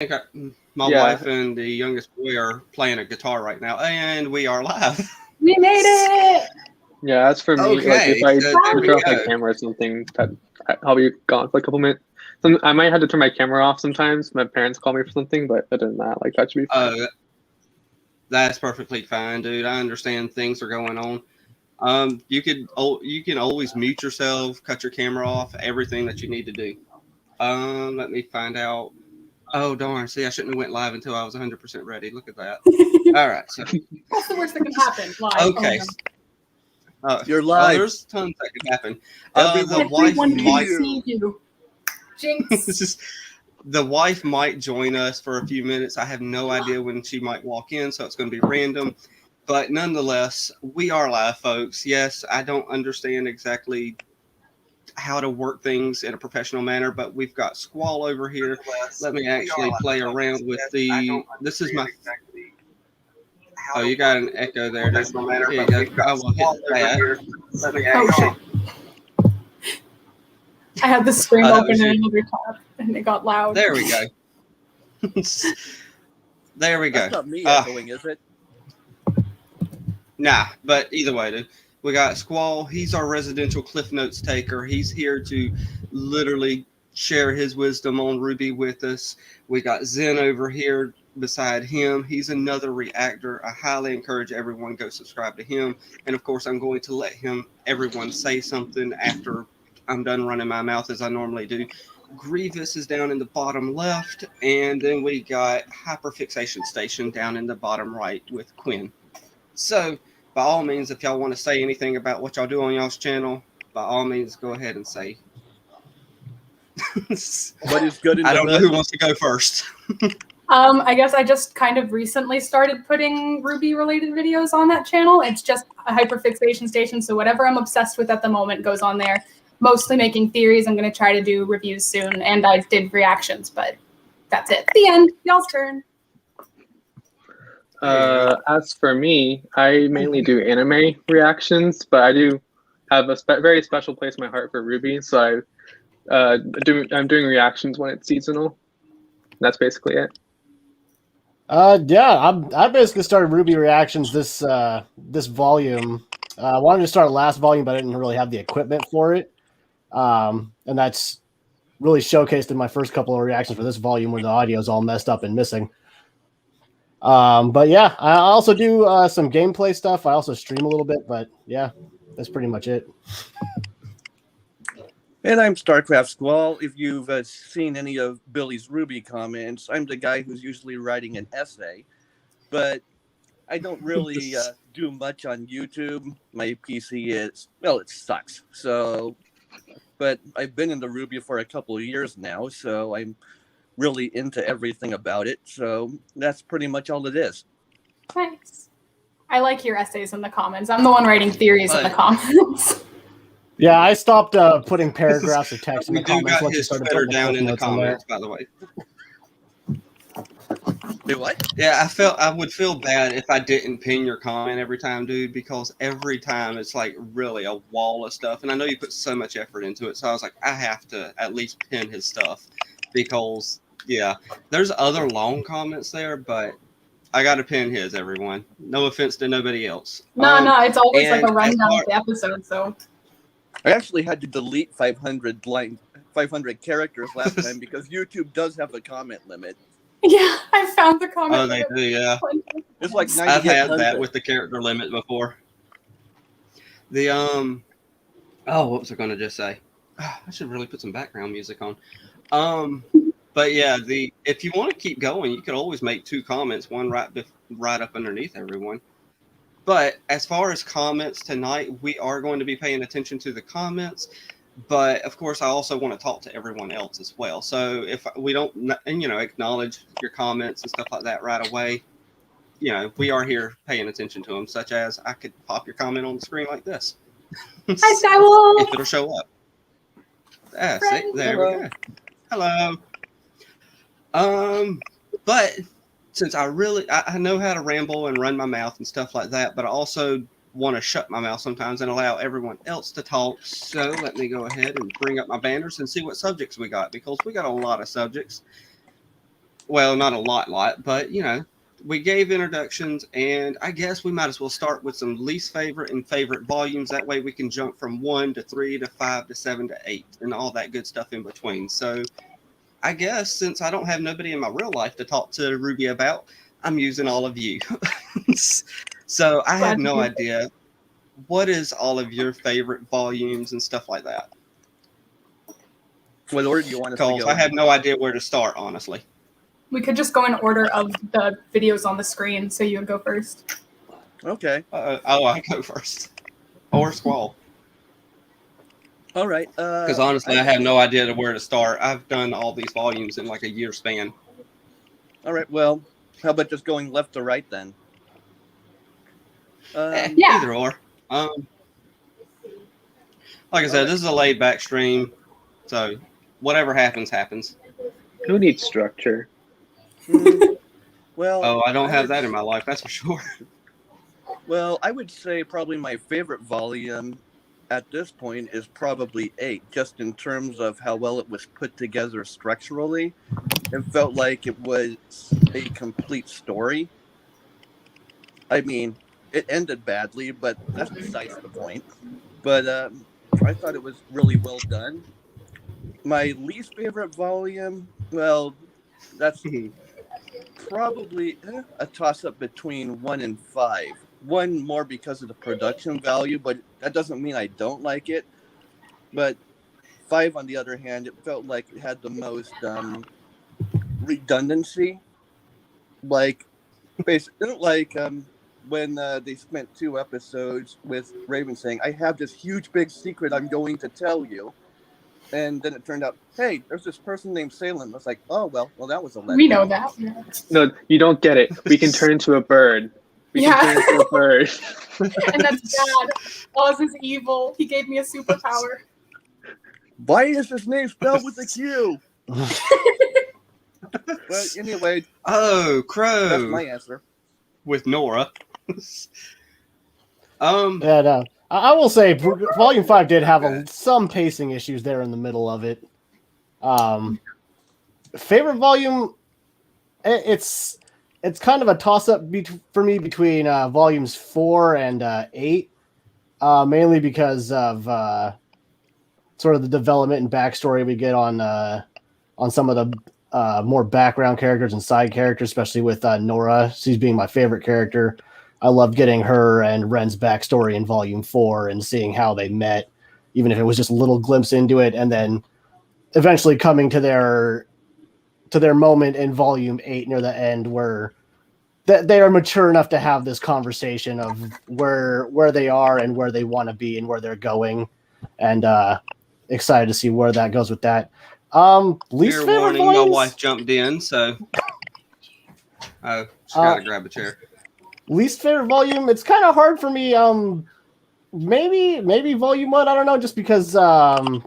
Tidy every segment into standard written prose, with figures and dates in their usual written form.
think my wife and the youngest boy are playing a guitar right now, and we are live. We made it! Yeah, as for me, like Okay, if I so turn there we off my go. camera or something, I'll be gone for a couple minutes. I might have to turn my camera off sometimes. My parents call me for something, but other than that, like that should be fine. That's perfectly fine, dude. I understand things are going on. You can always mute yourself, cut your camera off, everything that you need to do. Let me find out. Oh darn! See, I shouldn't have went live until I was 100% ready. Look at that. All right, so That's the worst that can happen. Live. okay. You're live. There's tons that could happen. Everyone can see you. Jinx. The wife might join us for a few minutes. I have no idea when she might walk in, so it's going to be random. But nonetheless, we are live, folks. Yes, I don't understand exactly how to work things in a professional manner, but we've got Squall over here. Let me actually play around with the. This is my. Oh, you got an echo there. Here you go. I will hit that. Oh shit. I had the screen open in another tab and it got loud. There we go. There we go. That's not me echoing, is it? Nah, but either way, dude. We got Squall. He's our residential Cliff Notes taker. He's here to literally share his wisdom on Rwby with us. We got Zen over here beside him. He's another reactor. I highly encourage everyone to go subscribe to him. And of course, I'm going to let everyone say something after I'm done running my mouth as I normally do. Grievous is down in the bottom left, and then we got Hyperfixation Station down in the bottom right with Quinn. So, by all means, if y'all want to say anything about what y'all do on y'all's channel, by all means, go ahead and say. What is good in I don't know who wants to go first. I guess I just kind of recently started putting Rwby-related videos on that channel. It's just a Hyperfixation Station, so whatever I'm obsessed with at the moment goes on there. Mostly making theories. I'm going to try to do reviews soon, and I did reactions, but that's it. The end. Y'all's turn. As for me, I mainly do anime reactions, but I do have a very special place in my heart for Rwby, so I'm doing reactions when it's seasonal. That's basically it. Yeah, I basically started Rwby reactions this volume. I wanted to start last volume, but I didn't really have the equipment for it. And that's really showcased in my first couple of reactions for this volume where the audio is all messed up and missing. But yeah, I also do some gameplay stuff. I also stream a little bit, but yeah, that's pretty much it. And I'm StarCraftSquall. If you've seen any of Billy's Rwby comments, I'm the guy who's usually writing an essay, but I don't really do much on YouTube. My PC it sucks. So, but I've been in the Rwby for a couple of years now, so I'm really into everything about it. So that's pretty much all it is. Nice. I like your essays in the comments. I'm the one writing theories in the comments. Yeah, I stopped putting paragraphs of text in the comments. We do got once you his started Twitter putting down in the notes on comments, by the way. Do what? Yeah, I would feel bad if I didn't pin your comment every time, dude, because every time it's like really a wall of stuff. And I know you put so much effort into it, so I was like, I have to at least pin his stuff because, yeah, there's other long comments there, but I got to pin his, everyone. No offense to nobody else. No, it's always like a rundown of the episode, so. I actually had to delete 500 characters last time because YouTube does have a comment limit. Yeah, I found the comment. Oh, they do, yeah. It's like 90. I've had that with the character limit before. The oh, what was I going to just say? I should really put some background music on. But yeah, if you want to keep going, you could always make 2 comments, one right up underneath everyone. But as far as comments tonight, we are going to be paying attention to the comments. But of course, I also want to talk to everyone else as well. So if we don't, acknowledge your comments and stuff like that right away, we are here paying attention to them. Such as I could pop your comment on the screen like this. Hi, Skywolf. If it'll show up. Yeah, see, there we go. Hello. But since I know how to ramble and run my mouth and stuff like that, but I also want to shut my mouth sometimes and allow everyone else to talk. So let me go ahead and bring up my banners and see what subjects we got, because we got a lot of subjects. Well, not a lot, but you know, we gave introductions, and I guess we might as well start with some least favorite and favorite volumes. That way we can jump from 1 to 3 to 5 to 7 to 8 and all that good stuff in between. So I guess since I don't have nobody in my real life to talk to Rwby about, I'm using all of you. So I have no idea. What is all of your favorite volumes and stuff like that? What order do you want us to Because go? I have no idea where to start, honestly. We could just go in order of the videos on the screen, so you would go first. Okay. I go first. Or Squall. All right. Because honestly, I have no idea where to start. I've done all these volumes in like a year span. All right. Well, how about just going left to right then? Yeah. Either or. Like I said, this is a laid back stream, so whatever happens, happens. Who needs structure? Well, Oh, I don't have that in my life, that's for sure. Well, I would say probably my favorite volume at this point is probably 8, just in terms of how well it was put together structurally. It felt like it was a complete story. I mean, it ended badly, but that's besides the point. But I thought it was really well done. My least favorite volume, well, that's probably a toss-up between 1 and 5. 1 more because of the production value, but that doesn't mean I don't like it. But 5, on the other hand, it felt like it had the most redundancy. Like, basically, like when they spent 2 episodes with Raven saying, "I have this huge big secret I'm going to tell you," and then it turned out, hey, there's this person named Salem. I was like, oh well, that was a letdown. We know that. No, you don't get it. We can turn into a bird. We can turn into a bird. And that's bad. Oz is evil. He gave me a superpower. Why is his name spelled with a Q? But anyway, Oh, Crow. that's my answer. With Nora. And I will say, Volume 5 did have some pacing issues there in the middle of it. Favorite volume, it's kind of a toss-up for me between Volumes 4 and 8, mainly because of sort of the development and backstory we get on some of the more background characters and side characters, especially with Nora. She's being my favorite character. I loved getting her and Ren's backstory in Volume 4 and seeing how they met, even if it was just a little glimpse into it, and then eventually coming to their moment in Volume 8 near the end where they are mature enough to have this conversation of where they are and where they want to be and where they're going, and excited to see where that goes with that. Least Fair favorite warning, volumes? my wife jumped in, so just gotta grab a chair. Least favorite volume, it's kind of hard for me. Maybe Volume 1, I don't know, just because and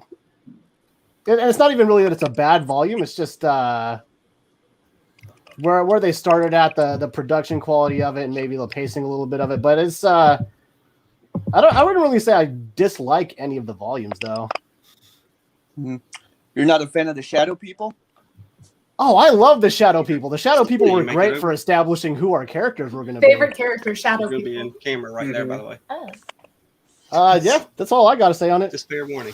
it's not even really that it's a bad volume, it's just where they started at, the production quality of it, and maybe the pacing a little bit of it. But it's I wouldn't really say I dislike any of the volumes though. You're not a fan of the Shadow People? Oh, I love the Shadow People. The Shadow People Yeah, were you make great it for establishing who our characters were going to be. Favorite character, Shadow You'll be in People. camera right there, by the way. Yeah, that's all I got to say on it. Just fair warning.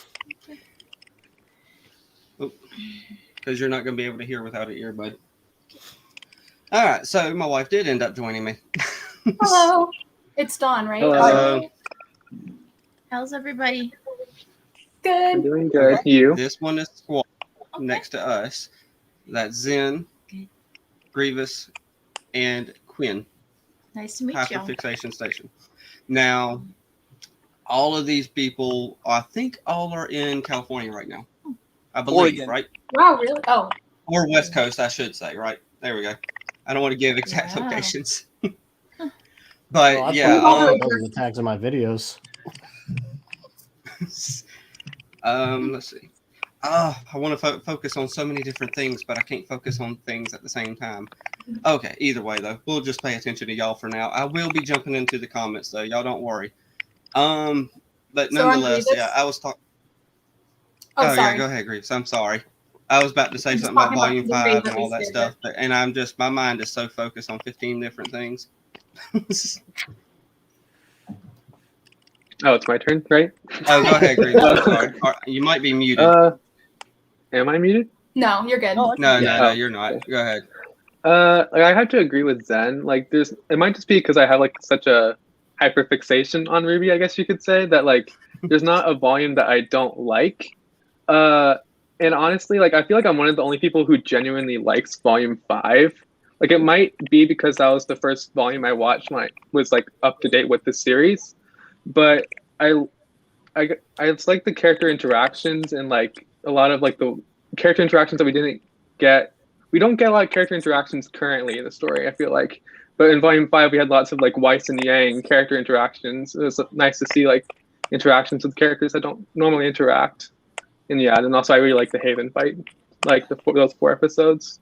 Because you're not going to be able to hear without an earbud. All right, so my wife did end up joining me. Hello. It's Dawn, right? Hello. How's everybody? I'm Good. doing good. You? This one is Squall next to us. That's Zen, Grievous, and Quinn. Nice to meet you. Hyperfixation Station. Now, all of these people, I think all are in California right now. I believe, Oregon. right? Wow, really? Oh. Or West Coast, I should say, right? There we go. I don't want to give exact Wow. locations. But Well, I yeah, put those are the tags in my videos. let's see. I want to focus on so many different things, but I can't focus on things at the same time. Okay, either way, though, we'll just pay attention to y'all for now. I will be jumping into the comments, though. Y'all don't worry. But So on nonetheless, Grievous? yeah, I was talking. Oh, sorry. Yeah, go ahead, Grievous. I'm sorry. I was about to say Just something about talking about Volume the 5 favorite, and all that least stuff, and I'm just, my mind is so focused on 15 different things. Oh, it's my turn, right? Oh, go ahead, Grievous. I'm sorry. You might be muted. Am I muted? No, you're good. Oh, No, you're not. Okay. Go ahead. Like, I have to agree with Zen. Like, it might just be because I have like such a hyperfixation on Ruby, I guess you could say, that like there's not a volume that I don't like. And honestly, like I feel like I'm one of the only people who genuinely likes Volume 5. Like it might be because that was the first volume I watched when I was like up to date with the series, but I just like the character interactions and like a lot of like the character interactions that we didn't get. We don't get a lot of character interactions currently in the story, I feel like. But in Volume 5, we had lots of like Weiss and Yang character interactions. It was nice to see like interactions with characters that don't normally interact. And yeah, and also I really like the Haven fight, like those 4 episodes.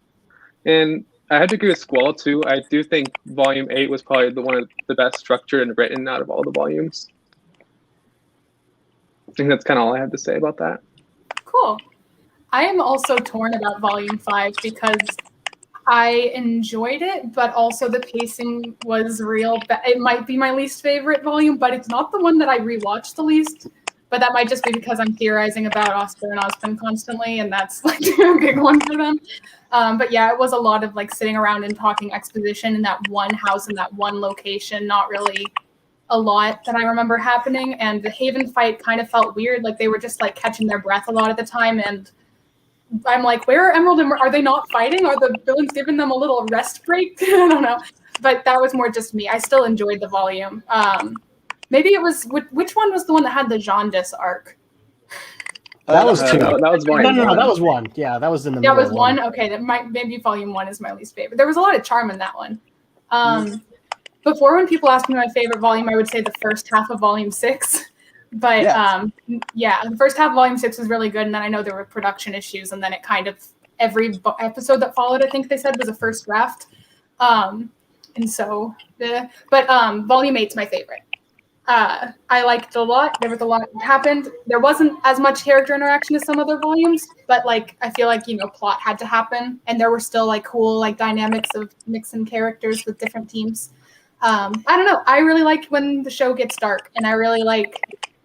And I had to agree with Squall too. I do think Volume 8 was probably one of the best structured and written out of all the volumes. I think that's kind of all I have to say about that. Cool. I am also torn about Volume 5 because I enjoyed it, but also the pacing was real. It might be my least favorite volume, but it's not the one that I rewatched the least. But that might just be because I'm theorizing about Oscar and Ospen constantly, and that's like a big one for them. But yeah, it was a lot of like sitting around and talking exposition in that one house in that one location, not really a lot that I remember happening. And the Haven fight kind of felt weird, like they were just like catching their breath a lot at the time. And I'm like, where are Emerald and are they not fighting? Are the villains giving them a little rest break? I don't know. But that was more just me. I still enjoyed the volume. Maybe it was, which one was the one that had the jaundice arc? That was 2. That was Volume No, 1. that was 1. Yeah, that was in the That middle. was 1? Okay, that might, maybe Volume 1 is my least favorite. There was a lot of charm in that one. Before, when people ask me my favorite volume, I would say the first half of Volume 6. But Yes. yeah, the first half of Volume 6 was really good, and then I know there were production issues, and then it kind of, every episode that followed, I think they said, was a first draft. And so, but Volume 8's my favorite. I liked it a lot. There was a lot that happened. There wasn't as much character interaction as some other volumes, but like I feel like, you know, plot had to happen, and there were still like cool like dynamics of mixing characters with different teams. I don't know. I really like when the show gets dark, and I really like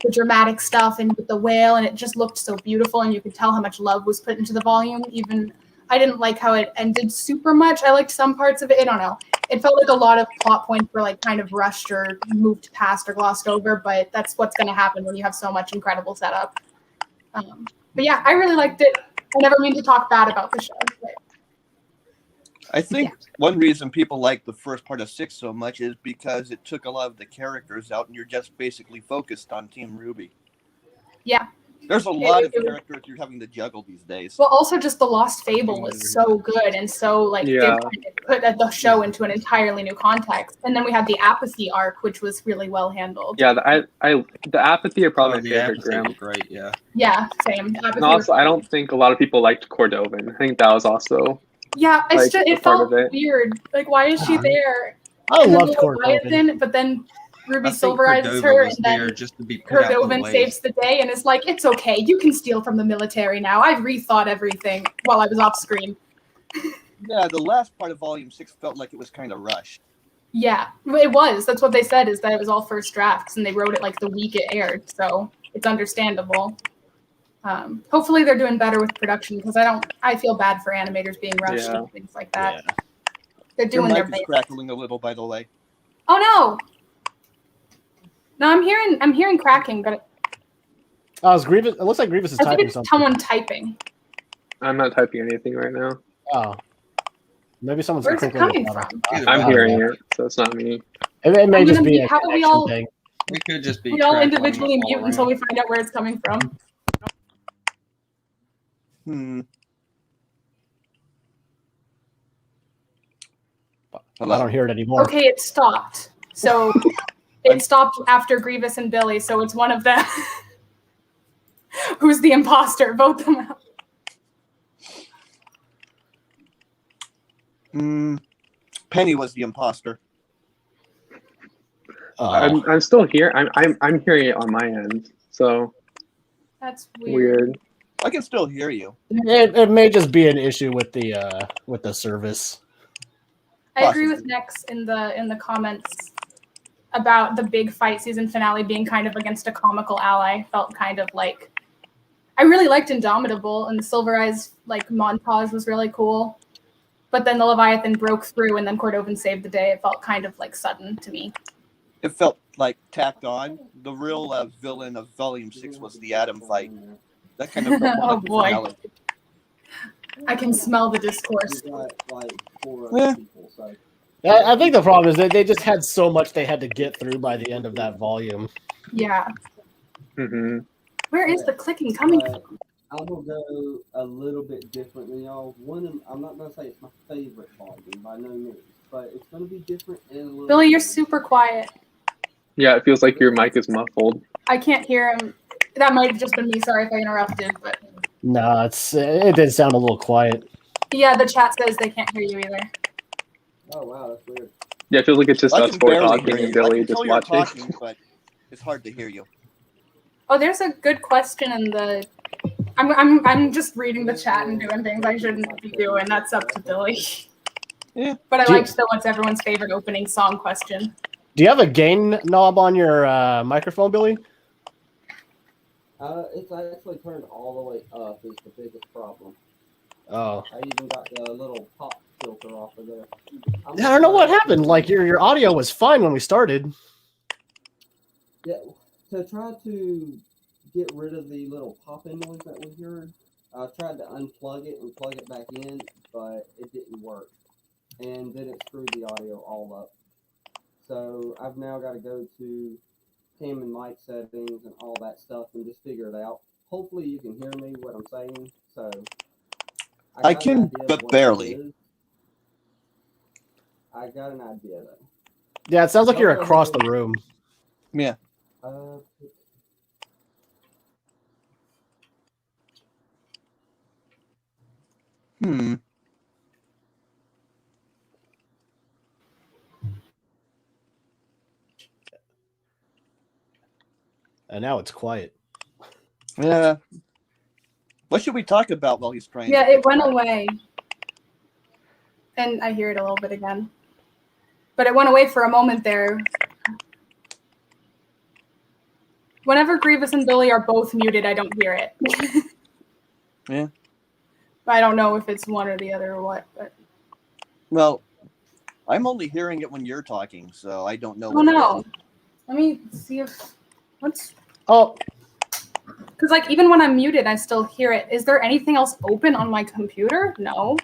the dramatic stuff and with the whale, and it just looked so beautiful, and you could tell how much love was put into the volume. Even I didn't like how it ended super much. I liked some parts of it. I don't know. It felt like a lot of plot points were like kind of rushed or moved past or glossed over, but that's what's going to happen when you have so much incredible setup. But yeah, I really liked it. I never mean to talk bad about the show. But I think one reason people like the first part of 6 so much is because it took a lot of the characters out and you're just basically focused on Team Ruby. yeah. There's a lot of characters you're having to juggle these days. Well, also just the Lost Fable was so good and so like they put the show into an entirely new context. And then we had the Apathy arc, which was really well handled. Yeah, the Apathy are probably my The favorite, Apathy Graham. was great, yeah. Yeah, same. And also, I don't think a lot of people liked Cordovan. I think that was also yeah, it's like, just, it part felt of it. weird. Like, why is she there? I And then loved Cordovan. Leviathan, but then Ruby I think silverizes Cordova her, was and there then just to be put out of the Cordovan way. saves the day and is like, it's okay, you can steal from the military now. I've rethought everything while I was off screen. Yeah, the last part of Volume 6 felt like it was kind of rushed. Yeah, it was. That's what they said, is that it was all first drafts, and they wrote it like the week it aired, so it's understandable. Hopefully they're doing better with production, because I feel bad for animators being rushed and things like that. Yeah. They're Your doing their mic is best. crackling a little, by the way. Oh no! No, I'm hearing cracking, but Oh, it's Grievous. It looks like Grievous is I think typing it's something. someone typing. I'm not typing anything right now. Oh. Maybe someone's Where's it crinkling coming water. from? I'm I hearing don't know. it, so it's not me. It may I'm just gonna be be- a how about we connection all- thing. It could just be We all crackling individually all mute until around. we find out where it's coming from. I don't hear it anymore. Okay, it stopped. So it stopped after Grievous and Billy, so it's one of them. Who's the imposter? Vote them out. Penny was the imposter. I'm still here. I'm hearing it on my end, so That's weird. I can still hear you. It may just be an issue with the service. I agree with Nex in the comments about the big fight season finale being kind of against a comical ally. Felt kind of like I really liked Indomitable, and the Silver Eyes like montage was really cool. But then the Leviathan broke through, and then Cordovan saved the day. It felt kind of like sudden to me. It felt like tacked on. The real villain of Volume 6 was the Atom fight. That kind of felt more Oh, like the boy. finale. I can smell the discourse. Yeah. I think the problem is that they just had so much they had to get through by the end of that volume. Yeah. Mm-hmm. Where is the clicking coming from? I will go a little bit different than y'all. I'm not gonna say it's my favorite volume by no means, but it's gonna be different and a little. Billy, you're super quiet. Yeah, it feels like your mic is muffled. I can't hear him. That might have just been me. Sorry if I interrupted, but No, it did sound a little quiet. yeah, the chat says they can't hear you either. Oh wow, that's weird. Yeah, it feels like it's just I us can four barely talking hear and you. Billy I can just tell you're watching. talking, but it's hard to hear you. Oh, there's a good question in the. I'm just reading the chat and doing things I shouldn't be doing. That's up to Billy. Yeah. But I like still what's everyone's favorite opening song question. Do you have a gain knob on your microphone, Billy? It's actually turned all the way up. Is the biggest problem. Oh. I even got the little pop filter off of there. I don't know what happened. Like your audio was fine when we started. Yeah, to try to get rid of the little popping noise that we heard, I tried to unplug it and plug it back in, but it didn't work. And then it screwed the audio all up. So I've now got to go to cam and mic settings and all that stuff and just figure it out. Hopefully you can hear me, what I'm saying. So I can, but barely. I got an idea though. Yeah, it sounds like you're across the room. Yeah. Hmm. And now it's quiet. Yeah. What should we talk about while he's trying? Yeah, it went away. And I hear it a little bit again. But it went away for a moment there. Whenever Grievous and Billy are both muted, I don't hear it. Yeah. I don't know if it's one or the other or what, but Well, I'm only hearing it when you're talking, so I don't know. oh no. Let me see if what's Oh, because like even when I'm muted, I still hear it. Is there anything else open on my computer? No.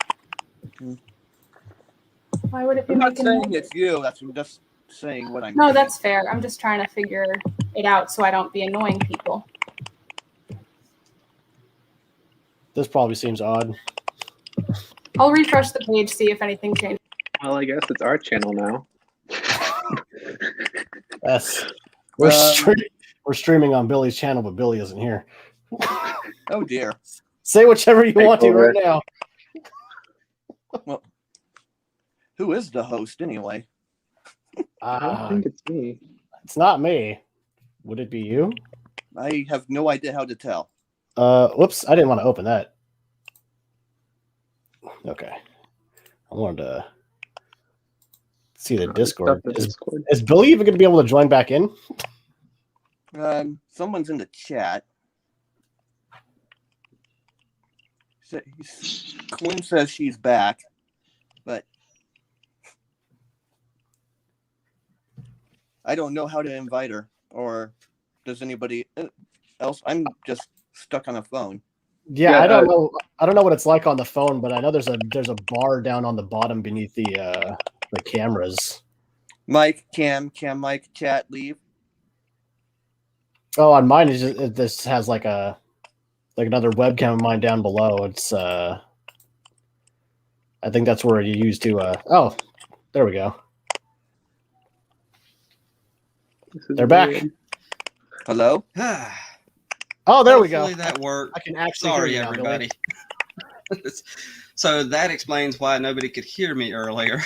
Why would it be I'm not making saying noise? it's you. I'm just saying what I'm. No, hearing. that's fair. I'm just trying to figure it out so I don't be annoying people. this probably seems odd. I'll refresh the page, see if anything changed. Well, I guess it's our channel now. Yes. We're streaming on Billy's channel, but Billy isn't here. Oh dear. Say whichever you want to over. right now. Well, who is the host anyway? I don't think it's me. It's not me. Would it be you? I have no idea how to tell. Whoops, I didn't want to open that. Okay. I wanted to see the Discord. Is Billy even going to be able to join back in? Someone's in the chat. Quinn says she's back, but I don't know how to invite her. Or does anybody else? I'm just stuck on a phone. Yeah, I don't know. I don't know what it's like on the phone, but I know there's a bar down on the bottom beneath the cameras. Mike, Cam, Mike, chat, leave. Oh, on mine this has like another webcam of mine down below. It's I think that's where you use to oh, there we go. They're back. Weird. Hello? Oh, there we go. Hopefully that worked. I can actually Sorry, hear you now, everybody. So that explains why nobody could hear me earlier.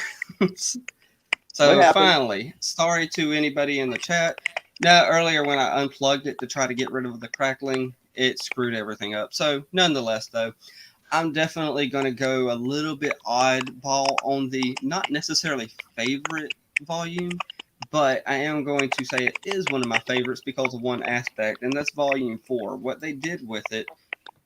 So What happened? finally, sorry to anybody in the chat. Now, earlier when I unplugged it to try to get rid of the crackling, it screwed everything up. So nonetheless, though, I'm definitely going to go a little bit oddball on the not necessarily favorite volume, but I am going to say it is one of my favorites because of one aspect, and that's Volume 4. What they did with it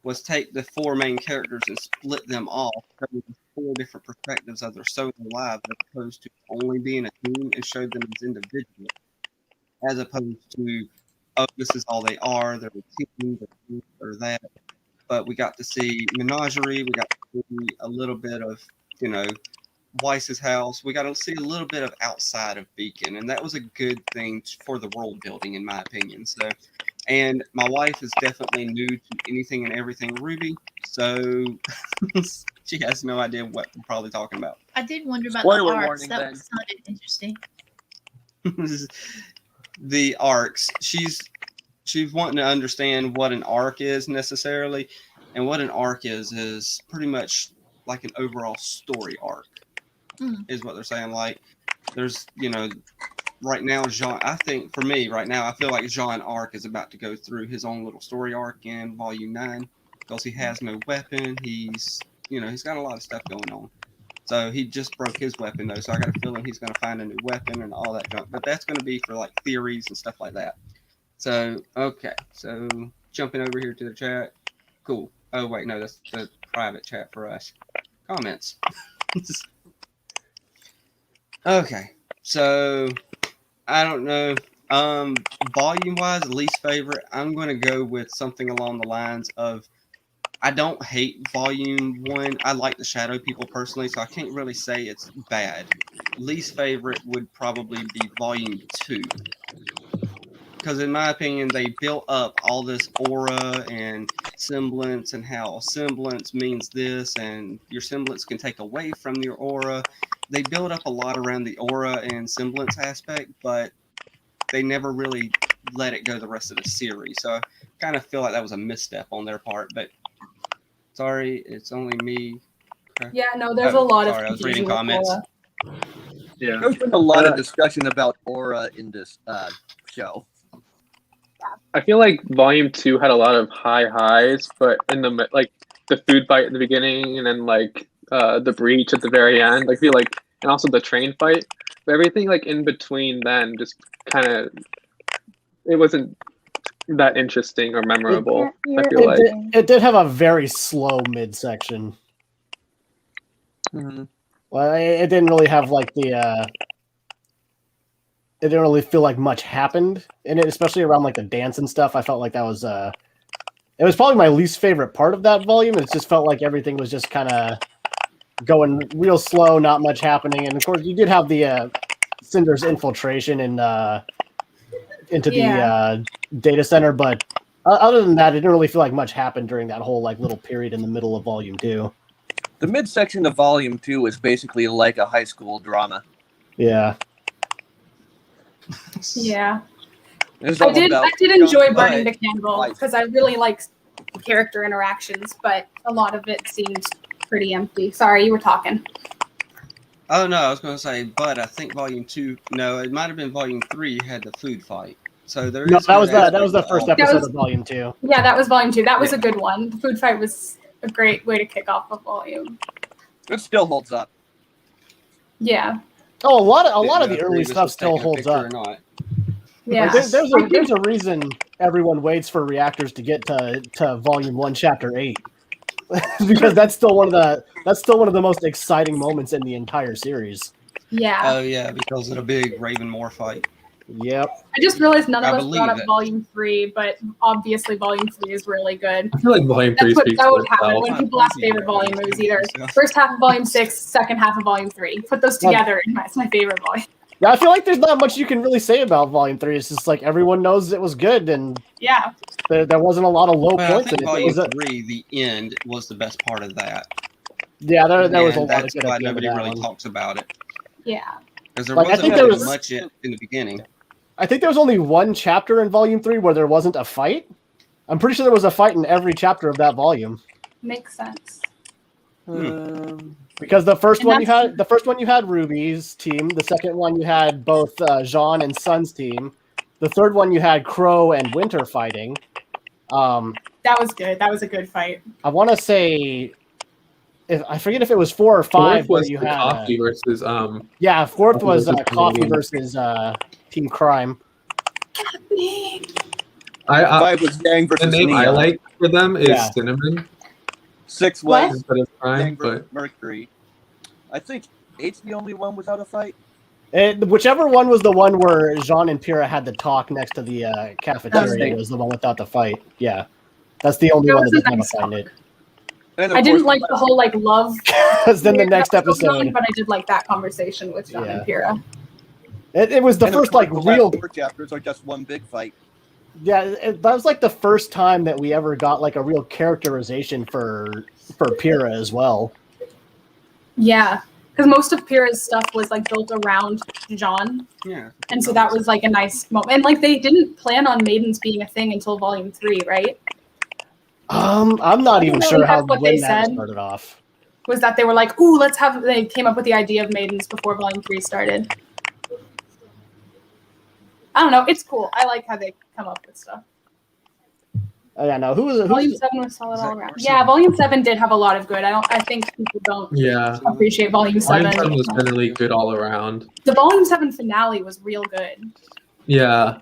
was take the 4 main characters and split them off, showing 4 different perspectives of their solo lives, as opposed to only being a team, and showed them as individuals, as opposed to, oh, this is all they are, they're a team, or that. But we got to see Menagerie, we got to see a little bit of, Weiss's house. We got to see a little bit of outside of Beacon, and that was a good thing for the world building, in my opinion. So, and my wife is definitely new to anything and everything Rwby, so she has no idea what we're probably talking about. I did wonder about Spoiler the arcs. warning, That then. sounded interesting. The arcs. She's wanting to understand what an arc is necessarily, and what an arc is pretty much like an overall story arc. Is what they're saying. Like, there's, right now, Jean, I think for me right now, I feel like Jean Arc is about to go through his own little story arc in Volume 9 because he has no weapon. He's got a lot of stuff going on. So he just broke his weapon though, so I got a feeling he's going to find a new weapon and all that junk. But that's going to be for like theories and stuff like that. So, okay. So jumping over here to the chat. Cool. Oh, wait, no, that's the private chat for us. Comments. Okay, so I don't know. Volume-wise, least favorite, I'm going to go with something along the lines of, I don't hate Volume 1. I like the Shadow People personally, so I can't really say it's bad. Least favorite would probably be Volume 2. Because in my opinion, they built up all this aura and semblance, and how semblance means this, and your semblance can take away from your aura. They build up a lot around the aura and semblance aspect, but they never really let it go the rest of the series. So I kind of feel like that was a misstep on their part. But sorry, it's only me. Yeah, no, there's a lot of sorry, I was confusion reading with comments. aura. Yeah. There's been a lot of discussion about aura in this show. I feel like Volume 2 had a lot of high highs, but in the the food fight at the beginning, and then the breach at the very end, I feel like, and also the train fight, but everything like in between then just kind of, it wasn't that interesting or memorable. I feel like it did have a very slow midsection. Mm-hmm. Well, it didn't really have like the. It didn't really feel like much happened in it, especially around like the dance and stuff. I felt like that was it was probably my least favorite part of that volume. It just felt like everything was just kind of going real slow, not much happening. And of course, you did have the Cinder's infiltration and into the data center, but other than that, it didn't really feel like much happened during that whole like little period in the middle of Volume 2. The midsection of Volume 2 is basically like a high school drama. Yeah. Yeah. It's I all did about enjoy junk, burning but the candle life. because I really liked character interactions, but a lot of it seemed pretty empty. Sorry, you were talking. Oh no, I was going to say, but I think Volume 2. No, it might have been Volume 3. Had the food fight. So there No, is. that was the first episode was- of Volume 2. Yeah, that was Volume 2. That was Yeah. a good one. The food fight was a great way to kick off a volume. It still holds up. Yeah. Oh, a lot of the If early Grievous stuff was still taking a holds picture up. or not. Yeah. Like, there's a reason everyone waits for reactors to get to Volume 1, Chapter 8, because that's still one of the most exciting moments in the entire series. Yeah. Oh yeah, because of the big Raven Moore fight. Yep. I just realized none of I us brought believe up it. Volume 3, but obviously Volume 3 is really good. I feel like Volume 3 That's what speaks that for would happen itself. when people ask favorite volume. It was either first half of Volume 6, second half of Volume 3. Put those together, and it's my favorite volume. Yeah, I feel like there's not much you can really say about Volume 3. It's just like everyone knows it was good, and Yeah. there wasn't a lot of low Well, I points in think it. Volume 3, the end, was the best part of that. Yeah, there was a And lot of that's good why at the end of nobody that really one. talks about it. Yeah. Because there Like, I wasn't think there really was- much in the beginning. I think there was only one chapter in Volume 3 where there wasn't a fight. I'm pretty sure there was a fight in every chapter of that volume. Makes sense. Because the first And one you had Ruby's team. The second one you had both Jean and Sun's team. The third one you had Crow and Winter fighting. That was good. That was a good fight. I want to say, I forget if it was 4 or 5 Fourth where was you the had. Coffee versus Yeah, 4th was versus Coffee Canadian. versus Team Crime. I 5 was Yang the versus name I Nia. like for them is Yeah. Cinnamon 6 What? was instead of Crime, Yang but versus Mercury. I think 8's the only one without a fight. Whichever one was the one where Jean and Pyrrha had the talk next to the cafeteria Okay. was the one without the fight. Yeah, that's the only That one was that a doesn't have a nice fight in it. And of I didn't course, like the whole like love. Because then the next that was going on, episode, but I did like that conversation with John and Pyrrha. it was the and of first course like the real. last 4 chapters are just one big fight. Yeah, that was like the first time that we ever got like a real characterization for Pyrrha as well. Yeah, because most of Pyrrha's stuff was like built around John, Yeah. and so that was like a nice moment. And like they didn't plan on maidens being a thing until Volume 3, right? I'm not even I sure think how that's what when they that said. started off. Was that they were like, ooh, let's have. They came up with the idea of maidens before Volume 3 started. I don't know. It's cool. I like how they come up with stuff. Oh, yeah, no, Volume who's 7 was solid all around. Marcy? Yeah, Volume 7 did have a lot of good. I think people don't yeah. appreciate Volume 7. Volume 7 was generally good all around. The Volume 7 finale was real good. Yeah.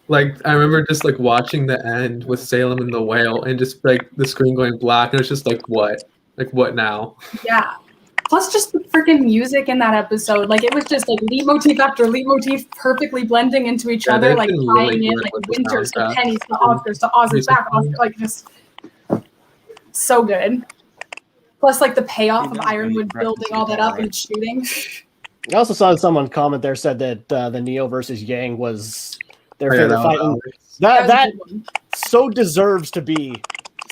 Like I remember just like watching the end with Salem and the whale and just like the screen going black and it's just like what? Like what now? Yeah. Plus just the freaking music in that episode. Like it was just like leitmotif after leitmotif perfectly blending into each Yeah, other, they've like been tying really in good like with the Winters to soundtrack. Pennies to Oscars to Oz's back, Oscar, like just so good. Plus like the payoff of Ironwood building all that up and shooting. I also saw someone comment there said that the Neo versus Yang was their Oh, yeah, favorite that fight. was- And that was a that good one. so deserves to be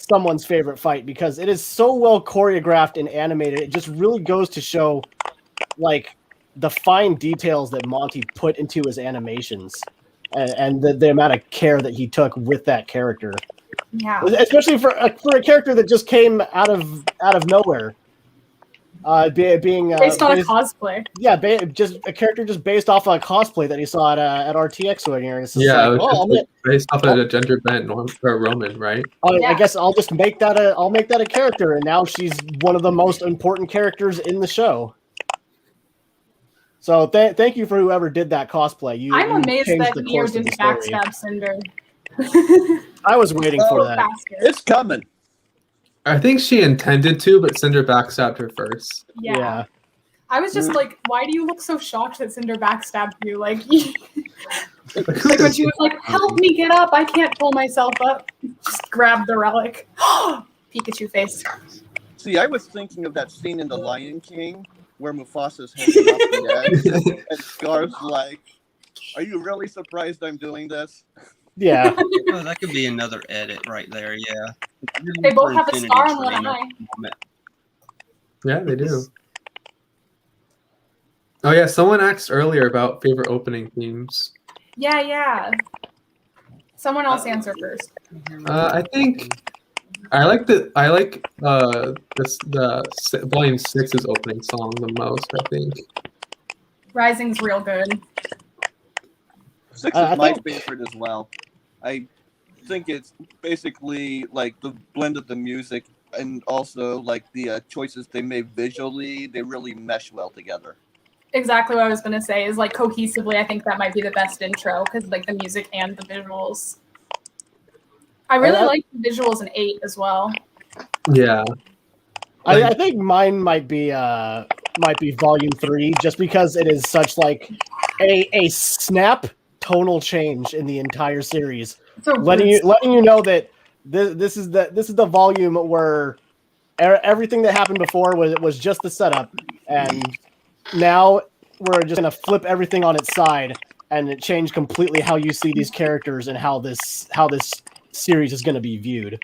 someone's favorite fight because it is so well choreographed and animated. It just really goes to show like the fine details that Monty put into his animations and the amount of care that he took with that character. Yeah. Especially for a character that just came out of nowhere. Being Based on a cosplay. Yeah, just a character just based off a cosplay that he saw at RTX one year. It's just Yeah, like, it was oh, just like, based off of a gender bent Roman, right? Yeah. I guess I'll just make that a character, and now she's one of the most important characters in the show. So thank you for whoever did that cosplay. I'm you amazed changed that the Neo course of the didn't story. backstab Cinder. I was waiting for that. Faster. It's coming. I think she intended to, but Cinder backstabbed her first. Yeah. I was just like, why do you look so shocked that Cinder backstabbed you? Like, like when she was like, help me get up, I can't pull myself up. Just grab the relic. Pikachu face. See, I was thinking of that scene in The Lion King where Mufasa's hanging off the edge, and Scar's like, "Are you really surprised I'm doing this?" Yeah. Oh, that could be another edit right there. Yeah. They both have a star on one eye. Yeah, they do. Oh yeah, someone asked earlier about favorite opening themes. Yeah. Someone else answer first. I think I like the Volume 6's opening song the most. I think. Rising's real good. 6 I is my think- favorite as well. I think it's basically like the blend of the music and also like the choices they made visually. They really mesh well together. Exactly what I was gonna say is like cohesively, I think that might be the best intro because like the music and the visuals. I really like the visuals in 8 as well. Yeah. I think mine might be Volume 3 just because it is such like a snap tonal change in the entire series, letting you know that this is the volume where everything that happened before was just the setup, and now we're just gonna flip everything on its side and it changed completely how you see these characters and how this series is gonna be viewed.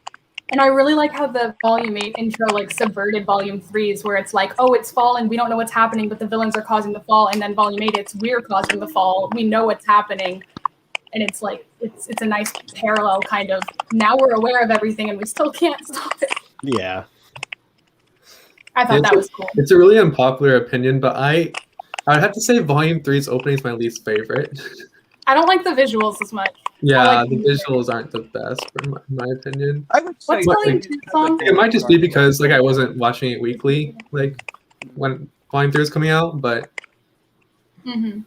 And I really like how the Volume 8 intro like subverted Volume 3's where it's like, oh, it's falling, we don't know what's happening, but the villains are causing the fall, and then Volume 8, it's we're causing the fall, we know what's happening. And it's like it's a nice parallel kind of now we're aware of everything and we still can't stop it. Yeah. I thought that was cool. It's a really unpopular opinion, but I'd have to say Volume 3's opening is my least favorite. I don't like the visuals as much. Yeah, like the the music. visuals aren't the best, in my opinion. I would say What's Volume 2 song? It might just be because like I wasn't watching it weekly, like when Volume 3 is coming out, but Mm-hmm.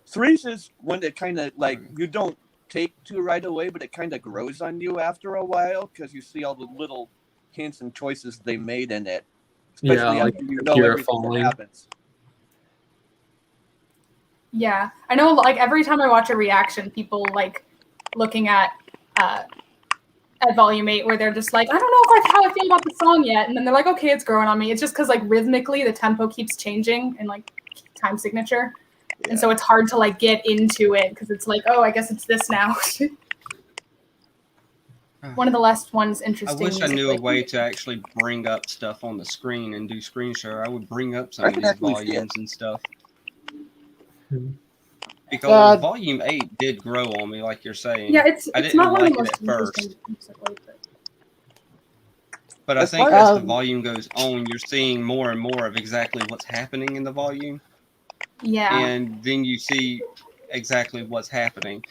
3's is when it kind of like you don't take to right away, but it kind of grows on you after a while because you see all the little hints and choices they made in it. Especially yeah, like after you know Kira everything that falling. happens. Yeah, I know. Like every time I watch a reaction, people like looking at Volume 8, where they're just like, I don't know if how I feel about the song yet, and then they're like, okay, it's growing on me. It's just because like rhythmically the tempo keeps changing and like time signature, and so it's hard to like get into it because it's like, oh, I guess it's this now. One of the last ones I interesting. wish I knew a musically. way to actually bring up stuff on the screen and do screen share. I would bring up some I of can these actually see it. volumes and stuff. Hmm. Because Volume 8 did grow on me, like you're saying. Yeah, it's I not didn't one like of the it most at first. interesting musically, But I As think far as as- the volume goes on, you're seeing more and more of exactly what's happening in the volume. yeah. And then you see exactly what's happening.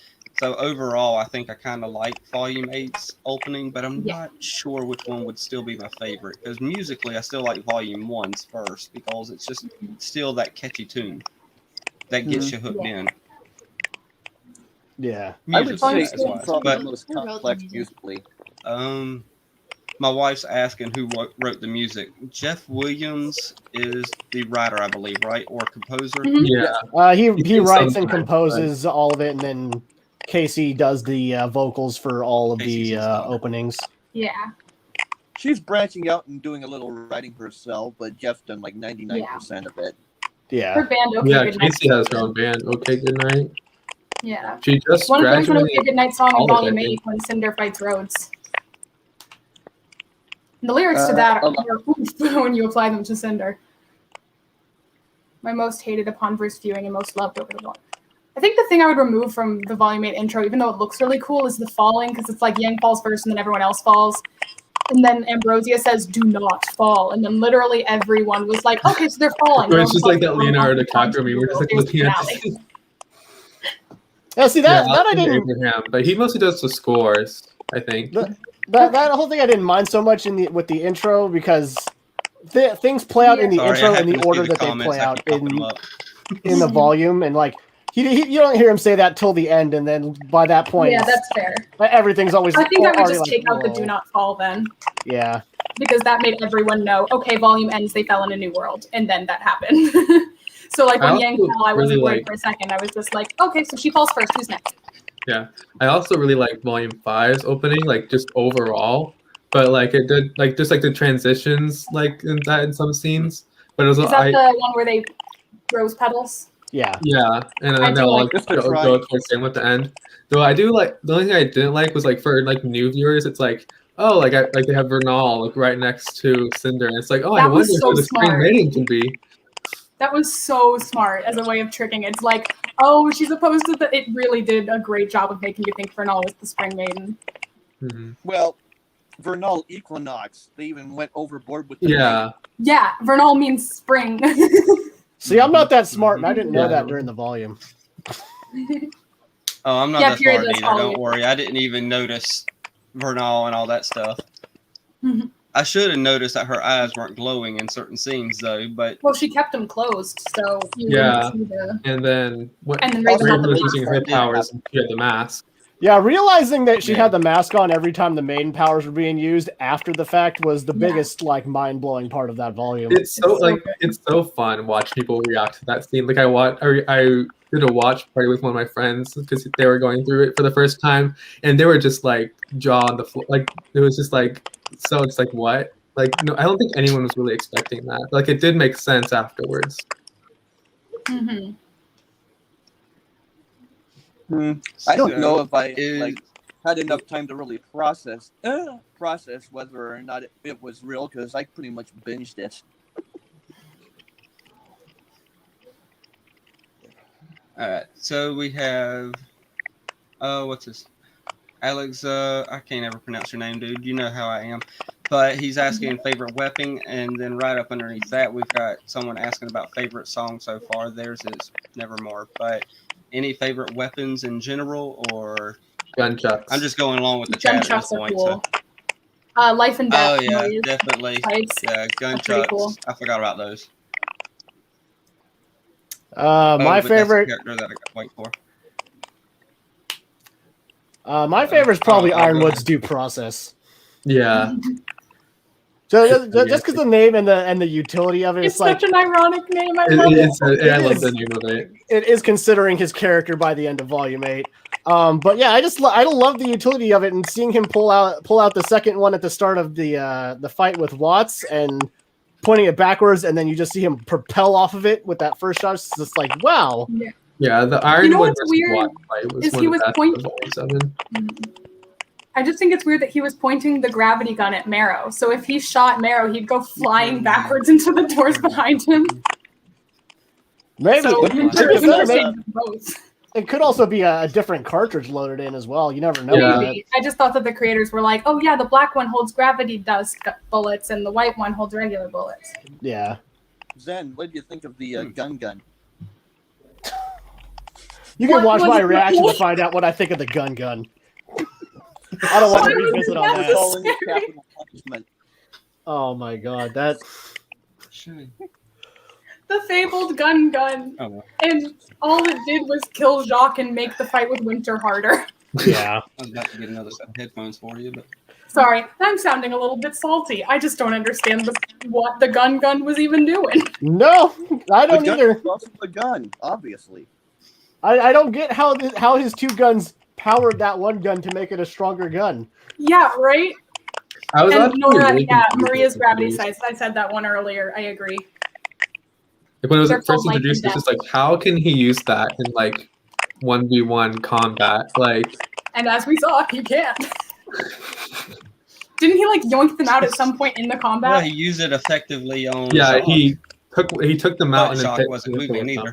So overall, I think I kind of like Volume 8's opening, but I'm Yeah. not sure which one would still be my favorite. Because musically, I still like Volume 1's first, because it's just still that catchy tune that gets you hooked in. Yeah. I would say Musically, it's that's why. probably the But most Who wrote the complex music? musically. my wife's asking who wrote the music. Jeff Williams is the writer, I believe, right? Or composer? Mhm. Yeah, He did writes and sometimes, composes all of it, and then Casey does the vocals for all of Casey's the his daughter. openings. Yeah. She's branching out and doing a little writing herself, but Jeff's done like 99% of it. Her Yeah. band, Okay yeah. Good Night. Casey has her own band. Okay, Good Night. Yeah. She just One of them is an graduated. Okay Good Night song in college, I Volume 8 think. when Cinder fights Rhodes. And the lyrics to that are oof when you apply them to Cinder. My most hated upon first viewing and most loved over the volume. I think the thing I would remove from the Volume 8 intro, even though it looks really cool, is the falling, because it's like Yang falls first and then everyone else falls. And then Ambrosia says, do not fall. And then literally everyone was like, okay, so they're falling. But it's just like that Leonardo DiCaprio meme. We're just like looking at this. Yeah, see that Yeah, that I Austin didn't Abraham, but he mostly does the scores, I think. that whole thing I didn't mind so much with the intro because things play out in the Sorry, I intro in happened the to see order the that they comments. play I out keep popping them up. in the volume, and like you don't hear him say that till the end, and then by that point, Yeah, that's fair. everything's always. I think I would already just like, take out the whoa. do not fall then. Yeah. Because that made everyone know, okay, volume ends, they fell in a new world, and then that happened. So like when I Yang also fell, I wasn't really worried like- for a second. I was just like, okay, so she falls first, who's next? Yeah, I also really like Volume 5's opening, like just overall. But like it did, like just like the transitions, like in some scenes. But it was Is that the one where they rose petals? Yeah. Yeah, and I then do they'll like like this. go towards the end with the end. Though I do like the only thing I didn't like was like for like new viewers, it's like oh like they have Vernal like right next to Cinder, and it's like oh I That was wonder so who the Spring smart. Maiden can be. That was so smart as a way of tricking. It's like, oh, she's opposed to the. It really did a great job of making you think Vernal was the Spring Maiden. Mhm. Well, Vernal Equinox, they even went overboard with the Yeah, Yeah, Vernal means spring. See, I'm not that smart, and I didn't know Yeah. that during the volume. Oh, I'm not Yeah, that Fury smart does either. follow Don't you. worry. I didn't even notice Vernal and all that stuff. Mhm. I should have noticed that her eyes weren't glowing in certain scenes, though. But Well, she kept them closed, so you Yeah. wouldn't see the. and then what? And then Raven Raven had the was mask. using her powers and she had the mask. Yeah, realizing that she Yeah. had the mask on every time the maiden powers were being used after the fact was the Yeah. biggest like mind-blowing part of that volume. It's so It's so like good. it's so fun watching people react to that scene. Like I did a watch party with one of my friends because they were going through it for the first time, and they were just like jaw on the floor. Like it was just like so. It's like what? Like no, I don't think anyone was really expecting that. Like it did make sense afterwards. Mm-hmm. I don't know if I is- like had enough time to really process whether or not it was real because I pretty much binged it. all right. So we have, what's this? Alex. I can't ever pronounce your name, dude. You know how I am. But he's asking favorite weapon, and then right up underneath that, we've got someone asking about favorite song so far. Theirs is Nevermore. But any favorite weapons in general, or Gunchucks. I'm just going along with the chat at this Gunchucks are point. cool. So. Life and Death. Oh yeah, Maurice definitely. types. Yeah, pretty gunchucks. cool. I forgot about those. My but that's the favorite. character that I got wait for. My favorite is probably Oh, Ironwood's Due Process. Yeah. So just because the name and the utility of it, It's it's like such an ironic name. I love it. I love the name of it. it is considering his character by the end of Volume 8. But yeah, I love the utility of it, and seeing him pull out the second one at the start of the fight with Watts and pointing it backwards, and then you just see him propel off of it with that first shot. It's just like, wow. Yeah, the Ironwood what's versus weird Watt fight was is one he of was the best point- of Volume 7. I just think it's weird that he was pointing the gravity gun at Marrow. So if he shot Marrow, he'd go flying backwards into the doors behind him. Maybe So it could also be a different cartridge loaded in as well. You never know. Yeah. Maybe. I just thought that the creators were like, oh yeah, the black one holds gravity dust bullets and the white one holds regular bullets. Yeah. Zen, what do you think of the gun? You can What watch was my it? reaction to find out what I think of the gun. I don't want to revisit on that. Calling it capital punishment. Oh my god, that. The fabled gun. Oh, well. And all it did was kill Jacques and make the fight with Winter harder. Yeah. I was about to get another set of headphones for you, but Sorry, I'm sounding a little bit salty. I just don't understand what the gun was even doing. No, I don't The gun either. is also the gun, obviously. I don't get how his two guns powered that one gun to make it a stronger gun. Yeah, right? I was And actually Nora, really yeah, confused Maria's with gravity these. size. I said that one earlier. I agree. Like when it was They're first called Life introduced, and it's just like, how can he use that in like 1v1 combat? Like, And as we saw, he can't. Didn't he like yoink them out at some point in the yeah, combat? he used it effectively on. yeah, Shock. he took them out But and then Shock hit wasn't the moving missile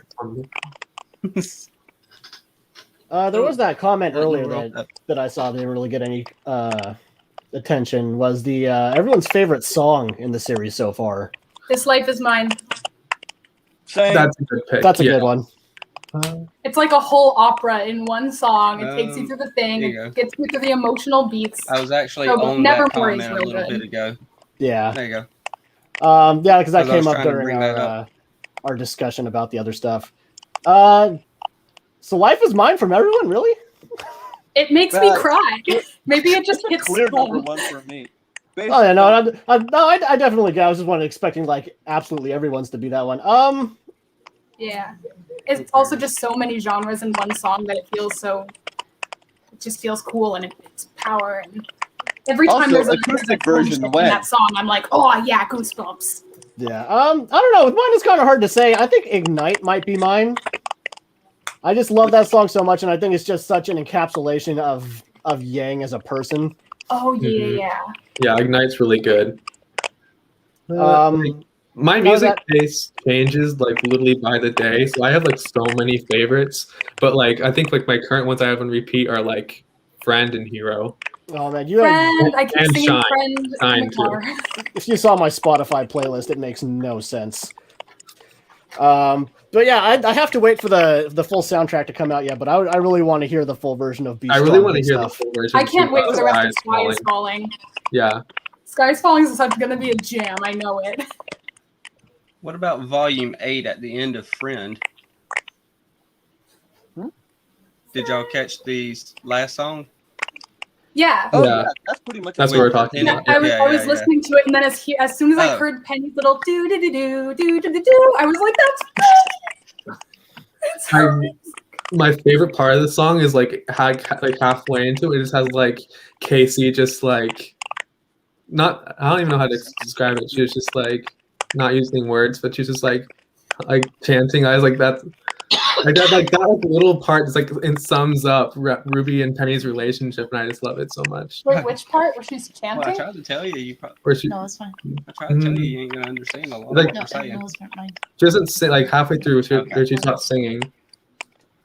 either. There was that comment earlier Roll up. that I saw that didn't really get any attention. Was the everyone's favorite song in the series so far? This life is mine. Same. That's a good pick. That's a yeah. good one. It's like a whole opera in one song. It takes you through the thing. there you It go. gets you through the emotional beats. I was actually Oh, on Nevermore that is comment a real little good. bit ago. Yeah. There you go. Yeah, because that Because I was came up trying to during bring that up. our discussion about the other stuff. So Life is Mine from everyone, really? It makes me But- cry. Maybe it just hits Clear number home. one for me. Oh yeah, no, I definitely get. I was just expecting like absolutely everyone's to be that one. Yeah. It's also just so many genres in one song that it just feels cool and it's power. And every time Also, there's a acoustic boom version shit in when? that song, I'm like, oh yeah, goosebumps. Yeah. I don't know. With mine, it's kind of hard to say. I think Ignite might be mine. I just love that song so much, and I think it's just such an encapsulation of Yang as a person. Oh yeah, Mhm. yeah. Yeah, Ignite's really good. Um, My No, music that- taste changes like literally by the day, so I have like so many favorites. But like I think like my current ones I have on repeat are like Friend and Hero. oh man, you have, Friend, I keep And singing Shine. Friend in Shine, the too. car. if you saw my Spotify playlist, it makes no sense. But yeah, I have to wait for the full soundtrack to come out yet. But I really want to hear the full version of Be I really Strong want to and hear the stuff. full version. I can't too, wait for the rest of Sky Sky Falling. is Falling. Yeah. Sky is Falling is going to be a jam. I know it. What about Volume 8 at the end of Friend? Did y'all catch the last song? Yeah. Oh, Yeah. yeah, that's pretty much That's a what we're win. talking Yeah, about. I was, Yeah, I was yeah, listening to it, and then as soon as I Oh. heard Penny's little do do do do do do do do, I was like, "That's it's her." My favorite part of the song is like halfway into it, it just has like Casey just like not I don't even know how to describe it. She was just like not using words, but she's just like chanting. I was like that little part is like it sums up Ruby and Penny's relationship, and I just love it so much. Wait, which part where she's Well, I chanting? tried to tell you. You probably, Where she No, it's fine. I tried to tell you. You ain't gonna understand a lot Like- of No, what we're saying. no, it's fine. she doesn't say like halfway through Okay. she stops singing.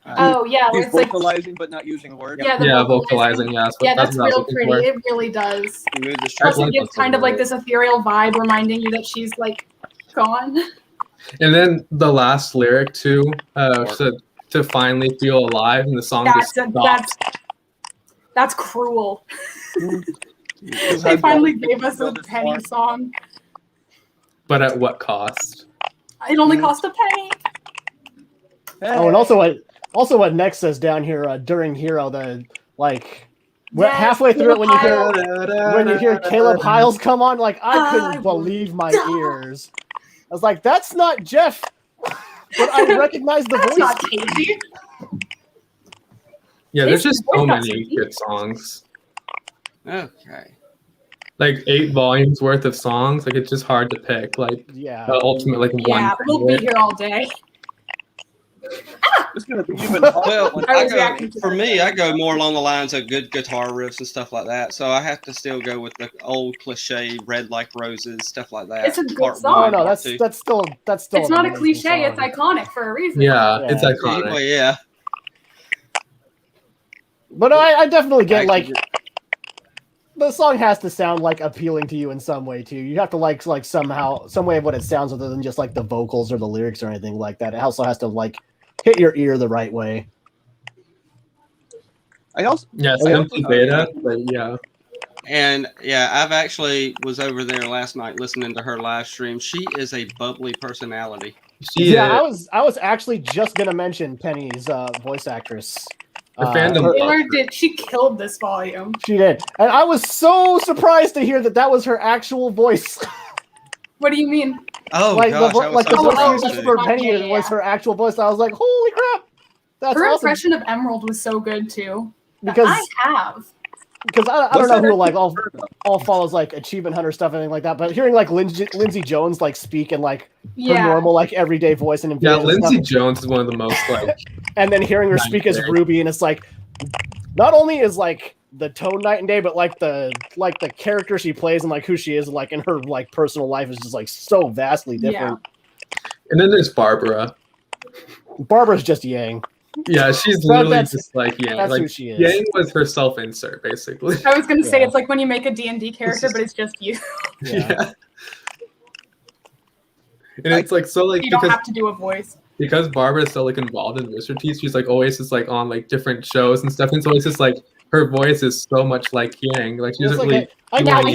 Oh yeah, where He's it's like vocalizing but not using words. yeah, the Yeah, vocalizing. vocalizing. Yeah, Yeah, that's what I was real looking pretty. for. It really does. You moved the Plus, strap. it gives that's kind of like right. this ethereal vibe, reminding you that she's like gone. And then the last lyric too, said, to finally feel alive, and the song just stopped. That's cruel. Because They I've finally always gave us a felt this penny far. song. But at what cost? It only cost a penny. Oh, and also what Next says down here during Hero, Yes, halfway through it when you hear Caleb Hiles. Hiles come on, like I couldn't believe my ears. I was like, that's not Jeff, but I recognize the That's voice. not Casey. Yeah, there's Casey's just so voice got many Casey. good songs. Okay. Like 8 volumes worth of songs. Like it's just hard to pick. Like Yeah. the ultimate like Yeah, one. we'll be favorite. here all day. It's gonna be even harder. Well, when I I was go, reacting to for that. me, I go more along the lines of good guitar riffs and stuff like that. So I have to still go with the old cliche, "Red Like Roses," stuff like that. It's a good Part song. Oh one, no, part that's two. still It's an not a amazing cliche. It's song. iconic for a reason. Yeah, Yeah. it's iconic. Well, yeah. But I definitely get Actually, the song has to sound like appealing to you in some way too. You have to like somehow some way of what it sounds other than just like the vocals or the lyrics or anything like that. It also has to like hit your ear the right way. I also Yeah, Simply Beta. But yeah. And yeah, I've actually was over there last night listening to her live stream. She is a bubbly personality. Yeah, I was actually just gonna mention Penny's voice actress. The fandom Taylor she killed this volume. She did, and I was so surprised to hear that was her actual voice. What do you mean? Oh like gosh, I was the so voice surprised used too. for Penny Yeah. was her actual voice. I was like, holy crap, that's Her awesome. impression of Emerald was so good too. Because I have. I don't know who like all follows like Achievement Hunter stuff and anything like that, but hearing like Lindsay Jones like speak in like her Yeah. normal like everyday voice and Yeah, videos and Lindsay stuff, Jones is one of the most like. and then hearing her Night speak as and day. Rwby, and it's like not only is like the tone night and day, but like the character she plays and like who she is like in her like personal life is just like so vastly different. And then there's Barbara. Barbara's just Yang. Yeah, she's literally that's- just like Yang. That's Like who she is. Yang was her self-insert, basically. I was gonna say Yeah. it's like when you make a D&D character, but it's just you. Yeah. And it's like so like You don't have to do a voice. because Barbara is so like involved in Rooster Teeth, she's like always just like on like different shows and stuff, and so it's just like her voice is so much like Yang. Like she It's doesn't like, really. I do can't any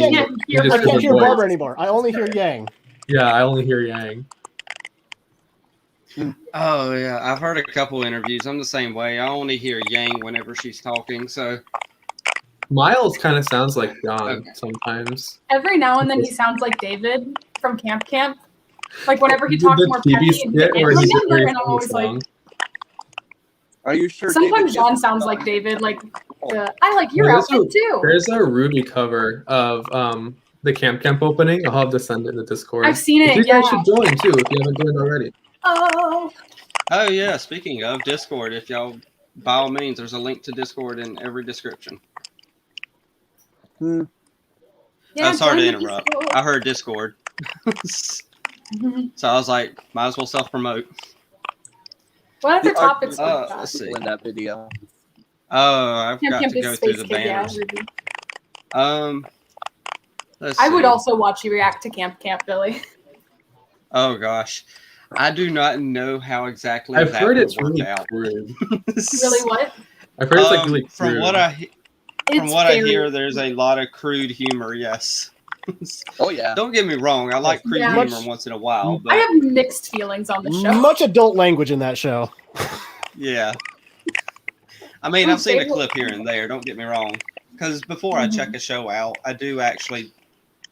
hear indiscriminate voice. Barbara anymore. I only hear Yang. Yeah, I only hear Yang. Oh yeah, I've heard a couple interviews. I'm the same way. I only hear Yang whenever she's talking. So Miles kind of sounds like John Okay. sometimes. Every now and then he sounds like David from Camp Camp. Like whenever he The talks more TV peppy and skit where he just and I'm always the like, song. Are you sure? sometimes David John gets- sounds like David. Like, I like your Yeah, outfit too. There's a Rwby cover of the Camp Camp opening. I'll have to send it in the Discord. I've seen it, You guys yeah. should join too if you haven't joined already. Oh, oh yeah, speaking of Discord, if y'all by all means, there's a link to Discord in every description. yeah. I'm sorry to join the interrupt. Discord. I heard Discord. So I was like, might as well self-promote. What other The topics? art- we've got? let's see. in that video. Oh, I've Camp got Camp to is go Space through the Kid, yeah, banners. Rwby. Let's I would see. also watch you react to Camp Camp, Billy. Oh gosh, I do not know how exactly. I've that heard would it's work really out. crude. Really, what? I've heard it's like really from crude. what I It's I very- hear, there's a lot of crude humor. Yes. Oh yeah. Don't get me wrong. I like crude Yeah. humor once in a while, I but have mixed feelings on the show. Much adult language in that show. yeah. I mean, I've seen a They- clip here and there. Don't get me wrong. Because before I check a show out, I do actually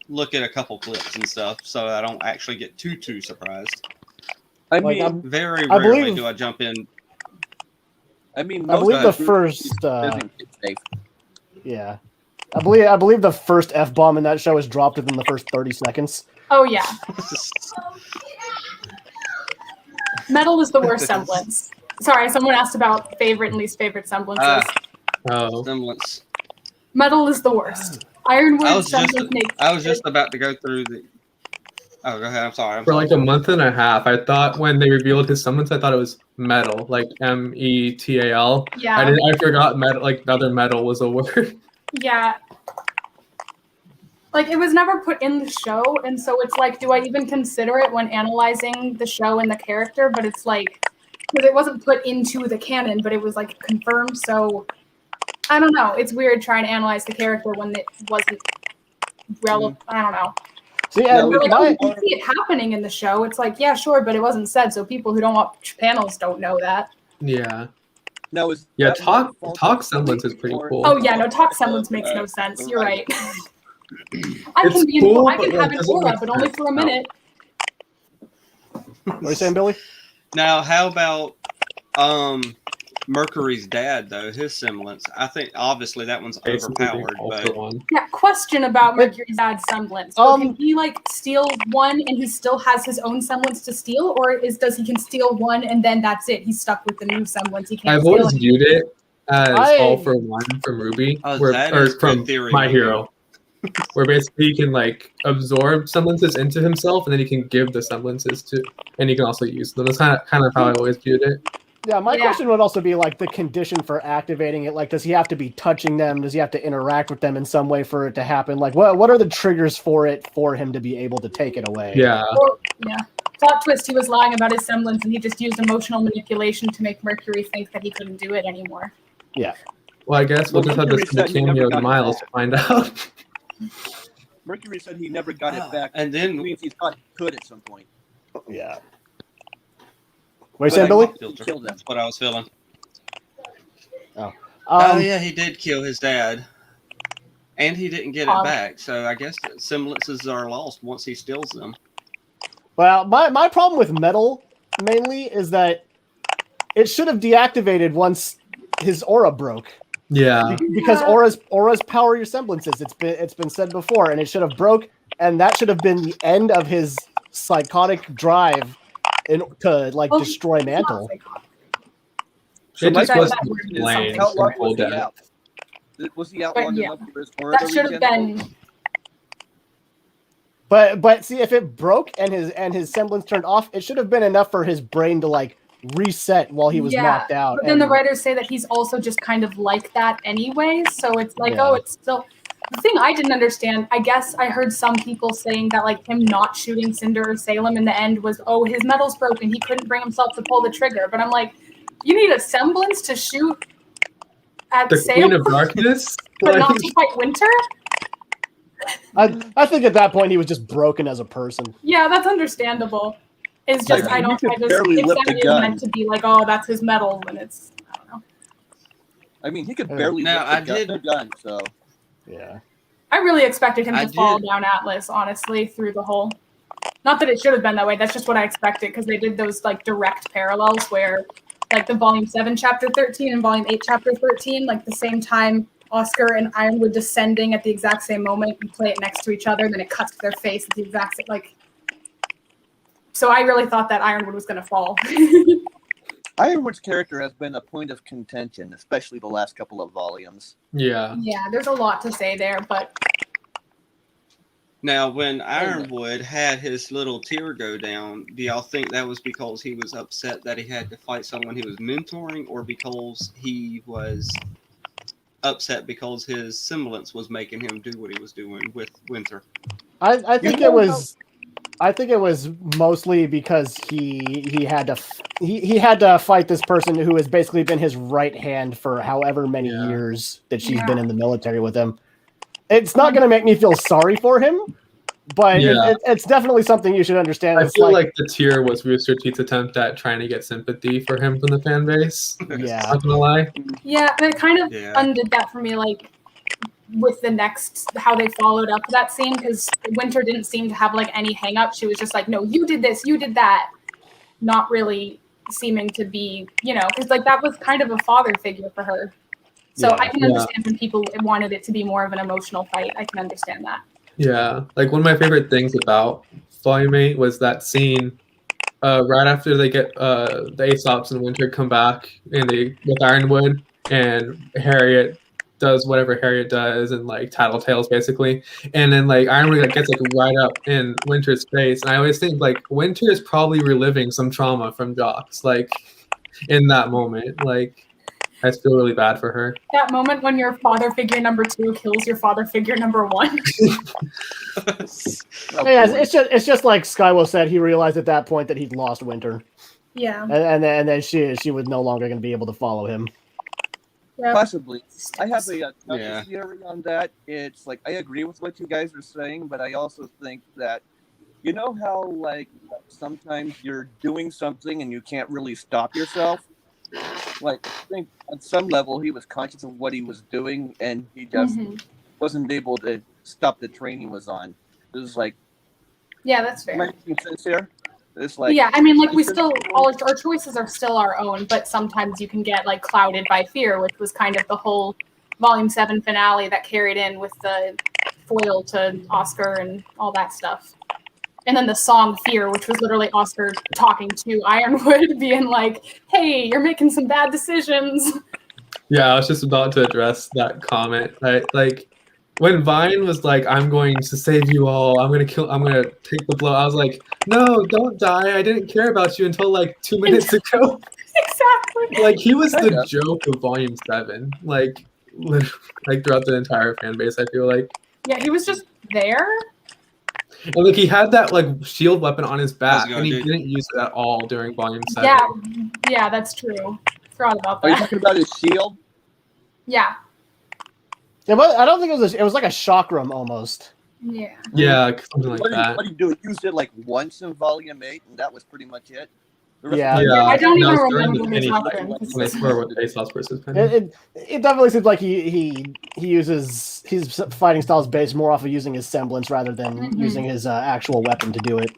look at a couple clips and stuff, so I don't actually get too surprised. I Like, mean, Very I rarely believe- do I jump in. I believe the first. safe. Yeah, I believe the first F-bomb in that show is dropped within the first 30 seconds. Oh yeah, metal is the worst semblance. Sorry, someone asked about favorite and least favorite semblances. Oh. Semblance. Metal is the worst. Ironwood semblance makes. I was just about to go through the. Oh, go ahead. I'm sorry. For like a month and a half, I thought when they revealed his summons, I thought it was metal, like METAL. Yeah. I forgot metal, like the other metal was a word. Yeah. Like, it was never put in the show, and so it's like, do I even consider it when analyzing the show and the character? But it's like, because it wasn't put into the canon, but it was like confirmed. So I don't know. It's weird trying to analyze the character when it wasn't relevant. I don't know. See, But like, oh, you can see it happening in the show. It's like, yeah, sure, but it wasn't said, so people who don't watch panels don't know that. Yeah. Now is Yeah, that talk one talk semblance is pretty or- cool. Oh yeah, no, talk semblance makes no sense. You're right. I It's can be cool, I can but, have like, an doesn't aura, make but only for a sense. minute. What are you saying, Billy? Now, how about Mercury's dad though? His semblance. I think obviously that one's Basically the overpowered, ultra but one. Yeah, question about Mercury's dad's semblance. So can he like steal one and he still has his own semblance to steal, or does he can steal one and then that's it? He's stuck with the new semblance. He can't I've steal always it. viewed it as all for one from Rwby, that or is good from theory, My maybe. Hero, where basically he can like absorb semblances into himself, and then he can give the semblances to, and he can also use them. That's kind of how I always viewed it. Yeah, my question would also be like the condition for activating it. Like, does he have to be touching them? Does he have to interact with them in some way for it to happen? Like, what are the triggers for it for him to be able to take it away? Yeah. Or, yeah. Plot twist: he was lying about his semblance, and he just used emotional manipulation to make Mercury think that he couldn't do it anymore. Yeah. Well, I guess we'll just have to see the cameo of Miles to find out. Mercury said he never got it back, and then means he thought he could at some point. Yeah. What are you saying, Billy? That's what I was feeling. Oh. Oh yeah, he did kill his dad, and he didn't get it back. So I guess semblances are lost once he steals them. Well, my problem with metal mainly is that it should have deactivated once his aura broke. Yeah. Because auras power your semblances. It's been said before, and it should have broke, and that should have been the end of his psychotic drive to like destroy Mantle. So my just question wasn't is, playing how long simple was he death. out? Was he out long enough for his aura That to should have regenerate? been. But see, if it broke and his semblance turned off, it should have been enough for his brain to like reset while he was knocked out. But then the writers say that he's also just kind of like that anyway. So it's like, oh, it's still. The thing I didn't understand, I guess I heard some people saying that like him not shooting Cinder or Salem in the end was, oh, his metal's broken. He couldn't bring himself to pull the trigger. But I'm like, you need a semblance to shoot at The Salem, Queen of Darkness? but not to fight Winter? I think at that point he was just broken as a person. Yeah, that's understandable. It's just Like, I you don't. could I just barely if lift that a is gun. meant to be like, oh, that's his metal when it's I don't know. I mean, he could barely Now, lift the gun, so. Yeah. I really expected him I to fall did. down Atlas, honestly, through the hole. Not that it should have been that way. That's just what I expected because they did those like direct parallels where, like the Volume 7, Chapter 13, and Volume 8, Chapter 13, like the same time Oscar and Ironwood descending at the exact same moment. You play it next to each other, then it cuts to their face at the exact same, like. So I really thought that Ironwood was going to fall. Ironwood's character has been a point of contention, especially the last couple of volumes. Yeah. Yeah, there's a lot to say there, but Now, when Ironwood had his little tear go down, do y'all think that was because he was upset that he had to fight someone he was mentoring, or because he was upset because his semblance was making him do what he was doing with Winter? I think it was. I think it was mostly because he had to fight this person who has basically been his right hand for however many years that she's been in the military with him. It's not going to make me feel sorry for him, but it's definitely something you should understand. I feel like the tear was Rooster Teeth's attempt at trying to get sympathy for him from the fan base. Yeah. Not gonna lie. yeah, it kind of undid that for me, like with the next how they followed up that scene, because Winter didn't seem to have like any hang up. She was just like, no, you did this, you did that, not really seeming to be, because like that was kind of a father figure for her. So I can understand when people wanted it to be more of an emotional fight. I can understand that. Yeah, like one of my favorite things about Volume 8 was that scene right after they get the Aesops and Winter come back and they with Ironwood, and Harriet does whatever Harriet does, and like Tattletales basically, and then like Ironwood like, gets like right up in Winter's face, and I always think like Winter is probably reliving some trauma from Jox, like in that moment. Like I just feel really bad for her. That moment when your father figure number 2 kills your father figure number 1. Yeah, it's just like Skywell said. He realized at that point that he'd lost Winter. Yeah. and then she was no longer going to be able to follow him. Yep. Possibly. I have a Yeah. theory on that. It's like I agree with what you guys are saying, but I also think that you know how like sometimes you're doing something and you can't really stop yourself. Like I think on some level he was conscious of what he was doing and he just wasn't able to stop the train he was on. It was like, Yeah, that's am I fair. making sense here? It's like Yeah, I mean, like we still, all our choices are still our own, but sometimes you can get like clouded by fear, which was kind of the whole Volume 7 finale that carried in with the foil to Oscar and all that stuff. And then the song Fear, which was literally Oscar talking to Ironwood, being like, hey, you're making some bad decisions. Yeah, I was just about to address that comment. Like when Vine was like, I'm going to save you all, I'm gonna take the blow, I was like, no, don't die. I didn't care about you until like 2 minutes ago. Exactly. Like he was the joke of Volume 7. Like literally, like throughout the entire fan base, I feel like. Yeah, he was just there. And like he had that like shield weapon on his back, going, and he dude? didn't use it at all during Volume 7. Yeah, that's true. Forgot about are you that. talking about his shield? Yeah. Yeah, but I don't think it was like a chakram almost. Yeah. Yeah, something like that. What did he do? He used it like once in Volume 8, and that was pretty much it. The rest Yeah. of it- Yeah, I don't that even was during remember the his Penny weapon. fight, when they swear with Pesos versus Penny. It definitely seems like he uses his fighting styles based more off of using his semblance rather than using his actual weapon to do it.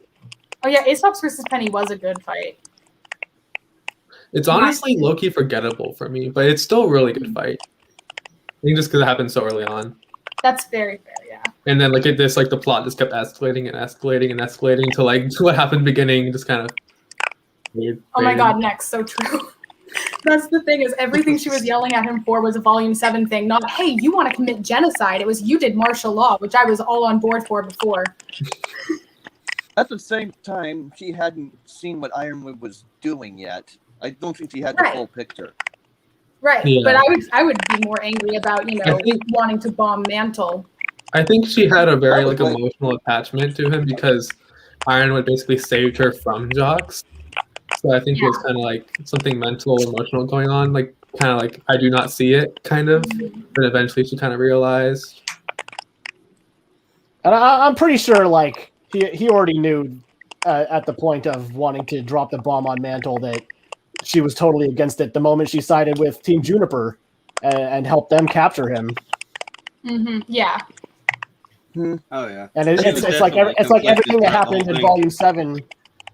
Oh yeah, Aesop's versus Penny was a good fight. It's honestly low-key forgettable for me, but it's still a really good fight. I think just because it happened so early on. That's very fair, yeah. And then like the plot just kept escalating and escalating and escalating until like what happened beginning just kind of weird. Oh my god, next, so true. That's the thing, is everything she was yelling at him for was a Volume 7 thing, not, hey, you want to commit genocide. It was, you did martial law, which I was all on board for before. At the same time, she hadn't seen what Ironwood was doing yet. I don't think she had the full picture. Right, Yeah. but I would be more angry about, wanting to bomb Mantle. I think she had a very like emotional attachment to him because Ironwood basically saved her from Jocks. So I think it was kind of like something mental, emotional going on, like kind of like I do not see it, kind of. But eventually she kind of realized. And I'm pretty sure like he already knew at the point of wanting to drop the bomb on Mantle that she was totally against it the moment she sided with Team Juniper and helped them capture him. Yeah. Oh yeah. And it's like everything that happened in Volume 7,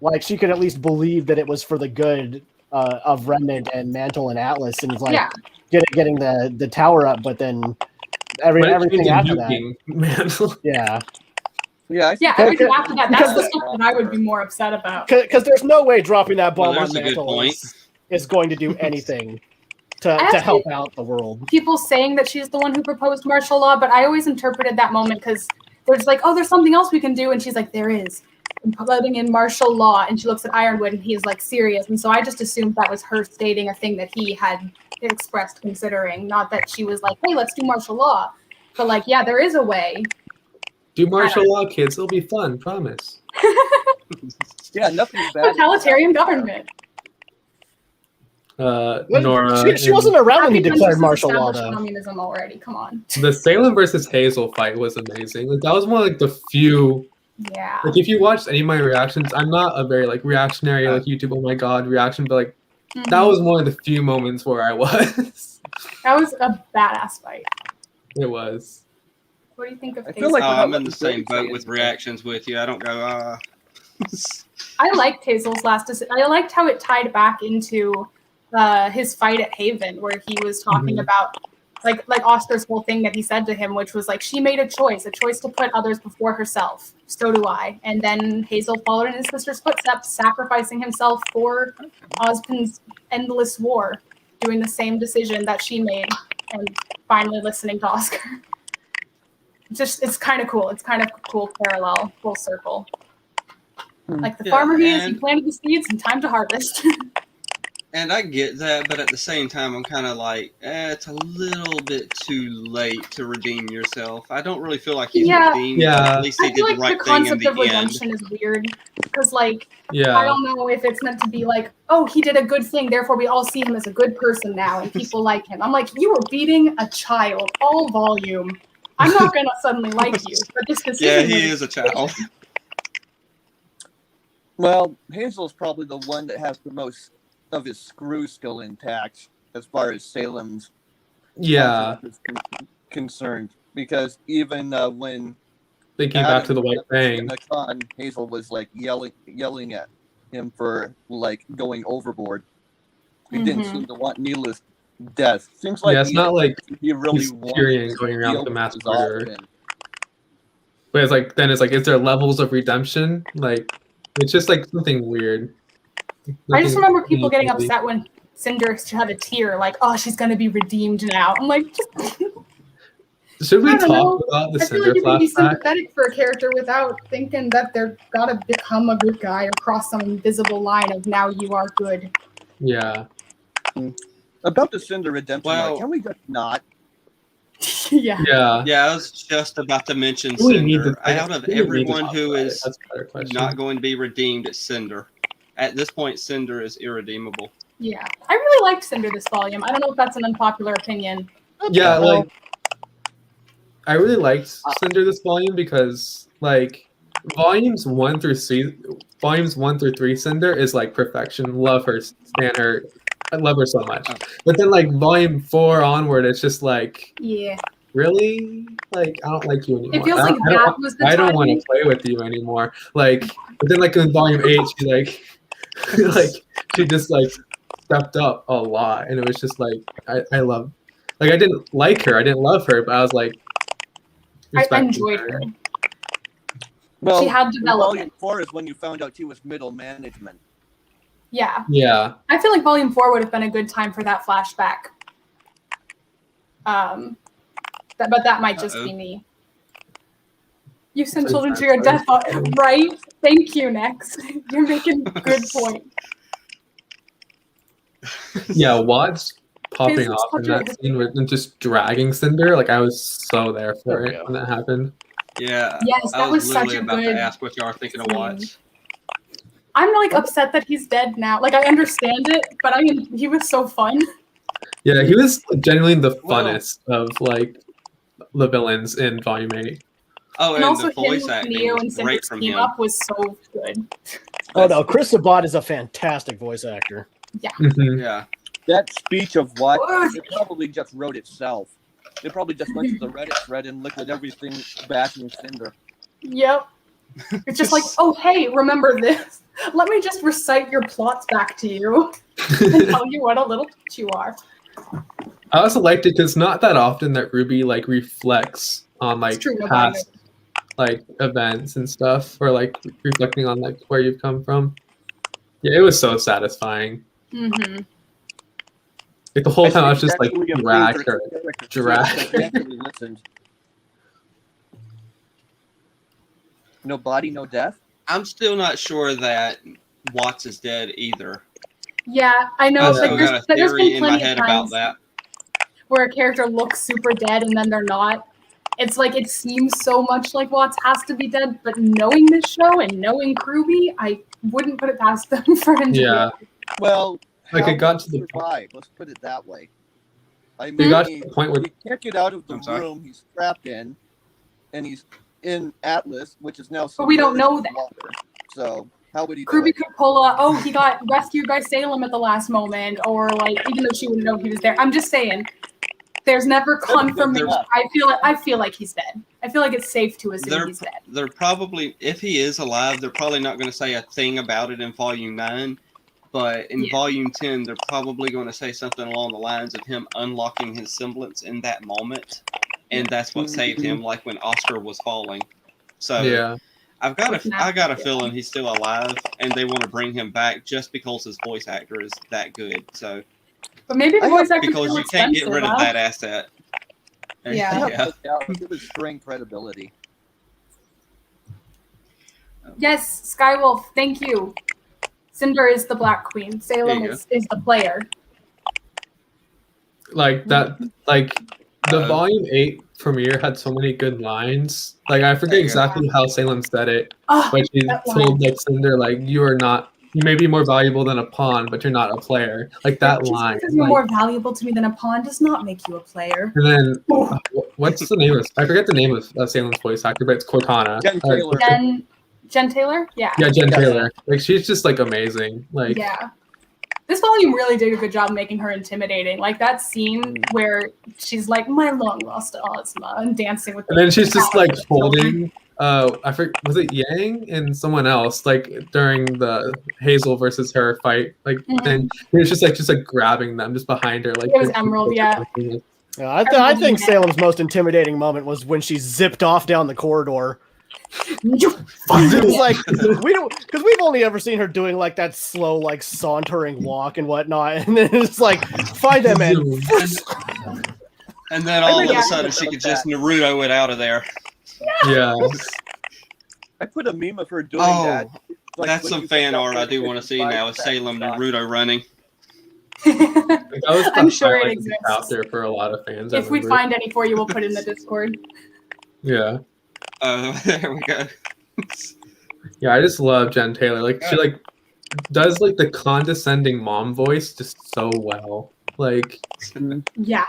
like she could at least believe that it was for the good of Remnant and Mantle and Atlas, and it's like getting the tower up, but then everything after that. Mantle. Yeah. Yeah, everything after that. That's the stuff that I would be more upset about. Because there's no way dropping that bomb on there's a good Mantle point. is going to do anything to help out the world. People saying that she's the one who proposed martial law, but I always interpreted that moment because there's like, oh, there's something else we can do, and she's like, there is. I'm letting in martial law, and she looks at Ironwood, and he's like serious, and so I just assumed that was her stating a thing that he had expressed considering, not that she was like, hey, let's do martial law, but like, yeah, there is a way. Do martial law, kids. It'll be fun, promise. Yeah, nothing's bad. Totalitarian government. Nora. She wasn't around when he declared martial law, though. Communism already. Come on. The Salem versus Hazel fight was amazing. Like, that was one of like, the few. Yeah. Like if you watched any of my reactions, I'm not a very like reactionary like YouTube. Oh my god, reaction, but like that was one of the few moments where I was. That was a badass fight. It was. What do you think of? I feel like I'm in the same boat with reactions with you. I don't go. I liked Hazel's last decision. I liked how it tied back into his fight at Haven, where he was talking about like Oscar's whole thing that he said to him, which was like, she made a choice to put others before herself. So do I. And then Hazel followed in his sister's footsteps, sacrificing himself for Ozpin's endless war, doing the same decision that she made, and finally listening to Oscar. It's kind of cool. It's kind of cool parallel, full circle. Like the farmer he is, he planted the seeds and time to harvest. And I get that, but at the same time, I'm kind of like, it's a little bit too late to redeem yourself. I don't really feel like he's redeemed. Yeah. But at least he I feel did the like right the thing in concept the of end. redemption is weird because, like, Yeah. I don't know if it's meant to be like, oh, he did a good thing, therefore we all see him as a good person now, and people like him. I'm like, you were beating a child all volume. I'm not gonna suddenly like you, but this decision. Yeah, he is a child. Well, Hazel's probably the one that has the most of his screw still intact as far as Salem's is concerned. Because even when they came back to the White Fang, Hazel was like yelling at him for like going overboard. He didn't seem to want Neela's death. Seems like it's not like he really he's Tyrion going around with the mass murderer. option. But it's like then it's like, is there levels of redemption? Like it's just like something weird. I just remember people getting upset when Cinder should have a tear, like, oh, she's gonna be redeemed now. I'm like, just should we I don't talk know. about the I feel Cinder like you can be flashback? sympathetic for a character without thinking that they're gotta become a good guy or cross some invisible line of now you are good. Yeah. About the Cinder redemption, Well- can we just not? Yeah. Yeah. Yeah, I was just about to mention Do we need Cinder. to- Out of do we need to everyone talk who about it? is That's a better question. not going to be redeemed, it's Cinder. At this point, Cinder is irredeemable. Yeah. I really liked Cinder this volume. I don't know if that's an unpopular opinion. Yeah, Well- like I really liked Cinder this volume because like volumes 1 through 3 Cinder is like perfection. Love her, stand her. I love her so much. But then like volume 4 onward, it's just like, Yeah. really? Like I don't like you anymore. It feels I like don't- I don't that want- was the I don't want timing. to play with you anymore. Like, but then like in volume 8, she like like she just like stepped up a lot, and it was just like I love. Like I didn't like her, I didn't love her, but I was like, I respecting enjoyed her. Well, She had in development. Volume 4 is when you found out he was middle management. Yeah. Yeah, I feel like volume 4 would have been a good time for that flashback. But that might just be me. You send children to your death, right? Thank you, Next. You're making a good point. yeah. Watts popping It's off in such a- that scene with and just dragging Cinder, like I was so there for There we it go. when that happened. Yeah, Yes, I that was such literally a about good to ask what you are thinking of scene. Watts. I'm like upset that he's dead now. Like I understand it, but he was so fun. Yeah, he was genuinely the Well- funnest of like the villains in Volume 8. Oh, And and also the him voice with acting Neo and was Cinder's great from team him. up was so good. Oh no, Chris Sabat is a fantastic voice actor. Mhm. Yeah. That speech of what? Ugh. It probably just wrote itself. It probably just went to the Reddit thread and liquid everything bashing Cinder. Yep. It's just like, oh hey, remember this? Let me just recite your plots back to you and tell you what a little bitch you are. I also liked it because not that often that Rwby like reflects on like It's true, nobody past like events and stuff, or like reflecting on like where you've come from. Yeah, it was so satisfying. Mm-hmm. Like the whole time I was just like Actually, drag improved her. her character drag. so she actually listened. No body, no death. I'm still not sure that Watts is dead either. Yeah, I know. I Like, still got a there's theory been in my plenty head of about times that. where a character looks super dead and then they're not. It's like it seems so much like Watts has to be dead, but knowing this show and knowing Rwby, I wouldn't put it past them for him to Yeah. be. Well, Like, how it got would to he the- survive? Let's put it that way. I It mean, got to the point where he can't get out of the I'm sorry? room he's trapped in, and he's in Atlas, which is now. But we don't know submerged in that. water. So how would he do Rwby it? could pull a, oh, he got rescued by Salem at the last moment, or like, even though she wouldn't know he was there. I'm just saying, there's never confirmation. I feel like he's dead. I feel like it's safe to assume he's dead. They're probably, if he is alive, they're probably not going to say a thing about it in Volume 9. But in Yeah. Volume 10, they're probably going to say something along the lines of him unlocking his semblance in that moment. And that's what saved him, like when Oscar was falling. So yeah. I got a feeling he's still alive, and they want to bring him back just because his voice actor is that good. So But maybe the voice actor's because too you can't get expensive, rid of huh? that asset. Yeah. It was strain credibility. Yes, Skywolf, thank you. Cinder is the Black Queen. Salem There you is the player. Like that, like the Volume 8 premiere had so many good lines. Like I forget There you go. exactly how Salem said it, Oh, but she that told line. like Cinder, like you may be more valuable than a pawn, but you're not a player. Like that Just line. because you're like- more valuable to me than a pawn does not make you a player. And then what's the name of? I forget the name of Salem's voice actor, but it's Cortana. Jen Taylor. Jen Taylor? Yeah. Yeah, Jen Yeah. Taylor. Like she's just like amazing. Like Yeah. This volume really did a good job making her intimidating. Like that scene where she's like, my long lost Ozma, and dancing with and then she's just like children. holding I forget, was it Yang and someone else like during the Hazel versus her fight? Like then it was just like grabbing them just behind her. Like It was Emerald, yeah. Yeah, I think Salem's most intimidating moment was when she zipped off down the corridor. It was like we don't, because we've only ever seen her doing like that slow, like sauntering walk and whatnot, and then it's like find them and And then all of Yeah. a sudden she could just Naruto it out of there. Yeah. I put a meme of her doing Oh, that. Like, That's when some you fan sit art down I do there want to see and now. Is that Salem shot. Naruto running. That was the I'm sure it highlight of the exists. chapter for a lot of fans. I If we remember. find any for you, we'll put it in the Discord. Yeah. There we go. Yeah, I just love Jen Taylor. Like she like does like the condescending mom voice just so well. Like Yeah.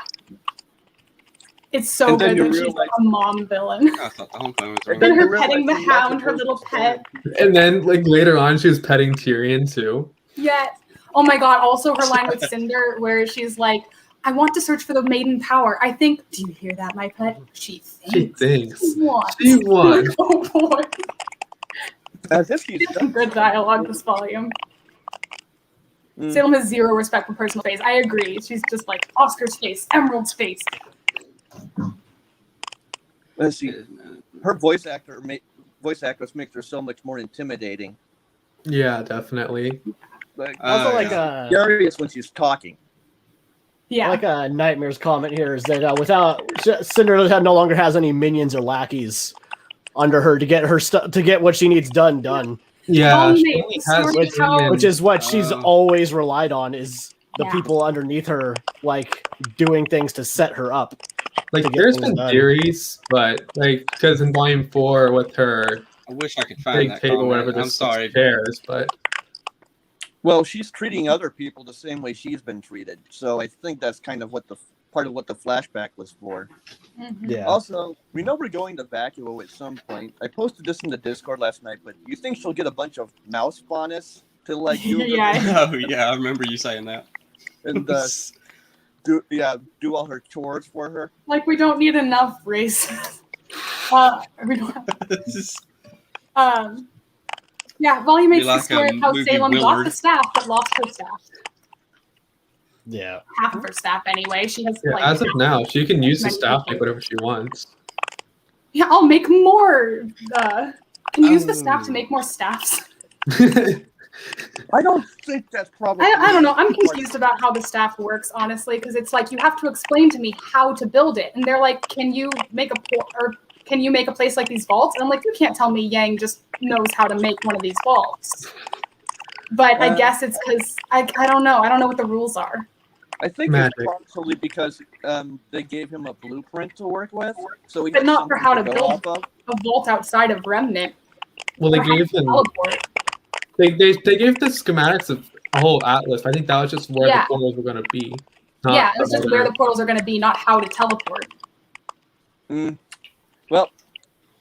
It's so And then good you that she's realize- a mom villain. I thought the homecoming was And running. Then you her realize petting the she's not hound, her supposed little to pet. and then like later on she was petting Tyrion too. Yeah. Oh my god, also her line with Cinder where she's like, I want to search for the maiden power. I think, do you hear that, my pet? She She thinks. thinks. She wants. She won. Like, oh boy. As if she's Some good dialogue this volume. Mm. Salem has zero respect for personal space. I agree. She's just like Oscar's face, Emerald's face. Let's see. Her voice actress makes her so much more intimidating. Yeah, definitely. Like, also like yeah. curious when she's talking. Yeah. like a Nightmare's comment here is that without Cinderella no longer has any minions or lackeys under her to get her to get what she needs done. Yeah, she Soulmate, only has sort of how- minions. Which is what she's Oh. always relied on is the Yeah. people underneath her, like doing things to set her up. like to get there's things been done. theories, but like because in volume 4 with her I wish I could find big that table, comment. whatever, I'm there's sorry. chairs, but Well, she's treating other people the same way she's been treated. So I think that's kind of what the part of what the flashback was for. Mhm. Yeah. Also, we know we're going to Vacuo at some point. I posted this in the Discord last night, but you think she'll get a bunch of mouse faunus to like do Yeah. Oh yeah, I remember you saying that. and do all her chores for her? Like we don't need enough races. We don't. Yeah, volume 8's Be like the story a of how movie Salem got Willard. the staff but lost her staff. Yeah. Half of her staff anyway. She has yeah, like as of now, she can use the many staff people. like whatever she wants. Yeah, I'll make more. Can you use the staff to make more staffs? I don't think that's probably. I don't know. I'm confused about how the staff works, honestly, because it's like you have to explain to me how to build it, and they're like, "Can you make can you make a place like these vaults?" And I'm like, "You can't tell me Yang just knows how to make one of these vaults." But I guess it's because I don't know. I don't know what the rules are. I think Magic. it's probably because they gave him a blueprint to work with, so he But had not for something how to go build. off of. A vault outside of Remnant. Well, they Or how gave to him teleport. they gave the schematics of a whole atlas. I think that was just where Yeah. the portals were going to be. Yeah, it's just where the portals are going to be, not how to teleport. Well,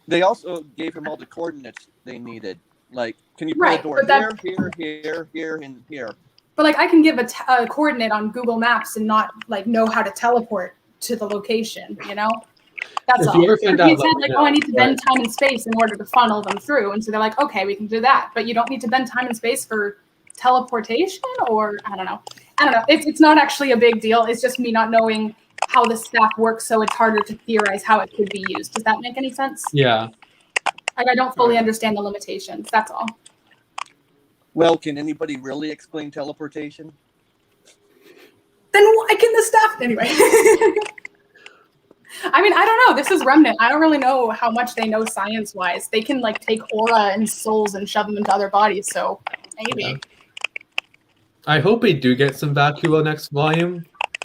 they also gave him all the coordinates they needed. Like, can you put Right, a door but that- here, and here? But like, I can give a coordinate on Google Maps and not like know how to teleport to the location. You know, that's If all. you ever find He out, said let me like, know. oh, I need to But- bend time and space in order to funnel them through, and so they're like, okay, we can do that, but you don't need to bend time and space for teleportation, or I don't know. It's not actually a big deal. It's just me not knowing how the staff works, so it's harder to theorize how it could be used. Does that make any sense? Yeah. Like, I don't fully understand the limitations. That's all. Well, can anybody really explain teleportation? Then why can the staff anyway? I mean, I don't know. This is Remnant. I don't really know how much they know science-wise. They can like take aura and souls and shove them into other bodies. So maybe. Yeah. I hope we do get some Vacuo next volume.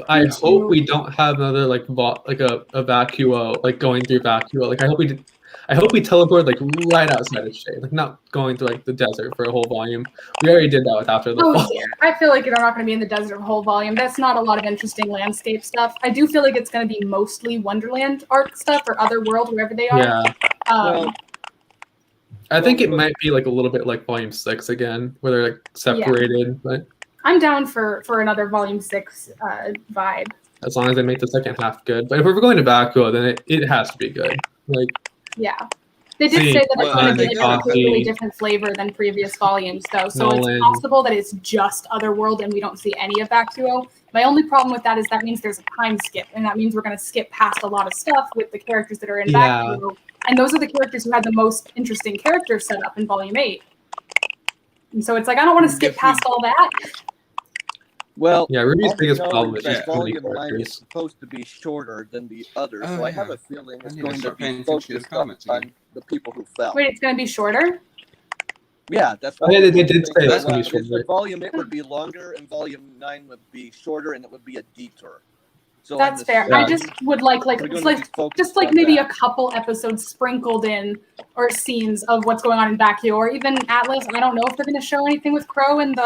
I Me hope too. we don't have another like a Vacuo like going through Vacuo. Like I hope we teleport like right outside of Shade, like not going through like the desert for a whole volume. We already did that with After the Oh Fall. dear. I feel like you're not going to be in the desert a whole volume. That's not a lot of interesting landscape stuff. I do feel like it's going to be mostly Wonderland art stuff or Otherworld, wherever they are. Yeah, Well, I think it might be like a little bit like Volume 6 again, where they're like separated. But I'm down for another Volume 6 vibe. as long as they make the second half good. But if we're going to Vacuo, then it has to be good. Like Yeah. They did See, say that it's going to be well, a completely Coffee. different flavor than previous volumes, though. So Nolan. it's possible that it's just Otherworld and we don't see any of Vacuo. My only problem with that is that means there's a time skip, and that means we're going to skip past a lot of stuff with the characters that are in Yeah. Vacuo. And those are the characters who had the most interesting characters set up in Volume 8. And so it's like, I don't want to skip past all that. well, yeah, Ruby's all we biggest know problem is is that just too many Volume 9 is characters. supposed to be shorter than the others, Oh, so I yeah. have a feeling I it's need to going to start paying be attention to the focused comments on again. the people who fell. Wait, it's going to be shorter? Yeah, that's Oh, yeah, they did say that's gonna be shorter. Volume 8 would be longer, and Volume 9 would be shorter, and it would be a detour. So That's on the fair. second- I just would like we're gonna be focused just like on maybe that. a couple episodes sprinkled in or scenes of what's going on in Vacuo or even Atlas. I don't know if they're going to show anything with Crow and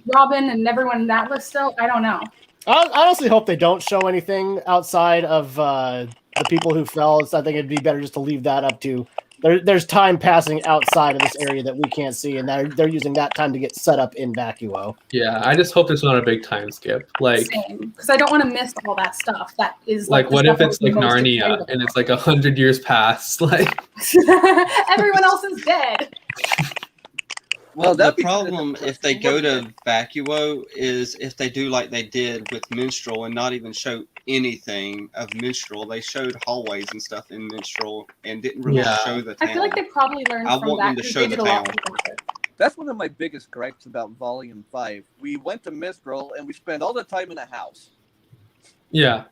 Robin and everyone in Atlas still. I don't know. I honestly hope they don't show anything outside of the people who fell. So I think it'd be better just to leave that up to. There's time passing outside of this area that we can't see, and they're using that time to get set up in Vacuo. Yeah, I just hope there's not a big time skip. Like Same, because I don't want to miss all that stuff. That is like the what stuff if it's I was like most Narnia excited and it's like 100 years past? Like about. Everyone else is dead. Well, the that'd be problem kinda if they go interesting, to Vacuo is if they do like they did with Minstrel and not even show anything of Minstrel. They showed hallways and stuff in Minstrel and didn't really Yeah. show the town. I feel like they probably learned I from want that them to because show they the did a lot town. with it. That's one of my biggest gripes about Volume 5. We went to Mistral, and we spent all the time in a house. yeah,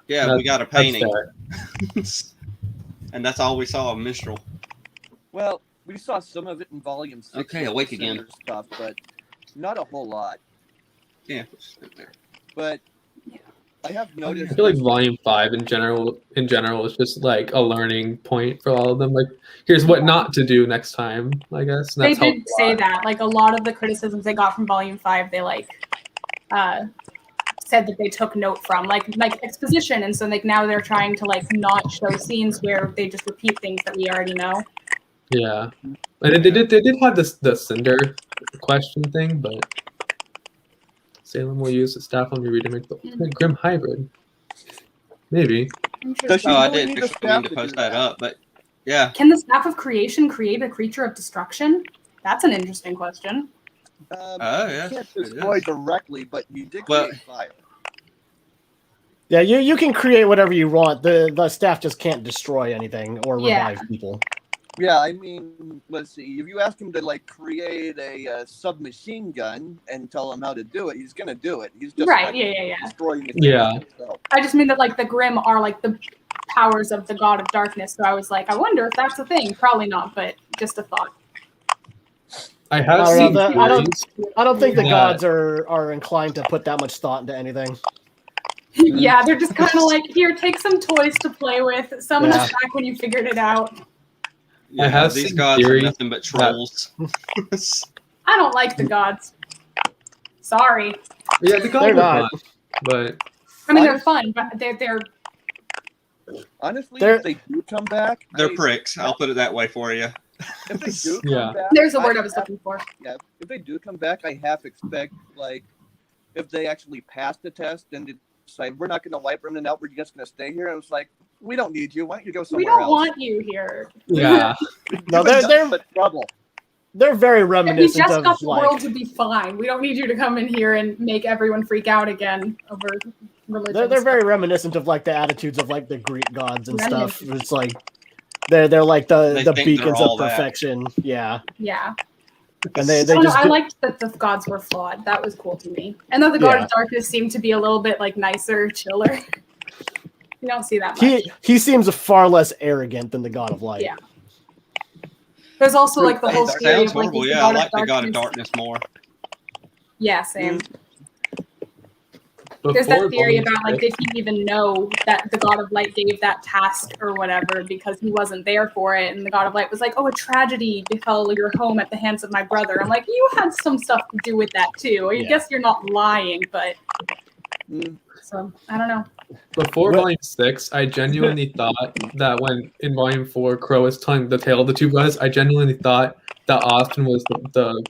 Yeah, we got a that's painting, fair. and that's all we saw of Minstrel. Well, we saw some of it in Volume 6. Okay, with awake the again. Cinder stuff, but not a whole lot. Yeah, it's right there. But I have I noticed. feel like Volume 5 in general is just like a learning point for all of them. Like, here's what not to do next time, I guess. And They that's did helped a say lot. that. Like a lot of the criticisms they got from Volume 5, they said that they took note from, like exposition, and so like now they're trying to like not show scenes where they just repeat things that we already know. Yeah, and they did have the Cinder question thing, but Salem will use the staff on Ruby to make the Grim Hybrid. Maybe. Does she Oh, I really didn't need a mean staff to to post do that up, but yeah. Can the Staff of Creation create a creature of destruction? That's an interesting question. Oh, yeah, You can't it destroy is. directly, but you did Well- create fire. Yeah, you can create whatever you want. The staff just can't destroy anything or Yeah. revive people. Yeah, I mean, let's see. If you ask him to like create a submachine gun and tell him how to do it, he's gonna do it. He's just Right, not yeah. destroying anything Yeah. himself. I just mean that like the Grim are like the powers of the God of Darkness, so I was like, I wonder if that's a thing. Probably not, but just a thought. I have I don't seen know, theories. I don't think the Yeah. gods are inclined to put that much thought into anything. Yeah, they're just kind of like, here, take some toys to play with. Summon Yeah. us back when you figured it out. Yeah, have these seen gods are theories nothing but trolls. I don't like the gods. Sorry. Yeah, the gods They're are not. fun, but I mean, they're fun, but they're Honestly, They're- if they do come back, They're pricks. I'll put it that way for you. If they do come Yeah. back, there's a word I was looking for. Yeah, if they do come back, I half expect like if they actually pass the test and decide we're not going to wipe them out, we're just going to stay here. And it's like we don't need you. Why don't you go We somewhere don't else? want you here. yeah, No, You're they're nothing but trouble. they're very If we reminiscent just of got the like world to be fine. We don't need you to come in here and make everyone freak out again over religion. they're very stuff. reminiscent of like the attitudes of like the Greek gods and stuff. Reminiscent. It's like they're like the They think they're beacons all of that. perfection. Yeah, Yeah. and they I don't know, just I do- liked that the gods were flawed. That was cool to me. And that the God Yeah. of Darkness seemed to be a little bit like nicer, chiller. You don't see that much. he seems far less arrogant than the god of light. Yeah. There's also like the whole It theory sounds of like horrible. is Yeah, I like the God of Darkness more. Yeah, same. Before There's that theory Volume about like, 6 did he even know that the God of Light gave that task or whatever because he wasn't there for it, and the God of Light was like, "Oh, a tragedy befell your home at the hands of my brother." I'm like, you had some stuff to do with that too. I guess you're not lying, but so I don't know. Before Volume 6, I genuinely thought that when in Volume 4, Crow was telling the tale of the two brothers, I genuinely thought that Austin was the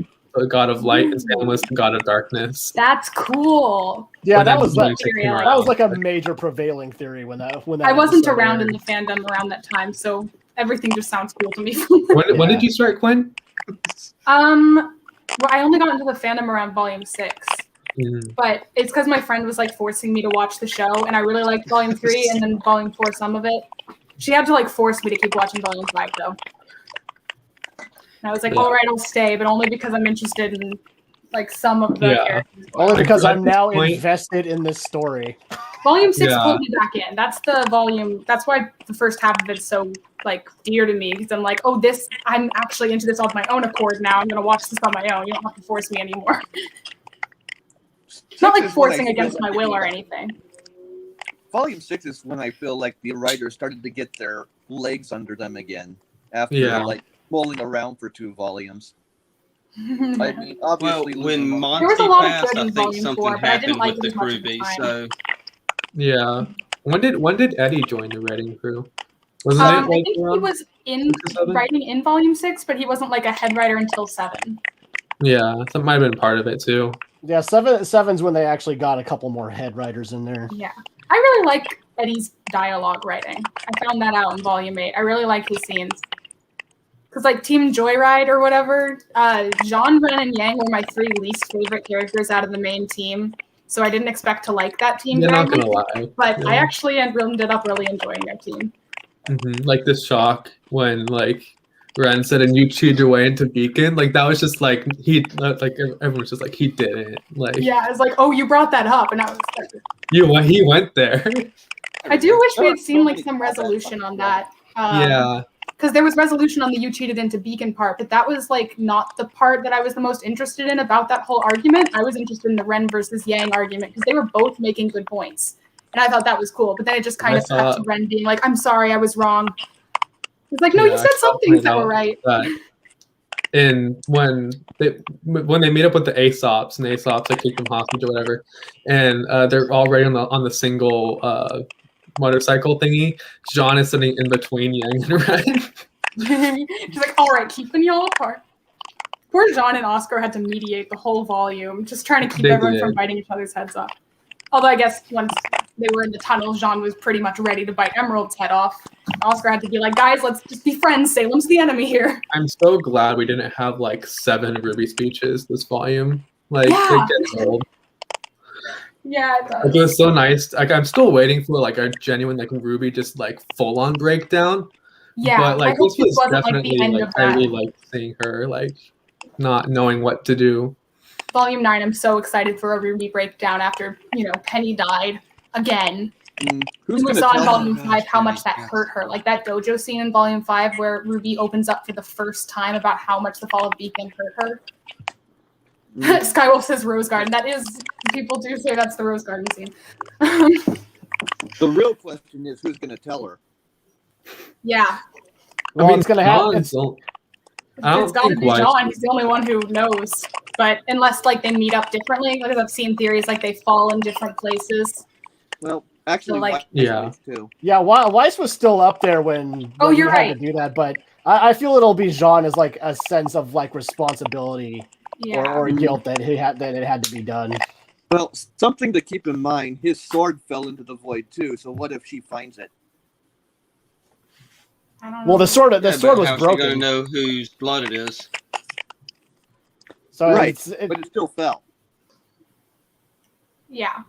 God of Light and Sam was the God of Darkness. That's cool. Yeah, When that then was Volume 6 came that was around. like a major prevailing theory when that I episode wasn't around in aired. the fandom around that time, so everything just sounds cool to me. When did you start, Quinn? Well, I only got into the fandom around Volume 6. But it's because my friend was like forcing me to watch the show, and I really liked Volume 3 and then Volume 4, some of it. She had to like force me to keep watching Volume 5 though. And I was like, all right, I'll stay, but only because I'm interested in like some of the characters. Only because At I'm this now point- invested in this story. Volume 6 pulled me back in. That's the volume. That's why the first half of it's so like dear to me, because I'm like, oh, this, I'm actually into this of my own accord now. I'm gonna watch this on my own. You don't have to force me anymore. It's not like forcing against my will or anything. Volume 6 is when I feel like the writers started to get their legs under them again after like mulling around for 2 volumes. I mean, obviously, when Monty there was a lot passed, of I judging think Volume something 4, but I didn't happened like with it the as much at the Rwby. time. So Yeah. When did Eddie join the writing crew? I think he was in writing in Volume 6, but he wasn't like a head writer until 7. Yeah, that might have been part of it too. Yeah, 7's when they actually got a couple more head writers in there. Yeah. I really like Eddie's dialogue writing. I found that out in Volume 8. I really like his scenes. Because, like, Team Joyride or whatever, Jean, Ren, and Yang were my 3 least favorite characters out of the main team. So I didn't expect to like that team You're very not gonna much. lie. But I actually ended up really enjoying their team. Like the shock when, like, Ren said, and you chewed your way into Beacon. Like, that was just like, everyone's just like, he didn't. Like, yeah, it's like, oh, you brought that up. And I was like, he went there. I do wish we had seen, like, some resolution on that. Yeah. Because there was resolution on the you cheated into Beacon part, but that was like not the part that I was the most interested in about that whole argument. I was interested in the Ren versus Yang argument because they were both making good points. And I thought that was cool. But then it just kind of cut to Ren being like, I'm sorry, I was wrong. It's like, no, you said some things that were right. And when they meet up with the Aesops, and the Aesops like take them hostage or whatever, and they're already on the single motorcycle thingy, Jean is sitting in between Yang and Ren. She's like, all right, keeping y'all apart. Poor Jean and Oscar had to mediate the whole volume, just trying to keep everyone from biting each other's heads off. Although I guess once they were in the tunnel, Jean was pretty much ready to bite Emerald's head off. Oscar had to be like, guys, let's just be friends. Salem's the enemy here. I'm so glad we didn't have like 7 Rwby speeches this volume. Like, it gets old. Yeah, it does. Like, it was so nice. Like, I'm still waiting for like a genuine like Rwby just like full on breakdown. Yeah, but like this was definitely like, like I really liked seeing her like not knowing what to do. Volume 9, I'm so excited for a Rwby breakdown after, Penny died again. Who's we saw in Volume 5 how much that hurt her. Like that dojo scene in Volume 5 where Rwby opens up for the first time about how much the fall of Beacon hurt her. Skywolf says Rose Garden. That is, people do say that's the Rose Garden scene. The real question is who's going to tell her? Yeah. Well, I mean, it's going to happen. It's got to be John. He's the only one who knows. But unless like they meet up differently, because I've seen theories like they fall in different places. Well, actually, so, too. Yeah, Weiss was still up there when you're had right to do that, but I feel it'll be Jean as like a sense of like responsibility or guilt that it had to be done. Well, something to keep in mind: his sword fell into the void too. So what if she finds it? I don't know. Well, the sword was broken. How's she gonna know whose blood it is? So right, but it still fell. Yeah.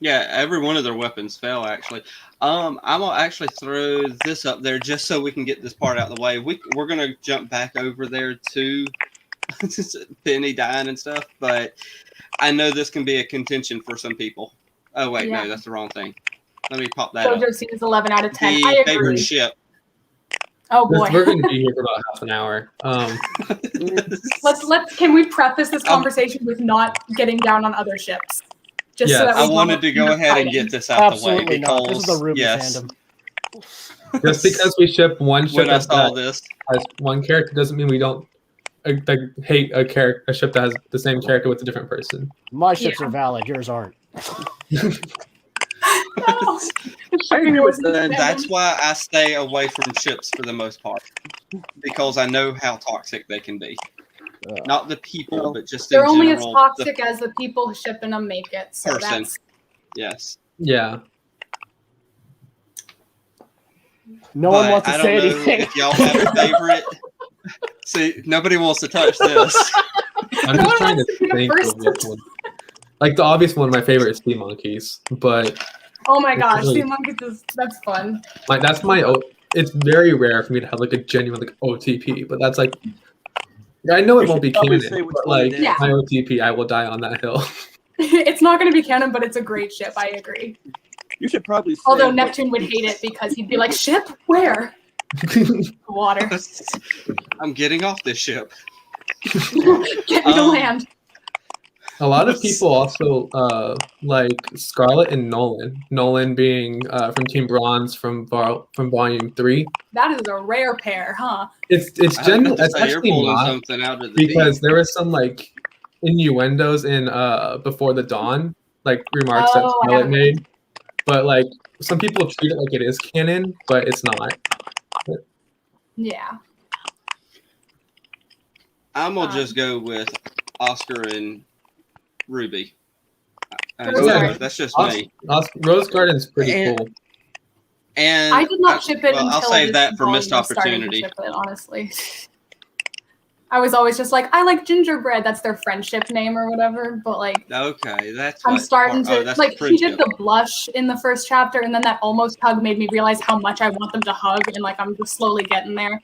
Yeah, every one of their weapons fell, actually. I'm going to actually throw this up there just so we can get this part out of the way. We're going to jump back over there to Penny dying and stuff, but I know this can be a contention for some people. Oh, wait, no, that's the wrong thing. Let me pop that up. JoJo scene is 11 out of 10. The I agree. favorite ship. Oh boy. We're going to be here for about half an hour. Can we preface this conversation with not getting down on other ships? Just so Yes. that we I wanted to go ahead and get this out the way Absolutely because not. This is the Rwby yes, fandom. Just because we ship one ship when I that saw this, has one character doesn't mean we don't hate a ship that has the same character with a different person. My ships are valid. Yours aren't. No. I agree with that. that's why I stay away from ships for the most part because I know how toxic they can be. Not the people, but just They're in only as general, toxic as the people shipping them make it. So person. that's Yes. Yeah. No one wants to I say don't know anything. if y'all have a favorite. See, nobody wants to touch this. I'm just trying to think of which one. Like the obvious one, my favorite is Sea Monkeys, but oh my gosh, really, Sea Monkeys that's fun. It's very rare for me to have like a genuine like OTP, but that's like I know it won't be canon, but like my OTP, I will die on that hill. It's not going to be canon, but it's a great ship. I agree. You should probably say Although Neptune would hate it because he'd be like, "Ship where? Water. I'm getting off this ship. Get me to land." A lot of people also like Scarlet and Nolan. Nolan being from Team Bronze from Volume 3. That is a rare pair, huh? It's genuinely it's actually not something out of the because there was some like innuendos in Before the Dawn, like remarks that Scarlet made. But like some people treat it like it is canon, but it's not. Yeah. I'm gonna just go with Oscar and Rwby. That's just me. Rose Garden's pretty cool. And I did not ship it until I'll save that for volume missed was starting to opportunity. ship it, honestly. I was always just like, I like Gingerbread. That's their friendship name or whatever. But like, okay, that's I'm starting to like. He did friendship. the blush in the first chapter, and then that almost hug made me realize how much I want them to hug, and like I'm just slowly getting there.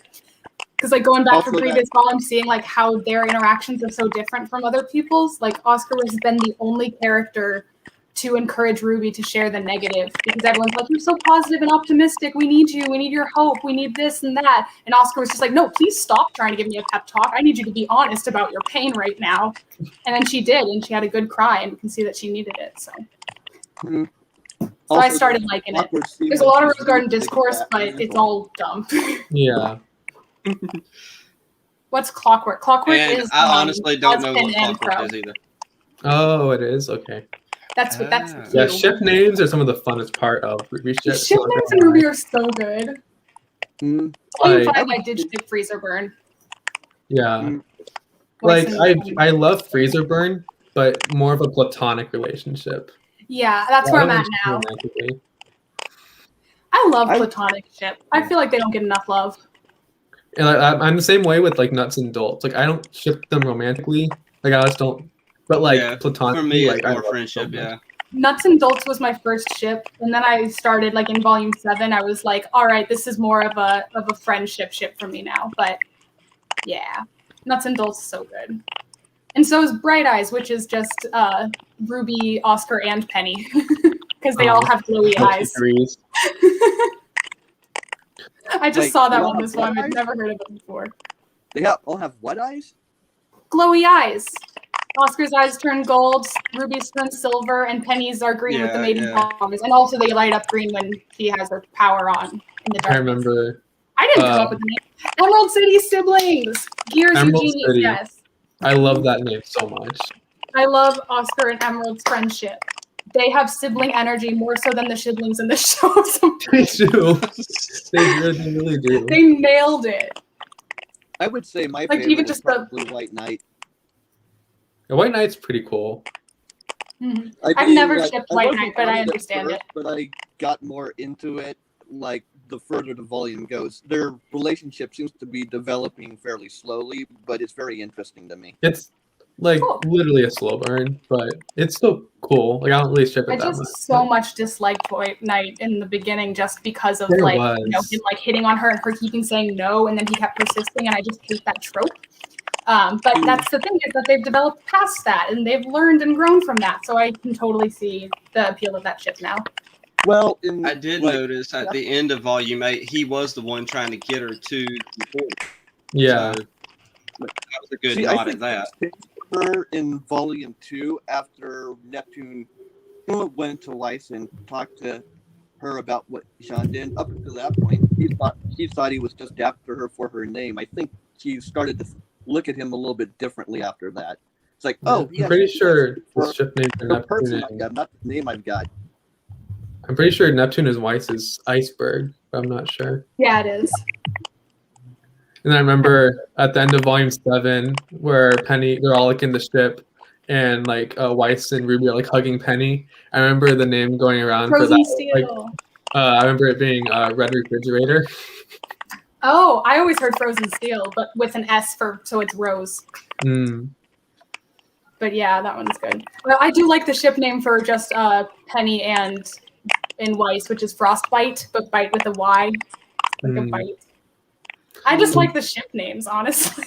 Because like going back to previous volume, seeing like how their interactions are so different from other people's. Like Oscar has been the only character to encourage Rwby to share the negative because everyone's like, "You're so positive and optimistic. We need you. We need your hope. We need this and that." And Oscar was just like, "No, please stop trying to give me a pep talk. I need you to be honest about your pain right now." And then she did, and she had a good cry, and you can see that she needed it. So, so I started liking it. There's a lot of Rose Garden discourse, but it's all dumb. Yeah. What's Clockwork? Clockwork is. I honestly don't know what Buzzpin Clockwork is either. Oh, it is? Okay. That's what that's. Yeah, ship names are some of the funnest part of Rwby ships. Ship names in Rwby are so good. Volume 5, I did ship Freezer Burn. Yeah. Like I love Freezer Burn, but more of a platonic relationship. Yeah, that's where I'm at now. I love platonic ship. I feel like they don't get enough love. And I'm the same way with like Nuts and Dolts. Like I don't ship them romantically. Like I just don't. But like platonic for me, like it's more friendship. Yeah. Nuts and Dolts was my first ship, and then I started like in Volume 7. I was like, all right, this is more of a friendship ship for me now. But yeah, Nuts and Dolts is so good, and so is Bright Eyes, which is just Rwby, Oscar, and Penny, because they all have glowy eyes. I just saw that one this one. I've never heard of it before. They all have what eyes? Glowy eyes. Oscar's eyes turn gold, Ruby's turn silver, and Penny's are green with the maiden powers. And also they light up green when she has her power on in the darkness. I remember. I didn't come up with the name. Emerald City Siblings! Gears, Emerald you genius, City. yes. I love that name so much. I love Oscar and Emerald's friendship. They have sibling energy more so than the siblings in the show. They do. They really do. They nailed it. I would say my like, favorite even is just probably White Knight. The White Knight's pretty cool. Mm-hmm. I've never shipped White Knight, but I understand it. But I got more into it, like, the further the volume goes. Their relationship seems to be developing fairly slowly, but it's very interesting to me. It's, like, literally a slow burn, but it's still cool. Like, I don't really ship it that much. I just so much disliked White Knight in the beginning just because of, There like, was. you know, him, like, hitting on her and her keeping saying no, and then he kept persisting, and I just hate that trope. But that's the thing, is that they've developed past that, and they've learned and grown from that, so I can totally see the appeal of that ship now. Well, I did notice at the end of Volume 8, he was the one trying to get her to the port. Yeah. So, that was a good See, nod at that. Her in Volume 2 after Neptune went to Weiss and talked to her about what Jean did. Up until that point, he thought he was just after her for her name. I think she started to look at him a little bit differently after that. It's like, oh, I'm pretty sure the ship name for the person Neptune. I've got, not the name I've got. I'm pretty sure Neptune is Weiss's iceberg, but I'm not sure. Yeah, it is. And I remember at the end of Volume 7, where Penny, they're all like in the ship, and like Weiss and Rwby are like hugging Penny. I remember the name going around Frozen for that. Steel. Like, I remember it being Red Refrigerator. Oh, I always heard Frozen Steel, but with an S so it's Rose. Mm. But yeah, that one's good. Well, I do like the ship name for just Penny and Weiss, which is Frostbite, but bite with a Y, like a bite. I just like the ship names, honestly.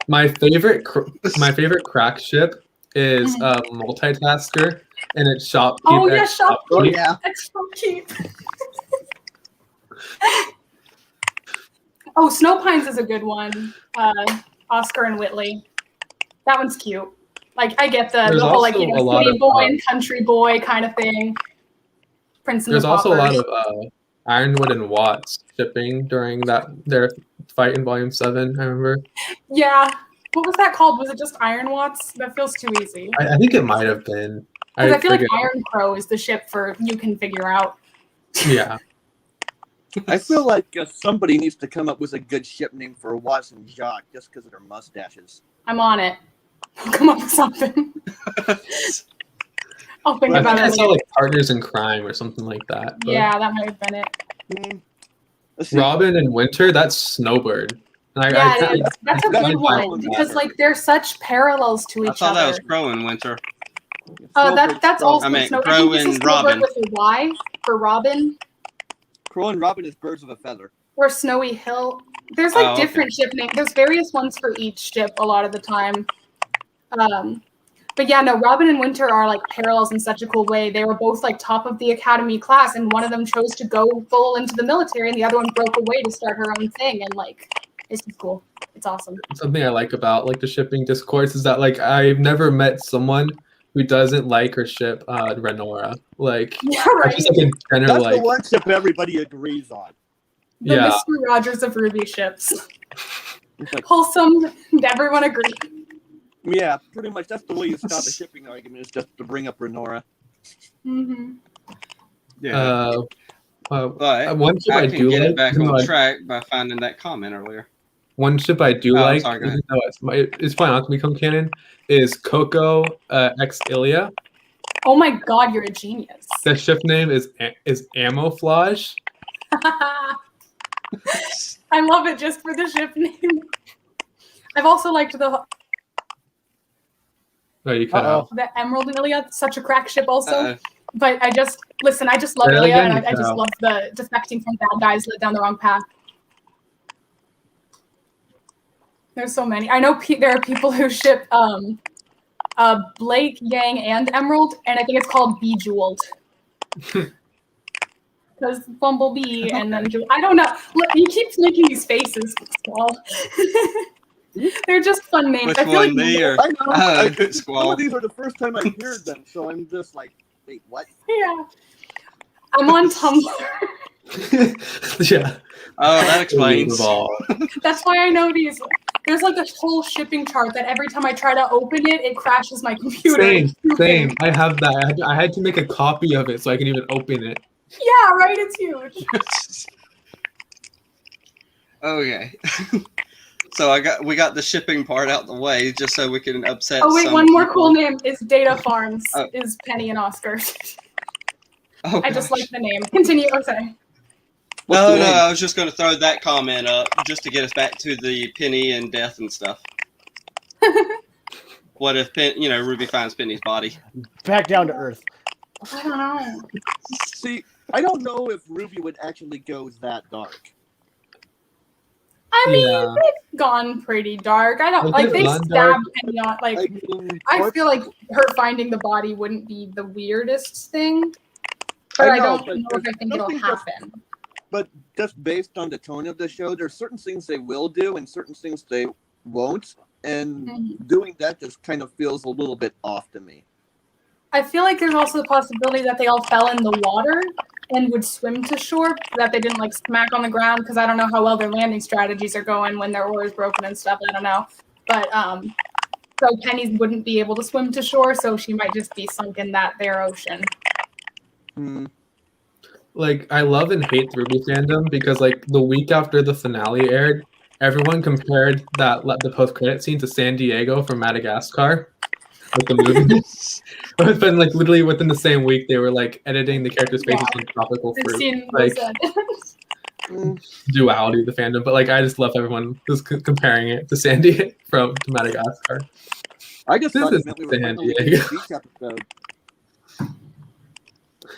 My favorite crack ship is Multitasker, and it's Shopkeep. Oh yeah, Shopkeep. Oh yeah, X Shopkeep. Oh, Snowpines is a good one. Oscar and Whitley. That one's cute. Like, I get the whole like, you know, city boy and country boy kind of thing. Prince and There's the also a lot Paupers. of Ironwood and Watts shipping during their fight in Volume 7, I remember. Yeah. What was that called? Was it just Iron Watts? That feels too easy. I think it might have been. Because I feel like Iron Crow is the ship for you can figure out. Yeah. I feel like somebody needs to come up with a good ship name for Watts and Jacques just because of their mustaches. I'm on it. I'll come up with something. I'll think about it. I saw like Partners in Crime or something like that. But Yeah, that might have been it. Robin and Winter, that's Snowbird. Yeah, it is. That's a good one because like they're such parallels to each other. I thought that was Crow and Winter. Oh, that's also I meant Snowbird. Crow and Robin. With a Y for Robin. Crow and Robin is Birds of a Feather. Or Snowy Hill. There's like different ship names. There's various ones for each ship a lot of the time. But yeah, no, Robin and Winter are like parallels in such a cool way. They were both like top of the academy class, and one of them chose to go full into the military, and the other one broke away to start her own thing. And like, it's just cool. It's awesome. Something I like about like the shipping discourse is that like I've never met someone who doesn't like or ship Renora. Like, yeah, right. Just, like, that's the one ship everybody agrees on. The Mr. Rogers of Rwby ships. Like, wholesome, everyone agrees. Yeah, pretty much. That's the way you stop a shipping argument, is just to bring up Renora. Mm-hmm. Yeah. But one ship I do get like, it back on track by finding that comment earlier. One ship I do like, sorry, even though it's probably not going to become canon, is Coco X Ilia. Oh my god, you're a genius. The ship name is Amouflage. I love it just for the ship name. I've also liked the... Oh, you cut out. The Emerald and Ilia, such a crack ship also. But I just love Ilia, and I just love the defecting from bad guys led down the wrong path. There's so many. I know there are people who ship Blake, Yang, and Emerald, and I think it's called Bejeweled. Because Bumblebee and then I don't know. Look, he keeps making these faces. Squall. They're just fun names. Which I feel one, like me or Squall? Some of these are the first time I heard them, so I'm just like, wait, what? Yeah. I'm on Tumblr. Yeah. Oh, that explains. That's why I know these. There's like a whole shipping chart that every time I try to open it, it crashes my computer. Same. I have that. I had to make a copy of it so I can even open it. Yeah, right? It's huge. Okay. So we got the shipping part out the way just so we can upset. Oh wait, one more cool name is Data Farms. Oh. Is Penny and Oscar. Oh, I just like the name. Continue. Okay. No, I was just going to throw that comment up just to get us back to the Penny and death and stuff. What if Rwby finds Penny's body? Back down to earth. I don't know. See, I don't know if Rwby would actually go that dark. I mean, they've gone pretty dark. I don't like they stabbed Penny on. Like, I feel like her finding the body wouldn't be the weirdest thing. But I know, don't but know if I think it'll something just- happen. But just based on the tone of the show, there's certain things they will do and certain things they won't. And doing that just kind of feels a little bit off to me. I feel like there's also the possibility that they all fell in the water and would swim to shore, that they didn't like smack on the ground, because I don't know how well their landing strategies are going when their oar is broken and stuff. I don't know. But so Penny wouldn't be able to swim to shore, so she might just be sunk in that there ocean. Like, I love and hate the Rwby fandom because, like, the week after the finale aired, everyone compared the post-credit scene to San Diego from Madagascar, like the movie. It's been, like, literally within the same week, they were, like, editing the characters' faces in tropical I've fruit. seen Like, those duality of the fandom. But, like, I just love everyone just comparing it to San Diego to Madagascar. I just This thought is it meant we were San finally Diego. getting a beach episode.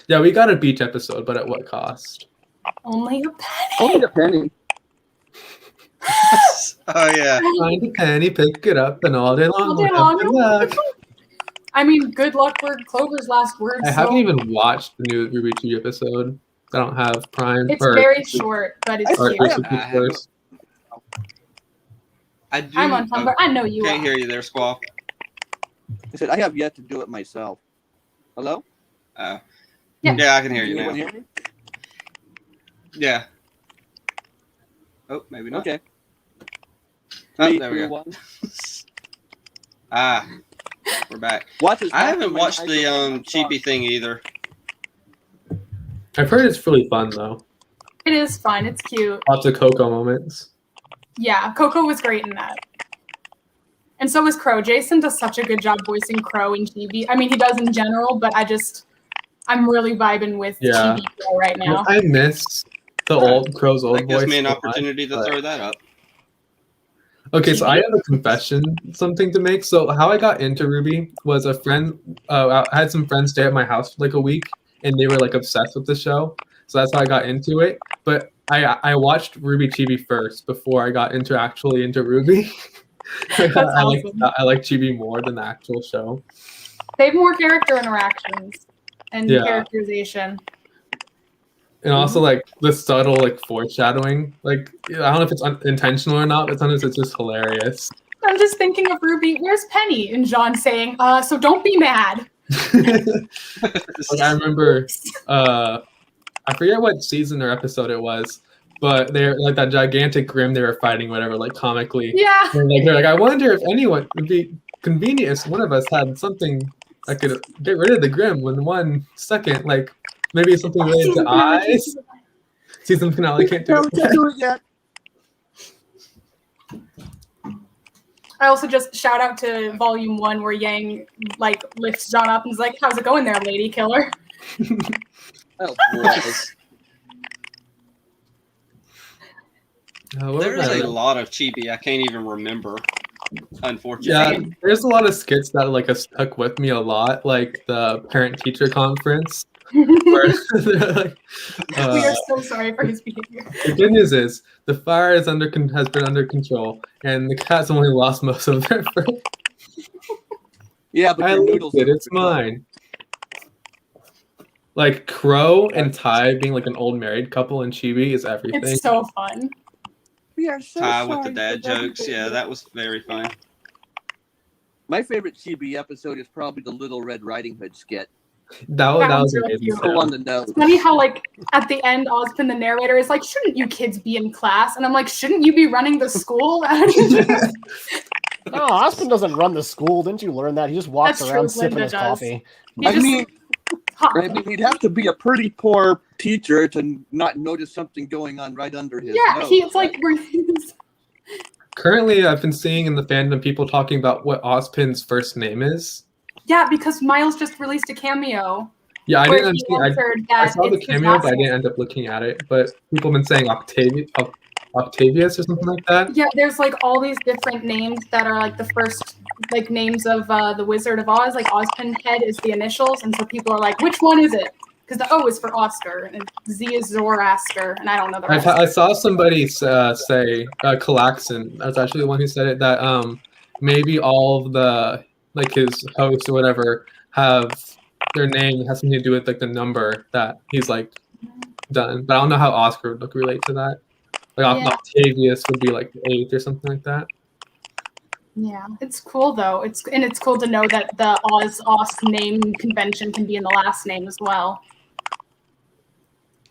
Yeah, we got a beach episode, but at what cost? Only a penny. Only a penny. Oh yeah. Find a penny, pick it up, and all day long. All day we'll have long. good luck. I mean, good luck were Clover's last words. I haven't even watched the new Rwby 2 episode. I don't have Prime. It's very short, but it's or cute. Plus. I do. I'm on Tumblr. I know you Can't are. hear you there, Squall. I said I have yet to do it myself. Hello? Yeah. Yeah, I can hear you Anyone now. hear me? Yeah. Oh, maybe not. Okay. Oh, Three, there we two, go. one. Ah, we're back. Watch this I haven't back watched when the I cheapy thing either. I've heard it's really fun though. It is fun. It's cute. Lots of Coco moments. Yeah, Coco was great in that. And so was Crow. Jason does such a good job voicing Crow in Chibi. I mean, he does in general, but I'm really vibing with Yeah. Chibi Crow right now. I miss the old Crow's old That gives voice. me an so much, opportunity to but- throw that up. Okay, so I have a confession, something to make. So how I got into Rwby was a friend. I had some friends stay at my house for like a week, and they were like obsessed with the show. So that's how I got into it. But I watched Rwby Chibi first before I got into Rwby. That's awesome. I like Chibi more than the actual show. They have more character interactions and Yeah. characterization. And also like the subtle like foreshadowing. Like I don't know if it's intentional or not, but sometimes it's just hilarious. I'm just thinking of Ruby. Where's Penny? And John saying, so don't be mad. Like I remember, I forget what season or episode it was, but they're like that gigantic Grim they were fighting, whatever, like comically. Yeah. And like they're like, I wonder if anyone would be convenient if one of us had something that could get rid of the Grim in 1 second, like maybe something related to eyes. Season finale can't do No, we can't it. do it yet. I also just shout out to Volume 1 where Yang like lifts John up and is like, how's it going there, lady killer? Oh, boy. What There is was a that? lot of chibi I can't even remember, Yeah, unfortunately. there's a lot of skits that like have stuck with me a lot, like the parent-teacher conference. Where they're like, We are so sorry for his behavior. the good news is the fire is has been under control, and the cat's only lost most of their fur. Yeah, but I your liked noodles. it. It's mine. Like Crow and Ty being like an old married couple in Chibi is everything. It's so fun. We are so Tie with the sorry dad for jokes. everything. Yeah, that was very fun. My favorite Chibi episode is probably the Little Red Riding Hood skit. that was one's amazing. really cute. Go on the nose. It's funny how like at the end Ozpin the narrator is like, shouldn't you kids be in class? And I'm like, shouldn't you be running the school? No, Ospen doesn't run the school. Didn't you learn that? He just walks That's around true, sipping Linda his does. coffee. You I just- mean, he'd have to be a pretty poor teacher to not notice something going on right under his yeah, nose. he's like, Currently, I've been seeing in the fandom people talking about what Ozpin's first name is. yeah, because Miles just released a cameo. Yeah, I where didn't he understand. answered I that saw the it's his cameo, last but I name. didn't end up looking at it. But people have been saying Octavius or something like that. Yeah, there's like all these different names that are like the first like names of the Wizard of Oz. Like Ozpin Head is the initials, and so people are like, which one is it? Because the O is for Oscar, and Z is Zoroaster, and I don't know the rest. I saw somebody say Calaxin. That's actually the one who said it. That maybe all of the like his hosts or whatever have their name has something to do with like the number that he's like done. But I don't know how Oscar would look relate to that. Like Yeah. Octavius would be like the 8th or something like that. Yeah, it's cool though. It's cool to know that the Oz name convention can be in the last name as well.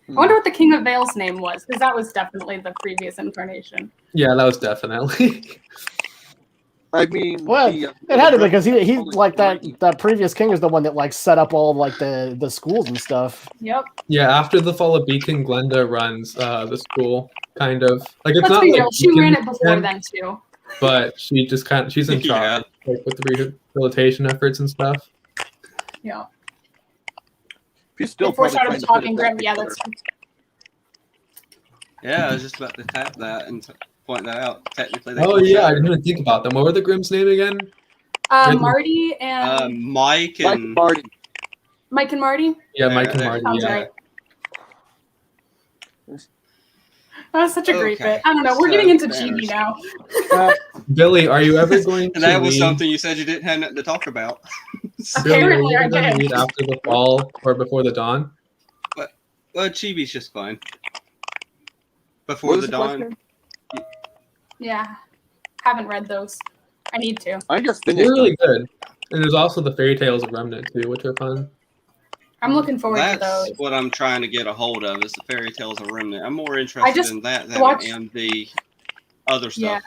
I wonder what the King of Vale's name was, because that was definitely the previous incarnation. Yeah, that was definitely. I mean, Well, it had to be because he like that previous king is the one that like set up all of, like the schools and stuff. Yep. Yeah, after the fall of Beacon, Glenda runs the school, kind of. Like it's Let's not be like real, she Beacon ran it before then, then too. but she just she's in charge like, with the rehabilitation efforts and stuff. Yeah. He's still Before probably started trying to talking, put it Grim, back yeah, together. that's Yeah, I was just about to tap that and point that out. Technically, Oh yeah, I didn't even think about them. What were the Grimm's name again? Marty and Mike and Marty. Mike and Marty. Yeah, Mike and there- Marty. Sounds Yeah. right. That was such a great Okay, bit. I don't know. We're so getting into banners. GB now. Billy, are you ever going to And that was read? something you said you didn't have nothing to talk about. Billy, are Apparently, you I ever going to did. read after the fall or before the dawn? Well, Chibi's just fine. What Before was the the dawn. question? Yeah, haven't read those. I need to. I just They're finished. really good. And there's also the Fairy Tales of Remnant too, which are fun. I'm looking forward to That's those. what I'm trying to get a hold of is the Fairy Tales of Remnant. I'm more interested just in that than watched- in the other Yeah. stuff.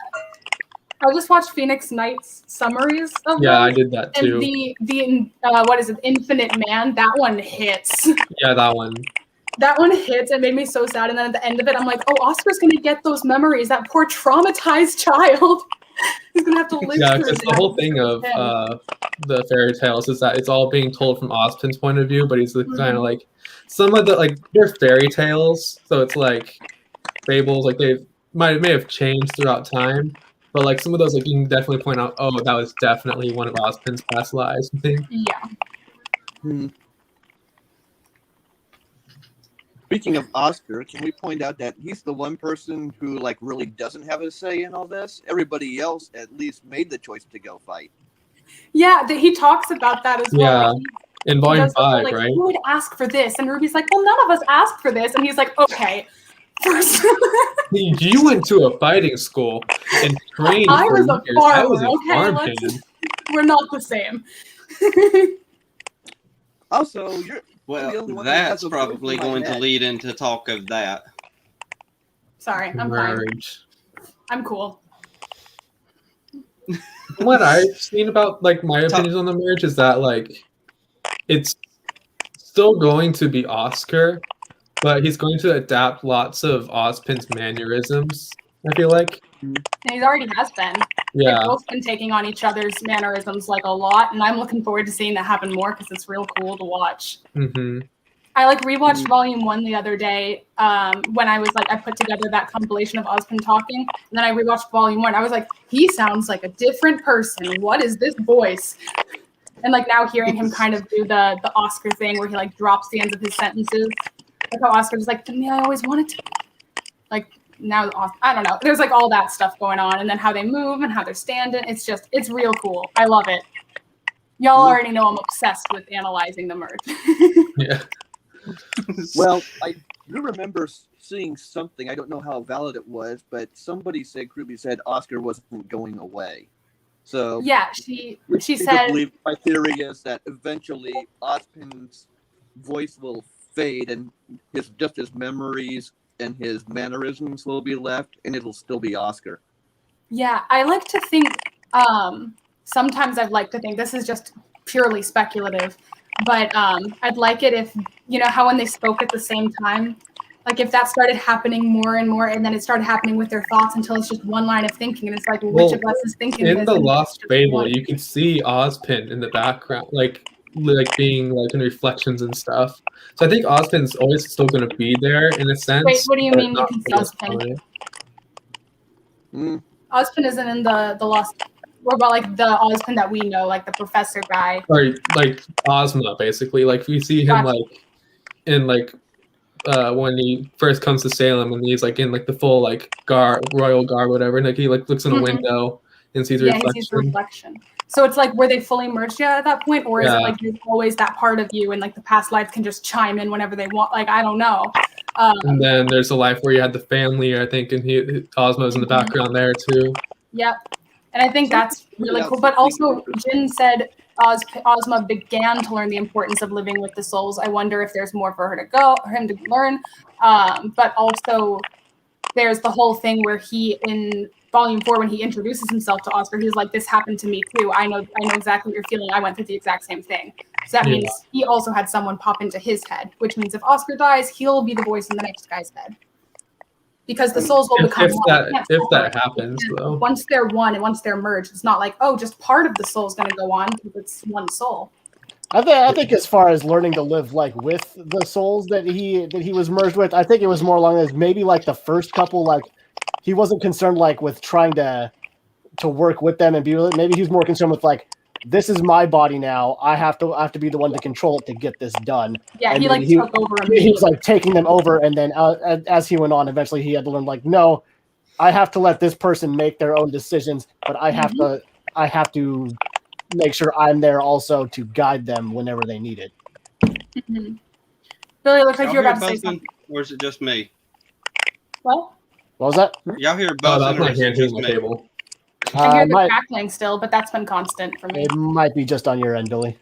I just watched Phoenix Knight's summaries of Yeah, I those. did that too. And the what is it, Infinite Man? That one hits. Yeah, that one. That one hits. It made me so sad. And then at the end of it, I'm like, oh, Oscar's gonna get those memories. That poor traumatized child. He's gonna have to live Yeah, through because the that. whole thing of the fairy tales is that it's all being told from Ozpin's point of view, but he's kind of like some of the like they're fairy tales, so it's like fables, like they may have changed throughout time, but like some of those like you can definitely point out, oh, that was definitely one of Ozpin's past lives. Yeah. Speaking of Oscar, can we point out that he's the one person who like really doesn't have a say in all this? Everybody else at least made the choice to go fight. Yeah, he talks about that as well. Yeah. Like, In he volume does the whole, 5, like, right? who would ask for this? And Ruby's like, well, none of us asked for this. And he's like, okay. First, You went to a fighting school and trained I for was a years. I was farmer. a Okay, farmhand. we're not the same. Also, you're the Well, only one that has that's a voice probably in my going to head. lead into talk of that. Sorry, I'm fine. Merge. I'm cool. What I've seen about like my opinions on the merge is that like it's still going to be Oscar, but he's going to adapt lots of Ozpin's mannerisms, I feel like. And he already has been. Yeah. They've both been taking on each other's mannerisms like a lot, and I'm looking forward to seeing that happen more because it's real cool to watch. Mm-hmm. I like rewatched Volume 1 the other day when I was like, I put together that compilation of Ozpin talking, and then I rewatched Volume 1. I was like, he sounds like a different person. What is this voice? And like now hearing him kind of do the Oscar thing where he like drops the ends of his sentences. Like how Oscar was like, to me, I always wanted to. Like now, I don't know. There's like all that stuff going on, and then how they move and how they're standing. It's real cool. I love it. Y'all already know I'm obsessed with analyzing the merge. Yeah. Well, I do remember seeing something. I don't know how valid it was, but somebody said Rwby said Oscar wasn't going away. So Yeah, she I said. believe my theory is that eventually Ozpin's voice will fade, and his memories and his mannerisms will be left, and it'll still be Oscar. Yeah, I like to think. Sometimes I'd like to think this is just purely speculative, but I'd like it if how when they spoke at the same time, like if that started happening more and more, and then it started happening with their thoughts until it's just one line of thinking, and it's like, well, which of us is thinking? In this? the And Lost just Fable, one. you can see Ozpin in the background, like being like in reflections and stuff. So I think Ozpin's always still going to be there in a sense. Wait, what do you but mean you not can see for this Ozpin? time. Ozpin isn't in the Lost. What about like the Ozpin that we know, like the professor guy? Or like Ozma, basically. Like we see him Gotcha. like in like when he first comes to Salem, and he's like in like the full like royal garb, whatever, and like he like looks in a window and sees a Yeah, reflection. he sees the reflection. So it's like, were they fully merged yet at that point, or is it Yeah. like there's always that part of you, and like the past lives can just chime in whenever they want? Like, I don't know. And then there's a life where you had the family, I think, and Cosmo's in the background there too. Yep. And I think that's really cool. But also, Jin said Ozma began to learn the importance of living with the souls. I wonder if there's more for him to learn. But also, there's the whole thing where he, in Volume 4, when he introduces himself to Oscar, he's like, "This happened to me too. I know exactly what you're feeling. I went through the exact same thing." So that means he also had someone pop into his head, which means if Oscar dies, he'll be the voice in the next guy's head. Because the souls will become one. If that happens, though. Once they're one and once they're merged, it's not like, oh, just part of the soul's going to go on, because it's one soul. I think as far as learning to live like with the souls that he was merged with, I think it was more along those, maybe like the first couple, like he wasn't concerned like with trying to work with them and be with it. Maybe he was more concerned with like, this is my body now. I have to be the one to control it to get this done. Yeah, and he like took over. He was like taking them over, and then as he went on, eventually he had to learn like, no, I have to let this person make their own decisions, but I have to make sure I'm there also to guide them whenever they need it. Mm-hmm. Billy, it looks like you're about to say something. Or is it just me? What? What was that? Y'all hear Oh, buzzing? that's my hand hitting the table. I hear the crackling still, but that's been constant for me. It might be just on your end, Billy.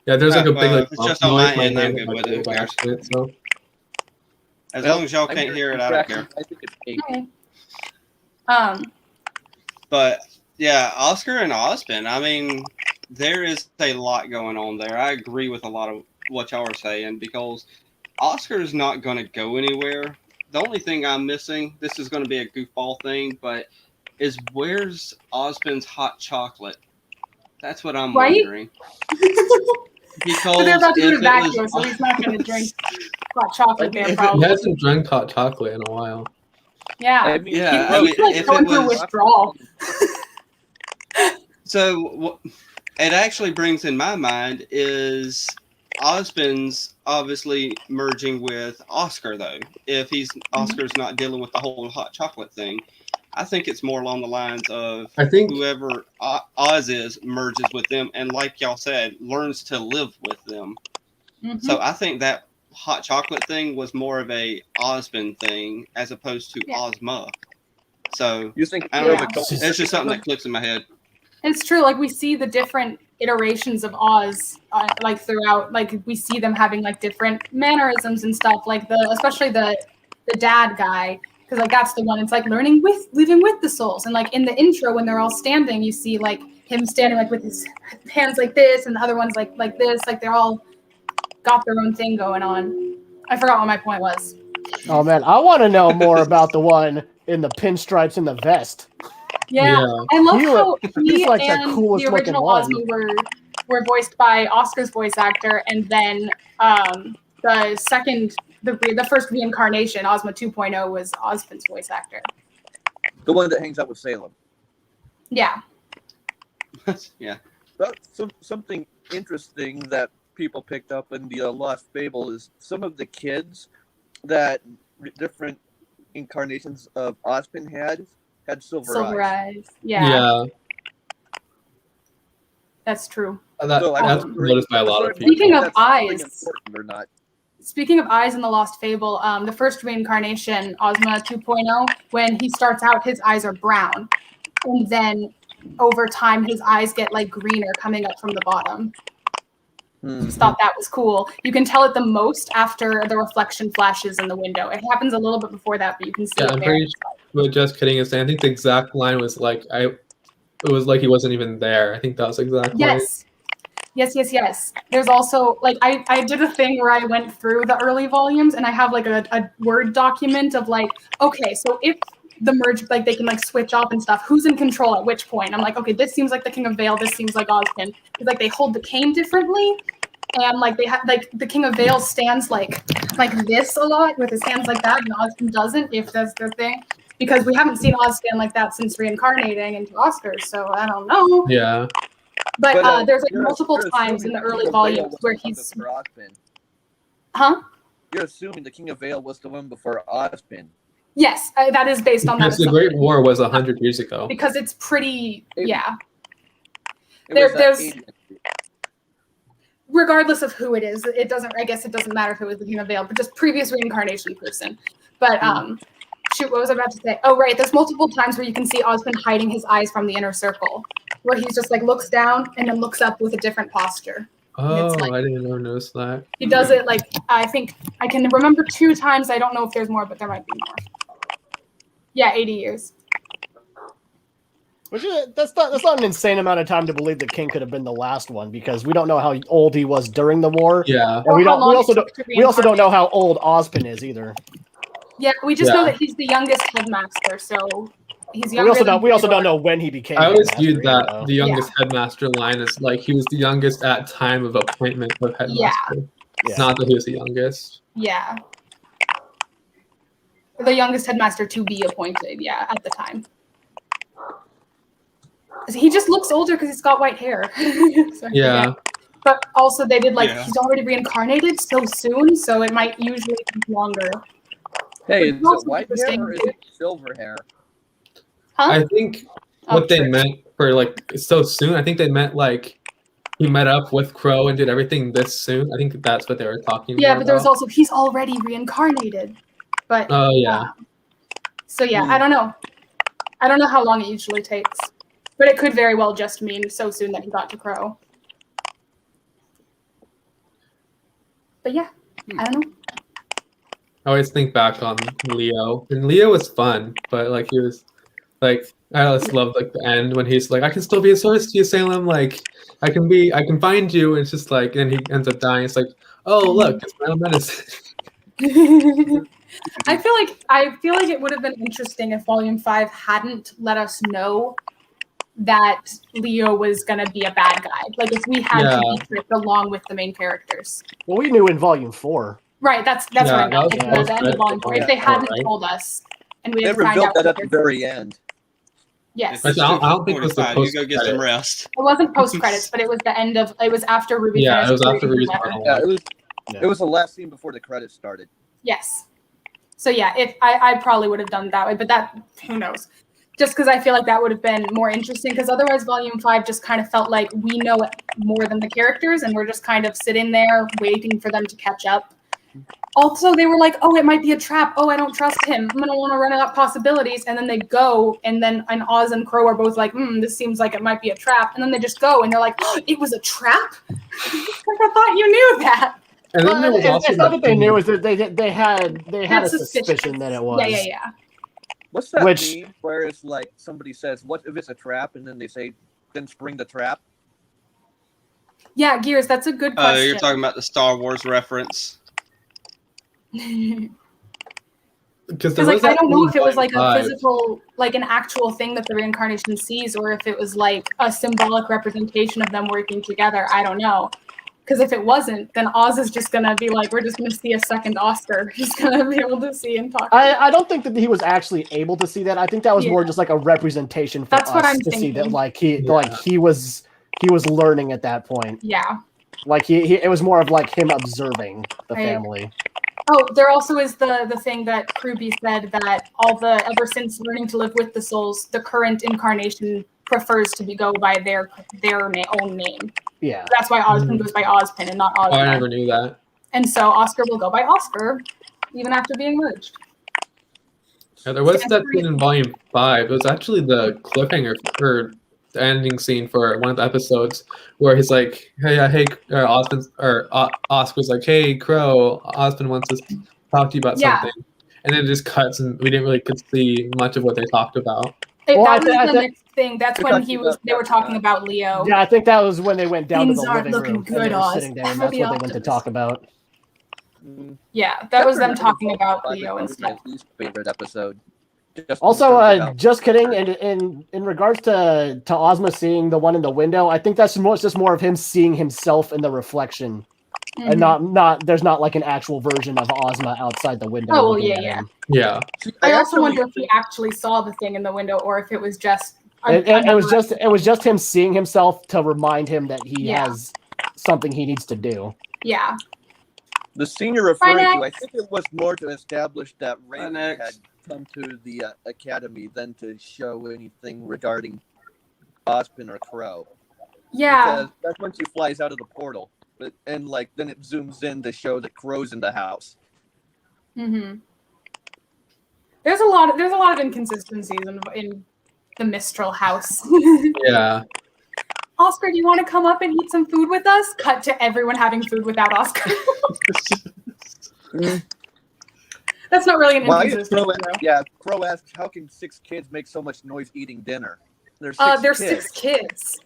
Yeah, there's like a big like it's just on my end. I'm good with it. Who cares? So. As long as y'all can't hear it, I don't care. I think it's 8. Okay. But yeah, Oscar and Ozpin. I mean, there is a lot going on there. I agree with a lot of what y'all are saying, because Oscar is not going to go anywhere. The only thing I'm missing, this is going to be a goofball thing, but is where's Ozpin's hot chocolate? That's what I'm wondering. Because they're about to do if a vacuum, so he's not going to drink hot chocolate there, probably. He hasn't drank hot chocolate in a while. Yeah. Yeah. He's like going through withdrawal. So it actually brings in my mind is Ozpin's obviously merging with Oscar, though. If Oscar's not dealing with the whole hot chocolate thing, I think it's more along the lines of whoever Oz is merges with them, and like y'all said, learns to live with them. Mm-hmm. So I think that hot chocolate thing was more of a Ozpin thing as opposed to Ozma. So you think I don't know. It's just something that clicks in my head. It's true. Like we see the different iterations of Oz, like throughout. Like we see them having like different mannerisms and stuff. Like especially the dad guy. Because like that's the one. It's like living with the souls, and like in the intro when they're all standing, you see like him standing like with his hands like this, and the other one's like this. Like they're all got their own thing going on. I forgot what my point was. Oh man, I want to know more about the one in the pinstripes and the vest. Yeah. I love how he like and the original Ozma were voiced by Oscar's voice actor, and then the first reincarnation, Ozma 2.0, was Ozpin's voice actor. The one that hangs out with Salem. Yeah. Yeah. That's something interesting that people picked up in the Lost Fable is some of the kids that different incarnations of Ozpin had silver eyes. Yeah. That's true. That's noticed by a lot of people. Speaking of eyes, or not. Speaking of eyes in the Lost Fable, the first reincarnation, Ozma 2.0, when he starts out, his eyes are brown. And then over time, his eyes get like greener coming up from the bottom. Just thought that was cool. You can tell it the most after the reflection flashes in the window. It happens a little bit before that, but you can see it I'm there. pretty sure what Just Kidding is saying. I think the exact line was like, it was like he wasn't even there. I think that was exactly Yes. There's also, like, I did a thing where I went through the early volumes, and I have, like, a Word document of, like, okay, so if the merge, like, they can, like, switch off and stuff, who's in control at which point? I'm like, okay, this seems like the King of Vale, this seems like Ozpin. Because, like, they hold the cane differently, and, like, they have, like, the King of Vale stands, like this a lot, with his hands like that, and Ozpin doesn't, if that's the thing. Because we haven't seen Oz stand like that since reincarnating into Oscar, so I don't know. Yeah. But there's like multiple times in the early volumes where he's. Huh? You're assuming the King of Vale was the one before Ozpin. Yes, that is based on that. Because the Great War was 100 years ago. Because it's pretty, yeah. There's regardless of who it is, it doesn't. I guess it doesn't matter if it was the Human Veil, but just previous reincarnation person. But shoot, what was I about to say? Oh, right. There's multiple times where you can see Osmond hiding his eyes from the inner circle, where he's just like looks down and then looks up with a different posture. Oh, like, I didn't even notice that. He does it like, I think I can remember 2 times. I don't know if there's more, but there might be more. Yeah, 80 years. Which is, that's not an insane amount of time to believe that King could have been the last one, because we don't know how old he was during the war. Yeah. And we also don't know how old Ozpin is either. Yeah, we just know that he's the youngest headmaster, so he's younger. We also don't know when he became. I always viewed that the youngest headmaster line as like he was the youngest at time of appointment of headmaster. Yeah. Not that he was the youngest. Yeah. The youngest headmaster to be appointed, yeah, at the time. He just looks older because he's got white hair. So, yeah. But also they did he's already reincarnated so soon, so it might usually take longer. Hey, is it white hair or is it silver hair? Huh? I think what they meant for so soon, I think they meant like he met up with Crow and did everything this soon. I think that's what they were talking about. Yeah, but there's also he's already reincarnated. But oh yeah. So yeah, I don't know. I don't know how long it usually takes. But it could very well just mean so soon that he got to Crow. But yeah, I don't know. I always think back on Leo, and Leo was fun, but like he was like I always loved like the end when he's like, I can still be a source to you, Salem. Like I can find you. And it's just like, and he ends up dying. It's like, oh look, it's my own medicine. I feel like it would have been interesting if Volume 5 hadn't let us know that Leo was gonna be a bad guy. Like if we had to be tricked along with the main characters. Well, we knew in Volume 4. Right, that's what I meant. Like the end of Volume 4. If they hadn't told us, and we had to find out that at the very end. Yes. I don't think it was the post. You go get some rest. It wasn't post credits, but it was the end of. It was after Ruby. Yeah, it was after Ruby's final. Yeah, it was the last scene before the credits started. Yes. So yeah, if I probably would have done it that way, but that who knows. Just because I feel like that would have been more interesting, because otherwise Volume 5 just kind of felt like we know it more than the characters, and we're just kind of sitting there waiting for them to catch up. Also, they were like, oh, it might be a trap. Oh, I don't trust him. I'm going to want to run out possibilities. And then they go, and then Oz and Crow are both like, this seems like it might be a trap. And then they just go, and they're like, oh, it was a trap? Like, I thought you knew that. And then it's not that they knew, is that they had a suspicion that it was. Yeah. What's that meme where it's like somebody says, what if it's a trap? And then they say, then spring the trap? Yeah, Gears, that's a good question. You're talking about the Star Wars reference. Because like I don't know if it was like a physical, like an actual thing that the reincarnation sees, or if it was like a symbolic representation of them working together. I don't know. Because if it wasn't, then Oz is just gonna be like, we're just gonna see a second Oscar. He's gonna be able to see and talk. I don't think that he was actually able to see that. I think that was more just like a representation for us to see that like he was learning at that point. Yeah. Like it was more of like him observing the family. Oh, there also is the thing that Rwby said that ever since learning to live with the souls, the current incarnation prefers to go by their own name. Yeah. That's why Ozpin goes by Ozpin and not Ozpin. Oh, I never knew that. And so Oscar will go by Oscar, even after being merged. Yeah, there was that scene in Volume 5. It was actually the cliffhanger for the ending scene for one of the episodes where he's like, Oscar's like, hey, Crow, Ozpin wants to talk to you about something. And then it just cuts and we didn't really get to see much of what they talked about. That was the next thing. That's when they were talking about Leo. Yeah, I think that was when they went down Things to the living room. Good, and they were sitting there, and that's what they went to talk about. Yeah, that was them talking about Leo and stuff. Least favorite episode. Also, just kidding. And in regards to Ozma seeing the one in the window, I think that's just more of him seeing himself in the reflection, and not there's not like an actual version of Ozma outside the window. Oh well, yeah. I also wonder if he actually saw the thing in the window, or if it was just. It was just him seeing himself to remind him that he has something he needs to do. Yeah. The scene you're referring to, I think it was more to establish that Raven had come to the academy than to show anything regarding Ozpin or Crow. Yeah. Because that's when she flies out of the portal. And like then it zooms in to show that Crow's in the house. Mm-hmm. There's a lot of inconsistencies in the Mistral house. Yeah. Oscar, do you want to come up and eat some food with us? Cut to everyone having food without Oscar. That's not really an inconsistency. Crow asks, how can 6 kids make so much noise eating dinner? There's 6 kids.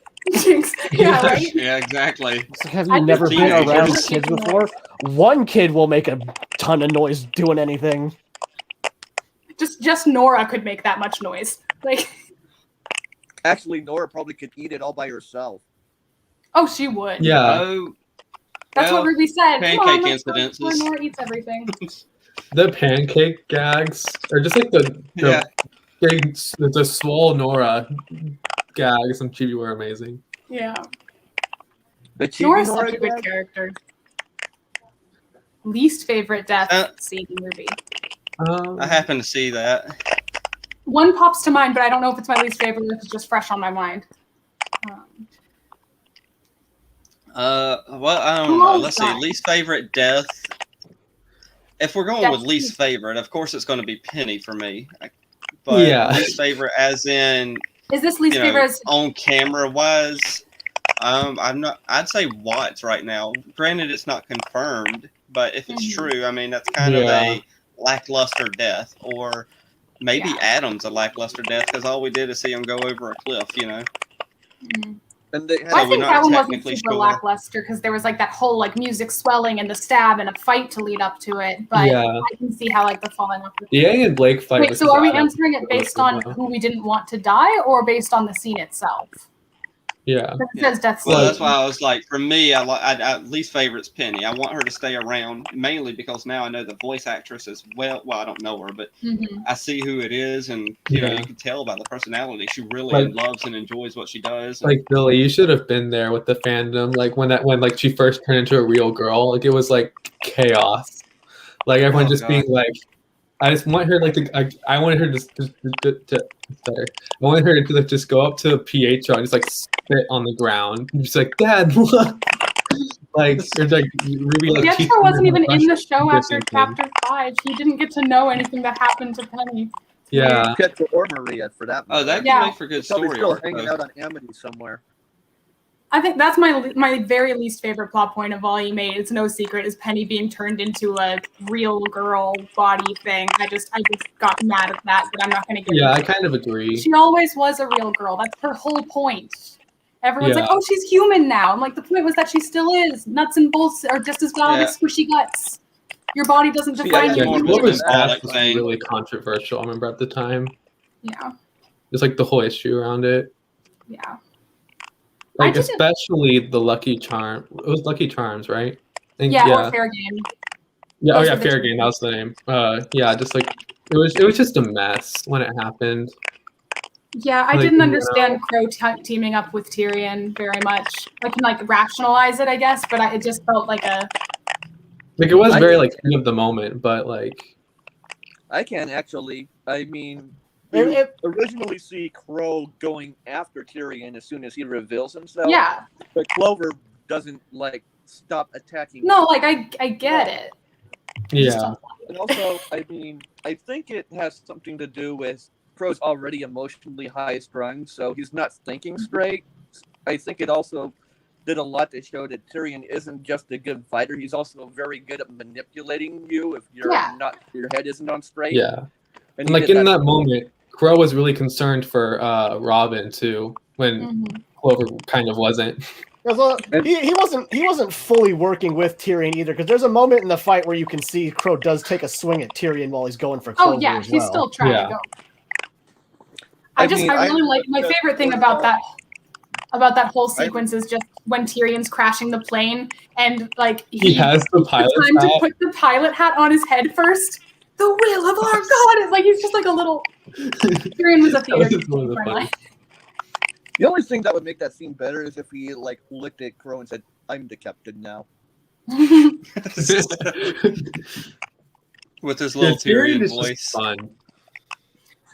Yeah, right? Yeah, exactly. Have you never been teenagers. around kids before? One kid will make a ton of noise doing anything. Just Nora could make that much noise. Like, Actually, Nora probably could eat it all by herself. oh, she would. Yeah. Oh, That's what well, Rwby said. pancake Come on, let's go incidences. where Nora eats everything. The pancake gags, or just like the swole Nora gags on Chibi were amazing. Yeah. The Chibi Nora's Nora such a good gag? character. Least favorite death scene in Rwby. I happen to see that. One pops to mind, but I don't know if it's my least favorite or if it's just fresh on my mind. Well, I don't know. Let's see. Least favorite death. If we're going with least favorite, of course it's going to be Penny for me. But Yeah. least favorite, as in, Is this least favorite? As on camera wise, I'm not. I'd say Watts right now. Granted, it's not confirmed, but if it's true, I mean that's kind of a lackluster death, or maybe Adam's a lackluster death because all we did is see him go over a cliff, you know. And they I think that one wasn't super sure. lackluster because there was like that whole like music swelling and the stab and a fight to lead up to it. But I can see how like the falling off. The Yang and Blake fight. Wait, so are we answering it based on who we didn't want to die or based on the scene itself? Yeah. It says death Well, scene. that's why I was like, for me, I least favorite's Penny. I want her to stay around mainly because now I know the voice actress as well. Well, I don't know her, but I see who it is, and you know, you can tell by the personality. She really loves and enjoys what she does. Like Billy, you should have been there with the fandom. Like when like she first turned into a real girl, like it was like chaos. Like everyone just being like, I just want her like to. I wanted her to sorry. I wanted her to like, just go up to Pietro and just like spit on the ground. And just like, Dad, look. Like there's like Rwby. Like, Pietro wasn't even in the show after chapter 5. He didn't get to know anything that happened to Penny. Yeah. Pietro or Maria for that. Oh, that can make for good Probably story still arc. hanging out on Amity somewhere. I think that's my very least favorite plot point of Volume 8. It's no secret is Penny being turned into a real girl body thing. I just got mad at that, but I'm not going to get into I it. kind of agree. She always was a real girl. That's her whole point. Everyone's like, oh, she's human now. I'm like, the point was that she still is. Nuts and bolts are just as valid as squishy guts. Your body doesn't define you. Clover's death was really controversial, I remember at the time. Yeah. Just like the whole issue around it. Yeah. Like especially the Lucky Charm. It was Lucky Charms, right? Or Fair Game. Yeah, Fair Game. That was the name. Just like it was just a mess when it happened. Yeah, I didn't understand Crow teaming up with Tyrion very much. I can like rationalize it, I guess, but it just felt like a. Like it was very like end of the moment, but like. I can actually. I mean. You originally see Crow going after Tyrion as soon as he reveals himself. Yeah. But Clover doesn't like stop attacking. No, like I get it. Yeah. And also, I mean, I think it has something to do with Crow's already emotionally high strung, so he's not thinking straight. I think it also did a lot to show that Tyrion isn't just a good fighter; he's also very good at manipulating you if you're not your head isn't on straight. Yeah. And like in that moment, Crow was really concerned for Robin too, when Clover kind of wasn't. He wasn't fully working with Tyrion either, because there's a moment in the fight where you can see Crow does take a swing at Tyrion while he's going for Clover. Oh yeah, he's still trying to go. I really like my favorite thing about that whole sequence is just when Tyrion's crashing the plane and like he has the pilot hat. To put the pilot hat on his head first. The will of our God! It's like he's just like a little. Tyrion was a theater. The only thing that would make that scene better is if he like looked at Crow and said, "I'm the captain now." With his little Tyrion voice. Fun.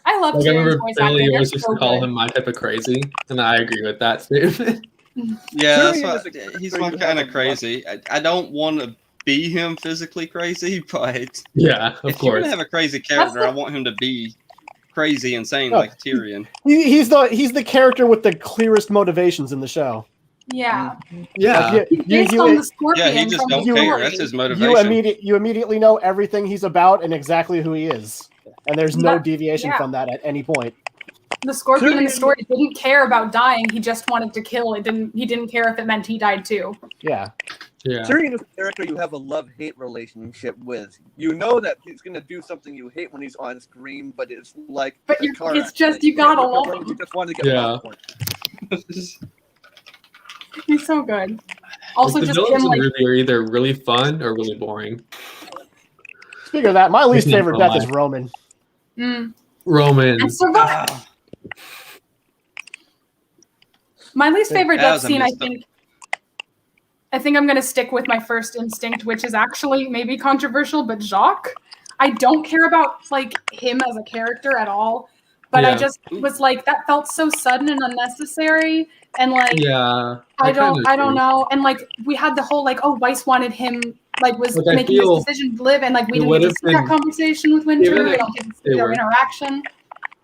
I love Tyrion's voice acting. Billy always used to call him my type of crazy, and I agree with that statement. Yeah, Tyrion that's is a what, he's character my you kind have of a crazy. I don't want to be him physically crazy, but Yeah, of if you're course. gonna have a crazy character, I want him to be crazy, insane Oh, like Tyrion. He's the character with the clearest motivations in the show. Yeah. Yeah. Like He's based on the Scorpion Yeah, he just from the don't care. story. That's his you motivation. immediately know everything he's about and exactly who he is, and there's no deviation yeah. from that at any point. The Scorpion in the story didn't care about dying. He just wanted to kill. He didn't care if it meant he died too. Yeah. Yeah. Tyrion is a character you have a love-hate relationship with. You know that he's going to do something you hate when he's on screen, but it's like But a car it's just accident. you gotta can't look love away, him. You just want to get popcorn. He's so good. Also, the just villains him in like Rwby are either really fun or really boring. Speaking of that, my least Isn't that favorite death fun? is Roman. Roman. and survive. My least favorite That death was a scene, I messed up. think I'm gonna stick with my first instinct, which is actually maybe controversial, but Jacques. I don't care about like him as a character at all, but I Yeah. just was like that felt so sudden and unnecessary, and like Yeah. I kinda don't agree. know, and like we had the whole like Weiss wanted him like was Like, I making feel this decision to live, and like we it didn't get to would've see that been- conversation with Winter. even We if don't get to they see their were- interaction.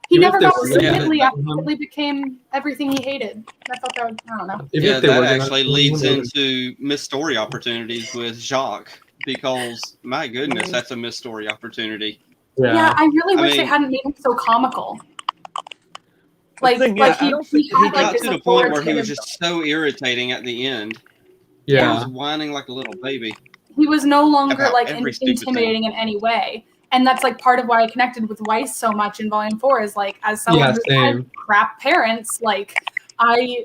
He even if never they got were to gonna see let Italy him- after Italy became everything he hated. I thought that was, I don't know. Even Yeah, if they that were gonna- actually leads into missed story opportunities with Jacques, because my goodness, that's a missed story opportunity. Yeah, I really wish they mean- hadn't made him so comical. Like, thing like is, I he, don't he think He had like got this to the point where he authoritative. was just so irritating at the end. He Yeah. was whining like a little baby. He was no longer About like every stupid thing. intimidating in any way, and that's like part of why I connected with Weiss so much in Volume 4. Is like as someone Yeah, who had same. crap parents, like I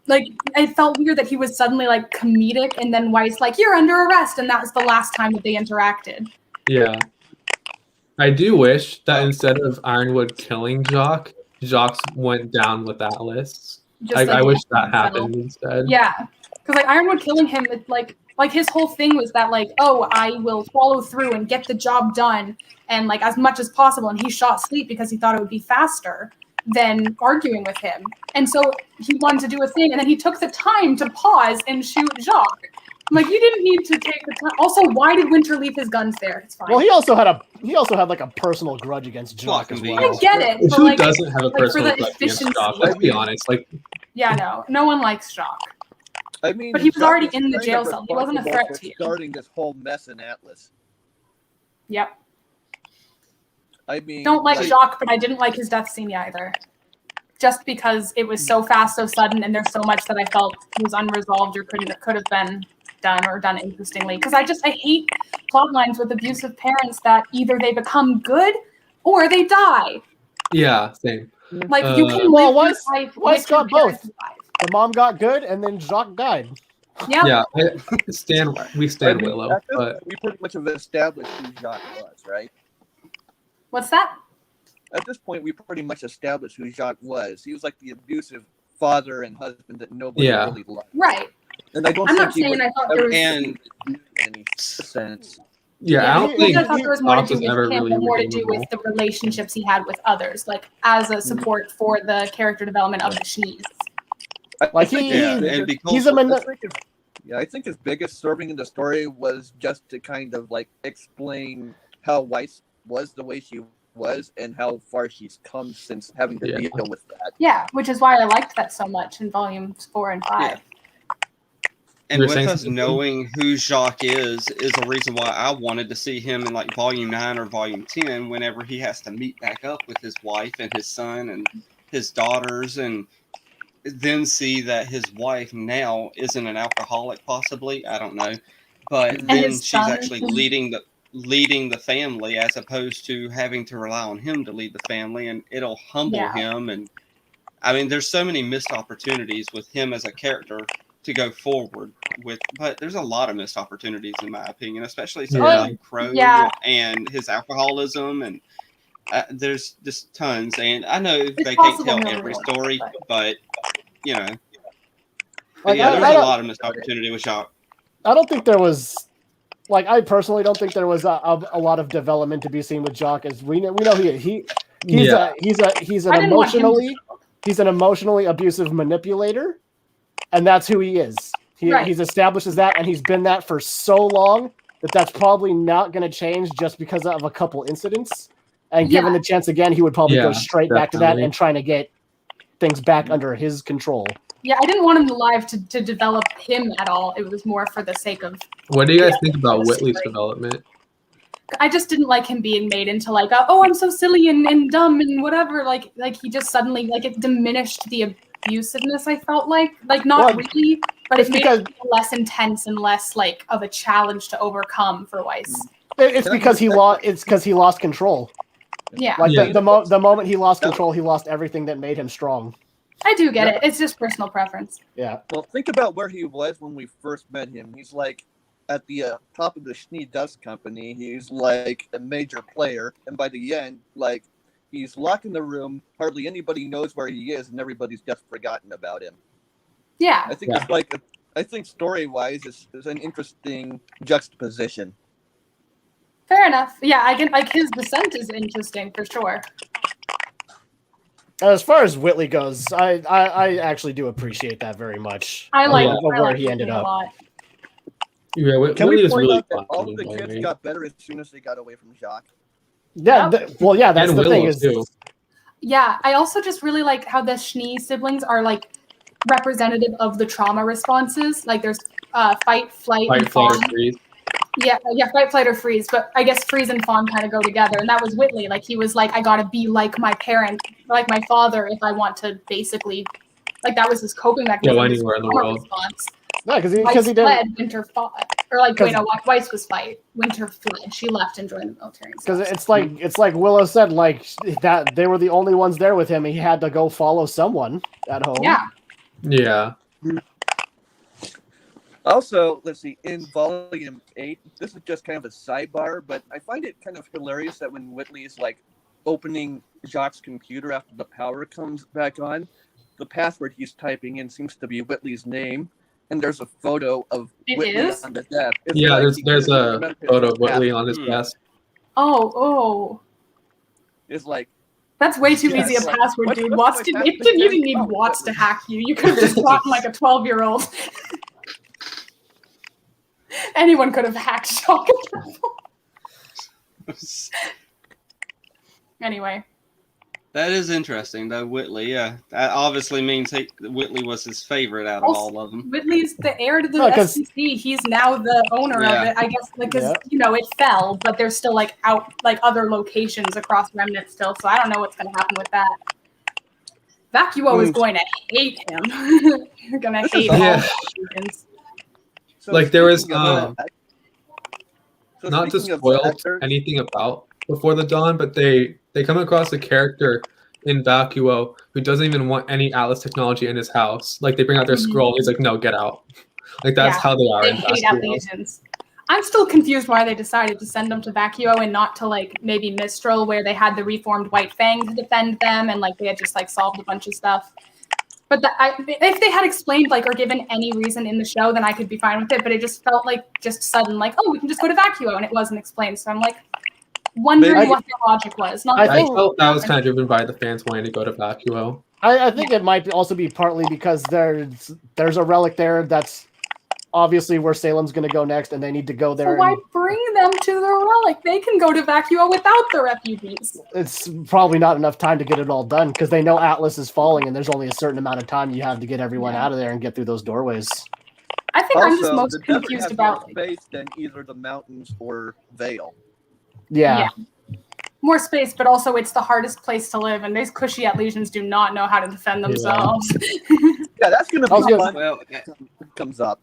like I felt weird that he was suddenly like comedic, and then Weiss like you're under arrest, and that was the last time that they interacted. Yeah. I do wish that instead of Ironwood killing Jacques, Jacques went down with Atlas. Just I like, wish that settle. happened instead. Yeah, because like Ironwood killing him, it's like his whole thing was that like, oh, I will follow through and get the job done, and like as much as possible. And he shot Sleep because he thought it would be faster than arguing with him, and so he wanted to do a thing, and then he took the time to pause and shoot Jacques. I'm like, you didn't need to take the time. Also, why did Winter leave his guns there? It's fine. Well, he also had like a personal grudge against Jacques as convenient. well. I get it. But Who like, doesn't have a like, for personal the grudge against efficiency. Jacques? Let's be honest. Like, yeah, no one likes Jacques. I mean, But he was Jacques already is in the kind jail of cell. He wasn't a responsible threat for to you. starting this whole mess in Atlas. Yep. I mean, Don't like Jacques, but I didn't like his death scene either. Just because it was so fast, so sudden, and there's so much that I felt was unresolved or could have been done or done interestingly. Because I hate plot lines with abusive parents that either they become good or they die. yeah, same. Like you can Well, live your life Weiss with your got both. parents alive. The mom got good, and then Jacques died. Yeah. Yeah, we stand Willow, at this but point, we pretty much have established who Jacques was, right? What's that? At this point, we pretty much established who Jacques was. He was like the abusive father and husband that nobody Yeah. really loved. Right. And I don't I'm think not he saying would I thought there ever was. And in any sense. yeah, I don't think I thought there was more to Jacques do was with ever him, really but more to do redeemable. with the relationships he had with others, like as a support for the character development of the Shnees. Like, he- and because He's a I think his biggest serving in the story was just to kind of like explain how Weiss was the way she was and how far she's come since having to Yeah. deal with that. Yeah, which is why I liked that so much in volumes 4 and 5. Yeah. And You're with saying us something? knowing who Jacques is a reason why I wanted to see him in like volume 9 or volume 10 whenever he has to meet back up with his wife and his son and his daughters, and then see that his wife now isn't an alcoholic, possibly, I don't know, but And then his she's son. actually leading the family as opposed to having to rely on him to lead the family, and it'll humble Yeah. him. And I mean, there's so many missed opportunities with him as a character to go forward with, but there's a lot of missed opportunities in my opinion, especially something Yeah. like Crow Yeah. and his alcoholism, and there's just tons. And I know they can't possible tell no every one, story, but you know, Like, yeah, I there's a don't- lot of missed opportunity with Jacques. I don't think there was, like, I personally don't think there was a lot of development to be seen with Jacques. As we know he's Yeah. he's an I didn't want him to emotionally abusive manipulator, and that's who he is. He's established as that, and he's been that for so long that that's probably not going to change just because of a couple incidents. And given the chance again, he would probably go straight back to that and trying to get things back under his control. Yeah, I didn't want him alive to develop him at all. It was more for the sake of... What do you guys think about Whitley's development? I just didn't like him being made into like, oh, I'm so silly and dumb and whatever. Like he just suddenly, like, it diminished the abusiveness, I felt like not really, but it made it less intense and less like of a challenge to overcome for Weiss. It's because he lost control. Yeah. Like the moment he lost control, he lost everything that made him strong. I do get it. It's just personal preference. Yeah. Well, think about where he was when we first met him. He's like at the top of the Schnee Dust Company. He's like a major player, and by the end, like he's locked in the room. Hardly anybody knows where he is, and everybody's just forgotten about him. Yeah. I think it's like I think story-wise is an interesting juxtaposition. Fair enough. Yeah, I can like his descent is interesting for sure. As far as Whitley goes, I actually do appreciate that very much. I like where he ended up. Yeah, Can Whitley we is point really out that fun. all of the kids got better as soon as they got away from Jacques? Yeah, that's And the Willow, thing is. too. Yeah, I also just really like how the Schnee siblings are like representative of the trauma responses. Like there's fight, flight, and fawn. Freeze. Yeah, fight, flight, or freeze. But I guess freeze and fawn kind of go together. And that was Whitley. Like he was like, I gotta be like my parent, like my father, if I want to basically, like that was his coping mechanism. Go anywhere in the world. Response. No, because Weiss he fled, didn't. Winter fought, or like wait, no, Weiss was fight. Winter fled. She left and joined the military. Because it's like Willow said, like that they were the only ones there with him. He had to go follow someone at home. Yeah. Yeah. Also, let's see, in Volume 8, this is just kind of a sidebar, but I find it kind of hilarious that when Whitley is like opening Jacques' computer after the power comes back on, the password he's typing in seems to be Whitley's name, and there's a photo of Whitley on the desk. It's Yeah, like there's a photo of Whitley on his desk. Oh. It's like, that's way too easy a like, password, dude. what's Watts my didn't password? you didn't need Watts to hack you. You could have just gotten like a 12-year-old. Anyone could have hacked Shock. Anyway. That is interesting, though, Whitley. Yeah, that obviously means Whitley was his favorite out of all of them. Whitley's the heir to the SEC. He's now the owner of it. I guess, like, because it fell, but there's still like other locations across Remnant still. So I don't know what's going to happen with that. Vacuo is going to hate him. You're going to hate all locations. so like there was so not to speaking of spoil actors- anything about Before the Dawn, but they come across a character in Vacuo who doesn't even want any Atlas technology in his house. Like they bring out their scroll, he's like, no, get out. Like that's how they are. They in hate Vacuo. Atlanteans. I'm still confused why they decided to send them to Vacuo and not to like maybe Mistral, where they had the reformed White Fang to defend them, and like they had just like solved a bunch of stuff. But if they had explained like or given any reason in the show, then I could be fine with it. But it just felt like just sudden, like, oh, we can just go to Vacuo, and it wasn't explained. So I'm like wondering what the logic was. I felt that was kind of driven by the fans wanting to go to Vacuo. I think it might also be partly because there's a relic there that's obviously where Salem's going to go next, and they need to go there. So why bring them to the relic? They can go to Vacuo without the refugees. It's probably not enough time to get it all done because they know Atlas is falling, and there's only a certain amount of time you have to get everyone out of there and get through those doorways. I think also, I'm just most the desert confused has about more space than either the mountains or Vale. Yeah. More space, but also it's the hardest place to live, and these cushy Atlesians do not know how to defend themselves. Yeah, that's going to be fun. Well, comes up.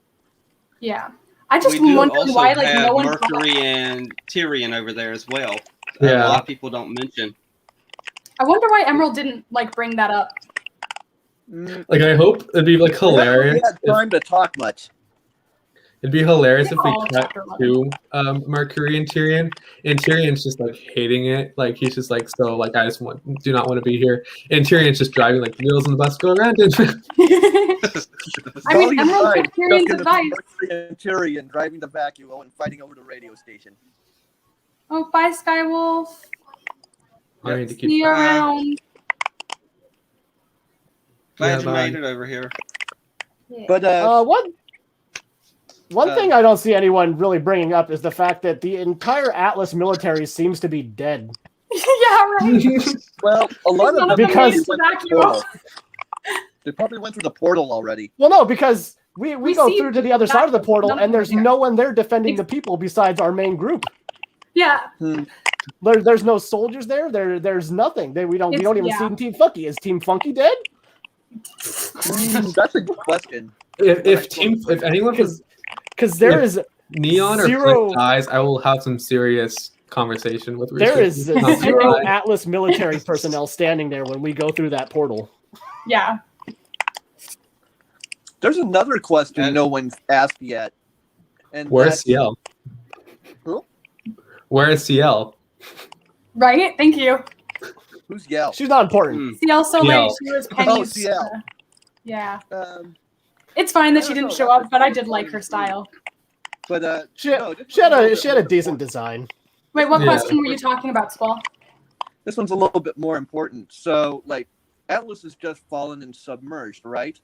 Yeah, I just we do wonder also why like have no one Mercury and Tyrion over there as well. Yeah. A lot of people don't mention. I wonder why Emerald didn't like bring that up. Like I hope it'd be like hilarious. We had time to talk much. It'd be hilarious if we Oh, cut chapter to Mercury and Tyrion's just like hating it. Like he's just like, so like I just do not want to be here. And Tyrion's just driving like the wheels on the bus go around. I mean, Emerald took Tyrion's advice. Mercury and Tyrion driving the Vacuo and fighting over the radio station. Oh, bye, Skywolf. I need to See keep. you around. Glad Yeah, you bye. made it over here. Yeah. But one thing I don't see anyone really bringing up is the fact that the entire Atlas military seems to be dead. Yeah, right. well, a lot None of of them them Because- made it to probably went through the vacuum. portal. They probably went through the portal already. Well, no, because we go see through to the other that side of the portal, none of and them there's are there. no one there defending the people besides our main group. Yeah. There's no soldiers there. There's nothing. We don't even yeah. see Team Funky. Is Team Funky dead? That's a good question. If anyone from Because there is Neon or zero- Flint dies, I will have some serious conversation with there is Research. Not zero die. Atlas military personnel standing there when we go through that portal. Yeah. There's another question no one's asked yet. And Where's that's- CL? Who? Where is CL? Right. Thank you. Who's Yell? She's not important. CL so CL. late. She was Penny's. CL. Yeah. Um, It's fine that I she don't didn't know, show that's up, but I a did like her funny style. but She no, this had one's a little bit decent more design. Wait, what Yeah. question were you talking about, Squall? This one's a little bit more important. So, like, Atlas has just fallen and submerged, right?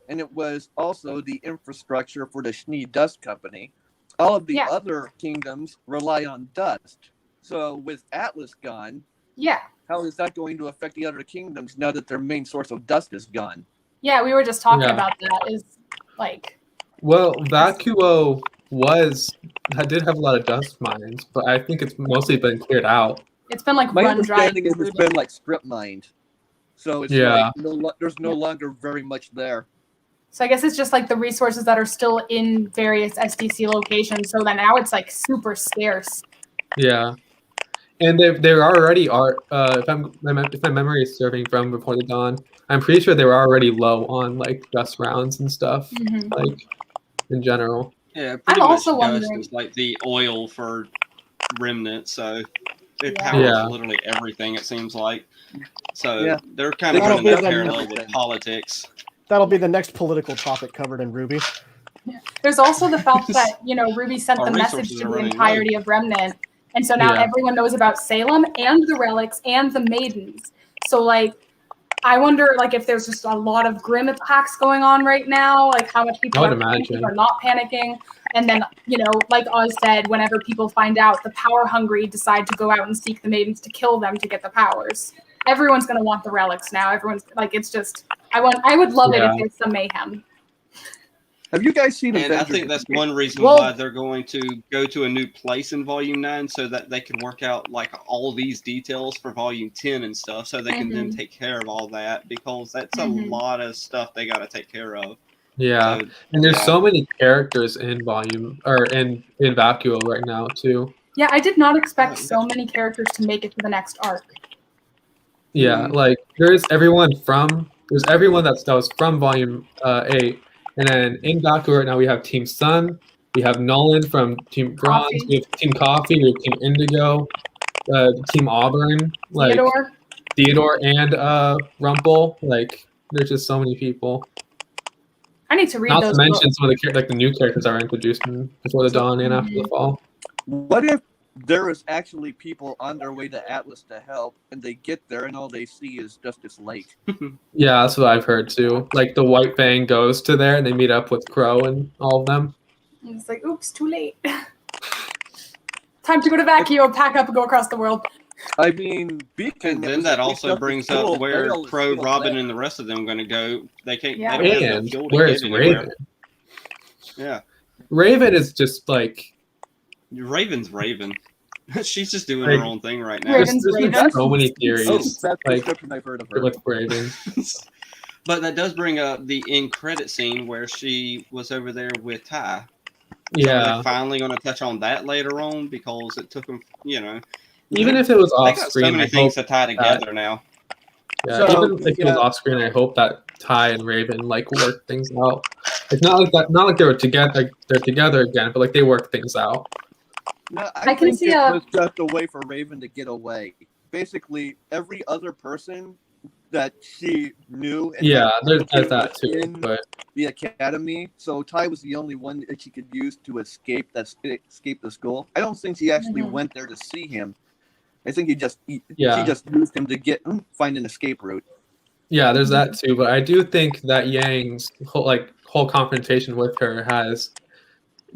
And it was also the infrastructure for the Schnee Dust Company. All of the Yeah. other kingdoms rely on dust. So, with Atlas gone, Yeah. how is that going to affect the other kingdoms now that their main source of dust is gone? Yeah, we were just talking Yeah. about that. Is like Well, Vacuo did have a lot of dust mines, but I think it's mostly been cleared out. it's been like My run dry. understanding is it's been like strip mined. So it's Yeah. like there's no longer very much there. So I guess it's just like the resources that are still in various SDC locations. So then now it's like super scarce. Yeah, and there already are. If my memory is serving from Before the Dawn, I'm pretty sure they were already low on like dust rounds and stuff, Mhm. like in general. Yeah, pretty I'm much also dust wondering- is like the oil for Remnant, so it Yeah. powers Yeah. literally everything, it seems like. So Yeah. they're kind of That'll running that be the- parallel with politics. That'll be the next political topic covered in Ruby. There's also the fact that, Ruby sent Our the message resources to are the running entirety of Remnant. And so now Yeah. everyone knows about Salem and the relics and the maidens. So like I wonder like if there's just a lot of grim attacks going on right now, like how much people I are would panicking imagine. or not panicking. And then, like Oz said, whenever people find out, the power hungry decide to go out and seek the maidens to kill them to get the powers. Everyone's gonna want the relics now. Everyone's like it's just I would love it Yeah. if there's some mayhem. Have you guys seen And I Avengers? think that's one reason Well- why they're going to go to a new place in Volume 9 so that they can work out like all these details for Volume 10 and stuff so they can then take care of all that because that's a lot of stuff they got to take care of. Yeah, So, and there's yeah. so many characters in Volume or in Vacuo right now too. Yeah, I did not expect so many characters to make it to the next arc. Yeah, like there's everyone that was from Volume 8, and then in Vacuo right now we have Team Sun, we have Nolan from Team Bronze, Coffee. we have Team Coffee, we have Team Indigo, Team Auburn, like Theodore, and Rumple. Like there's just so many people. I need to read Not those to mention books. some of the new characters that were introduced in Before the Dawn and after the fall. What if there is actually people on their way to Atlas to help, and they get there and all they see is just this lake? Yeah, that's what I've heard too. Like the White Fang goes to there and they meet up with Crow and all of them. And it's like, oops, too late. Time to go to Vacuo, pack up, and go across the world. I mean, Beacon. And then that also brings up where Crow, Robin, and the rest of them going to go. They can't. Yeah. They don't have And the fuel to where's get anywhere. Raven? Yeah, Raven is just like Raven's Raven. She's just doing Like, her own thing right now. Raven's there's been Raven. so many theories Oh, that's the like description I've heard of her. with Raven. But that does bring up the end credit scene where she was over there with Ty. So Yeah, they're finally going to touch on that later on because it took them, even if it was they off got so screen, many I things hope to tie together now. So, even if it was yeah. off screen, I hope that Ty and Raven like work things out. It's not like that. Not like they were together. Like they're together again, but like they work things out. No, I can think see it a- was just a way for Raven to get away. Basically, every other person that she knew and Yeah, had there's that too. in But the academy, so Ty was the only one that she could use to escape the school. I don't think she actually went there to see him. I think she just used him to find an escape route. Yeah, there's that too. But I do think that Yang's whole confrontation with her has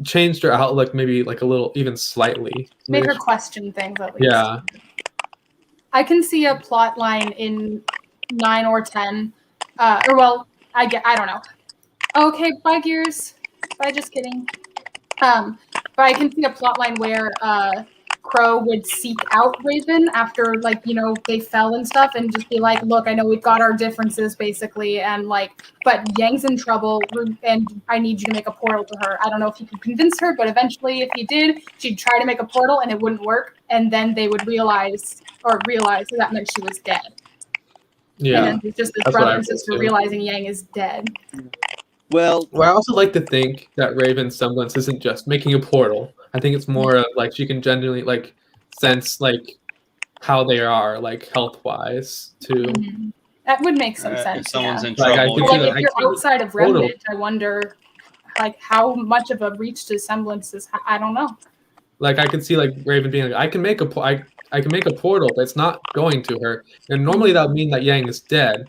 changed her outlook, maybe like a little, even slightly. Made her question things at least. Yeah. I can see a plot line in 9 or 10. Or well, I don't know. Okay, bye Gears. Bye, just kidding. But I can see a plot line where Crow would seek out Raven after, like, you know, they fell and stuff, and just be like, look, I know we've got our differences basically, and like, but Yang's in trouble, and I need you to make a portal to her. I don't know if you could convince her, but eventually if you did, she'd try to make a portal and it wouldn't work, and then they would realize that meant she was dead. Yeah. And then it's just this brother and sister realizing Yang is dead. Well, I also like to think that Raven's semblance isn't just making a portal. I think it's more of like she can genuinely like sense like how they are like health wise too. Mm-hmm. That would make some sense. If someone's yeah. in trouble, But, like, if you're outside of Remnant, I wonder like how much of a reach to semblances. I don't know. Like I could see like Raven being like, I can make a portal, but it's not going to her. And normally that would mean that Yang is dead,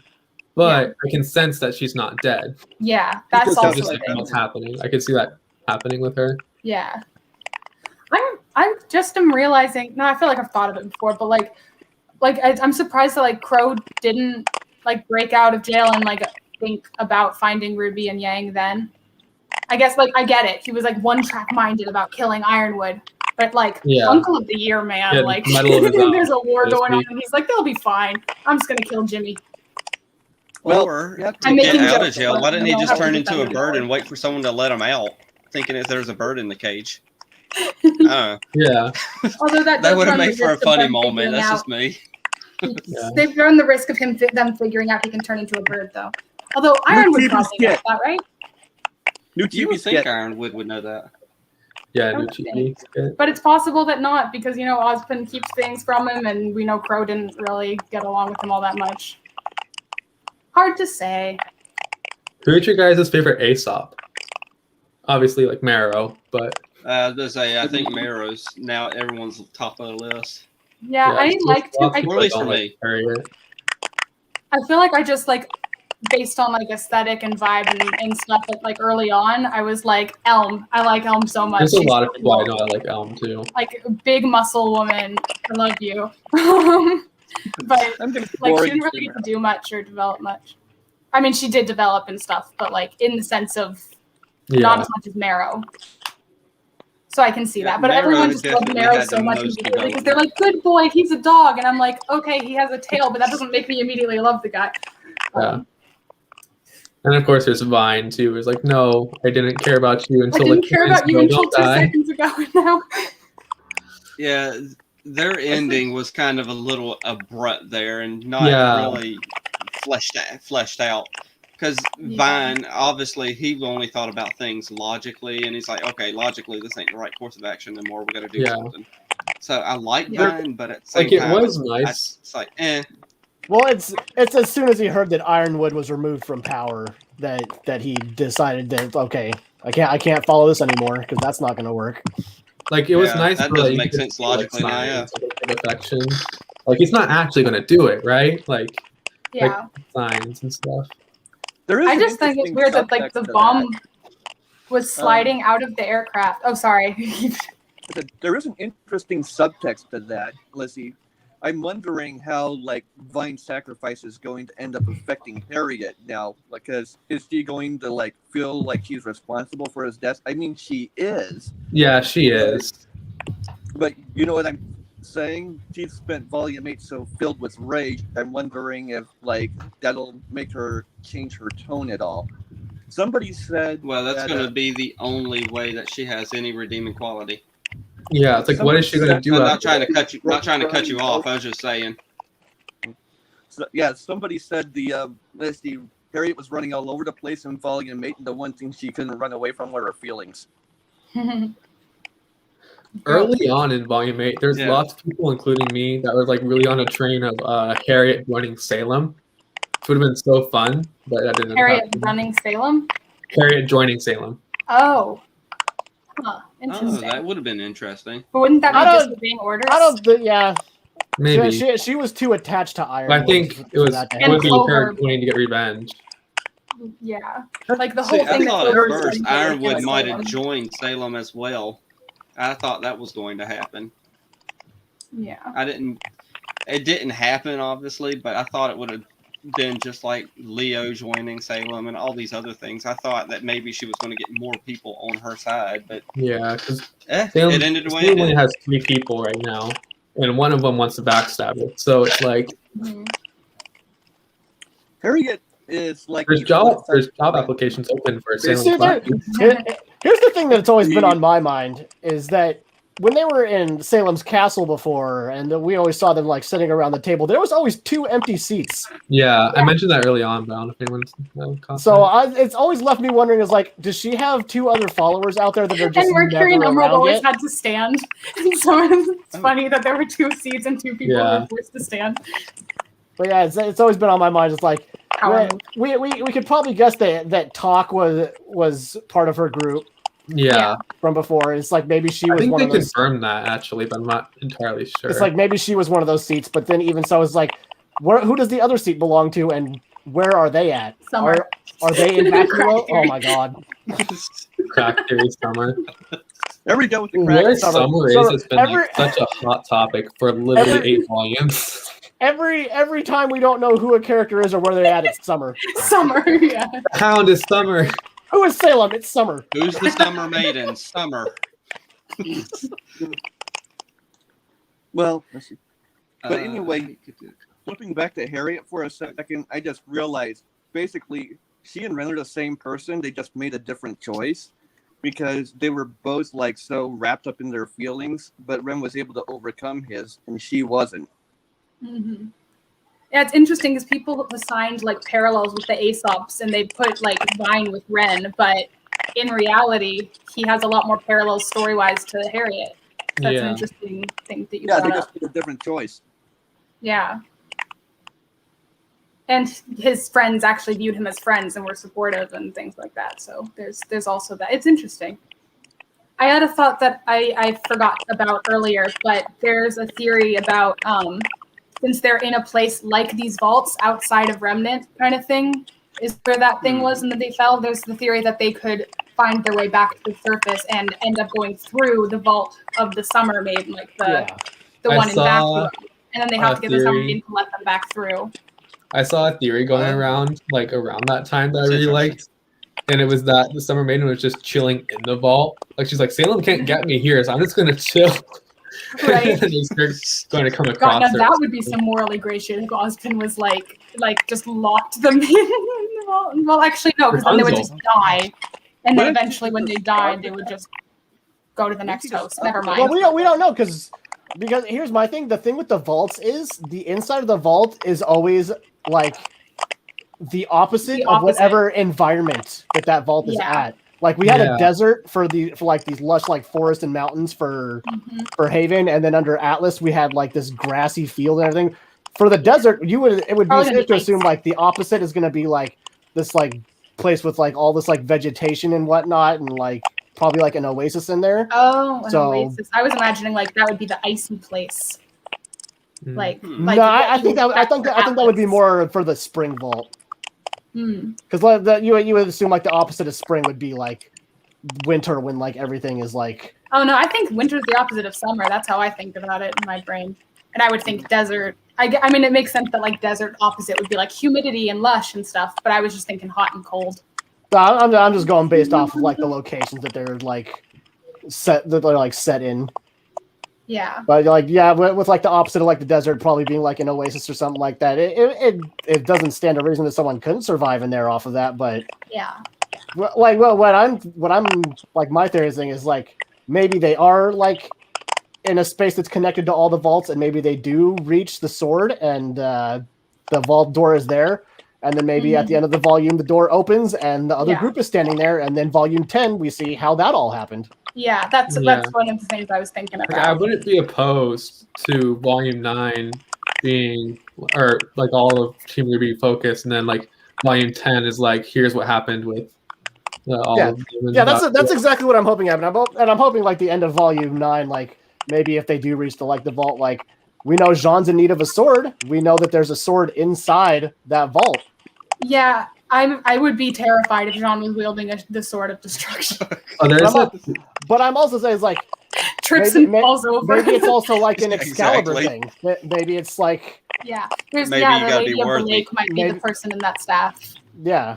but I can sense that she's not dead. Yeah, that's also just a like thing. what's happening. I could see that happening with her. Yeah. I'm just realizing. No, I feel like I've thought of it before, but like I'm surprised that like Crow didn't like break out of jail and like think about finding Rwby and Yang then. I guess like I get it. He was like one-track minded about killing Ironwood, but like Uncle of the Year, man, like there's a war going on, and he's like, they'll be fine. I'm just gonna kill Jimmy. Well, or to get out of jail, why didn't he just turn into a bird and wait for someone to let him out, thinking if there's a bird in the cage? Yeah. Although that would have made for a funny moment. That's just me. They've run the risk of them figuring out he can turn into a bird, though. Although Ironwood probably knows that, right? You would think Ironwood would know that. Yeah, but it's possible that not, because you know Ozpin keeps things from him, and we know Crow didn't really get along with him all that much. Hard to say. Who's your guys' favorite Aesop? Obviously, like Marrow, but I think Marrow's now everyone's top of the list. Yeah, I like to. At least for me. I feel like I just like, based on like aesthetic and vibe and stuff, like early on, I was like Elm. I like Elm so much. There's a lot of people I know I like Elm too. Like a big muscle woman. I love you. But like she didn't really get to do much or develop much. I mean, she did develop and stuff, but like in the sense of not as much as Marrow. So I can see that. But everyone just loved Marrow so much because they're like, good boy, he's a dog. And I'm like, okay, he has a tail, but that doesn't make me immediately love the guy. And of course, there's Vine too. It's like, no, I didn't care about you until I didn't care about you until 2 seconds ago. Now. Yeah, their ending was kind of a little abrupt there and not really fleshed out. Because Vine, obviously, he only thought about things logically, and he's like, okay, logically, this ain't the right course of action anymore. We got to do something. So I like Vine, but at the same time, it was nice. It's like, eh. Well, it's as soon as he heard that Ironwood was removed from power that he decided that, okay, I can't follow this anymore because that's not going to work. Like it was nice. That doesn't make sense logically now. Yeah. Affection. Like he's not actually going to do it, right? Like signs and stuff. I just think it's weird that like the bomb was sliding out of the aircraft. Oh, sorry. There is an interesting subtext to that, Lizzie. I'm wondering how like Vine's sacrifice is going to end up affecting Harriet now. Because is she going to like feel like she's responsible for his death? I mean, she is. Yeah, she is. But you know what I'm saying? She spent Volume 8 so filled with rage. I'm wondering if like that'll make her change her tone at all. Somebody said, well, that's going to be the only way that she has any redeeming quality. Yeah, it's like, what is she going to do? I'm not trying to cut you off. I was just saying. So, yeah, somebody said Harriet was running all over the place in Volume 8, and the one thing she couldn't run away from were her feelings. Early on in Volume 8, there's lots of people, including me, that were like really on a train of Harriet joining Salem. It would have been so fun, but that didn't happen. Running Salem? Harriet joining Salem. Oh. Huh. Interesting. Oh, that would have been interesting. But wouldn't that be disobeying orders? I don't think, yeah. Maybe. She was too attached to Iron. But I think it for was that to it would be Clover. her wanting to get revenge. Yeah, like the See, whole thing. I that thought at Clover was first trying to do Ironwood against might have Salem. joined Salem as well. I thought that was going to happen. Yeah. It didn't happen, obviously, but I thought it would have been just like Leo joining Salem and all these other things. I thought that maybe she was going to get more people on her side, but Yeah, because it ended the way it Salem only did. has 3 people right now, and one of them wants to backstab her. So it's like Mhm. Harriet is like there's job applications open for See, Salem. here's the thing that's always been on my mind is that when they were in Salem's castle before, and we always saw them like sitting around the table, there was always 2 empty seats. Yeah, I mentioned that early on, but I don't know if anyone's caught So that. it's always left me wondering: is like, does she have 2 other followers out there that are just And Mercury and never Emerald around always yet? had to stand. So it's funny that there were 2 seats and 2 people Yeah. were forced to stand. But yeah, it's always been on my mind. It's like Power we could probably guess that Talk was part of her group Yeah, from before. It's like maybe she I was think one they of those. confirmed that actually, but I'm not entirely sure. It's like maybe she was one of those seats, but then even so, it's like, who does the other seat belong to, and where are they at? Summer. Are they in Crack Vacuo? theory. Oh my god! Crack theory summer. There we go with the crack. Where Summer. summer is Summer. has been like such a hot topic for literally 8 volumes. Every time we don't know who a character is or where they're at, it's Summer. Summer, yeah. The Hound is summer. Who is Salem? It's Summer. Who's the summer maiden? Summer. Well, let's see. But Uh, anyway, flipping back to Harriet for a second, I just realized basically she and Ren are the same person. They just made a different choice because they were both like so wrapped up in their feelings, but Ren was able to overcome his and she wasn't. Mm-hmm. Yeah, it's interesting because people assigned like parallels with the Aesops and they put like Vine with Ren, but in reality, he has a lot more parallels story-wise to Harriet. So that's an Yeah. interesting thing that you Yeah, they brought up. just made a different choice. Yeah. And his friends actually viewed him as friends and were supportive and things like that. So there's also that. It's interesting. I had a thought that I forgot about earlier, but there's a theory about since they're in a place like these vaults outside of Remnant kind of thing, is where that thing was and that they fell. There's the theory that they could find their way back to the surface and end up going through the vault of the Summer Maiden, like the I one in saw Vacuum. And then they have a to get the Summer theory. Maiden to let them back through. I saw a theory going around like around that time that I really liked, and it was that the Summer Maiden was just chilling in the vault. Like she's like, Salem can't get me here, so I'm just gonna chill. Right. And they're going to come God, across now her. that would be some morally gray shit if Ozpin was like just locked them in the vault. Well, actually, no, because then they would just die. And then eventually when they died, they would just go to the next host. Never mind. Well, we don't know because here's my thing. The thing with the vaults is the inside of the vault is always like the opposite of whatever environment that vault is at. Like we had a desert for like these lush like forests and mountains for Haven, and then under Atlas we had like this grassy field and everything. For the desert, it would be safe to assume like the opposite is going to be like this like place with like all this like vegetation and whatnot, and like probably like an oasis in there. Oh, an oasis. I was imagining like that would be the icy place. Like no, I think that would be more for the spring vault. Because you would assume like the opposite of spring would be like winter when like everything is like. Oh no, I think winter's the opposite of summer. That's how I think about it in my brain. And I would think desert. I mean, it makes sense that like desert opposite would be like humidity and lush and stuff. But I was just thinking hot and cold. I'm just going based off of like the locations that they're like set in. Yeah. But like with like the opposite of like the desert probably being like an oasis or something like that. It doesn't stand a reason that someone couldn't survive in there off of that. But yeah. Like what I'm like my theory thing is like maybe they are like in a space that's connected to all the vaults, and maybe they do reach the sword and the vault door is there. And then maybe at the end of the volume, the door opens and the other group is standing there. And then volume 10, we see how that all happened. Yeah, that's one of the things I was thinking about. Like, I wouldn't be opposed to volume 9 being, or like all of Team Ruby focused, and then like volume 10 is like, here's what happened with all of them. Yeah, that's exactly what I'm hoping happened. I'm hoping like the end of volume 9, like maybe if they do reach the vault, like we know Jean's in need of a sword. We know that there's a sword inside that vault. Yeah, I would be terrified if Jean was wielding the sword of destruction. Oh, there's But I'm also saying, it's like, Trips and falls over. maybe it's also like an Excalibur Exactly. thing. Maybe it's like, Yeah, there's Maybe yeah, you the gotta be Lady of the worthy. Lake might be the person in that staff. yeah.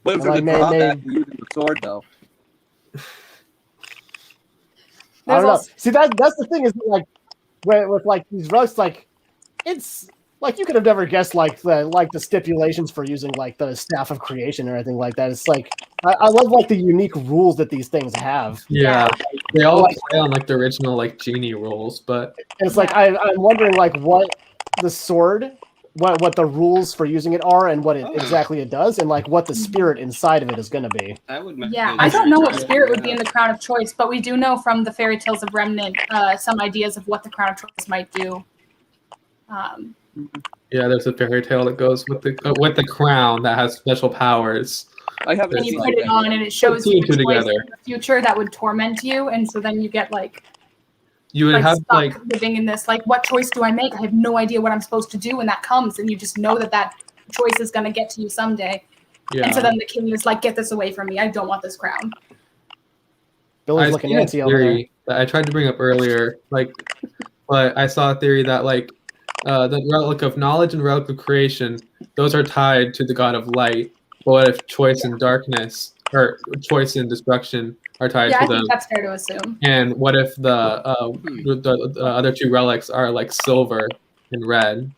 What if Well, there's a I drawback to using the sword, though? I don't know. also- See, that's the thing is like with like these relics, like it's like you could have never guessed like the stipulations for using like the staff of creation or anything like that. It's like I love like the unique rules that these things have. yeah. They all Like- play on like the original like genie rules, but And it's like I'm wondering like what the sword, what the rules for using it are, and what it exactly it does, and like what the spirit inside of it is going to be. That would make Yeah, it I don't know what interesting. spirit would be in the Crown of Choice, but we do know from the Fairy Tales of Remnant some ideas of what the Crown of Choice might do. yeah, there's a fairy tale that goes with the crown that has special powers. I haven't And you seen put it that on, yet. and it shows Two you and two a choice together. in the future that would torment you, and so then you get like You would have stuck like living in this. Like, what choice do I make? I have no idea what I'm supposed to do when that comes, and you just know that choice is going to get to you someday. yeah. And so then the king is like, "Get this away from me! I don't want this crown." Billy's I've looking seen a antsy over there. theory that I tried to bring up earlier, but I saw a theory that the relic of knowledge and relic of creation, those are tied to the god of light. But what if choice and darkness, or choice and destruction, are tied Yeah, to I them? think that's fair to assume. And what if the other two relics are like silver and red?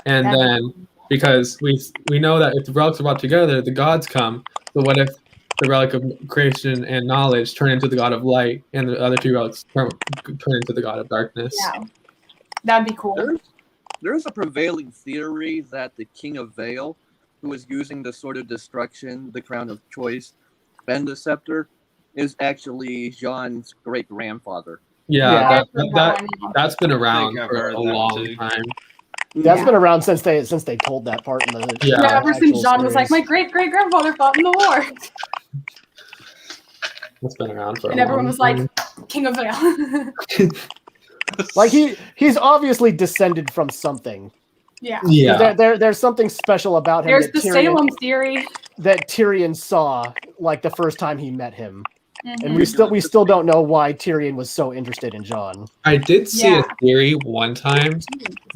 And That'd be then because we know that if the relics are brought together, the gods come. So what if the relic of creation and knowledge turn into the god of light, and the other two relics turn into the god of darkness? Yeah, that'd be cool. There's a prevailing theory that the King of Vale, who is using the Sword of Destruction, the Crown of Choice, and the Scepter, is actually Jean's great-grandfather. Yeah, I've heard that one. that's been around I've for heard a that long too. time. That's Yeah. been around since they told that part in the Yeah. Yeah, ever since actual Jean was like, "My series. great great grandfather fought in the war," That's been around for and a everyone long was like, time. "King of Vale." Like he's obviously descended from something. Yeah. Yeah. There's something special about him There's that the Tyrion, Salem theory. that Tyrion saw like the first time he met him. Mhm. And we still don't know why Tyrion was so interested in Jon. I did see Yeah. a theory one time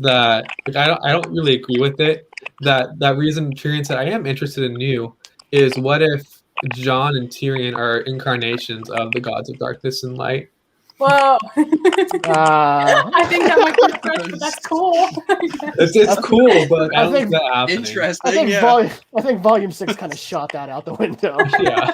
that I don't really agree with it. That reason Tyrion said I am interested in you is what if Jon and Tyrion are incarnations of the gods of darkness and light? Whoa. Uh, I think that might be a stretch, but that's cool. It's cool, but I don't think- think that happening. Interesting. Yeah. I think Volume 6 kind of shot that out the window. Yeah.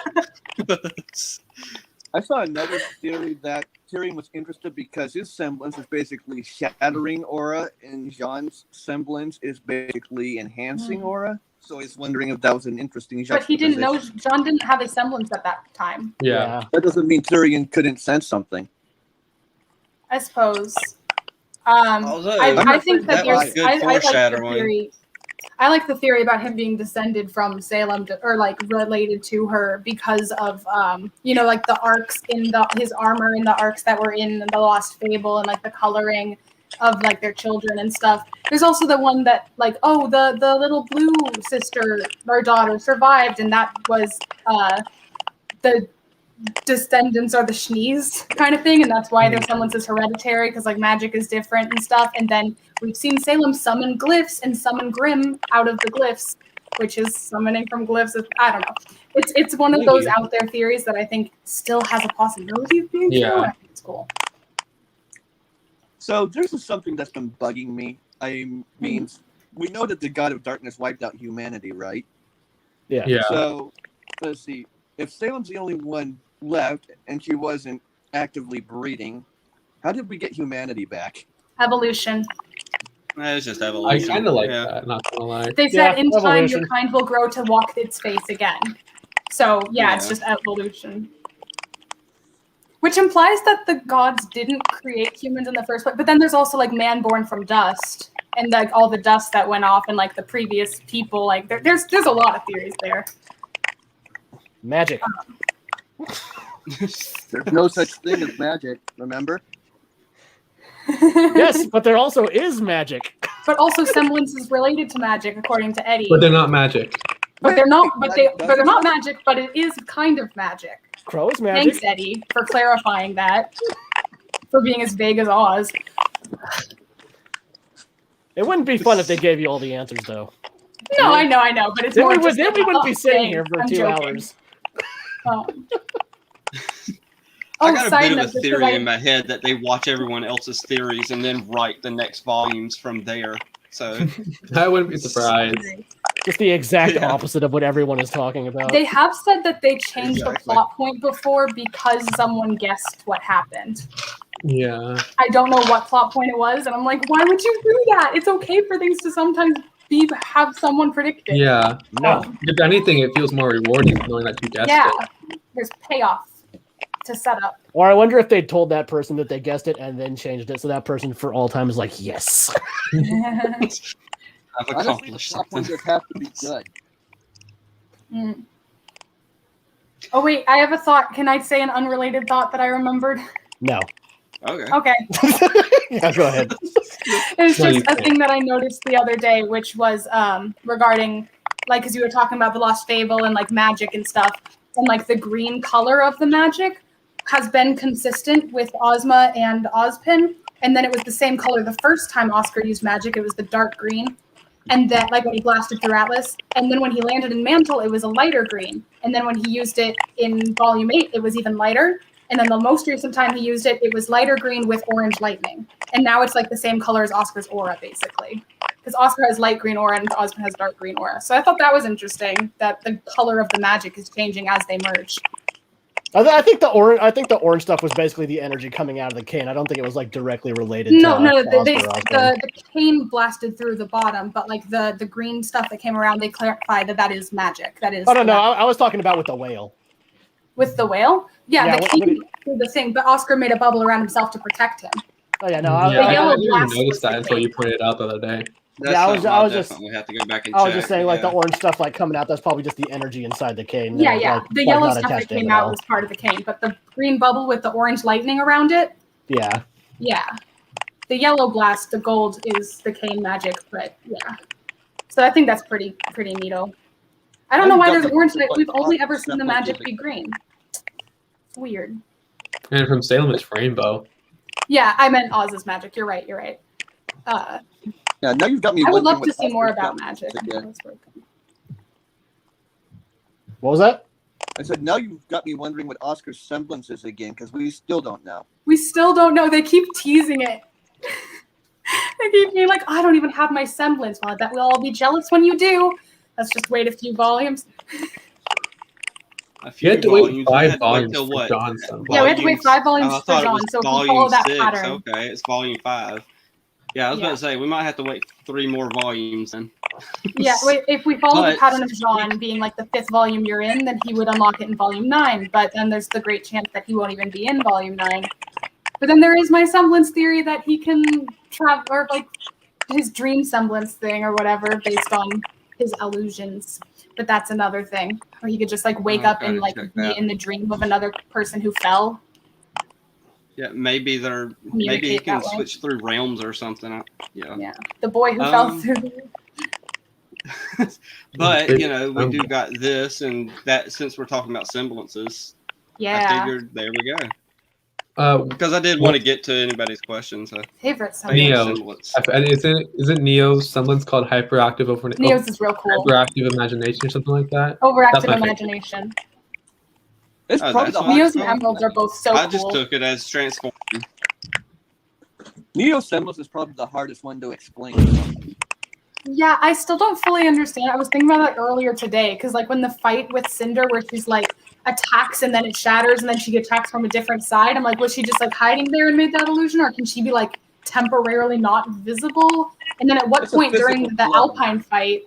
I saw another theory that Tyrion was interested because his semblance is basically shattering aura, and Jean's semblance is basically enhancing aura. So he's wondering if that was an interesting But he didn't know, juxtaposition. John didn't have a semblance at that time, Yeah. That doesn't mean Tyrion couldn't sense something. I suppose. Although, I think that that was there's, good I like the foreshadowing. theory. I like the theory about him being descended from Salem or like related to her because of like the arcs in his armor and the arcs that were in the Lost Fable and like the coloring of like their children and stuff. There's also the one that like, oh, the little blue sister or daughter survived, and that was the descendants or the Shnees kind of thing, and that's why their semblance is hereditary, because like magic is different and stuff. And then we've seen Salem summon glyphs and summon Grimm out of the glyphs, which is summoning from glyphs. I don't know. It's one of those out there theories that I think still has a possibility of being true. I think it's cool. So this is something that's been bugging me. I mean, we know that the God of Darkness wiped out humanity, right? Yeah. Yeah. So let's see. If Salem's the only one left and she wasn't actively breeding, how did we get humanity back? Evolution. It's just I evolution. kind of like Yeah. that, not gonna lie. They said Yeah, in time evolution. your kind will grow to walk its face again. So yeah, it's Yeah. just evolution. Which implies that the gods didn't create humans in the first place. But then there's also like man born from dust, and like all the dust that went off in like the previous people. Like there's a lot of theories there. Magic. There's no such thing as magic, remember? Yes, but there also is magic. But also semblance is related to magic, according to Eddie. But they're not magic. But they're not. But That they're doesn't not matter. magic. But it is kind of magic. Crow is magic. Thanks, Eddie, for clarifying that. For being as vague as Oz. It wouldn't be fun if they gave you all the answers, though. No, I know, but it's Then more we, just then we wouldn't be sitting here for I'm 2 joking. hours. I got a side bit of note, a just 'cause theory in my head that they watch everyone else's theories and then write the next volumes from there. So I wouldn't be surprised. Just the exact Yeah. opposite of what everyone is talking about. They have said that they changed the Exactly. plot point before because someone guessed what happened. Yeah. I don't know what plot point it was, and I'm like, why would you do that? It's okay for things to sometimes have someone predict it. Yeah. No. If anything, it feels more rewarding knowing that you guessed Yeah, it. there's payoff to set up. Or I wonder if they told that person that they guessed it and then changed it, so that person for all time is like, yes. I've Honestly, the accomplished top one something. just have to be good. Mm. Oh wait, I have a thought. Can I say an unrelated thought that I remembered? No. Okay. Okay. Yeah, go ahead. It's No, you just a can't. thing that I noticed the other day, which was regarding, like, because you were talking about the Lost Fable and like magic and stuff, and like the green color of the magic has been consistent with Ozma and Ozpin, and then it was the same color the first time Oscar used magic. It was the dark green, and then like when he blasted through Atlas, and then when he landed in Mantle, it was a lighter green, and then when he used it in Volume 8, it was even lighter. And then the most recent time he used it, it was lighter green with orange lightning. And now it's like the same color as Oscar's aura, basically. Because Oscar has light green aura and Ozma has dark green aura. So I thought that was interesting, that the color of the magic is changing as they merge. I think the orange stuff was basically the energy coming out of the cane. I don't think it was like directly related No, to no, Oscar. the cane blasted through the bottom, but like the green stuff that came around, they clarified that is magic. That is. Oh, no, I was talking about with the whale. With the whale? Yeah, Yeah, the what- cane through the thing, but Oscar made a bubble around himself to protect him. Oh, yeah, no. Yeah, I yellow didn't even blast notice was that the until thing. you pointed it out the other day. That's Yeah, I was- something I I'll was just- definitely have to go back and I was check. just saying, like, yeah. the orange stuff, like, coming out, that's probably just the energy inside the cane. Yeah, Like, yeah. like, The yellow not stuff that attached to came him at out all. was part of the cane, but the green bubble with the orange lightning around it, Yeah. yeah. The yellow blast, the gold is the cane magic, but yeah. So I think that's pretty neato. I don't know why there's orange. We've only ever seen the magic be green. It's weird. And from Salem, it's rainbow. Yeah, I meant Oz's magic. You're right. Yeah, now you've got me. I would love wondering to what see more Oscar's about got magic. again. What was that? I said, now you've got me wondering what Oscar's semblance is again, because we still don't know. We still don't know. They keep teasing it. They keep being like, I don't even have my semblance. Well, I bet we'll all be jealous when you do. Let's just wait a few volumes. A few You had to wait volumes. We 5 had to wait volumes till for what? John's son. Yeah, we had to wait 5 volumes I for thought it John, was so if we volume follow that 6. pattern. Okay, it's volume 5. Yeah, I was about to say we might have to wait 3 more volumes then. Yeah, wait, if we follow the But- pattern of John being like the 5th volume you're in, then he would unlock it in volume 9. But then there's the great chance that he won't even be in volume 9. But then there is my semblance theory that he can travel, or like his dream semblance thing or whatever based on his illusions. But that's another thing. Or he could just like wake up and Okay, like check be that. in the dream of another person who fell. Yeah, maybe maybe he Communicate can that way. switch through realms or something. Yeah. Yeah. The boy who fell Um, through. But we do got this, and that since we're talking about semblances, I Yeah. figured there we go. Uh, Because I did want to get to anybody's questions. So Favorite Neo. semblance. semblance. and isn't Neo's semblance called hyperactive Neo's is real cool. hyperactive imagination or something like that? That's Overactive my favorite. imagination. It's Oh, probably that's the fine. Neos hardest and Emeralds are both so I just cool. took it as transform. Neo's semblance is probably the hardest one to explain. Yeah, I still don't fully understand. I was thinking about that earlier today because, like, when the fight with Cinder, where she's like attacks and then it shatters and then she attacks from a different side, I'm like, was she just like hiding there and made that illusion, or can she be like temporarily not visible? And then at what It's a point during the physical flow. Alpine fight,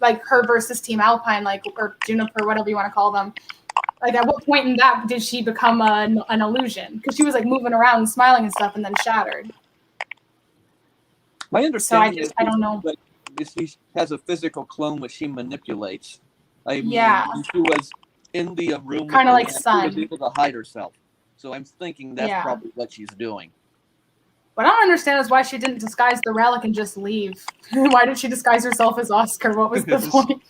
like her versus Team Alpine, like, or Juniper, whatever you want to call them, like at what point in that did she become an illusion? Because she was like moving around and smiling and stuff and then shattered. My understanding I don't know. is she has a physical clone which she manipulates. I mean, Yeah. she was in the room. with Kinda her like and Sun. She was able to hide herself. So I'm thinking that's Yeah. probably what she's doing. What I don't understand is why she didn't disguise the relic and just leave. Why did she disguise herself as Oscar? What was the point?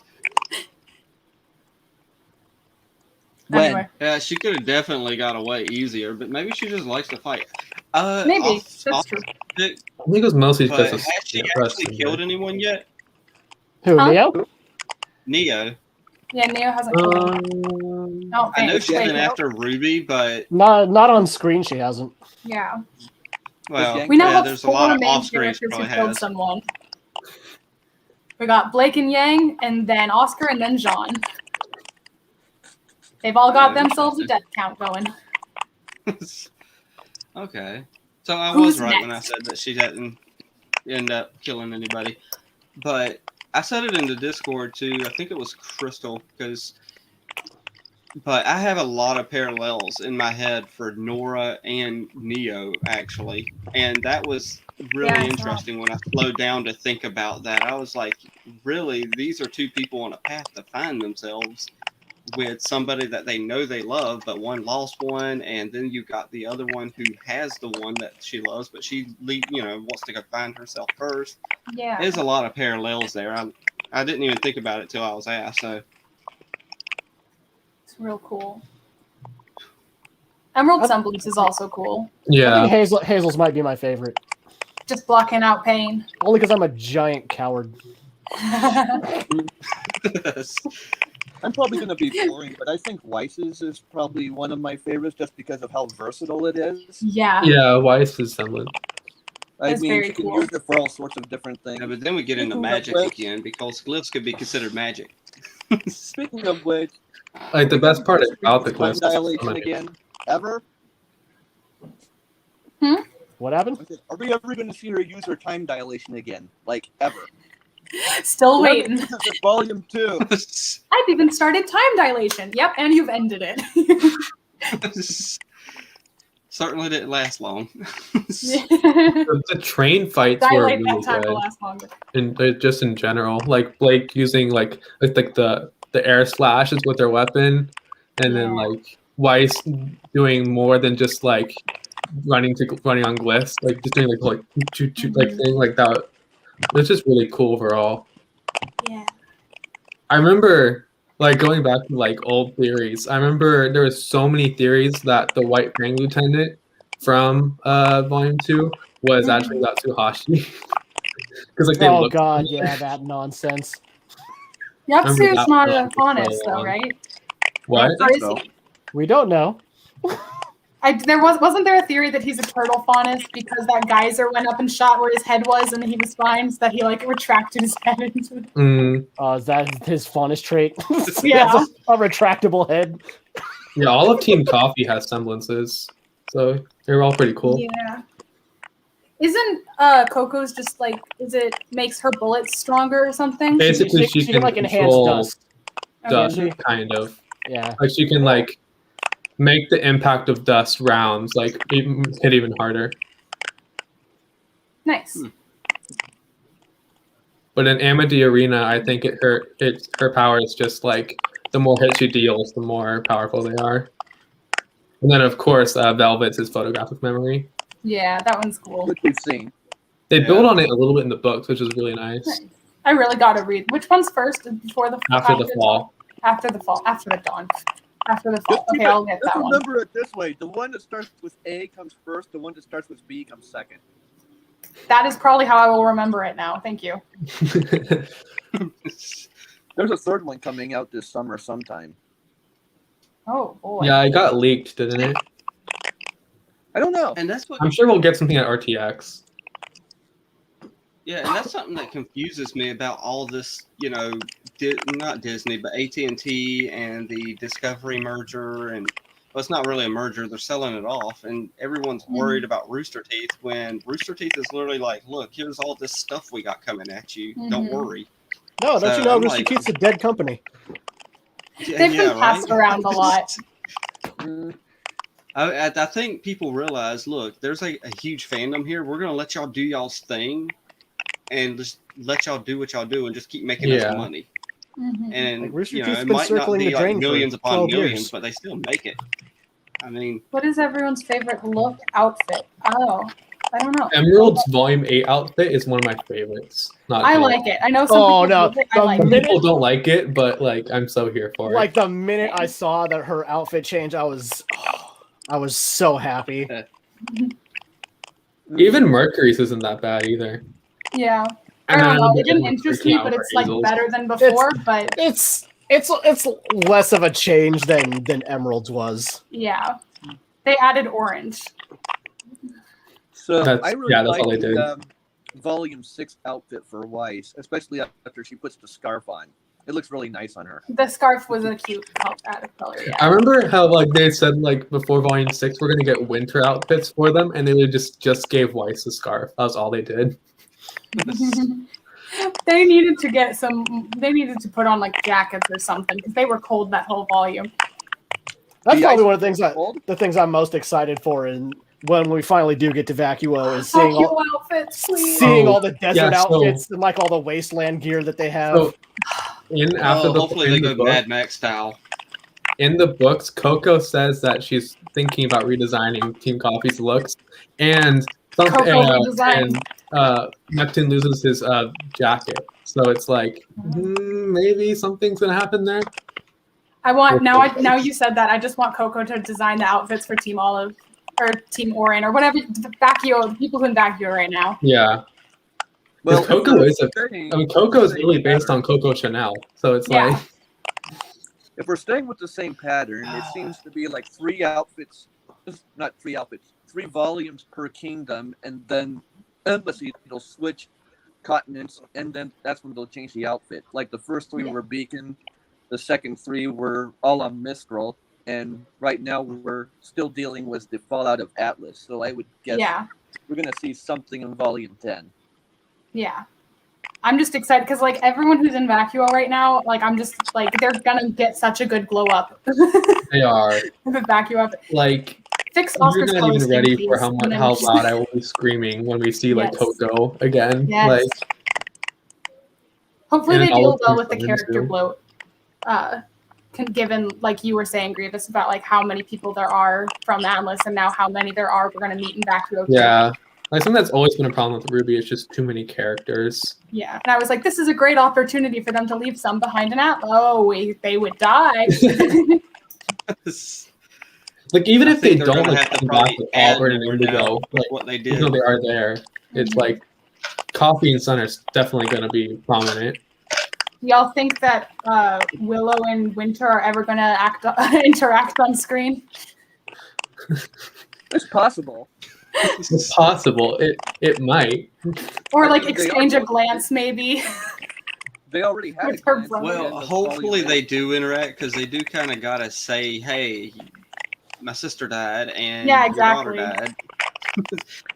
When? Anyway, Yeah, she could have definitely got away easier, but maybe she just likes to fight. maybe that's true. I think it was mostly But because has of she Russ actually in killed there. anyone yet? Who, Huh? Neo? Neo. Yeah, Neo hasn't killed him. No, I know thanks. she's Wait, been after Ruby, but Not on screen. She hasn't. yeah. well, We now yeah, have there's a 4 lot of main off-screen she characters who probably killed has. someone. We got Blake and Yang, and then Oscar, and then Jean. They've all got themselves a death count going. Okay, so I Who's was right when I next? said that she didn't end up killing anybody, but I said it in the Discord too. I think it was Crystal, but I have a lot of parallels in my head for Nora and Neo actually, and that was really Yeah, I saw. interesting when I slowed down to think about that. I was like, really, these are two people on a path to find themselves with somebody that they know they love, but one lost one, and then you got the other one who has the one that she loves, but she wants to go find herself first. Yeah. There's a lot of parallels there. I didn't even think about it till I was asked. So It's real cool. Emerald Semblance is also cool. I Yeah. think Hazel's might be my favorite. Just blocking out pain. Only because I'm a giant coward. I'm probably going to be boring, but I think Weiss's is probably one of my favorites just because of how versatile it is. Yeah. Yeah, Weiss's semblance. I That's mean, very you can cool. use it for all sorts of different things. yeah, but then we get into Speaking of magic which- again because glyphs could be considered magic. Speaking of which, Like the best part about the time glyphs. dilation again, ever? What happened? Are we ever going to see her use her time dilation again? Like, ever? Still Whoever waiting. uses it, Volume 2. I've even started time dilation. Yep, and you've ended it. Certainly didn't last long. The train fights were Dilate really that time to good. last longer. And just in general, like Blake using like the air slashes with their weapon, and then Yeah. like Weiss doing more than just like running on glyphs, like just doing like shoot like thing like that. It's just really cool overall. Yeah. I remember like going back to like old theories. I remember there was so many theories that the White Fang Lieutenant from Volume 2 was actually Yatsuhashi. Because like they Oh looked god, similar. yeah, that nonsense. Remember Yatsu's that not one a for faunus, so though, long. right? What? Or is so. he? We don't know. Wasn't there a theory that he's a turtle faunus because that geyser went up and shot where his head was and he was fine, so that he like retracted his head into it. Is that his faunus trait? Yeah. Has a retractable head. Yeah, all of Team Coffee has semblances, so they're all pretty cool. Yeah. Isn't Coco's just like makes her bullets stronger or something? Basically, she can like enhance control dust. dust, Okay. kind of. Yeah. Like she can like make the impact of dust rounds like hit even harder. Nice. But in Amity Arena, I think her power is just like the more hits she deals, the more powerful they are. And then of course, Velvet's his photographic memory. Yeah, that one's cool. Which we've seen. They Yeah. build on it a little bit in the books, which is really nice. I really gotta read. Which one's first? Before the After the fall. After the fall. After the dawn. After the fall. Just Okay, I'll get just that one. remember it this way. The one that starts with A comes first. The one that starts with B comes second. That is probably how I will remember it now. Thank you. There's a third one coming out this summer sometime. Oh boy. Yeah, it got leaked, didn't it? I don't know. And that's what I'm sure we'll get something at RTX. Yeah, and that's something that confuses me about all this, not Disney, but AT&T and the Discovery merger, and well, it's not really a merger, they're selling it off, and everyone's worried about Rooster Teeth when Rooster Teeth is literally like, look, here's all this stuff we got coming at you, don't worry. No, don't So, you know I'm Rooster like- Teeth's a dead company? They've been passed around a lot. I think people realize, look, there's a huge fandom here. We're going to let y'all do y'all's thing and just let y'all do what y'all do and just keep making us money. And, Like, Rooster you know, Teeth's it been might not circling be the like drain for millions upon 12 millions, years. but they still make it. I mean, What is everyone's favorite look outfit? Oh. I don't know. Emerald's Volume 8 outfit is one of my favorites. I like it. I know some people love it. I like Some it. people don't like it, but like I'm so here for it. Like the minute I saw that her outfit change, I was so happy. Even Mercury's isn't that bad either. Yeah. I And don't then know. the It didn't one interest for me, Cal but for it's like Hazel's. better than before. But It's less of a change than Emerald's was. yeah, they added orange. So That's- I really yeah, that's like all they did. the Volume 6 outfit for Weiss, especially after she puts the scarf on. It looks really nice on her. The scarf was a cute added color. Yeah. I remember how like they said like before Volume 6 we're gonna get winter outfits for them, and they just gave Weiss a scarf. That was all they did. They needed to get some. They needed to put on like jackets or something because they were cold that whole volume. That's The probably ice one of the things cold? the things I'm most excited for, and when we finally do get to Vacuo is seeing all, outfits, please. seeing Oh, all the desert yeah, so- outfits and like all the wasteland gear that they have. So after the Hopefully in they the go book- Mad Max style. in the books, Coco says that she's thinking about redesigning Team Coffee's looks, and something Coco redesigned. Neptune loses his jacket. So it's like maybe something's gonna happen there. I want now you said that. I just want Coco to design the outfits for Team Olive or Team Orin or whatever. The people who in Vacuo right now. Yeah. Well, Coco is Coco is same really based pattern. on Coco Chanel. So it's Yeah. like If we're staying with the same pattern, it seems to be like 3 outfits, not 3 outfits, 3 volumes per kingdom, and then Embassy they'll switch continents, and then that's when they'll change the outfit. Like the first 3 were Beacon, the second 3 were all on Mistral, and right now we're still dealing with the fallout of Atlas. So I would guess Yeah. we're gonna see something in Volume 10. Yeah. I'm just excited because like everyone who's in Vacuo right now, like I'm just like they're gonna get such a good glow up. they are The Vacuo up. like Fix you're Oscar's not even clothes, ready please. for how And then how just- loud I will be screaming when we see like Yes. Coco again. Yes. Like Hopefully and they all deal of well them with the fun, character too. bloat. Given like you were saying, Grievous, about like how many people there are from Atlas and now how many there are we're gonna meet in Vacuo. yeah. Like something that's always been a problem with Ruby. It's just too many characters. Yeah. And I was like, this is a great opportunity for them to leave some behind in Atlas. Oh, they would die. Like even I if they think they're don't gonna like have to come back probably with add Auburn and more Indigo, now like with what they even did. though they are there, it's like Coffee and Sun are definitely going to be prominent. Y'all think that Willow and Winter are ever gonna interact on screen? It's possible. It's possible. It might. Or I like mean, they exchange a already- glance maybe? They already had With a her glance brother. at the Well, end of hopefully Volume they 1. do interact because they do kind of gotta say, "Hey, my sister died and Yeah, your daughter exactly. died."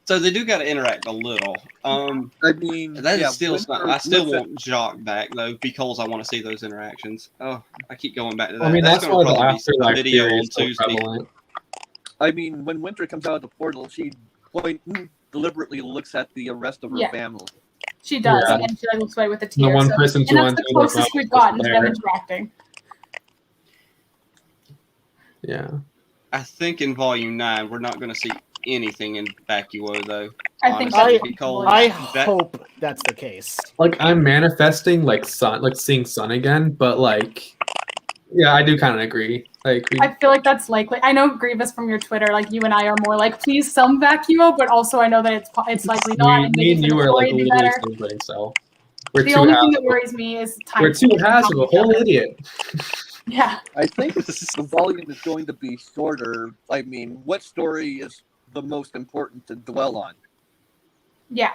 So they do gotta interact a little. I mean, That is yeah, still Winter not. I still looks at- want Jacques back though because I want to see those interactions. Oh, I keep going back to that. I mean, that's gonna why the probably be some afterlife video theory on is so Tuesday. prevalent. I mean, when Winter comes out of the portal, she deliberately looks at the rest of her Yeah. family. She does, Yeah. and then she like looks away with a The tear. one so- person and to that's undo the the closest vow we've was gotten to them there. interacting. Yeah. I think in Volume 9 we're not going to see anything in Vacuo though. I think honestly, that's because I that- hope that's the case. Like I'm manifesting like Sun, like seeing Sun again, but like, yeah, I do kind of agree. Like, I feel like that's likely. I know Grievous from your Twitter, like you and I are more like, please some Vacuo, but also I know that it's likely not. And me maybe and for you the are story like it'd be literally better. same brain cell. We're The two only halves thing that of- worries me is time. We're two halves of a whole idiot. Yeah. I think the volume is going to be shorter. I mean, what story is the most important to dwell on Yeah.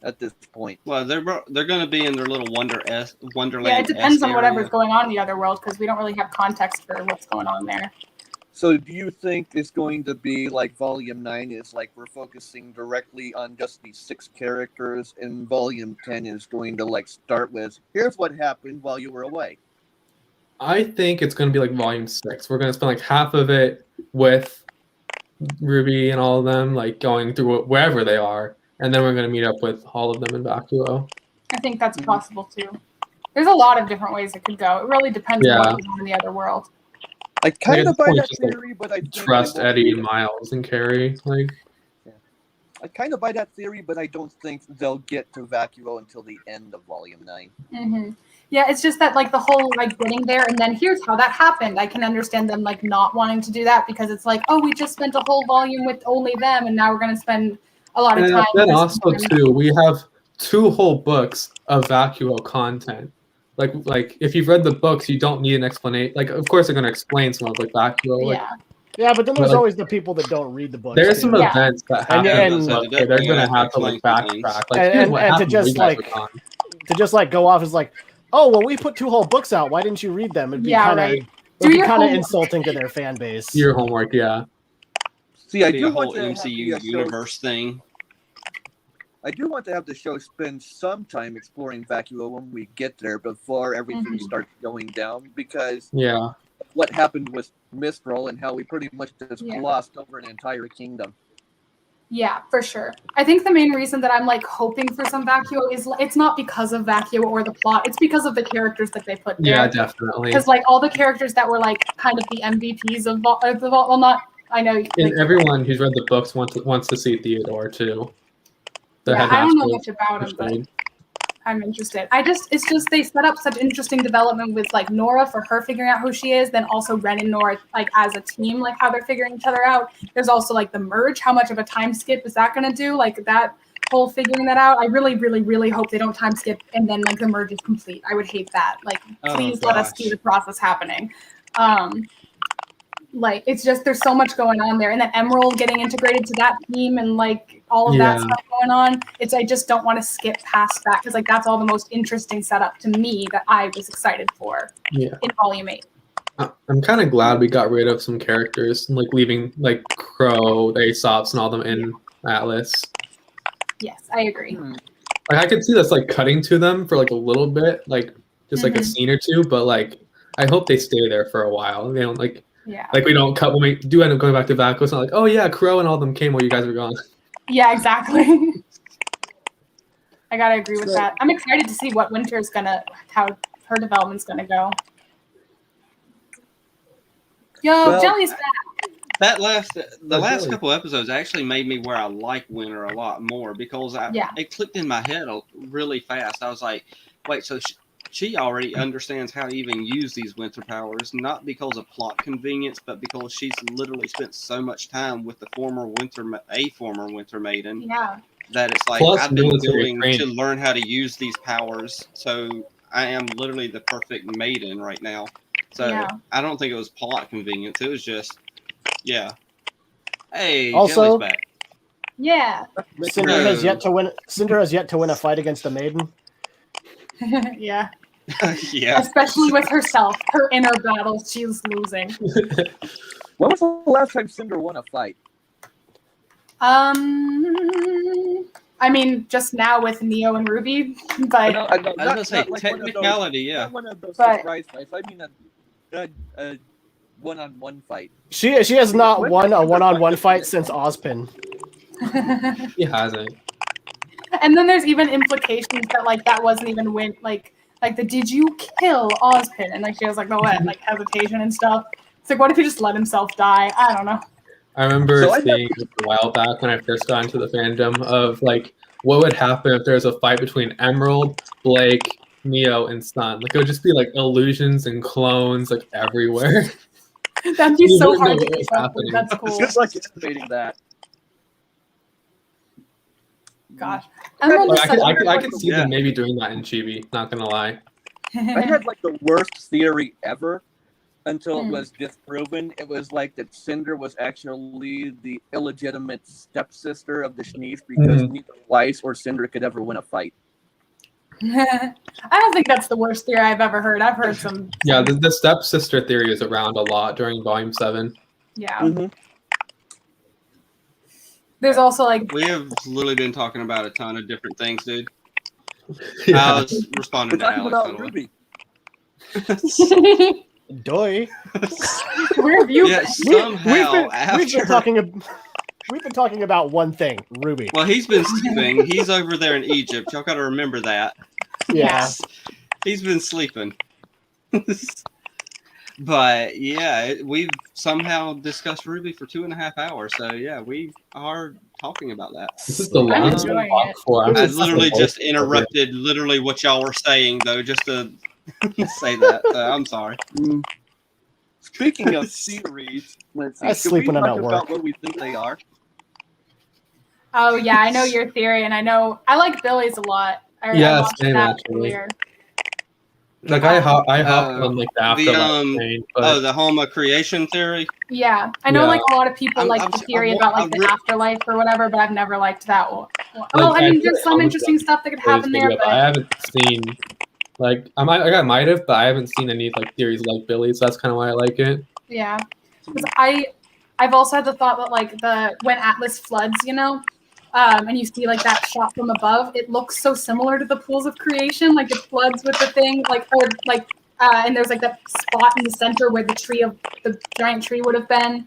at this point? Well, they're going to be in their little Wonderland. Yeah, it depends on area. whatever's going on in the other world because we don't really have context for what's going on there. So do you think it's going to be like Volume 9 is like we're focusing directly on just these 6 characters, and Volume 10 is going to like start with, here's what happened while you were away? I think it's going to be like Volume 6. We're going to spend like half of it with Ruby and all of them, like going through wherever they are, and then we're going to meet up with all of them in Vacuo. I think that's possible too. There's a lot of different ways it could go. It really depends on Yeah. what's going on in the other world. I kind at of this buy point, that just, like, theory, but I think Trust they won't Eddie do and it. Miles and Carrie. Like, I kind of buy that theory, but I don't think they'll get to Vacuo until the end of Volume 9. Mm-hmm. Yeah, it's just that like the whole like getting there and then here's how that happened. I can understand them like not wanting to do that because it's like, oh, we just spent a whole volume with only them, and now we're gonna spend a lot of time. And then also too, we have 2 whole books of Vacuo content. Like if you've read the books, you don't need an explanation. Like, of course, they're gonna explain some of like Vacuo. Like, yeah, but then there's always the people that don't read the books. There's some too. events that happen. And okay, they're gonna have to like backtrack. Like, and to just like go off is like, oh well, we put 2 whole books out. Why didn't you read them? It'd be kind of insulting to their fan base. Your homework, yeah. See, I do do whole want to MCU universe thing. I do want to have the show spend some time exploring Vacuo when we get there before everything starts going down, because what happened with Mistral and how we pretty much just glossed over an entire kingdom. Yeah, for sure. I think the main reason that I'm like hoping for some Vacuo is it's not because of Vacuo or the plot. It's because of the characters that they put there. Yeah, definitely. Because like all the characters that were like kind of the MVPs of the Vault. Well, not I know. And everyone who's read the books wants to see Theodore too. Yeah, I don't know much about him, but I'm interested. It's just they set up such interesting development with like Nora for her figuring out who she is, then also Ren and Nora like as a team, like how they're figuring each other out. There's also like the merge. How much of a time skip is that gonna do? Like that whole figuring that out. I really, really, really hope they don't time skip and then like the merge is complete. I would hate that. Like please let us see the process happening. Like it's just there's so much going on there, and then Emerald getting integrated to that team and like all of that stuff going on. I just don't want to skip past that because like that's all the most interesting setup to me that I was excited for in Volume 8. I'm kind of glad we got rid of some characters, like leaving like Crow, the Aesops, and all them in Atlas. Yes, I agree. Like I could see that's like cutting to them for like a little bit, like just like a scene or two, but like I hope they stay there for a while. They don't like. Yeah. Like we don't cut when we do end up going back to Vacuo. It's not like, oh yeah, Crow and all them came while you guys were gone. Yeah, exactly. I gotta agree with that. I'm excited to see what Winter's how her development's gonna go. Yo, Jelly's back. The last couple episodes actually made me where I like Winter a lot more because it clicked in my head really fast. I was like, wait, so she already understands how to even use these winter powers, not because of plot convenience, but because she's literally spent so much time with a former winter maiden. Yeah. That it's like Plus I've been willing to learn how to use these powers, so I am literally the perfect maiden right now. So I don't think it was plot convenience. It was just, Hey, also, Jelly's back. Yeah. Cinder has yet to win a fight against a maiden. Yeah. Yeah. Especially with herself. Her inner battle, she's losing. When was the last time Cinder won a fight? I mean, just now with Neo and Rwby, but I was gonna say technicality, not one of those surprise fights. I mean a one-on-one fight. She has not won a one-on-one fight since Ozpin. He hasn't. And then there's even implications that like that wasn't even like the did you kill Ozpin? And like she has like like hesitation and stuff. It's like what if he just let himself die? I don't know. I remember seeing a while back when I first got into the fandom of like what would happen if there was a fight between Emerald, Blake, Neo, and Sun. Like it would just be like illusions and clones like everywhere. That'd be so hard to keep up with. That's cool. Just like anticipating that. Gosh. I could see them maybe doing that in Chibi, not gonna lie. I had like the worst theory ever until it was disproven. It was like that Cinder was actually the illegitimate stepsister of the Shneef because neither Weiss or Cinder could ever win a fight. I don't think that's the worst theory I've ever heard. I've heard some. Yeah, the stepsister theory is around a lot during Volume 7. Yeah. There's also like we have literally been talking about a ton of different things, dude. I was responding to Alex. Rwby. Doy. Where have you been? We've been talking about one thing, Rwby. Well, he's been sleeping. He's over there in Egypt. Y'all got to remember that. Yeah. He's been sleeping. But yeah, we've somehow discussed Rwby for 2.5 hours. So yeah, we are talking about that. This is the I'm longest enjoying walk it. for. I literally just interrupted literally what y'all were saying, though, just to say that. I'm sorry. Speaking of series, let's see. I was Should sleeping we in talk at about work. what we think they are? Oh yeah, I know your theory, and I like Billy's a lot. I Yeah, watched same, that actually. earlier. Like I hopped on like the afterlife train, but the Homa creation theory. Yeah, I know Yeah. like a lot of people like the theory about like the afterlife or whatever, but I've never liked that one. Well, I mean, there's some interesting stuff that could happen there, but I haven't seen like I might have, but I haven't seen any like theories like Billy, so that's kind of why I like it. yeah, because I've also had the thought that like when Atlas floods, you know, and you see like that shot from above, it looks so similar to the pools of creation, like it floods with the thing, and there's like that spot in the center where the giant tree would have been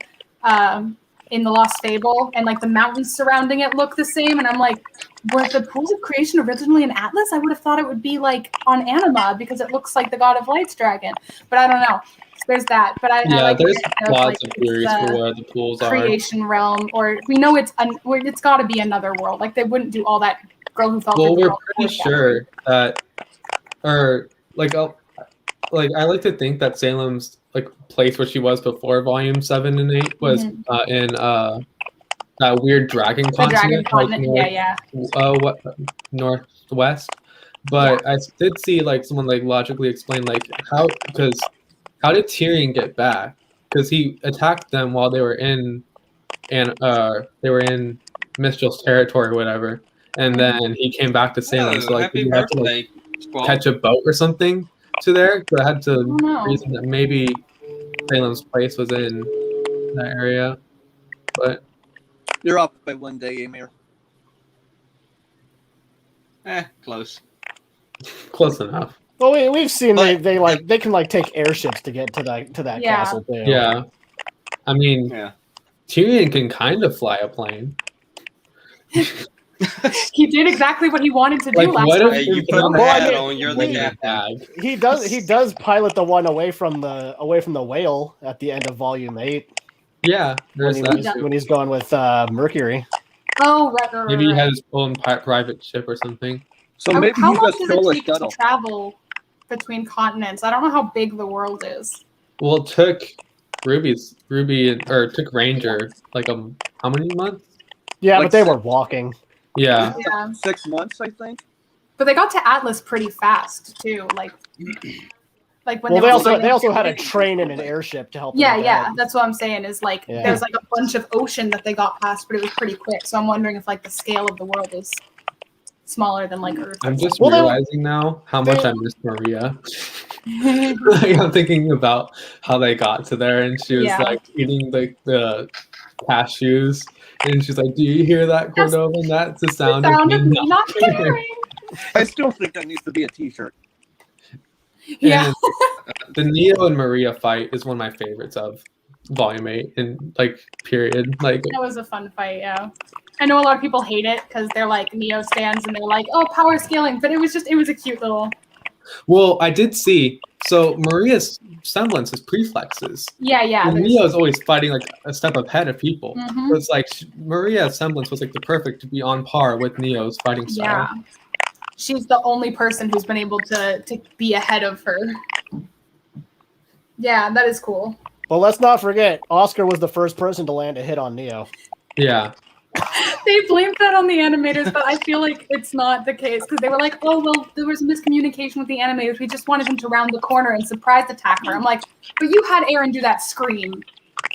in the Lost Fable, and like the mountains surrounding it look the same, and I'm like, were the pools of creation originally in Atlas? I would have thought it would be like on Anima because it looks like the God of Light's dragon, but I don't know. There's that, but I like there's lots like, of theories for where the pools are. Creation realm, or we know it's got to be another world. Like they wouldn't do all that. Girl who fell. Well, we're pretty sure that, or like I like to think that Salem's like place where she was before Volume 7 and 8 was in that weird dragon continent. What northwest. But I did see like someone like logically explain like how did Tyrion get back? Because he attacked them while they were in Mistral territory or whatever, and then he came back to Salem. So like he had to like catch a boat or something to there. So I had to reason that maybe Salem's place was in that area. But you're off by one day, Amir. Close. Close enough. Well, we've seen they can like take airships to get to that castle too. Yeah, I mean, Tyrion can kind of fly a plane. He did exactly what he wanted to do last time. You put the hat on, you're the captain. He does pilot the one away from the whale at the end of Volume 8. Yeah, when he's going with Mercury. Oh, right. Maybe he had his own private ship or something. So maybe how he long just does stole it a take to shuttle. travel between continents? I don't know how big the world is. Well, it took it took Ranger like how many months? Yeah, like but they were walking. Yeah. 6 months, I think. But they got to Atlas pretty fast too. Like when they also had a train and an airship to help. Yeah, that's what I'm saying. Is like there's like a bunch of ocean that they got past, but it was pretty quick. So I'm wondering if like the scale of the world is smaller than like Earth. I'm just realizing now how much I miss Maria. Like, I'm thinking about how they got to there, and she was like eating like the cashews, and she's like, "Do you hear that, Cordova? That's the sound of me not caring." I still think that needs to be a T-shirt. Yeah. And the Neo and Maria fight is one of my favorites of Volume 8 and like period. Like that was a fun fight. Yeah. I know a lot of people hate it because they're like Neo stands and they're like, oh, power scaling, but it was a cute little. Well, I did see. So Maria's semblance is preflexes. Yeah. And Neo's always fighting like a step ahead of people. Mm-hmm. So it's like Maria's semblance was like the perfect to be on par with Neo's fighting style. Yeah. She's the only person who's been able to be ahead of her. Yeah, that is cool. Well, let's not forget, Oscar was the first person to land a hit on Neo. Yeah. They blamed that on the animators, but I feel like it's not the case because they were like, oh, well, there was miscommunication with the animators. We just wanted him to round the corner and surprise attack her. I'm like, but you had Aaron do that scream.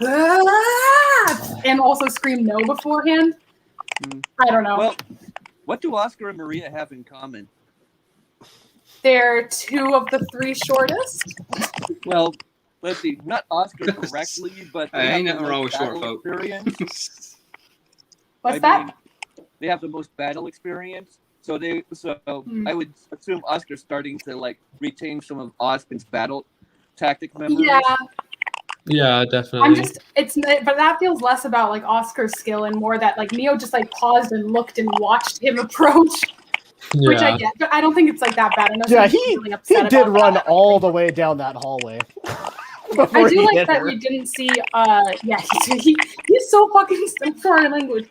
And also scream no beforehand. I don't know. Well, what do Oscar and Maria have in common? They're two of the three shortest. Well, let's see. Not Oscar correctly, but they ain't have nothing the wrong most with short battle folk. experience. What's that? They have the most battle experience. So I would assume Oscar's starting to like retain some of Oscar's battle tactic memories. Yeah, definitely. But that feels less about like Oscar's skill and more that like Neo just like paused and looked and watched him approach. Yeah. Which I get, but I don't think it's like that bad. He did run all the way down that hallway. I do like that we didn't see. He's so fucking sorry language.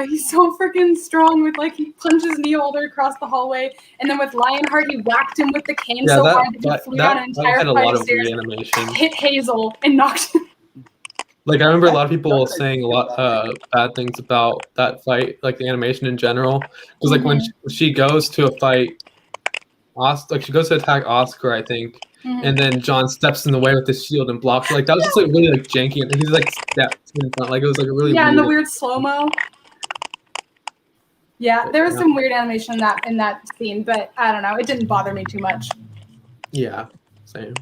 He's so freaking strong with like he punches Neo all the way across the hallway, and then with Lionheart he whacked him with the cane so hard that he flew down an entire had a flight lot of of weird stairs, animation. hit Hazel, and knocked him. Like I remember a lot of people saying a lot bad things about that fight, like the animation in general. Because like when she goes to a fight, like she goes to attack Oscar, I think, and then John steps in the way with his shield and blocks. Like that was just like really like janky, and he's like stepped in front. Like it was like a really and weird, the weird slow mo. Yeah, there was some weird animation in that scene, but I don't know. It didn't bother me too much. Yeah, same.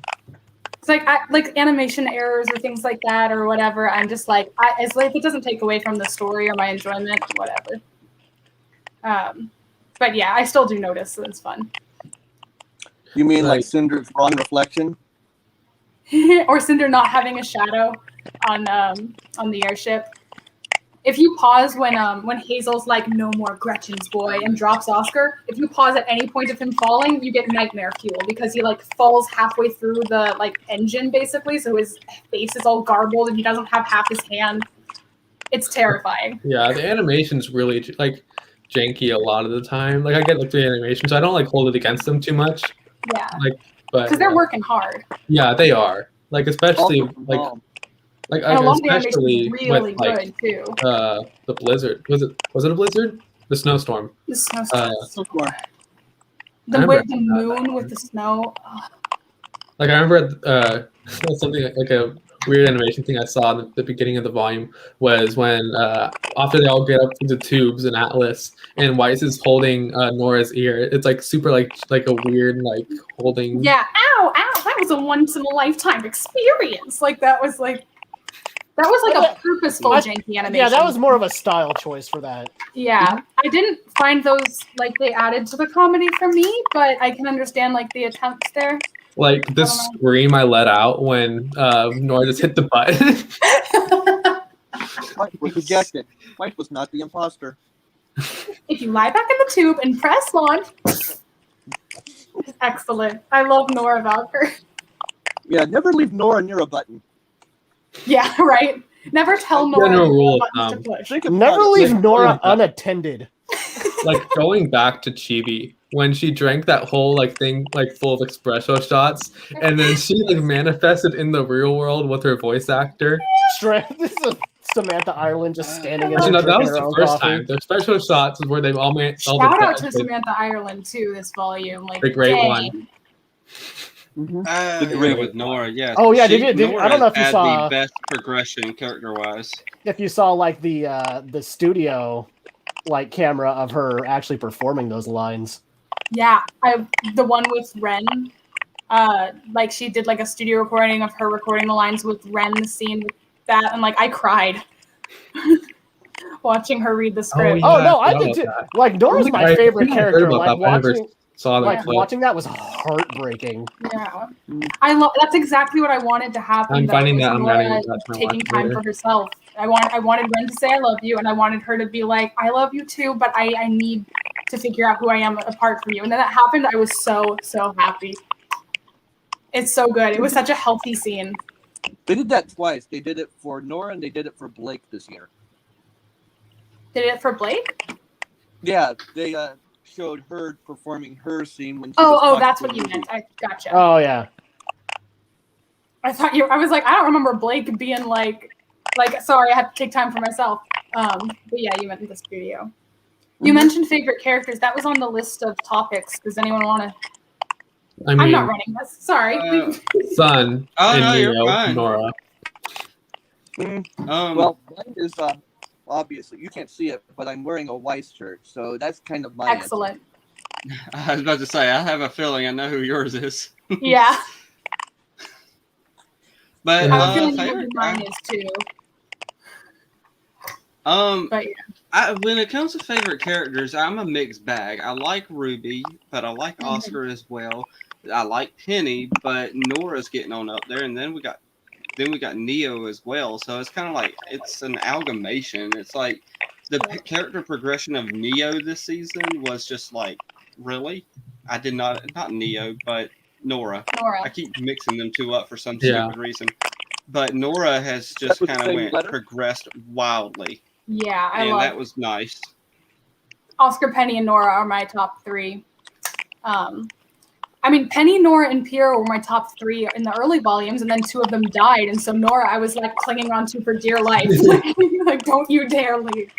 It's like like animation errors or things like that or whatever. I'm just like, it's like it doesn't take away from the story or my enjoyment, whatever. But yeah, I still do notice that it's fun. You mean like Cinder's wrong reflection? Or Cinder not having a shadow on the airship. If you pause when Hazel's like, "No more Gretchen's boy," and drops Oscar, if you pause at any point of him falling, you get nightmare fuel because he like falls halfway through the like engine basically, so his face is all garbled and he doesn't have half his hand. It's terrifying. Yeah, the animation's really like janky a lot of the time. Like I get like the animation, so I don't like hold it against them too much. Yeah. Like, but because they're working hard. Yeah, they are. Like especially like and a lot of the especially animation is really with like good too. The blizzard. Was it a blizzard? The snowstorm. The snowstorm. I The moon with the snow. Oh. Like I remember something like a weird animation thing I saw at the beginning of the volume was when after they all get up to the tubes in Atlas and Weiss is holding Nora's ear. It's like super like a weird like holding. Yeah, ow, that was a once in a lifetime experience. Like that was like a purposeful janky animation. Yeah, that was more of a style choice for that. Yeah, I didn't find those like they added to the comedy for me, but I can understand like the attempts there. Like the scream I let out when Nora just hit the button. Mike was ejected. Mike was not the imposter. If you lie back in the tube and press launch, excellent. I love Nora Valkyr. Yeah, never leave Nora near a button. Yeah, right. Never tell Nora rule what buttons to push. Never leave Nora unattended. Like going back to Chibi, when she drank that whole like thing like full of espresso shots, and then she like manifested in the real world with her voice actor. This is Samantha Ireland just standing in that was her the own first coffee. time. The special shots is where they've all made. Shout out to Samantha Ireland too. This volume, like the great dang. one. I agree with Nora. Yeah. Oh yeah, did you? Nora I don't know if you had saw the best progression character-wise. If you saw like the studio like camera of her actually performing those lines. Yeah, the one with Ren. Like she did like a studio recording of her recording the lines with Ren, the scene with that, and like I cried watching her read the script. Oh no, I did too. Like Nora's my favorite character. Like watching that was heartbreaking. Yeah, I love. That's exactly what I wanted to happen. I'm finding that Nora taking time for herself. I wanted Ren to say I love you, and I wanted her to be like I love you too, but I need to figure out who I am apart from you. And then that happened. I was so happy. It's so good. It was such a healthy scene. They did that twice. They did it for Nora and they did it for Blake this year. Did it for Blake? Yeah, they showed her performing her scene when she Oh, that's what you meant. I gotcha. Oh yeah. I thought I was like, I don't remember Blake being like sorry, I have to take time for myself. But yeah, you meant the studio. You mentioned favorite characters. That was on the list of topics. Does anyone want to? I mean, I'm not running this. Sorry. Sun and Neo, Nora. Well, mine is obviously you can't see it, but I'm wearing a Weiss shirt, so that's kind of my excellent. I was about to say I have a feeling I know who yours is. Yeah. But I'm feeling who mine is too. But yeah. When it comes to favorite characters, I'm a mixed bag. I like Rwby, but I like Oscar as well. I like Penny, but Nora's getting on up there, and then we got Neo as well. So it's kind of like it's an amalgamation. It's like the character progression of Neo this season was just like really. I did not Neo, but Nora. I keep mixing them two up for some stupid reason. But Nora has just kind of progressed wildly. Yeah, I and love that was nice. Oscar, Penny, and Nora are my top 3. I mean, Penny, Nora, and Pierre were my top 3 in the early volumes, and then 2 of them died. And so Nora, I was like clinging on to for dear life. Like, don't you dare leave.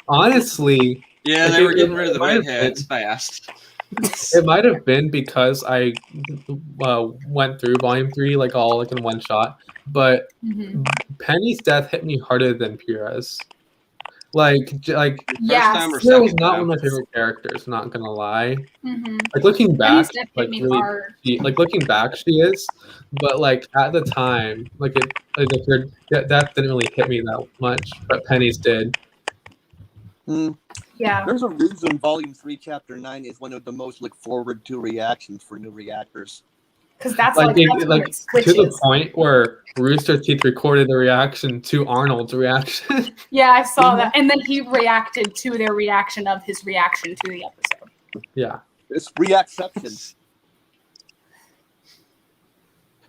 Honestly, Yeah, like, they were it getting rid of the might have redheads been- fast. It might have been because I went through volume 3 like all like in one shot, but Penny's death hit me harder than Pyrrha's. Like Yeah, time or Pyrrha was second not time? one of my favorite characters. Not gonna lie. Mm-hmm. Like looking back, Penny's death hit like me really, hard. looking back, she is. But like at the time, like her death didn't really hit me that much, but Penny's did. Yeah. There's a reason Volume 3, Chapter 9 is one of the most look forward to reactions for new reactors. Because that's Like, like, that's when like it to the switches. point where Rooster Teeth recorded the reaction to Arnold's reaction. Yeah, I saw that. And then he reacted to their reaction of his reaction to the episode. Yeah. It's reacception.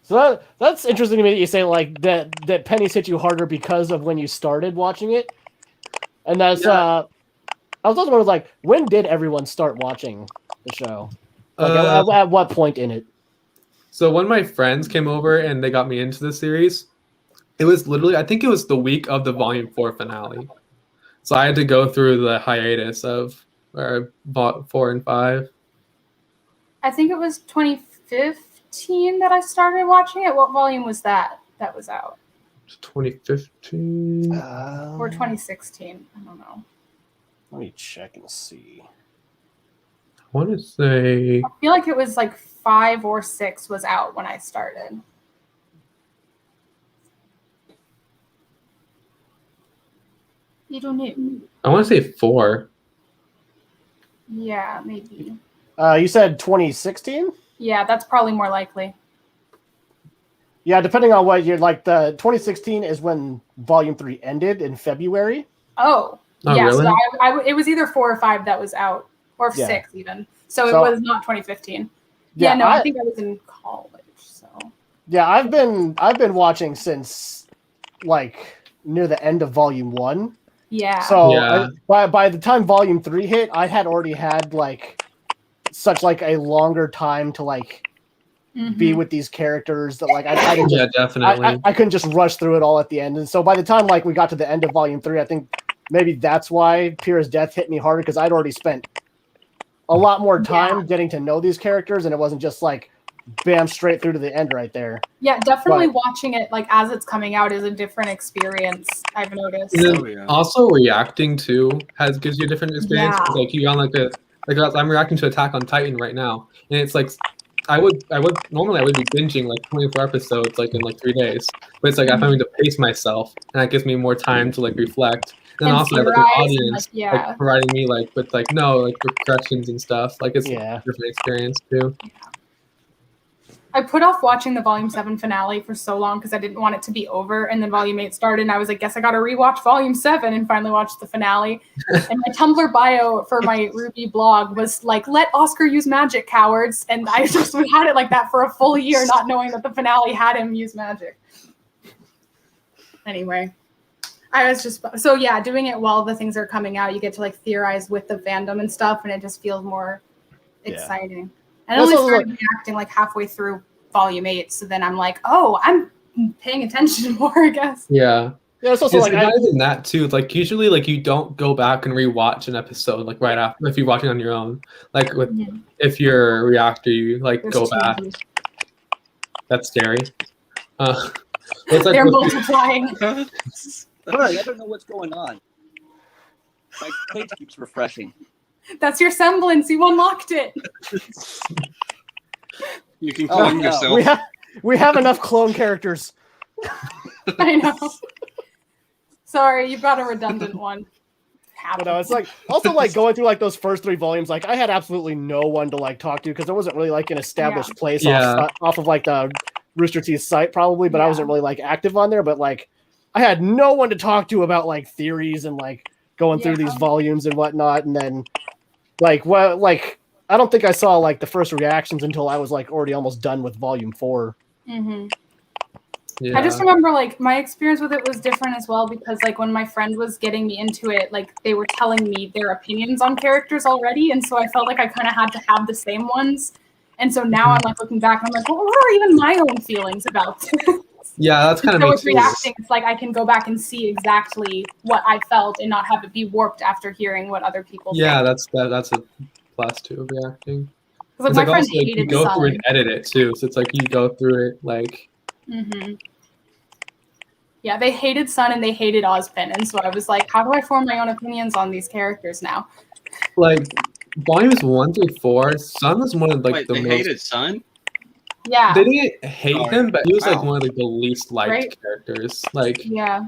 So that's interesting to me that you say like that Penny's hit you harder because of when you started watching it. And that's I was also wondering, like, when did everyone start watching the show? Like at what point in it? So when my friends came over and they got me into the series, it was literally, I think it was the week of the Volume 4 finale. So I had to go through the hiatus of 4 and 5. I think it was 2015 that I started watching it. What volume was that was out? 2015? Or 2016? I don't know. Let me check and see. I want to say... I feel like it was like 5 or 6 was out when I started. You don't know. I want to say 4. Yeah, maybe. You said 2016? Yeah, that's probably more likely. Yeah, depending on what you're like, the 2016 is when Volume 3 ended in February. Oh, Oh, yeah. really? So it was either 4 or 5 that was out, or 6 even. So it was not 2015. Yeah, no, I think I was in college. So yeah, I've been watching since like near the end of Volume 1. Yeah. So by the time Volume 3 hit, I had already had like such like a longer time to like be with these characters that like I didn't just, definitely. I couldn't just rush through it all at the end. And so by the time like we got to the end of Volume 3, I think maybe that's why Pyrrha's death hit me harder, because I'd already spent a lot more time getting to know these characters, and it wasn't just like bam straight through to the end right there. Yeah, definitely watching it like as it's coming out is a different experience, I've noticed. Also reacting to gives you a different experience. Yeah. Like you on I'm reacting to Attack on Titan right now, and it's like I would normally be binging like 24 episodes like in like 3 days, but it's like I'm having to pace myself, and that gives me more time to like reflect. And also I have like an audience like providing me like with like corrections and stuff. Like it's a different experience too. I put off watching the Volume 7 finale for so long because I didn't want it to be over, and then Volume 8 started, and I was like, guess I gotta rewatch Volume 7, and finally watched the finale. And my Tumblr bio for my Rwby blog was like, let Oscar use magic, cowards, and I just had it like that for a full year, not knowing that the finale had him use magic. Anyway, I was just, so yeah, doing it while the things are coming out, you get to like theorize with the fandom and stuff, and it just feels more exciting. And I only started reacting like halfway through Volume 8, so then I'm like, oh, I'm paying attention more, I guess. Yeah. Yeah, it's also like not even that too. Like usually, like you don't go back and rewatch an episode like right after if you're watching on your own. Like with if you're a reactor, you like go back. That's scary. It's like they're multiplying. Sorry, I don't know what's going on. My page keeps refreshing. That's your semblance. You unlocked it. You can clone yourself. We have enough clone characters. I know. Sorry, you've got a redundant one. But no, it's like also like going through like those first 3 volumes. Like I had absolutely no one to like talk to because there wasn't really like an established place off of like the Rooster Teeth site probably, but I wasn't really like active on there. But like I had no one to talk to about like theories and like going through these volumes and whatnot. And then like I don't think I saw like the first reactions until I was like already almost done with Volume 4. Mm-hmm. Yeah. I just remember like my experience with it was different as well because like when my friend was getting me into it, like they were telling me their opinions on characters already, and so I felt like I kind of had to have the same ones. And so now I'm like looking back, and I'm like, well, what are even my own feelings about this? Yeah, that's kind of So me with too. reacting, it's like I can go back and see exactly what I felt and not have it be warped after hearing what other people Yeah, think. that's a plus too of reacting. Like It's my like friend also like, you hated go through Sun. and edit it too, so it's like you go through it like. Yeah, they hated Sun and they hated Ozpin, and so I was like, how do I form my own opinions on these characters now? Like volumes 1 through 4, Sun was one of like Wait, the they most. hated Sun? Yeah. They didn't hate Sorry. him, but he was like Wow. one of like, the least liked Right. characters. Like Yeah.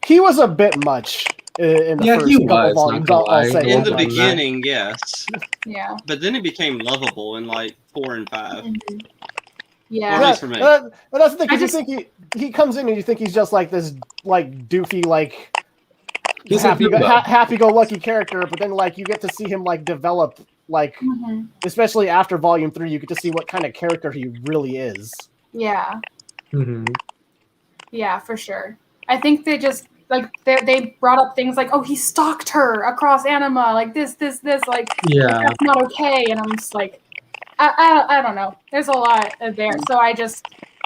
He was a bit much in the Yeah, first he couple was, volumes. not gonna I'll lie. say In that the much. beginning, yes. Yeah. But then it became lovable in like 4 and 5. Yeah. At least for me. But that's the thing, I because you think he comes in and you think he's just like this like doofy like he's a hero. happy-go-lucky character, but then like you get to see him like develop like especially after volume 3, you get to see what kind of character he really is. Yeah. Mhm. Yeah, for sure. I think they just like they brought up things like, oh, he stalked her across Anima, like this, like Yeah. that's not okay. And I'm just like, I don't know. There's a lot there. So I just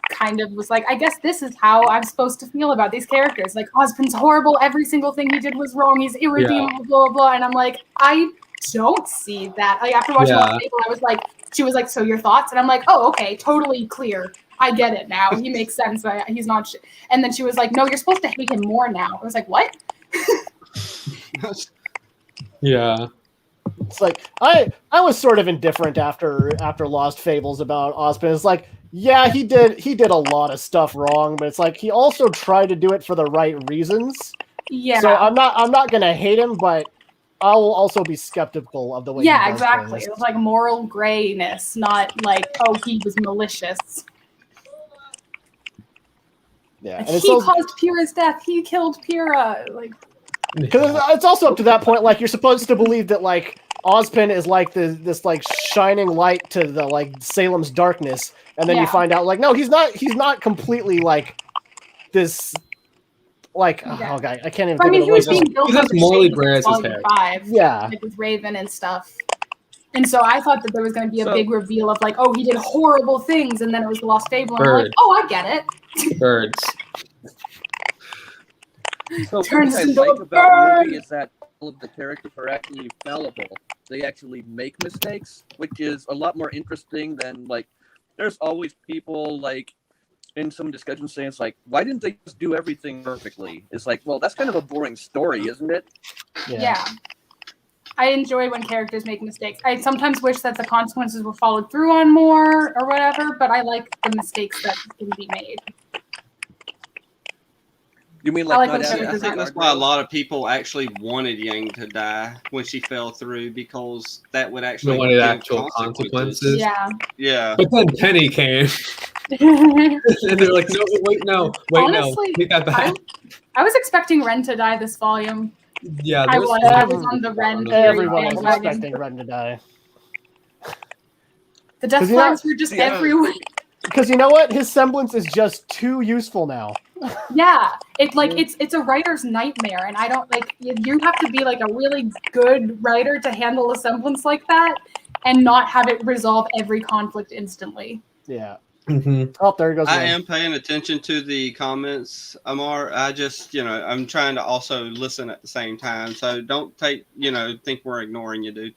kind of was like, I guess this is how I'm supposed to feel about these characters. Like Ozpin's horrible. Every single thing he did was wrong. He's irredeemable. Blah blah blah. And I'm like, I don't see that. Like after watching Lost Fable, I was like, she was like, so your thoughts? And I'm like, oh, okay, totally clear. I get it now. He makes sense. He's not. And then she was like, no, you're supposed to hate him more now. I was like, what? Yeah. It's like I was sort of indifferent after Lost Fables about Ozpin. It's like, yeah, he did a lot of stuff wrong, but it's like he also tried to do it for the right reasons. Yeah. So I'm not gonna hate him, but I will also be skeptical of the way. Yeah, he does exactly. things. It was like moral grayness, not like, oh, he was malicious. Yeah, Like, and he caused Pyrrha's death. He killed Pyrrha. Like, because it's also up to that point. Like you're supposed to believe that like Ozpin is like this like shining light to the like Salem's darkness, and then you find out like no, he's not completely like this. Like oh god, I can't even. I mean, he was being built up morally gray as his hair. 5, yeah, like with Raven and stuff. And so I thought that there was going to be a big reveal of like, oh, he did horrible things, and then it was the Lost Fable, and I'm like, oh, I get it. Birds. So what Turns I into like a about bird. Rwby is that all of the characters are actually fallible. They actually make mistakes, which is a lot more interesting than like. There's always people like in some discussions saying it's like, why didn't they just do everything perfectly? It's like, well, that's kind of a boring story, isn't it? Yeah. I enjoy when characters make mistakes. I sometimes wish that the consequences were followed through on more or whatever, but I like the mistakes that can be made. You mean like I like not when adding I characters think are that's why a lot of people actually wanted Yang to die when she fell through, because that would actually wanted give actual consequences. Yeah. Yeah. But then Penny came, and they're like, no, wait, Honestly, no, take that back. I was expecting Ren to die this volume. Yeah, I was on the Ren theory Everyone was bandwagon. expecting Ren to die. The death flags were just everywhere. Because you know what? His semblance is just too useful now. Yeah, it's a writer's nightmare, and I don't like. You have to be like a really good writer to handle a semblance like that, and not have it resolve every conflict instantly. Yeah. Mm-hmm. Oh, there goes. I am paying attention to the comments, Amar. I just, I'm trying to also listen at the same time. So don't think we're ignoring you, dude.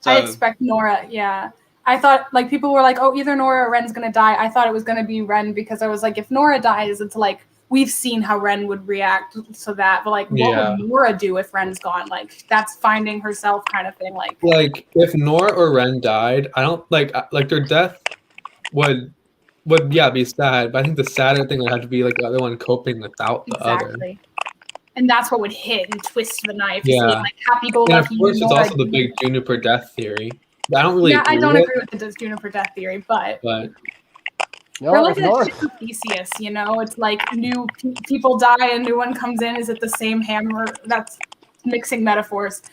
So, I expect Nora. Yeah. I thought, like, people were like, oh, either Nora or Ren's going to die. I thought it was going to be Ren, because I was like, if Nora dies, it's like, we've seen how Ren would react to that. But, like, what would Nora do if Ren's gone? Like, that's finding herself kind of thing. Like if Nora or Ren died, I don't, like their death would be sad. But I think the sadder thing would have to be, like, the other one coping without the other. And that's what would hit and twist the knife. Yeah. Like, happy-go-lucky. And, of course, there's also the big Juniper death theory. I don't really I don't agree with the Juniper death theory, but we're like a ship Theseus, It's like new people die, a new one comes in. Is it the same hammer? That's mixing metaphors.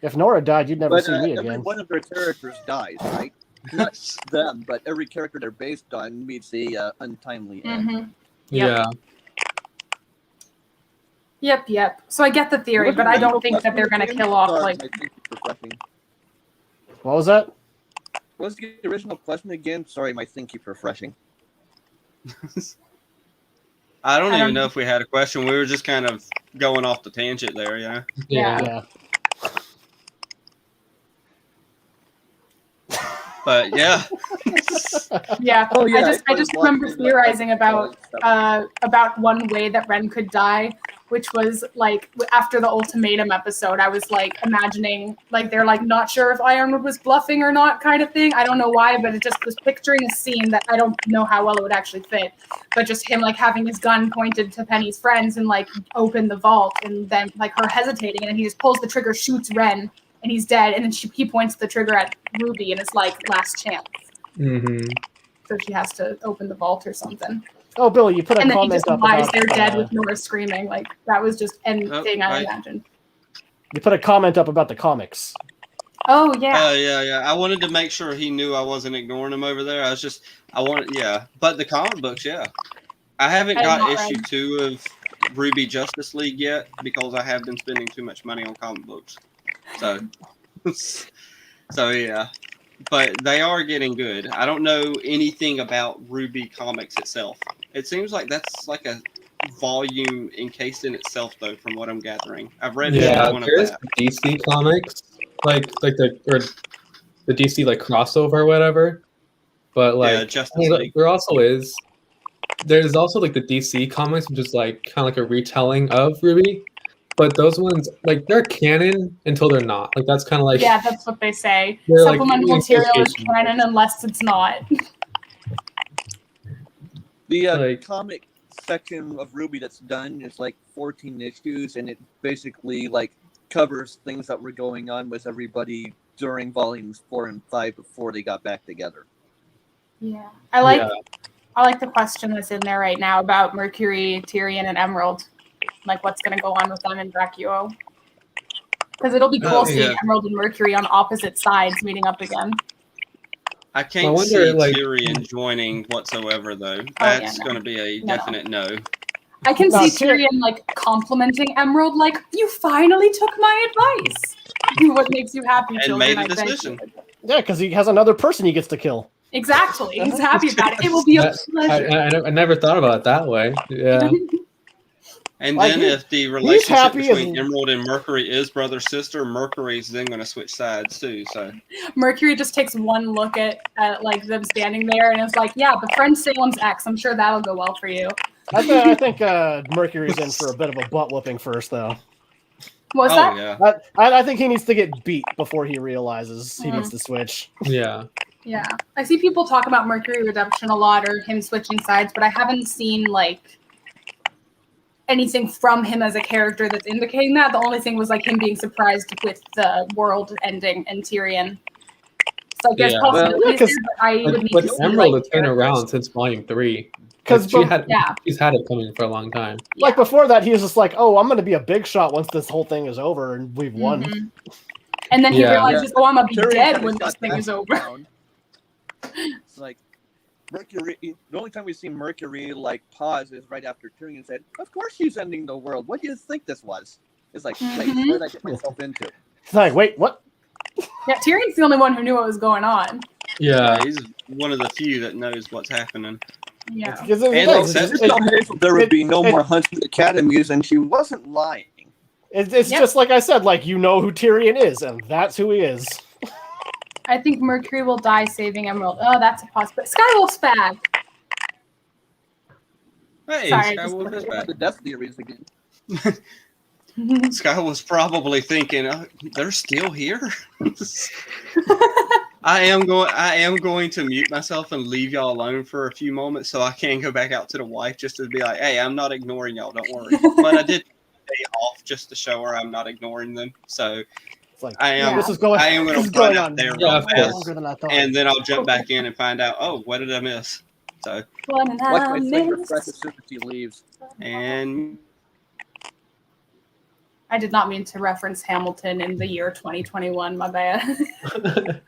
If Nora died, you'd never see me again. Every one of their characters dies, right? not them, but every character they're based on meets the untimely end. Mm-hmm. Yeah. Yep. So I get the theory, but I don't think that they're going to kill off like. What was that? What was the original question again? Sorry, my thing keeps refreshing. I don't even know if we had a question. We were just kind of going off the tangent there, yeah. Yeah. But yeah. Yeah. Oh, yeah, I just remember theorizing about one way that Ren could die, which was like after the ultimatum episode. I was like imagining like they're like not sure if Ironwood was bluffing or not, kind of thing. I don't know why, but it just was picturing a scene that I don't know how well it would actually fit, but just him like having his gun pointed to Penny's friends and like open the vault, and then like her hesitating, and then he just pulls the trigger, shoots Ren, and he's dead, and then he points the trigger at Rwby, and it's like last chance. Mm-hmm. So she has to open the vault or something. Oh, Billy, you put a And then he comment just up lies about. there dead with Nora screaming. Like that was just anything I imagined. You put a comment up about the comics. Oh yeah. Yeah. I wanted to make sure he knew I wasn't ignoring him over there. But the comic books, yeah. I haven't got issue 2 of Rwby Justice League yet because I have been spending too much money on comic books. So yeah. But they are getting good. I don't know anything about Rwby comics itself. It seems like that's like a volume encased in itself, though, from what I'm gathering. I've read one of there's that. DC comics, like the DC like crossover or whatever. But like there also is. There's also like the DC comics, which is like kind of like a retelling of Rwby. But those ones, like, they're canon until they're not. Like, that's kind of like... Yeah, that's what they say. They're Supplemental like, material is canon unless it's not. The comic section of Rwby that's done is like 14 issues, and it basically like covers things that were going on with everybody during volumes 4 and 5 before they got back together. Yeah. I like the question that's in there right now about Mercury, Tyrion, and Emerald. Like what's going to go on with them in Vacuo. Because it'll be cool seeing Emerald and Mercury on opposite sides meeting up again. I can't see Tyrion joining whatsoever, though. That's going to be a definite no. I can see Tyrion like complimenting Emerald, like, you finally took my advice. What makes you happy, and children? made a decision. Yeah, because he has another person he gets to kill. Exactly. He's happy about it. It will be a pleasure. I never thought about it that way. Yeah. And then if the relationship between Emerald and Mercury is brother-sister, Mercury's then going to switch sides too. So Mercury just takes one look at like them standing there and it's like, yeah, befriend Salem's ex. I'm sure that'll go well for you. I think Mercury's in for a bit of a butt whooping first, though. What's that? Yeah. I think he needs to get beat before he realizes he needs to switch. Yeah. Yeah. I see people talk about Mercury Redemption a lot or him switching sides, but I haven't seen like anything from him as a character that's indicating that. The only thing was like him being surprised with the world ending and Tyrion. So I guess possibilities, but I would need to see Emerald has been around since Volume 3. Because she's had it coming for a long time. Like before that, he was just like, "Oh, I'm going to be a big shot once this whole thing is over and we've won." Mm-hmm. And then he realizes, "Oh, I'm going to be dead when this thing is over." It's like Mercury. The only time we've seen Mercury like pause is right after Tyrion said, "Of course she's ending the world. What do you think this was?" It's like, wait, what did I get myself into? It's like, wait, what? Yeah, Tyrion's the only one who knew what was going on. Yeah, he's one of the few that knows what's happening. Yeah, there would be no more hunting academies, and she wasn't lying. It's just like I said, like you know who Tyrion is, and that's who he is. I think Mercury will die saving Emerald. Oh, that's a possibility. Skywolf's back. Hey, sorry, Skywolf is back. The death theories again. Sky was probably thinking, "They're still here." I am going to mute myself and leave y'all alone for a few moments so I can go back out to the wife just to be like, "Hey, I'm not ignoring y'all. Don't worry." But I did stay off just to show her I'm not ignoring them. So it's like, I am going to run out there real fast, and then I'll jump back in and find out. Oh, what did I miss? So what did I miss? As soon as he leaves. And I did not mean to reference Hamilton in the year 2021. My bad.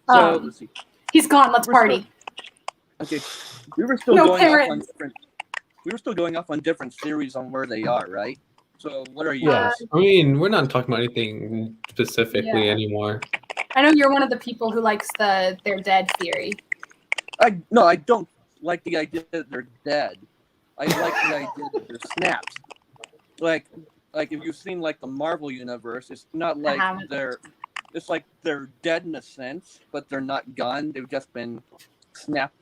So let's see. He's gone. Let's We're party. Okay, we were still No going off on parents. different. We were still going off on different theories on where they are, right? So what are you? Yes. I mean, we're not talking about anything specifically Yeah. anymore. I know you're one of the people who likes the they're dead theory. I don't like the idea that they're dead. I like the idea that they're snaps. Like if you've seen like the Marvel universe, it's not like haven't. it's like they're dead in a sense, but they're not gone. They've just been snapped.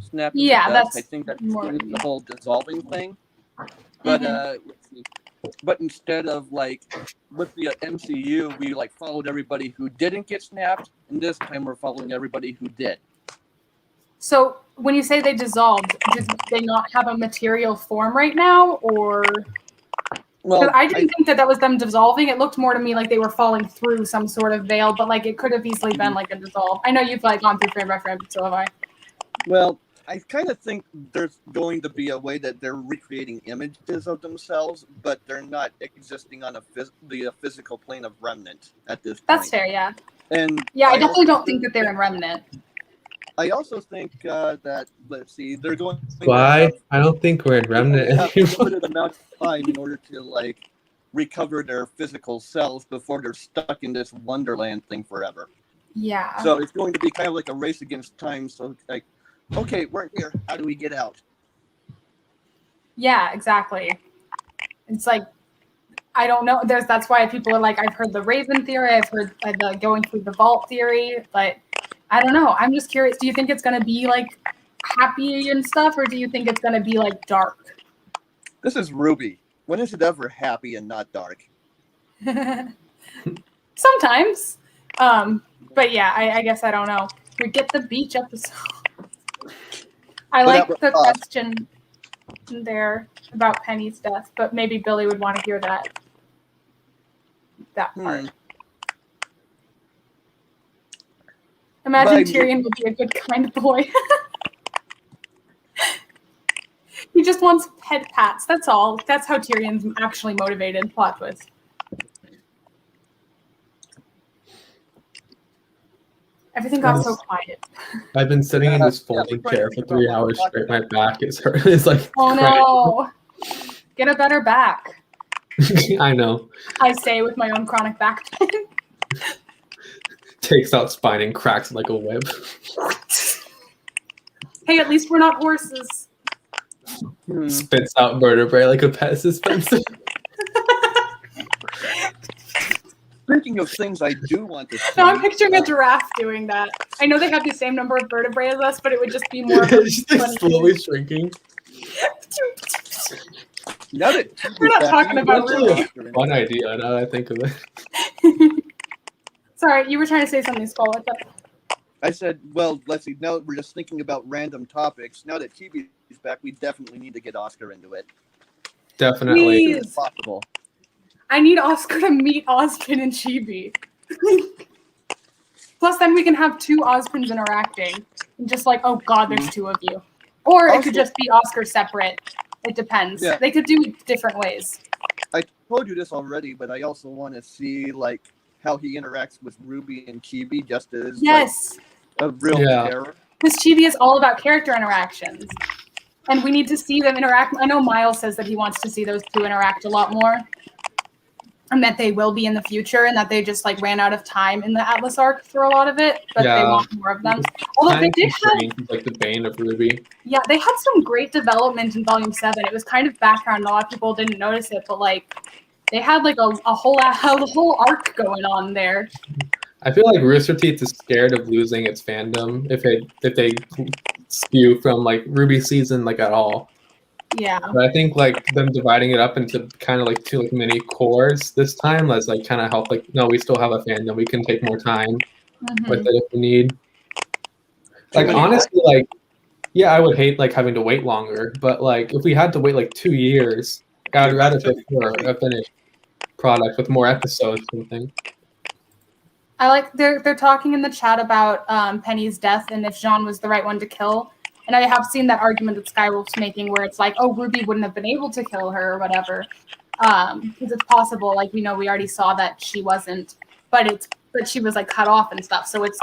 Snapped. Yeah, to dust. that's I think that's more- the whole dissolving thing. But let's see. But instead of like with the MCU, we like followed everybody who didn't get snapped, and this time we're following everybody who did. So when you say they dissolved, did they not have a material form right now, or? Well, Because I didn't think that was them dissolving. It looked more to me like they were falling through some sort of veil, but like it could have easily been like a dissolve. I know you've like gone through frame by frame, so have I. Well, I kind of think there's going to be a way that they're recreating images of themselves, but they're not existing on the physical plane of Remnant at this point. That's fair, yeah. And Yeah, I definitely also don't think that they're in Remnant. I also think that let's see, they're going. Why? I don't think we're in Remnant Have a anymore. limited amount of time in order to like recover their physical selves before they're stuck in this Wonderland thing forever. Yeah. So it's going to be kind of like a race against time. So like, okay, we're here. How do we get out? Yeah, exactly. It's like, I don't know. That's why people are like, I've heard the Raven theory, I've heard the going through the vault theory, but I don't know. I'm just curious. Do you think it's going to be like happy and stuff, or do you think it's going to be like dark? This is Rwby. When is it ever happy and not dark? Sometimes. But yeah, I guess I don't know. We get the beach episode. I like the question there about Penny's death, but maybe Billy would want to hear that part. Imagine But- Tyrion would be a good kind of boy. He just wants head pats. That's all. That's how Tyrion's actually motivated. Plot twist. Everything got so quiet. I've been sitting in this folding chair for 3 hours straight. My back is hurt. It's like, Oh no! Get a better back. I know. I say with my own chronic back pain. Takes out spine and cracks like a whip. Hey, at least we're not horses. Spits out vertebrae like a pet suspension. Speaking of things I do want to see. Now I'm picturing a giraffe doing that. I know they have the same number of vertebrae as us, but it would just be more. It's just like slowly shrinking. Now that We're not talking about That's Rwby. a fun idea now that I think of it. Sorry, you were trying to say something, Skull. What's up? I said, well, let's see. Now that we're just thinking about random topics. Now that Chibi is back, we definitely need to get Oscar into it. Definitely. Please. As soon as possible. I need Oscar to meet Ozpin and Chibi. Plus, then we can have two Ozpins interacting. And just like, oh god, there's two of you. Or it could just be Oscar separate. It depends. Yeah. They could do different ways. I told you this already, but I also want to see like how he interacts with Rwby and Chibi, just as Yes. like, a real Yeah. terror. Because Chibi is all about character interactions. And we need to see them interact. I know Miles says that he wants to see those two interact a lot more. And that they will be in the future, and that they just like ran out of time in the Atlas arc for a lot of it, but they Yeah. want more of them. Although they Time did have, constraint is like the bane of Rwby. yeah, they had some great development in Volume 7. It was kind of background. A lot of people didn't notice it, but like they had like a whole arc going on there. I feel like Rooster Teeth is scared of losing its fandom if they skew from like Rwby season like at all. Yeah. But I think like them dividing it up into kind of like two like mini cores this time has like kind of helped. Like, no, we still have a fandom. We can take more time with it if we need. Like honestly, like yeah, I would hate like having to wait longer. But like if we had to wait like 2 years, I'd rather prefer a finished product with more episodes or something. I like they're talking in the chat about Penny's death and if Jean was the right one to kill. And I have seen that argument that Skywolf's making where it's like, oh, Rwby wouldn't have been able to kill her or whatever. Because it's possible, like, we know we already saw that she wasn't. But it's but she was like cut off and stuff. So it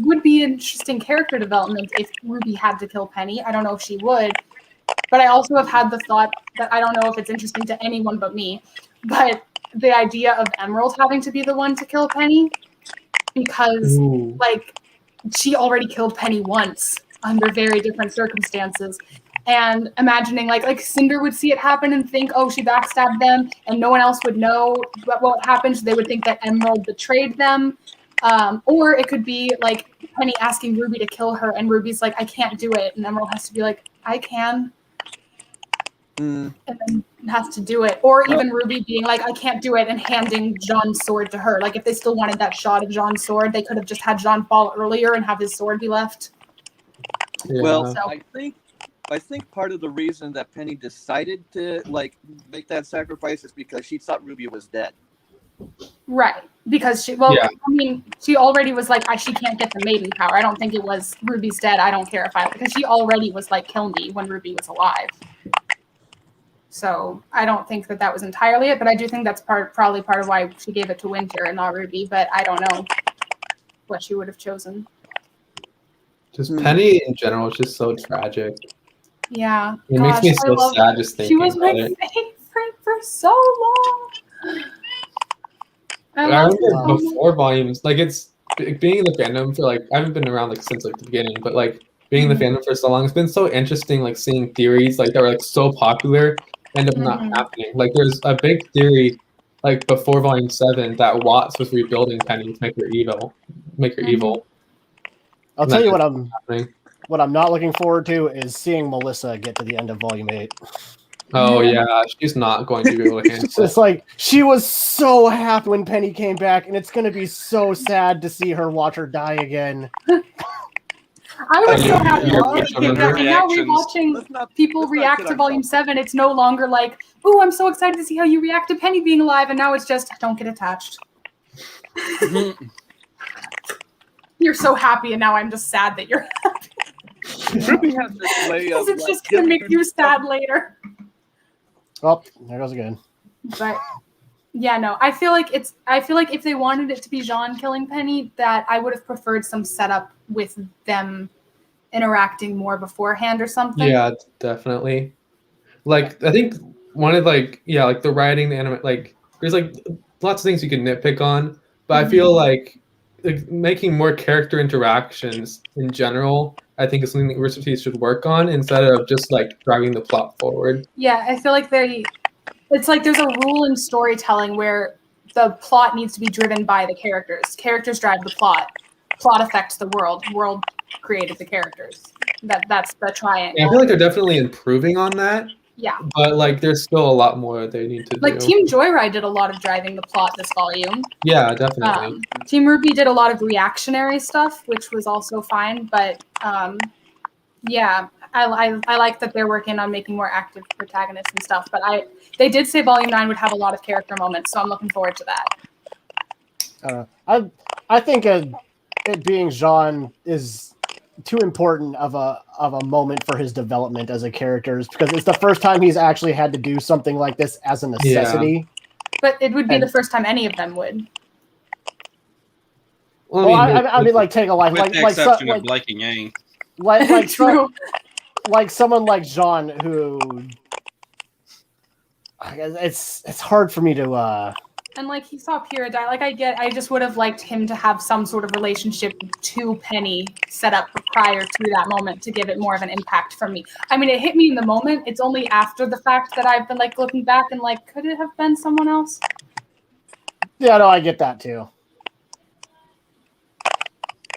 would be interesting character development if Ruby had to kill Penny. I don't know if she would, but I also have had the thought that I don't know if it's interesting to anyone but me, but the idea of Emerald having to be the one to kill Penny, because like she already killed Penny once under very different circumstances. And imagining like Cinder would see it happen and think, oh, she backstabbed them, and no one else would know what happened. So they would think that Emerald betrayed them. Or it could be like Penny asking Ruby to kill her, and Ruby's like, I can't do it. And Emerald has to be like, I can. And then has to do it. Or even Ruby being like, I can't do it, and handing Jean's sword to her. Like if they still wanted that shot of Jean's sword, they could have just had Jean fall earlier and have his sword be left. Yeah. Well, So- I think part of the reason that Penny decided to like make that sacrifice is because she thought Ruby was dead. Right, because she she already was like, she can't get the maiden power. I don't think it was Ruby's dead, I don't care because she already was like, kill me when Ruby was alive. So I don't think that was entirely it, but I do think that's probably part of why she gave it to Winter and not Ruby, but I don't know what she would have chosen. Just Penny in general is just so tragic. Yeah. It makes me so sad just thinking She was my about it. favorite for so long. I remember before volumes, like it's being in the fandom for like, I haven't been around like since like the beginning, but like being in the fandom for so long, it's been so interesting like seeing theories like that were like so popular end up not happening. Like there's a big theory like before volume 7 that Watts was rebuilding Penny to make her evil. I'll tell you what I'm not looking forward to is seeing Melissa get to the end of volume 8. Oh yeah, she's not going to be able to handle it. It's like she was so happy when Penny came back, and it's gonna be so sad to see her watch her die again. I was so happy. Now we're watching people let's not react kid to Volume ourselves. 7. It's no longer like, "Ooh, I'm so excited to see how you react to Penny being alive," and now it's just, "Don't get attached." You're so happy, and now I'm just sad that you're happy. Ruby has this way Because of it's just gonna make you sad later. Oh, there goes again. But yeah, no, I feel like if they wanted it to be Jean killing Penny, that I would have preferred some setup with them interacting more beforehand or something. Yeah, definitely. Like I think one of like the writing, the anime, like there's like lots of things you can nitpick on, but I feel like making more character interactions in general, I think is something that Rwby should work on instead of just like driving the plot forward. Yeah, I feel like it's like there's a rule in storytelling where the plot needs to be driven by the characters. Characters drive the plot. Plot affects the world. World created the characters. That's the triangle. Yeah, I feel like they're definitely improving on that. Yeah. But like there's still a lot more they need to do. Like Team Joyride did a lot of driving the plot this volume. Yeah, definitely. Team Rwby did a lot of reactionary stuff, which was also fine. But yeah, I like that they're working on making more active protagonists and stuff. But they did say Volume 9 would have a lot of character moments, so I'm looking forward to that. I think it being Jean is too important of a moment for his development as a character, because it's the first time he's actually had to do something like this as a necessity. Yeah. But it would be the first time any of them would. Well, I mean, like take a life, With the exception of Blake and Yang. Like someone like Jean, who it's hard for me to. And like he saw Pyrrha die, like I just would have liked him to have some sort of relationship to Penny set up prior to that moment to give it more of an impact for me. I mean, it hit me in the moment. It's only after the fact that I've been like looking back and like, could it have been someone else? Yeah, no, I get that too.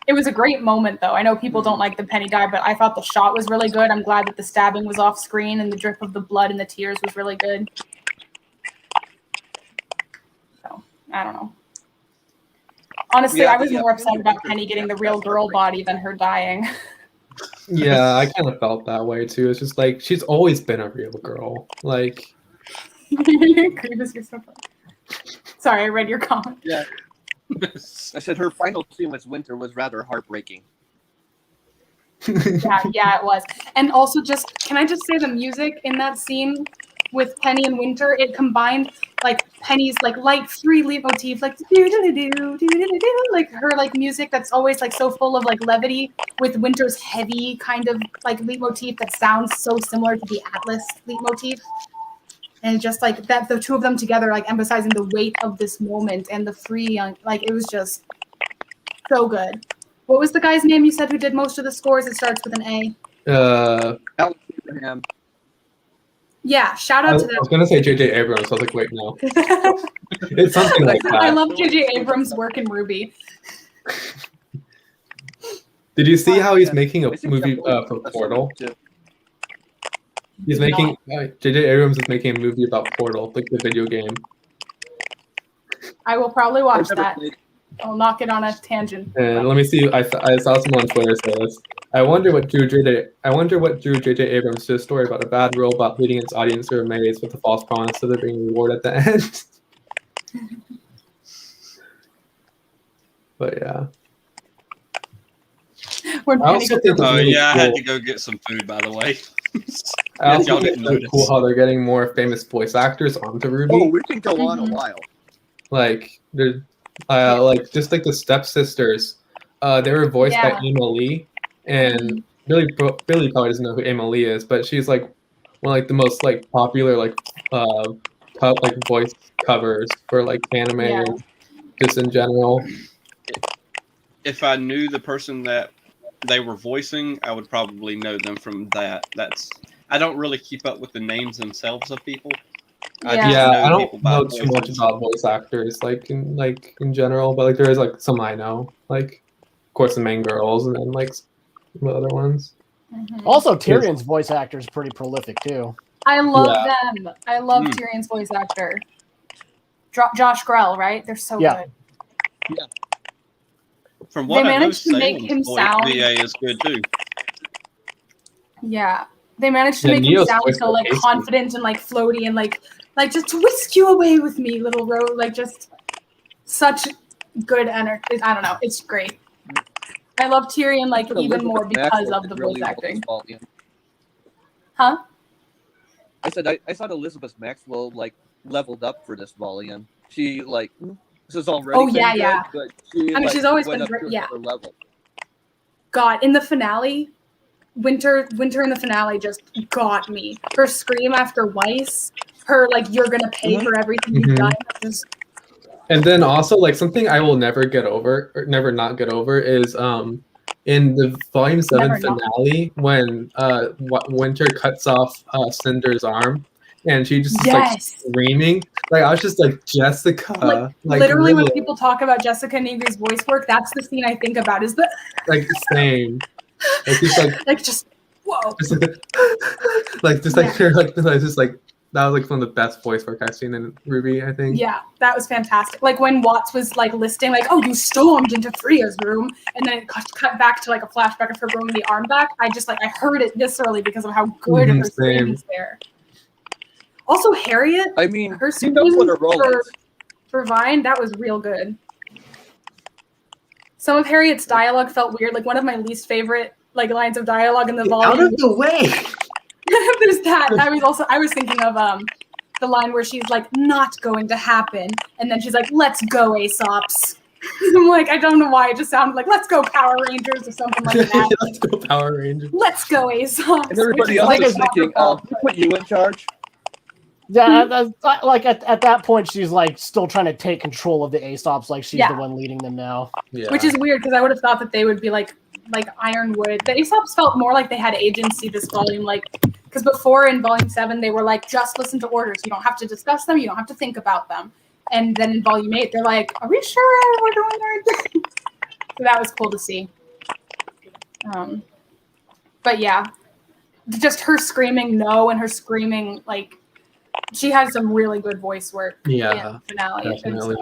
It was a great moment, though. I know people don't like the Penny die, but I thought the shot was really good. I'm glad that the stabbing was off screen and the drip of the blood and the tears was really good. So, I don't know. Honestly, I was more upset about Penny getting the real girl body than her dying. Yeah, I kind of felt that way, too. It's just like, she's always been a real girl. Like... Grievous, you're so funny. Sorry, I read your comment. Yeah. I said her final scene with Winter was rather heartbreaking. Yeah, it was. And also can I just say the music in that scene with Penny and Winter, it combined like Penny's like light free leitmotif, like do like her like music that's always like so full of like levity, with Winter's heavy kind of like leitmotif that sounds so similar to the Atlas leitmotif. And just like that, the two of them together, like emphasizing the weight of this moment and the free, like it was just so good. What was the guy's name you said who did most of the scores? It starts with an A. Alex Abraham. Yeah, shout out to I was them. gonna say J.J. Abrams. I was like, wait, no. It's something like that. I love J.J. Abrams' work in Ruby. Did you see how he's making a movie for Portal? He's making J.J. Abrams is making a movie about Portal, like the video game. I will probably watch that. I'll knock it on a tangent. And let me see. I saw someone on Twitter say this. I wonder what drew J.J. Abrams to a story about a bad robot leading its audience through a maze with a false promise of there being a reward at the end. But yeah. I also think Oh really yeah, I cool. had to go get some food, by the way. I Y'all also think didn't it's really notice. cool how they're getting more famous voice actors onto Ruby. Oh, we can go on a while. Like they're like just like the stepsisters. They were voiced by Emma Lee, and Billy probably doesn't know who Emma Lee is, but she's like one of like the most like popular like voice covers for like anime and just in general. If I knew the person that they were voicing, I would probably know them from that. I don't really keep up with the names themselves of people. I don't know too much about voice actors like in general, but like there is like some I know, like of course the main girls and then like some other ones. Also, Tyrion's voice actor is pretty prolific too. I love them. I love Tyrion's voice actor. Josh Grell, right? They're so good. Yeah. From what they I managed know, to make him sound. VA is good too. Yeah, they managed to make him sound so like confident and like floaty and like just whisk you away with me, little Rose. Like just such good energy. I don't know. It's great. I love Tyrion like even more because of the voice acting. Huh? I said I thought Elizabeth Maxwell like leveled up for this volume. She like this is already. Oh yeah. Good, but she, I mean, she's always been great. Yeah. Level. God, in the finale, Winter in the finale just got me. Her scream after Weiss, her like you're gonna pay for everything you've done. Just... And then also like something I will never get over, or never not get over, is in the Volume 7 finale when Winter cuts off Cinder's arm. And she just like screaming. Like I was just like Jessica. Like literally when people talk about Jessica Negri's voice work, that's the scene I think about. Is the like same. Like just like just whoa. Just, like just like just like that was like one of the best voice work I've seen in Ruby, I think. Yeah, that was fantastic. Like when Watts was like listing, like, oh, you stormed into Freya's room, and then it cut back to like a flashback of her growing the arm back. I heard it viscerally because of how good her scream is there. Also, Harriet. I mean, her scream for Vine, that was real good. Some of Harriet's dialogue felt weird. Like one of my least favorite like lines of dialogue in the volume. Out of the way. There's that. I was thinking of the line where she's like, "Not going to happen," and then she's like, "Let's go, Aesops." I'm like, I don't know why. It just sounded like "Let's go, Power Rangers" or something like that. Let's go, Power Rangers. Let's go, Aesops. And everybody else is thinking, put you in charge. Yeah, like at that point, she's like still trying to take control of the Aesops, like she's the one leading them now. Yeah. Which is weird because I would have thought that they would be like Ironwood. The Aesops felt more like they had agency this volume, like because before in Volume 7 they were like, just listen to orders. You don't have to discuss them. You don't have to think about them. And then in Volume 8 they're like, are we sure we're doing the right thing? So that was cool to see. But yeah, just her screaming no and her screaming like. She has some really good voice work in the finale. Definitely.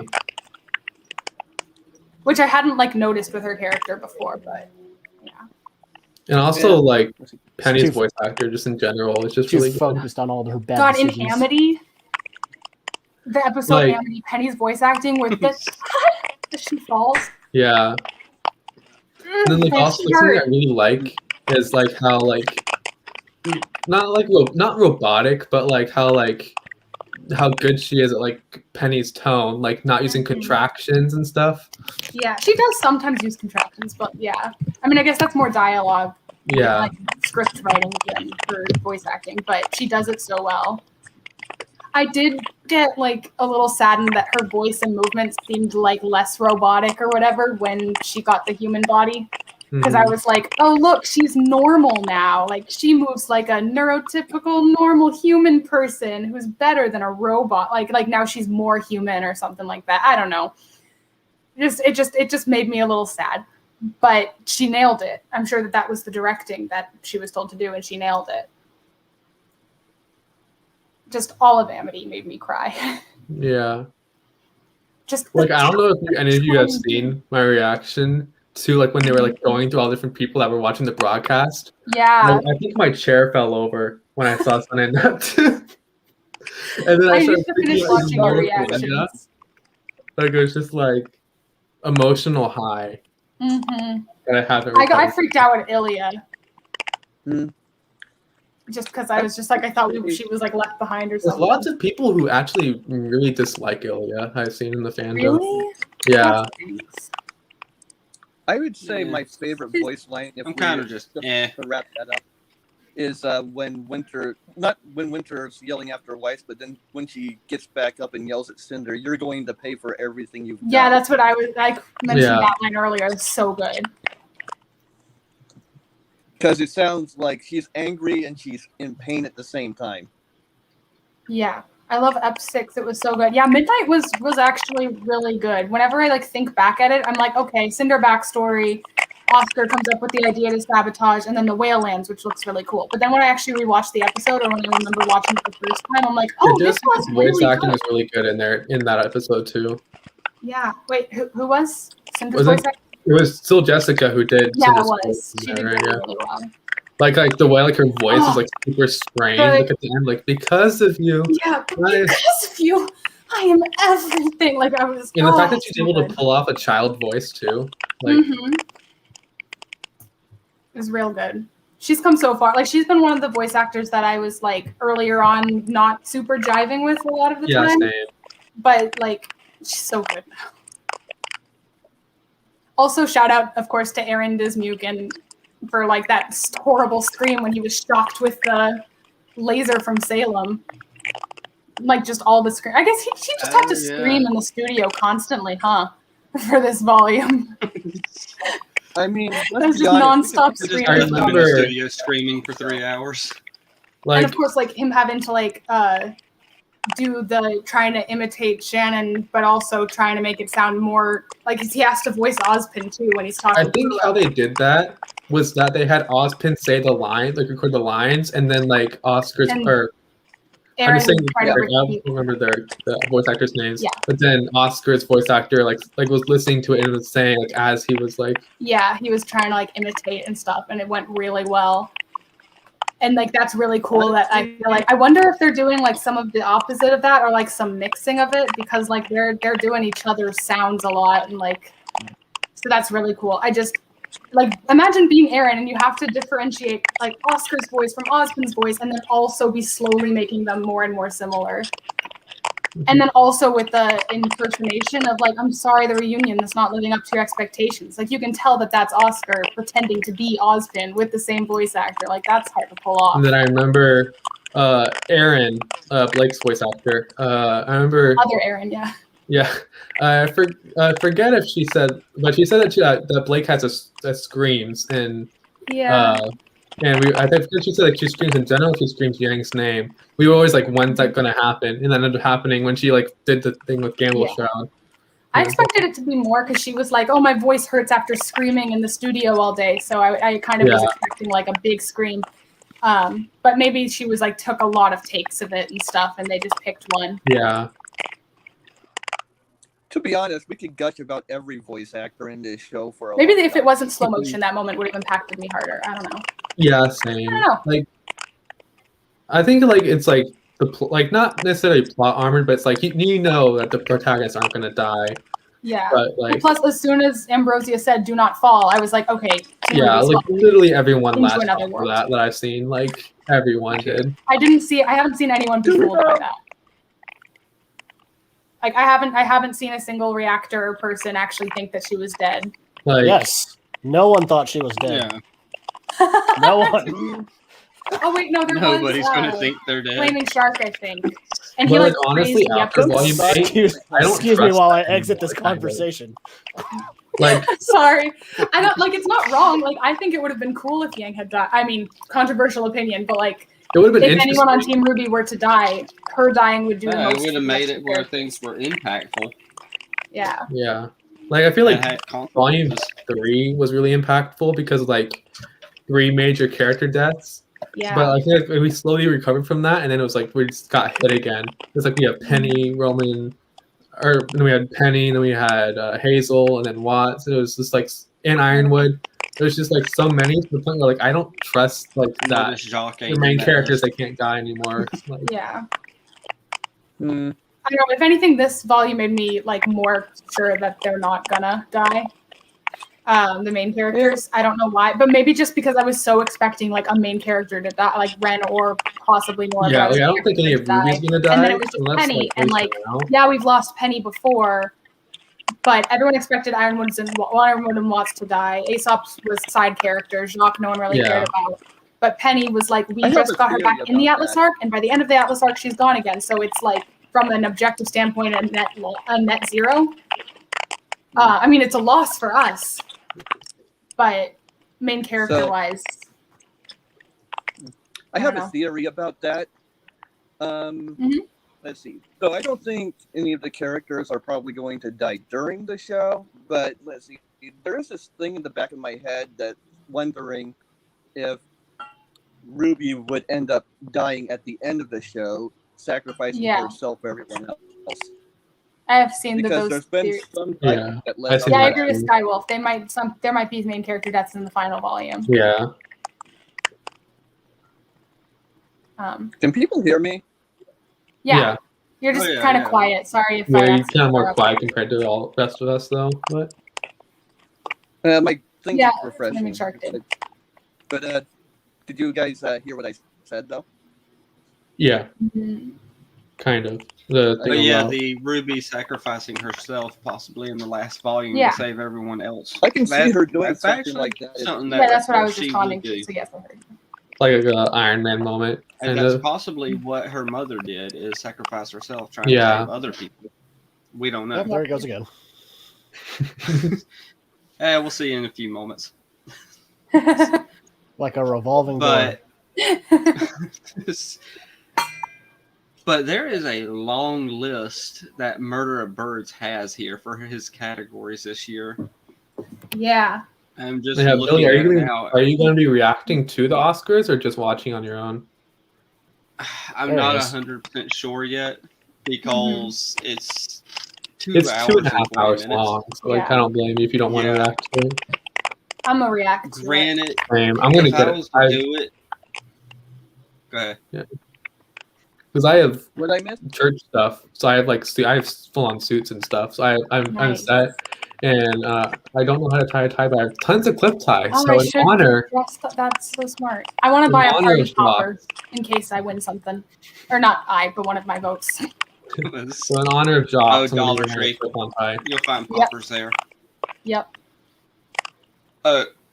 Which I hadn't like noticed with her character before, but yeah. And also like Penny's voice actor just in general is just really focused on all of her bad God, decisions. in Amity, the episode Like- Amity, Penny's voice acting where she falls. Yeah. And then like also the thing I really like is like how like not robotic, but like how good she is at like Penny's tone, like not using contractions and stuff. Yeah, she does sometimes use contractions, but yeah. I mean, I guess that's more dialogue. Yeah. Like script writing than for voice acting, but she does it so well. I did get like a little saddened that her voice and movements seemed like less robotic or whatever when she got the human body. Because I was like, oh, look, she's normal now. Like, she moves like a neurotypical normal human person who's better than a robot. Like now she's more human or something like that. I don't know. It just made me a little sad. But she nailed it. I'm sure that was the directing that she was told to do, and she nailed it. Just all of Amity made me cry. Yeah. Just like I don't know if any of you have seen my reaction to like when they were like going through all different people that were watching the broadcast. Yeah. Like, I think my chair fell over when I saw Sun and Neptune. And then I I started used to finish watching your reactions. Like it was just like emotional high. Mm-hmm. That I haven't. I freaked out at Ilya. Mm. Just because I was just like, I thought she was like left behind or There's something. lots of people who actually really dislike Ilya. I've seen in the fandom. Really? Yeah. I would say my favorite voice line, if I'm kind of just to wrap that up, is when Winter's yelling after Weiss, but then when she gets back up and yells at Cinder, "You're going to pay for everything you've done." Yeah, that's what I mentioned that line earlier. It's so good. Because it sounds like she's angry and she's in pain at the same time. Yeah, I love Ep6. It was so good. Yeah, Midnight was actually really good. Whenever I like think back at it, I'm like, okay, Cinder backstory. Oscar comes up with the idea to sabotage, and then the whale lands, which looks really cool. But then when I actually rewatched the episode, or when I remember watching it the first time, I'm like, oh, this was really voice acting good. was really good in that episode too. Yeah. Wait, who was Cinder's voice acting? It was still Jessica who did. Yeah, Cinder's it was. voice She in did that, right? really well. Like the way like her voice is like super strained. Like at the end, like because of you. Yeah, because of you, I am everything. Like I was. And the fact that she's able to pull off a child voice too. Like. It was real good. She's come so far. Like she's been one of the voice actors that I was like earlier on not super jiving with a lot of the time. Same. But like she's so good now. Also, shout out, of course, to Aaron Dismuken for like that horrible scream when he was shocked with the laser from Salem. Like just all the scream. I guess he just had to scream in the studio constantly, huh? For this volume. I mean, that's just nonstop screaming. I remember in the studio screaming for 3 hours. And of course, like him having to like do the trying to imitate Shannon, but also trying to make it sound more like he has to voice Ozpin too when he's talking. I think how they did that was that they had Ozpin say the line, like record the lines, and then like Oscar's or I'm just saying, I don't remember the voice actors' names. Yeah. But then Oscar's voice actor like was listening to it and was saying like as he was like. Yeah, he was trying to like imitate and stuff, and it went really well. And like that's really cool that I feel like I wonder if they're doing like some of the opposite of that or like some mixing of it because like they're doing each other's sounds a lot and like so that's really cool. I just like imagine being Aaron and you have to differentiate like Oscar's voice from Ozpin's voice and then also be slowly making them more and more similar. And then also with the impersonation of like, I'm sorry, the reunion is not living up to your expectations. Like you can tell that that's Oscar pretending to be Ozpin with the same voice actor. Like that's hard to pull off. And then I remember Aaron, Blake's voice actor. I remember other Aaron, yeah. Yeah, I forget if she said, but she said that Blake has a screams and and I think she said like she screams in general. She screams Yang's name. We were always like, when's that gonna happen? And that ended up happening when she like did the thing with Gamble Shroud. I expected it to be more because she was like, "Oh, my voice hurts after screaming in the studio all day." So I kind of was expecting like a big scream. But maybe she was like took a lot of takes of it and stuff, and they just picked one. Yeah. To be honest, we could gush about every voice actor in this show for a maybe long if time. it wasn't slow motion, that moment would have impacted me harder. I don't know. Yeah, same. I don't know. Like, I think like it's like the like not necessarily plot armored, but it's like you know that the protagonists aren't gonna die. Yeah. But like, Plus, as soon as Ambrosia said "Do not fall," I was like, okay. yeah, Ruby's like falling literally everyone into latched another on to world. that I've seen. Like everyone did. I haven't seen anyone be fooled by that. Like I haven't seen a single reactor person actually think that she was dead. Like, Yes. No one thought she was dead. Yeah. No one. Oh wait, no, there Nobody's was gonna think they're dead. Flaming Shark, I think. And he but like like honestly, praised the after episode. Volume 8, I don't Excuse me trust while I that exit this anymore, kind of. conversation. Like, Sorry, I don't like. It's not wrong. Like I think it would have been cool if Yang had died. I mean, controversial opinion, but like it would have been if interesting. anyone on Team Ruby were to die, her dying would do the Yeah, most. it would have to made the it where character. things were impactful. Yeah. Yeah, like I feel like That had Volume consequences. 3 was really impactful because like 3 major character deaths. Yeah. But I feel like we slowly recovered from that, and then it was like we just got hit again. It's like we have Penny, Roman, or then we had Penny, then we had Hazel, and then Watts. It was just like in Ironwood. There's just like so many to the point where like I don't trust like that. Notice Jacques ain't The main in that characters list. they can't die anymore. Like, Yeah. Hmm. I don't know. If anything, this volume made me like more sure that they're not gonna die. The main characters. I don't know why, but maybe just because I was so expecting like a main character to die, like Ren or possibly Nora. yeah, but like I don't think any of Ruby's gonna die. And then it was just unless, Penny, like, and they like surround. yeah, we've lost Penny before, but everyone expected Ironwood and Watts to die. Aesop was side character. Jacques, no one really cared about. But Penny was like, we I have just a got her theory back in the about Atlas that. arc, and by the end of the Atlas arc, she's gone again. So it's like, from an objective standpoint, a net zero. I mean, it's a loss for us, but main character-wise, I have don't a know. theory about that. Let's see. So I don't think any of the characters are probably going to die during the show, but let's see. There is this thing in the back of my head that wondering if Ruby would end up dying at the end of the show, sacrificing Yeah. herself for everyone else. I have seen Because those there's been theories. some Yeah, that I led see Yeah, I that. agree with Skywolf. There might be main character deaths in the final volume. Yeah. Can people hear me? Yeah. You're just Oh, yeah, kind of yeah. quiet. Sorry if I Yeah, you're accidentally kind of more interrupted. quiet compared to all the rest of us, though. But My thing Yeah, is refreshing. Flaming Shark did. But did you guys hear what I said though? yeah, Mhm. kind of. The But thing yeah, about, the Ruby sacrificing herself possibly in the last volume Yeah. to save everyone else. I can see her doing that's something actually like that. something Yeah, that's what I was she just would responding do. to. So yes, I heard. like a Iron Man moment. And Kind that's of. possibly what her mother did, is sacrifice herself trying Yeah. to save other people. We don't know. Yep, there it goes again. We'll see in a few moments. Like a revolving door. But but there is a long list that Murder of Birds has here for his categories this year. Yeah. I'm just Yeah, looking Billy, at it now. are you going to be reacting to the Oscars or just watching on your own? I'm There not it is. 100% sure yet because it's 2 It's hours 2.5 and 20 hours minutes. long, so like Yeah. I don't blame you if you don't want to Yeah. react to it. I'm a react. to it. Granted, Same. I'm gonna if get I it was to do it, go ahead. because I have What I missed? church stuff, so I have like I have full on suits and stuff. So I'm Nice. set, and I don't know how to tie a tie, but I have tons of clip ties. Oh, so I in should. honor, That's so smart. I want to In buy a honor party of Jock. popper in case I win something, or not I, but one of my votes. so in honor of Jock, Oh, Dollar Tree. clip on tie. You'll find Yep. poppers there. Yep.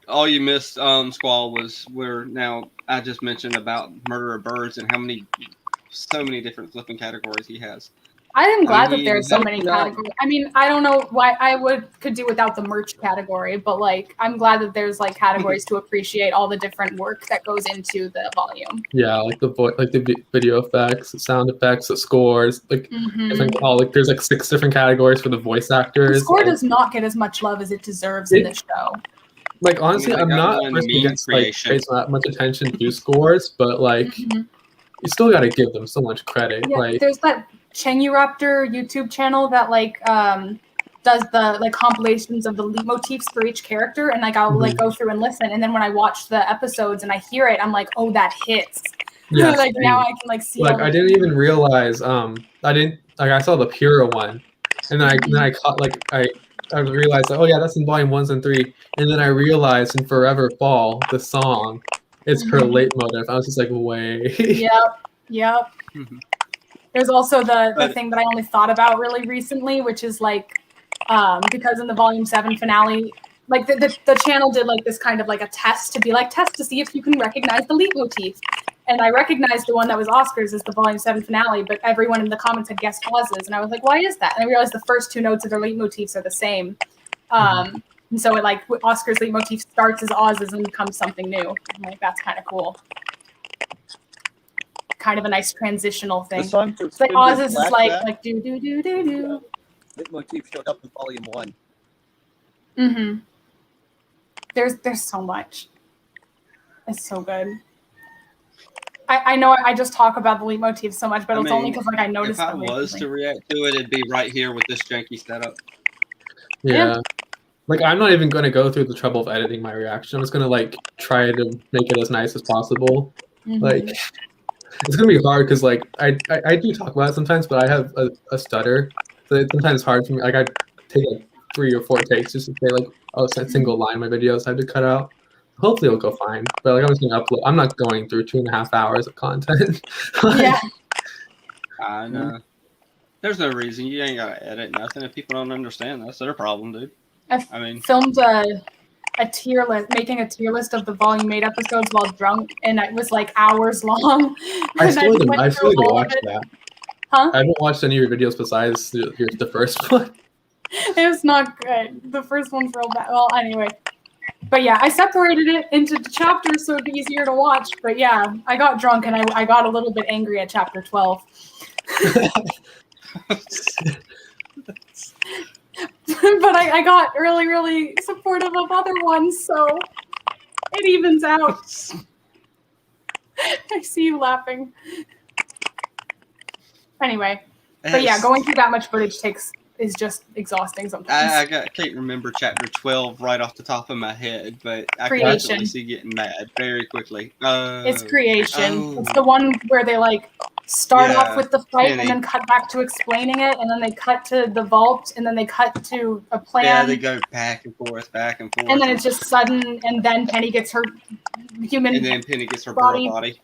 All you missed, Squall, was where now I just mentioned about Murder of Birds and so many different flipping categories he has. I am glad mean, that there's so many no. categories. I mean, I don't know why I could do without the merch category, but like I'm glad that there's like categories to appreciate all the different work that goes into the volume. Yeah, like the video effects, the sound effects, the scores, like Mhm. different. There's like 6 different categories for the voice actors. The score like, does not get as much love as it deserves in this show. Like honestly, I mean, I'm they got not one person meme against like creation. pays that much attention to scores, but like Mhm. you still got to give them so much credit. Yeah, Like there's that Chenguraptor YouTube channel that like does the like compilations of the leitmotifs for each character, and like I'll like go through and listen, and then when I watch the episodes and I hear it, I'm like, oh, that hits. yeah, Like now I can like see. like all I the- didn't even realize I saw the Pura one, And then I caught like I realized like, oh yeah, that's in volume 1 and 3. And then I realized in Forever Fall, the song, it's her leitmotif. I was just like, wait. Yep. There's also the thing that I only thought about really recently, which is like because in the volume 7 finale, like the channel did like this kind of like a test to see if you can recognize the leitmotif. And I recognized the one that was Oscar's as the volume 7 finale, but everyone in the comments had guessed Oz's. And I was like, why is that? And I realized the first 2 notes of their leitmotifs are the same. And so it like Oscar's leitmotif starts as Oz's and becomes something new. I'm like, that's kind of cool. Kind of a nice transitional thing. The song It's like Oz's is like do do do do do. Leitmotif showed up in volume 1. There's so much. It's so good. I know I just talk about the leitmotif so much, but it's only because like I noticed. If I was to react to it, it'd be right here with this janky setup. Yeah. Like I'm not even going to go through the trouble of editing my reaction. I'm just going to like try to make it as nice as possible. Like it's going to be hard because like I do talk about it sometimes, but I have a stutter, so it's sometimes hard for me. Like I take like 3 or 4 takes just to say like a single line in my videos I had to cut out. Hopefully it'll go fine. But like I'm just gonna upload. I'm not going through 2.5 hours of content. Yeah. I know. There's no reason you ain't gotta edit nothing. If people don't understand, that's their problem, dude. I mean, filmed a tier list, making a tier list of the volume 8 episodes while drunk, and it was like hours long. I still need to watch that. Huh? I haven't watched any of your videos besides the first one. It was not good. The first one's real bad. Well, anyway. But yeah, I separated it into chapters so it'd be easier to watch. But yeah, I got drunk and I got a little bit angry at chapter 12. But I got really, really supportive of other ones, so it evens out. I see you laughing. Anyway, but yeah, going through that much footage is just exhausting sometimes. I can't remember chapter 12 right off the top of my head, but I can definitely see getting mad very quickly. It's Creation. It's the one where they like start off with the fight and then cut back to explaining it, and then they cut to the vault, and then they cut to a plan. Yeah, they go back and forth. And then it's just sudden, and then Penny gets her human and then Penny gets her girl body.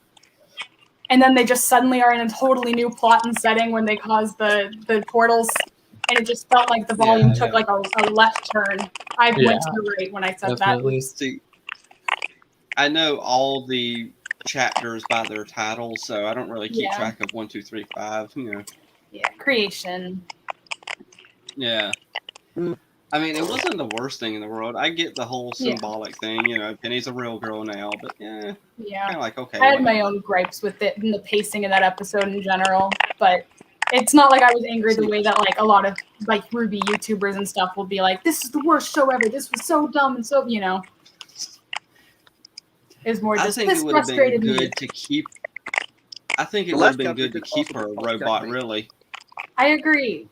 And then they just suddenly are in a totally new plot and setting when they cause the portals. And it just felt like the volume took like a left turn. I went to the right when I said that. See, I know all the chapters by their titles, so I don't really keep track of 1, 2, 3, 5. You know. Yeah, Creation. Yeah. I mean, it wasn't the worst thing in the world. I get the whole symbolic thing. You know, Penny's a real girl now, but kind of like okay. I had my own gripes with it and the pacing of that episode in general, but. It's not like I was angry the way that like a lot of like Rwby YouTubers and stuff will be like, this is the worst show ever. This was so dumb and so, you know. It's more just this frustrated me. I think it would have been good to keep her a robot, really. I agree.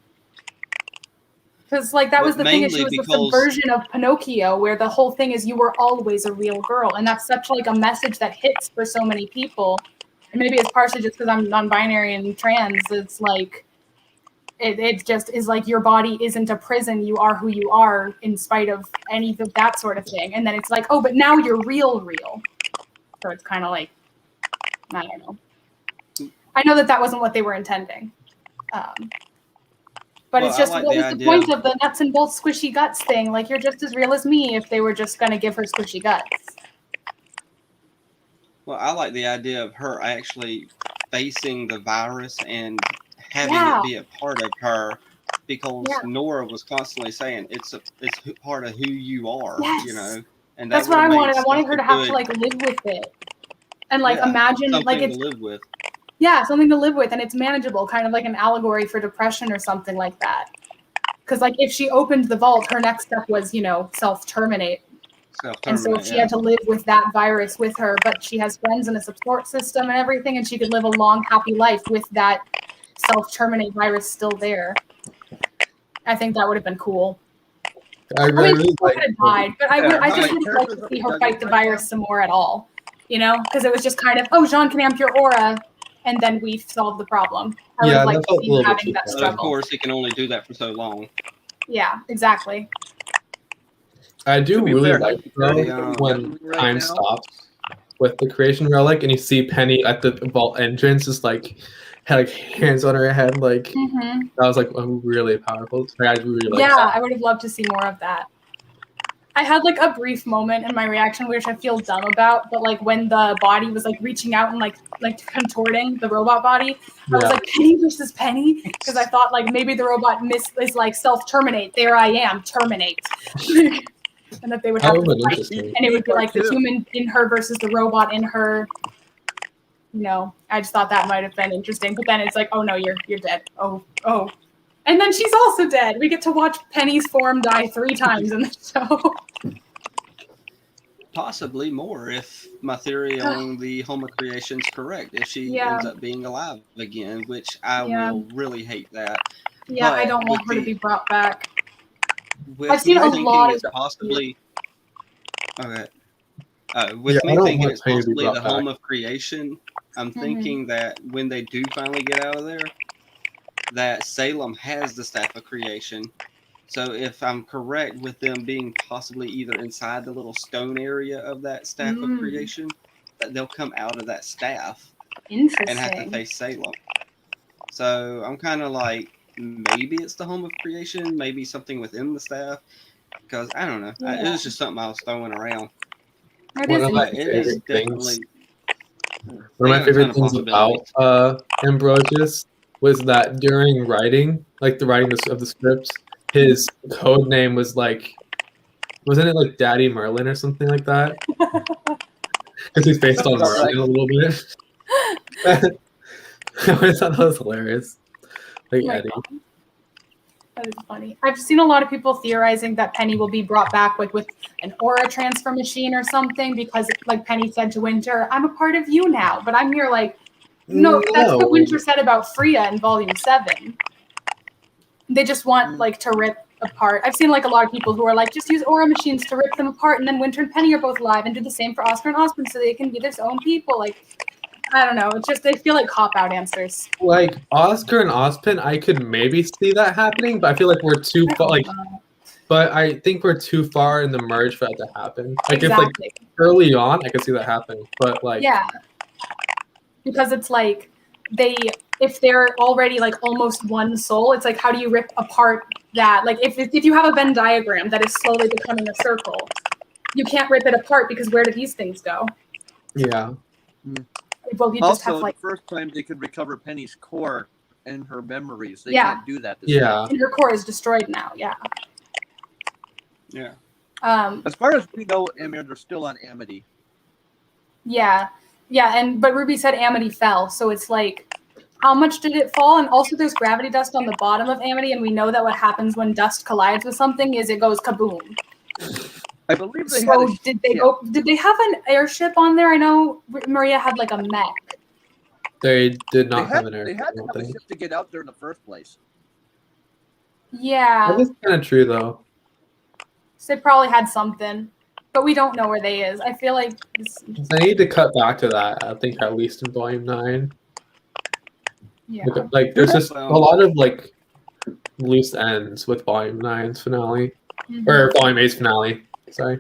Because like that was the thing, she was the subversion of Pinocchio, where the whole thing is you were always a real girl, and that's such like a message that hits for so many people. And maybe it's partially just because I'm non-binary and trans. It's like, it just is like your body isn't a prison. You are who you are in spite of any of that sort of thing. And then it's like, oh, but now you're real. So it's kind of like, I don't know. I know that wasn't what they were intending. But it's just, what was the point of the nuts and bolts squishy guts thing? Like, you're just as real as me if they were just going to give her squishy guts. Well, I like the idea of her actually facing the virus and having it be a part of her, because Nora was constantly saying it's part of who you are, you know. And that's what I wanted. I wanted her to have to like live with it and like imagine like it's to live with. Yeah, something to live with, and it's manageable, kind of like an allegory for depression or something like that. Because like if she opened the vault, her next step was, you know, self-terminate. And so she had to live with that virus with her, but she has friends and a support system and everything, and she could live a long, happy life with that self-terminate virus still there. I think that would have been cool. I really she could have died, but I just would like to see her fight the virus some more at all. You know, because it was just kind of, oh, Jean can amp your aura, and then we solve the problem. I Yeah, would like that to felt see a you little bit having too that far. But of struggle. course, he can only do that for so long. Yeah, exactly. I do To be really fair, like pretty, though when right time now. stops with the creation relic and you see Penny at the vault entrance, just like had like hands on her head, like Hmm. that was like really powerful. Like, I really like Yeah, that. I would have loved to see more of that. I had like a brief moment in my reaction, which I feel dumb about, but like when the body was like reaching out and like contorting the robot body, I was Yeah. like Penny versus Penny because I thought like maybe the robot is like self-terminate. There I am, terminate, and that they would That have would to have been fight, interesting. and it would be like the Too. human in her versus the robot in her. You know, I just thought that might have been interesting, but then it's like, oh no, you're dead. Oh. And then she's also dead. We get to watch Penny's form die 3 times in the show. Possibly more if my theory on the Home of Creation's correct. If she Yeah. ends up being alive again, which I Yeah. will really hate that. Yeah, I But don't want with her to the- be brought back. With I've seen me a thinking lot it's of- possibly okay. With Yeah, I me don't thinking want it's Penny to be possibly brought the back. Home of Creation, I'm thinking that when they do finally get out of there, that Salem has the Staff of Creation. So if I'm correct with them being possibly either inside the little stone area of that Staff of Creation, that they'll come out of that staff and have to Interesting. face Salem. So I'm kind of like, maybe it's the Home of Creation, maybe something within the staff, because I don't know. It Yeah. was just something I was throwing around. That One is of my But it is favorite things. definitely. One of my They got a ton favorite of things about Ambrosius was that during writing, like the writing of the script, his code name was like, wasn't it like Daddy Merlin or something like that? Because he's based on Sounds Merlin right. a little bit. I always thought that was hilarious. Like Oh my Eddie. God. That is funny. I've seen a lot of people theorizing that Penny will be brought back like with an aura transfer machine or something because, like Penny said to Winter, "I'm a part of you now." But I'm here like, no, that's what Winter said about Freya in Volume 7. They just want like to rip apart. I've seen like a lot of people who are like, just use aura machines to rip them apart, and then Winter and Penny are both live, and do the same for Oscar and Osborne so they can be their own people. Like, I don't know. It's just they feel like cop-out answers. Like Oscar and Ozpin, I could maybe see that happening, but I feel like we're too far. Like, but I think we're too far in the merge for that to happen. Like Exactly. if like early on, I could see that happening, but like Yeah, because it's like if they're already like almost one soul, it's like how do you rip apart that? Like if you have a Venn diagram that is slowly becoming a circle, you can't rip it apart because where do these things go? yeah. Well, you just Also, have like the first time they could recover Penny's core and her memories, they Yeah. can't do that. Yeah. and her core is destroyed now. Yeah. Yeah. As far as we know, they're still on Amity. Yeah, but Ruby said Amity fell, so it's like, how much did it fall? And also, there's gravity dust on the bottom of Amity, and we know that what happens when dust collides with something is it goes kaboom. I believe they So had did they have an airship on there? I know Maria had like a mech. They did they not have had, an they airship. had to have a ship to get out there in the first place. Yeah, That is kind of true though. so they probably had something, but we don't know where they is. I feel like They need to cut back to that. I think at least in Volume 9. yeah. Like there's just Well- a lot of like loose ends with Volume 9's finale Mhm. or Volume 8's finale. Sorry.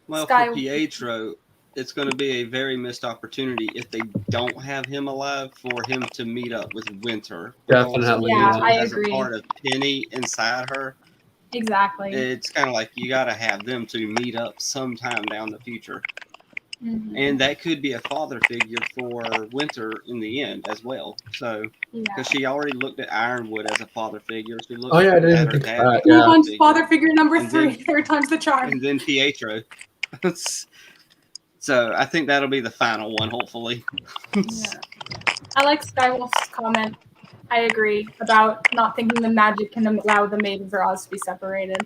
Well, Sky- for Pietro, it's going to be a very missed opportunity if they don't have him alive for him to meet up with Winter. Definitely. Yeah, I As agree. a part of Penny inside her, Exactly. it's kind of like you got to have them to meet up sometime down the future. Mhm. And that could be a father figure for Winter in the end as well. So, Yeah. because she already looked at Ironwood as a father figure. She looked Oh yeah, I at didn't her even think dad of that. as a Move Yeah. on to figure. father figure number And 3. then- Third time's the charm. And then Pietro. So I think that'll be the final one, hopefully. Yeah. I like Skywolf's comment. I agree about not thinking the magic can allow the Maid of Oz to be separated.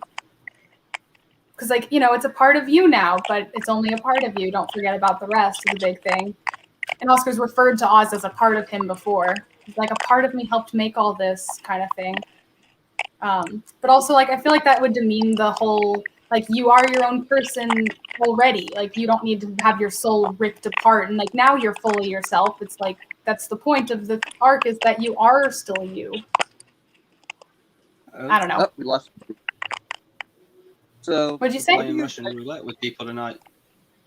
Because, like, you know, it's a part of you now, but it's only a part of you. Don't forget about the rest is a big thing. And Oscar's referred to Oz as a part of him before. He's like, a part of me helped make all this kind of thing. But also, like, I feel like that would demean the whole, like, you are your own person already. Like, you don't need to have your soul ripped apart. And, like, now you're fully yourself. It's like, that's the point of the arc, is that you are still you. I don't know. Oh, we lost. So What'd you say? Playing Russian roulette with people tonight.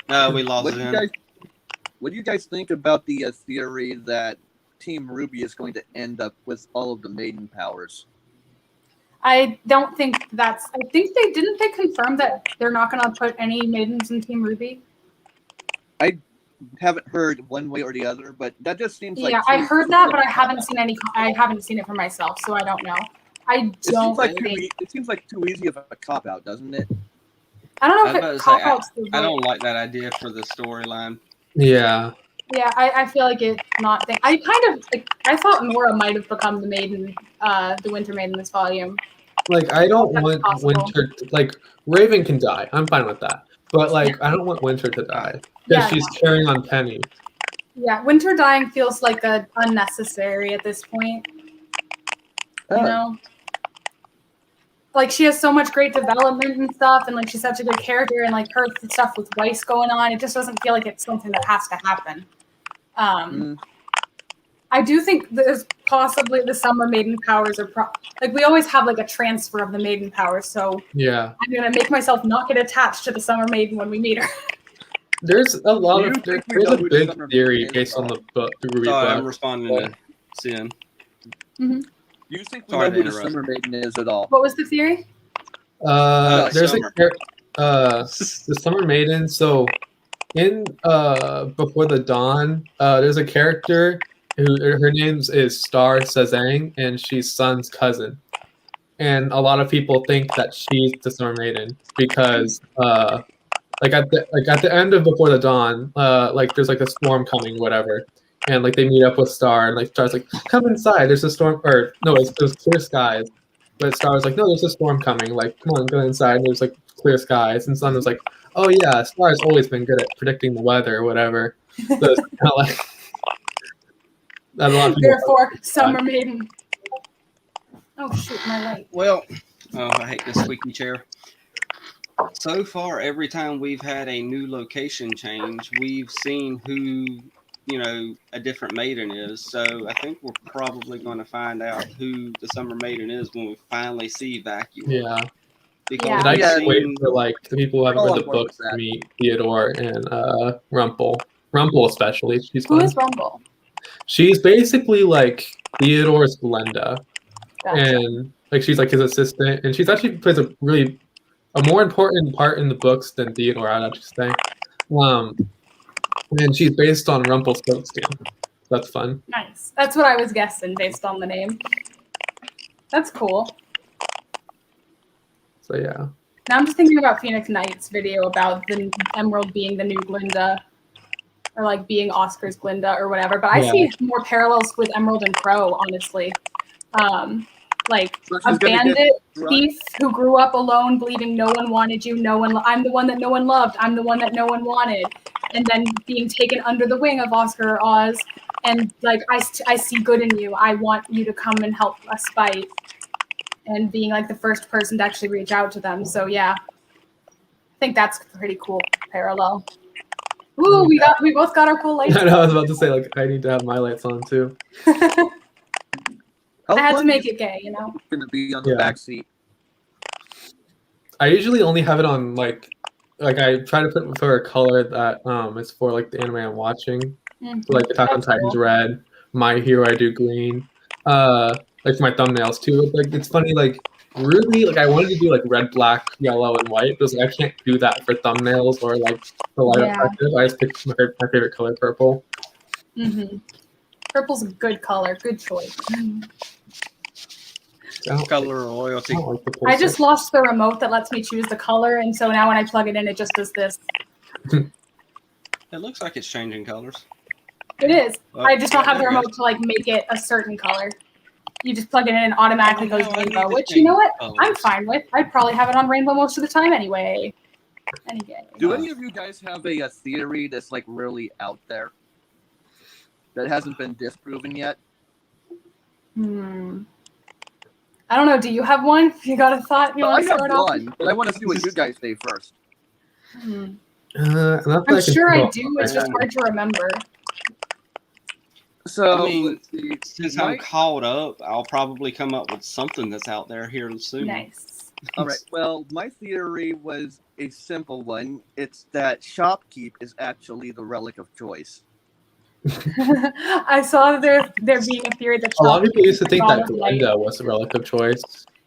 No, we lost Zen. What do you guys think about the theory that Team Ruby is going to end up with all of the maiden powers? I don't think that's. I think didn't they confirm that they're not going to put any maidens in Team Ruby? I haven't heard one way or the other, but that just seems like. Yeah, I heard that, but I haven't seen any. I haven't seen it for myself, so I don't know. It seems like too easy of a cop out, doesn't it? I don't know if it cop outs. I don't like that idea for the storyline. Yeah. Yeah, I feel like it's not. I thought Nora might have become the maiden, the Winter Maiden this volume. Like, I don't want Winter like Raven can die. I'm fine with that. But like, I don't want Winter to die because she's carrying on Penny. Yeah, Winter dying feels like unnecessary at this point. You know, like she has so much great development and stuff, and like she's such a good character, and like her stuff with Weiss going on, it just doesn't feel like it's something that has to happen. I do think there's possibly the Summer Maiden powers are like we always have like a transfer of the Maiden powers, so yeah, I'm gonna make myself not get attached to the Summer Maiden when we meet her. There's a lot of there's a big theory based on the book. The Rwby book. I'm responding to Zen. Mm-hmm. Do you think we know who the Summer Maiden is at all? What was the theory? There's the Summer Maiden. So in Before the Dawn, there's a character who her name is Star Sazang, and she's Sun's cousin. And a lot of people think that she's the Summer Maiden because at the end of Before the Dawn, like there's like a storm coming, whatever. And like they meet up with Star, and like Star's like, "Come inside. There's a storm." Or no, it was clear skies. But Star's like, "No, there's a storm coming. Like, come on, go inside." And there's like clear skies, and Sun was like, "Oh yeah, Star's always been good at predicting the weather or whatever." So it's kind of like a lot of people. Therefore, Summer Maiden. Oh shoot, my light. Well, I hate this squeaky chair. So far, every time we've had a new location change, we've seen who, a different maiden is. So I think we're probably going to find out who the Summer Maiden is when we finally see Vacuum. Yeah. Because and I can't wait for like the people who haven't read the books to meet Theodore and Rumple. Rumple especially. She's fun. Who is Rumple? She's basically like Theodore's Glenda. Gotcha. And like she's like his assistant, and she's actually plays a more important part in the books than Theodore, I'd actually say. And she's based on Rumpelstiltskin. That's fun. Nice. That's what I was guessing based on the name. That's cool. So yeah. Now I'm just thinking about Phoenix Knight's video about the Emerald being the new Glinda, or like being Oscar's Glinda or whatever. But I see more parallels with Emerald and Crow, honestly. Like a bandit thief who grew up alone, believing no one wanted you, I'm the one that no one loved, I'm the one that no one wanted, and then being taken under the wing of Oscar or Oz, and like I see good in you, I want you to come and help us fight, and being like the first person to actually reach out to them. So yeah, I think that's a pretty cool parallel. Ooh, we both got our cool lights. I know, I was about to say like I need to have my lights on too. I had to make it gay, Going to be on the back seat. I usually only have it on like I try to put for a color that is for like the anime I'm watching. Mm-hmm. So, like Attack on Titan's red, My Hero I do green. Like for my thumbnails too. Like it's funny, like Rwby, like I wanted to do like red, black, yellow, and white, but like I can't do that for thumbnails or like the light effective. I just picked my favorite color, purple. Mm-hmm. Purple's a good color, good choice. Color loyalty. I just lost the remote that lets me choose the color, and so now when I plug it in, it just does this. It looks like it's changing colors. It is. I just don't have the remote to like make it a certain color. You just plug it in and it automatically goes rainbow, which you know what? I'm fine with. I'd probably have it on rainbow most of the time anyway. Do any of you guys have a theory that's like really out there that hasn't been disproven yet? I don't know. Do you have one? You got a thought? You want to start off? I have one, but I want to see what you guys say first. I'm sure I do. It's just hard to remember. So, I mean, let's see. since I'm caught up, I'll probably come up with something that's out there here soon. Nice. All right. Well, my theory was a simple one. It's that shopkeep is actually the relic of choice. I saw there being a theory that A lot of people used to Shopkeep think God that of Light. Glenda was a relic of choice.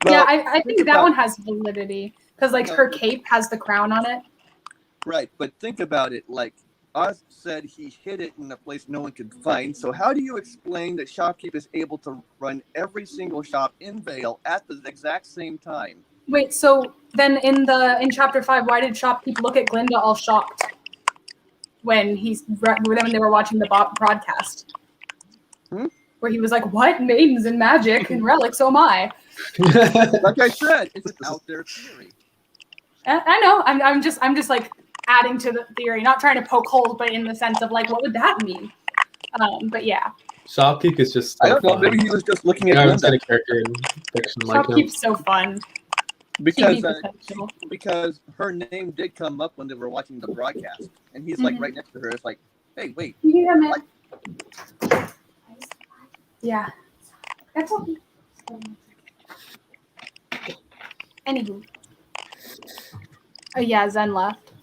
Yeah, Well, I think that one has validity because like No. her cape has the crown on it. right, but think about it. Like Oz said, he hid it in a place no one could find. So how do you explain that shopkeep is able to run every single shop in Vale at the exact same time? Wait, so then in chapter 5, why did Shopkeep look at Glinda all shocked when when they were watching the broadcast? Where he was like, "What maidens and magic and relics? Oh my!" Like I said, it's an out there theory. I know. I'm just like adding to the theory, not trying to poke holes, but in the sense of like, what would that mean? But yeah, Shopkeep is just so I don't know. fun. Maybe he was just looking at I haven't seen Glinda a character in fiction like him. Shopkeep's so fun. because TV potential. because her name did come up when they were watching the broadcast, and he's like right next to her. It's like, hey, wait. Yeah, man. Yeah. That's okay. Anywho. Oh yeah, Zen left.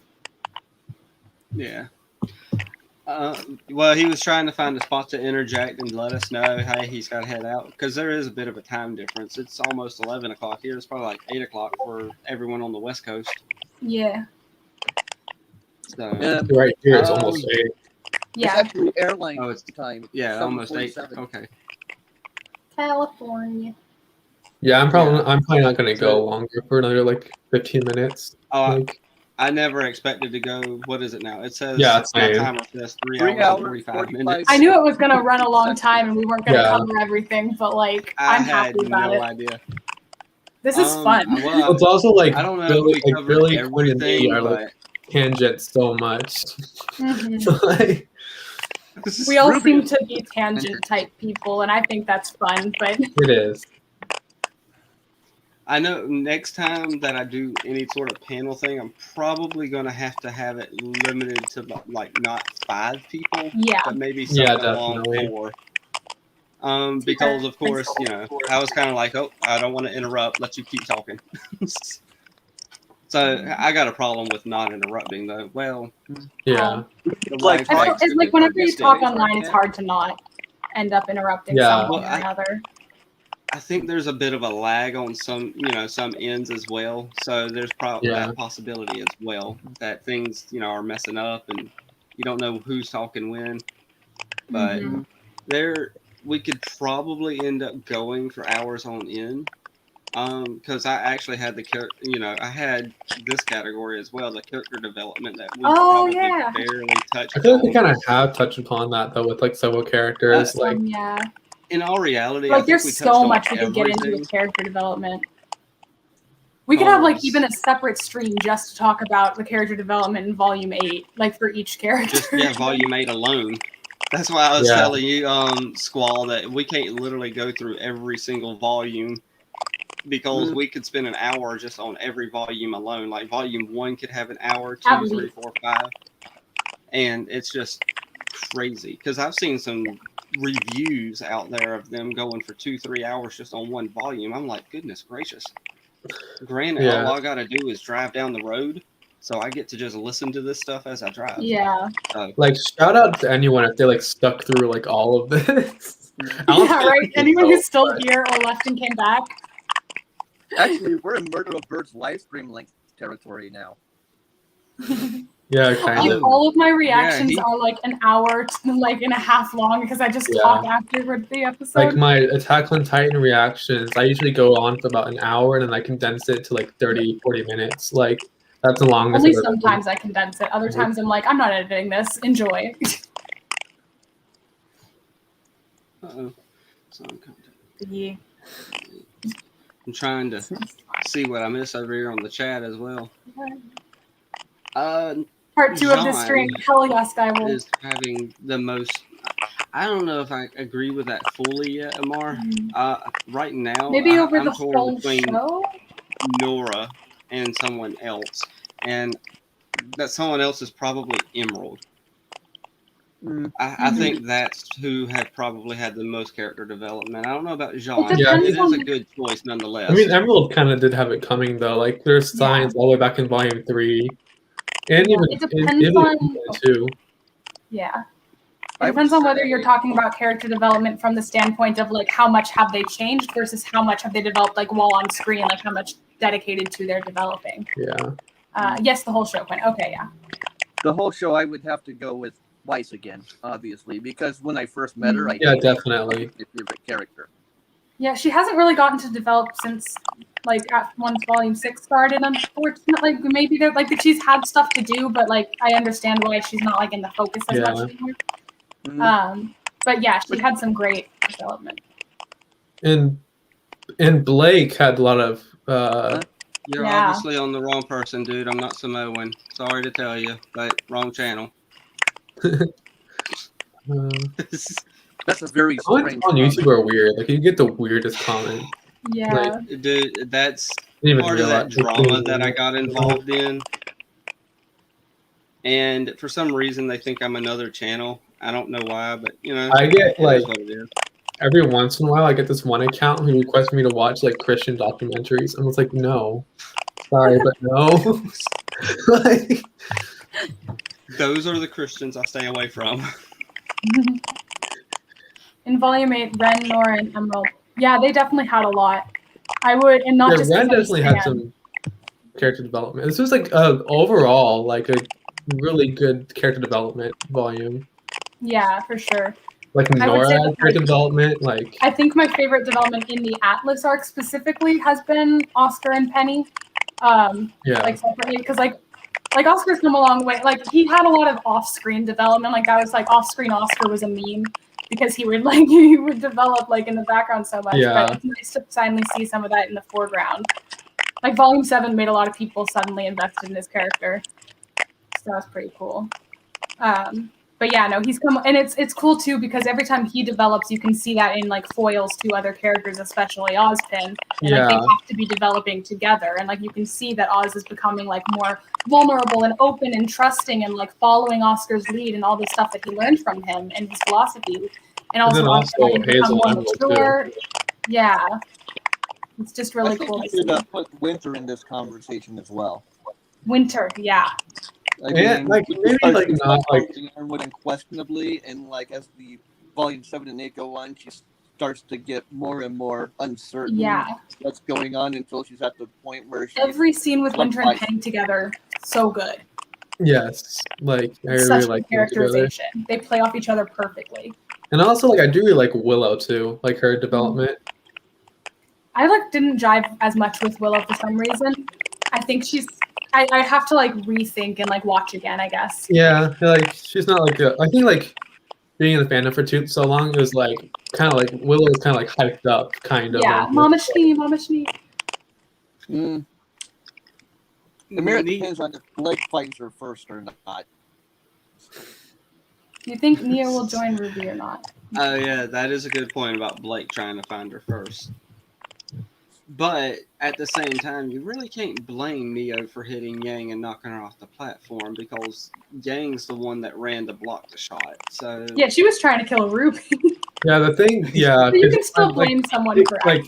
Yeah. Well, he was trying to find a spot to interject and let us know, hey, he's got to head out because there is a bit of a time difference. It's almost 11 o'clock here. It's probably like 8 o'clock for everyone on the West Coast. Yeah. So, Right here, it's almost 8. Yeah. It's actually airline oh, it's time. yeah, almost 8. 7:47. Okay. California. Yeah, I'm probably not gonna go longer for another like 15 minutes. Oh, Like, I never expected to go. What is it now? It says Yeah, my same. timer says 3 3 hours and hours, 45 45 minutes. I knew it was gonna run a long time and we weren't gonna Yeah. cover everything, but like I I'm had happy about no it. idea. This is fun. Well, it's also like I don't know Billy, if we like covered Billy, Quinn, and me everything, are but like tangent so much. Mhm. Like, We all Rwby seem is- to be tangent type people, and I think that's fun. But it is. I know next time that I do any sort of panel thing, I'm probably going to have it limited to like not 5 people, yeah, but maybe Yeah, something along definitely. 4. Because of course, you know, I was kind of like, oh, I don't want to interrupt. Let you keep talking. So I got a problem with not interrupting, though. Well, Yeah. the Like, wife I feel, likes it's it, like whenever but you still. talk online, it's hard to not end up interrupting Yeah. someone Well, or another. I think there's a bit of a lag on some ends as well. So there's probably Yeah. that possibility as well that things, are messing up and you don't know who's talking when. But Mhm. we could probably end up going for hours on end. Because I actually had I had this category as well, the character development that we Oh, probably yeah. barely touched I feel like we on. kind of have touched upon that though with like several characters. like, Yeah. In all reality, I Like think there's we touched so on much we could get into everything. with character development. We could have like Yes. even a separate stream just to talk about the character development in Volume 8, like for each character. Just Volume 8 alone. That's why I was Yeah. telling you, Squall, that we can't literally go through every single volume because we could spend an hour just on every volume alone. Like Volume 1 could have an hour, 2, At 3, least. 4, 5, and it's just crazy because I've seen some reviews out there of them going for 2-3 hours just on one volume. I'm like, goodness gracious. Granted, Yeah. all I gotta do is drive down the road, so I get to just listen to this stuff as I drive. Yeah. Like, shout out to anyone if they like stuck through like all of this. I don't Yeah, think right. I can Anyone go, who's still but- here or left and came back. Actually, we're in Murder of Birds live stream length territory now. Yeah, kind of. All of my reactions he- are like an hour to like and a half long because I just Yeah. talk after the episode. Like my Attack on Titan reactions, I usually go on for about an hour and then I condense it to like 30, 40 minutes. Like that's the longest. Only I've ever done. sometimes I condense it. Other times I'm like, I'm not editing this. Enjoy. Uh-oh. Song content. Yeah. I'm trying to see what I miss over here on the chat as well. Part 2 of this John stream. Hell yes, Skywolf. is having the most. I don't know if I agree with that fully yet, Amar. Right now, Maybe over I'm the torn whole between show? Nora and someone else, and that someone else is probably Emerald. I think that's who had probably had the most character development. I don't know about Jean, It but depends it is a on- good choice nonetheless. I mean, Emerald kind of did have it coming though. Like there's signs all the way back in Volume 3, and Yeah, even it depends even on- Volume 2. Yeah. I It depends would on whether say- you're talking about character development from the standpoint of like how much have they changed versus how much have they developed like while on screen, like how much dedicated to their developing. Yeah. Yes, the whole show went. Okay, yeah. The whole show, I would have to go with Weiss again, obviously, because when I first met her, I Yeah, think definitely. she was my favorite character. Yeah, she hasn't really gotten to develop since like once Volume 6 started. Unfortunately, like, maybe they're like she's had stuff to do, but like I understand why she's not like in the focus as much anymore. But yeah, she had some great development. And Blake had a lot of You're Yeah. obviously on the wrong person, dude. I'm not Samoan. Sorry to tell you, but wrong channel. That's a very comments strange on YouTube comment. are weird. Like you get the weirdest comments. Yeah. Dude, that's Didn't even part of that realize- drama that I got involved in. And for some reason, they think I'm another channel. I don't know why, but you know, I get it like is what it is. every once in a while, I get this one account who requests me to watch like Christian documentaries. I'm just like, no, sorry, but no. Like, Those are the Christians I stay away from. In Volume 8, Ren, Nora, and Emerald. Yeah, they definitely had a lot. I would, and not yeah, just Ren because I'm a definitely had fan. some character development. This was like overall like a really good character development volume. Yeah, for sure. Like I would Nora say had that, character like, development. Like I think my favorite development in the Atlas arc specifically has been Oscar and Penny. yeah, Like separately, because like Oscar's come a long way. Like he had a lot of off-screen development. Like that was like off-screen Oscar was a meme because he would develop like in the background so much. Yeah. But it's nice to finally see some of that in the foreground. Like Volume 7 made a lot of people suddenly invested in his character. So that was pretty cool. But yeah, no, he's come, and it's cool too because every time he develops, you can see that in like foils to other characters, especially Ozpin, and like they Yeah. have to be developing together, and like you can see that Oz is becoming like more vulnerable and open and trusting, and like following Oscar's lead and all the stuff that he learned from him and his philosophy, and also, then also Ozpin become Hazel more Emerald, too. mature. Yeah, it's just really I think cool we to should see. put Winter in this conversation as well. Winter, yeah. I Yeah, like, we maybe, start like, to not, like- the Ironwood unquestionably, and like as the Volume 7 and 8 go on, she starts to get more and more uncertain Yeah. what's going on until she's at the point where she Every scene with Winter and Like- Penny together, so good. yes, like I really Such like good them together. characterization. They play off each other perfectly. And also like I do really like Willow too, like her development. I like didn't jive as much with Willow for some reason. I think I have to like rethink and like watch again, I guess. Yeah, like she's not like I think like being in the fandom for so long it was like kind of like Willow was kind of like hyped up, kind of. Yeah, almost. Mama Schnee. Mm. The merit Neat. depends on if Blake finds her first or not. Do you think Nia will join Ruby or not? Oh yeah, that is a good point about Blake trying to find her first. But at the same time, you really can't blame Neo for hitting Yang and knocking her off the platform because Yang's the one that ran to block the shot. So Yeah, she was trying to kill Ruby. Yeah, the thing, yeah. But you 'cause, can still like, blame someone it, for like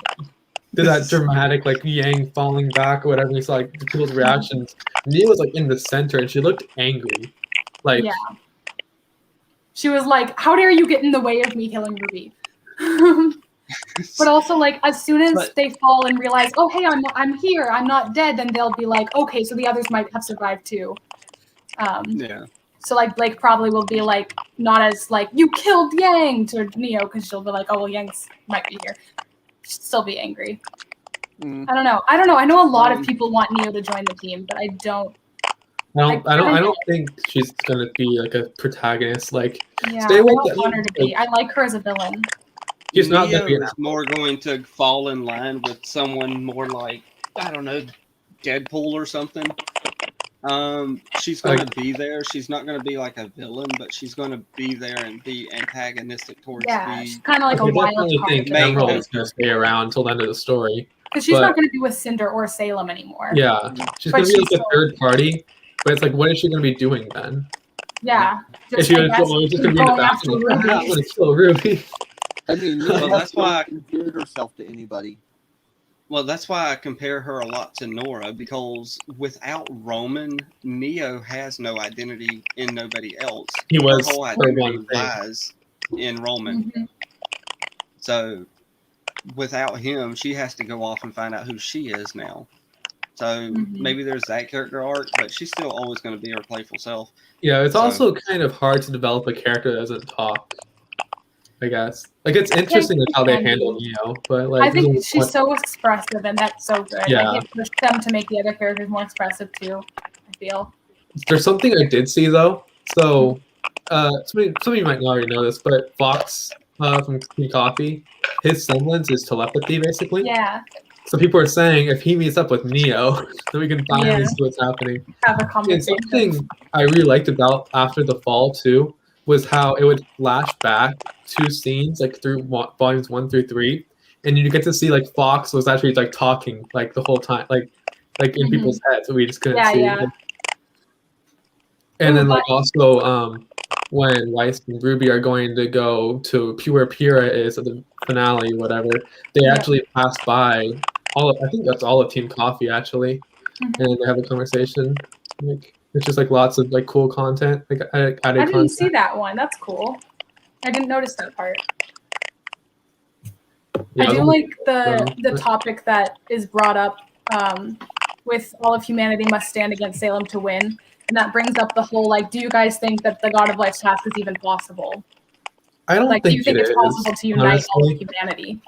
did that dramatic like Yang falling back or whatever. You saw like people's reactions. Nia was like in the center and she looked angry. Like Yeah. She was like, "How dare you get in the way of me killing Ruby?" But also, like, as soon as But- they fall and realize, "Oh, hey, I'm here. I'm not dead," then they'll be like, "Okay, so the others might have survived too." yeah. So like Blake probably will be like not as like you killed Yang to Neo because she'll be like, "Oh, well, Yang might be here." She'll still be angry. Mm. I don't know. I know a lot of people want Neo to join the team, but I don't. I kinda- don't think she's gonna be like a protagonist. Like, Yeah, Stay I with don't the- want her to be. I like her as a villain. she's not gonna be Neo an is more going to fall in line with someone more like, I don't know, Deadpool or something. She's going to be there. She's not going to be like a villain, but she's going to be there and be antagonistic towards Yeah, the. she's kind of like I a wild definitely card. think main Emerald is gonna stay around until the end of the story. Because she's but- not going to be with Cinder or Salem anymore. Yeah, she's But gonna be she's like a still- third party. But it's like, what is she gonna be doing then? Yeah. If she was always just gonna be in the back, after like, Ruby. I'm gonna kill Ruby. I mean, Well, that's why compared herself to anybody. Well, that's why I compare her a lot to Nora, because without Roman, Neo has no identity in nobody else. He was her whole her identity one thing. lies in Roman. Mhm. So without him, she has to go off and find out who she is now. So maybe there's that character arc, but she's still always going to be her playful self. Yeah, it's So- also kind of hard to develop a character that doesn't talk. I guess like it's interesting how they handle Neo, but like I think she's so expressive, and that's so good. Yeah. I think push them to make the other characters more expressive too. I feel. There's something I did see though. So, some of you might already know this, but Fox from Tea Coffee, his semblance is telepathy basically. Yeah. So people are saying if he meets up with Neo, then we can finally Yeah. see what's happening. Have a And conversation. something I really liked about After the Fall too was how it would flash back 2 scenes like through volumes 1 through 3, and you get to see like Fox was actually like talking like the whole time, like in people's heads, so we just couldn't see. Yeah. And then like also when Weiss and Ruby are going to go to where Pyrrha is at the finale, whatever, they actually pass by I think that's all of Team Coffee actually, and they have a conversation. Like it's just like lots of like cool content, like added I didn't content. see that one. That's cool. I didn't notice that part. Yeah, I do like the but- topic that is brought up with all of humanity must stand against Salem to win. And that brings up the whole, like, do you guys think that the God of Life's task is even possible? I don't Like, think do you think it it's is, possible to unite all honestly. of humanity?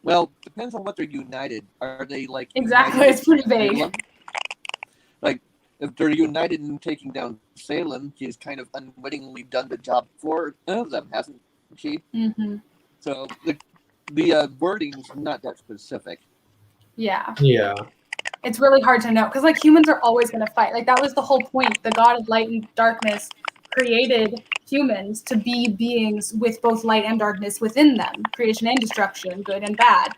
Well, depends on what they're united. Are they like Exactly, united it's pretty in vague. Salem? Like, if they're united in taking down Salem, she's kind of unwittingly done the job for them, hasn't she? Mm-hmm. So the wording's not that specific. Yeah. Yeah. It's really hard to know because, like, humans are always going to fight. Like, that was the whole point. The God of Light and Darkness created humans to be beings with both light and darkness within them, creation and destruction, good and bad.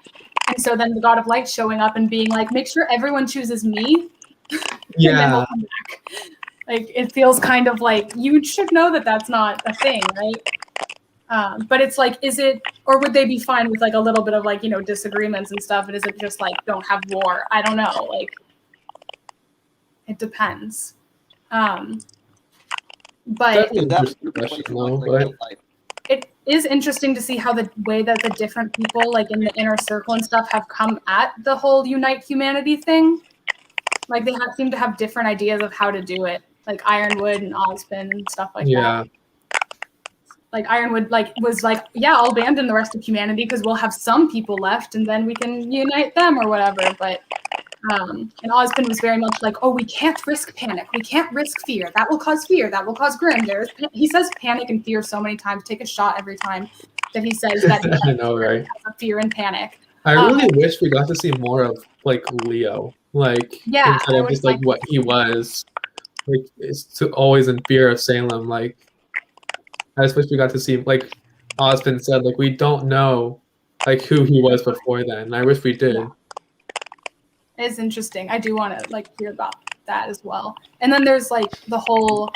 And so then the God of Light showing up and being like, make sure everyone chooses me. And then we'll Yeah. come back. Like, it feels kind of like you should know that that's not a thing, right? But it's like, is it, or would they be fine with like a little bit of like, you know, disagreements and stuff? And is it just like, don't have war? I don't know. Like, it depends. But That's an interesting question, though, but it is interesting to see how the way that the different people like in the inner circle and stuff have come at the whole unite humanity thing. Like they seem to have different ideas of how to do it, like Ironwood and Ozpin and stuff like that. Like Ironwood was like, yeah, I'll abandon the rest of humanity because we'll have some people left and then we can unite them or whatever. But and Ozpin was very much like, oh, we can't risk panic. We can't risk fear. That will cause fear. That will cause grim. He says panic and fear so many times. Take a shot every time that he says that. I know, right? Fear and panic. I really wish we got to see more of like Leo, like Yeah, instead of just like what he was, like it's always in fear of Salem. Like I just wish we got to see, like Ozpin said, like we don't know like who he was before then. I wish we did. Yeah. It's interesting. I do want to like hear about that as well. And then there's like the whole,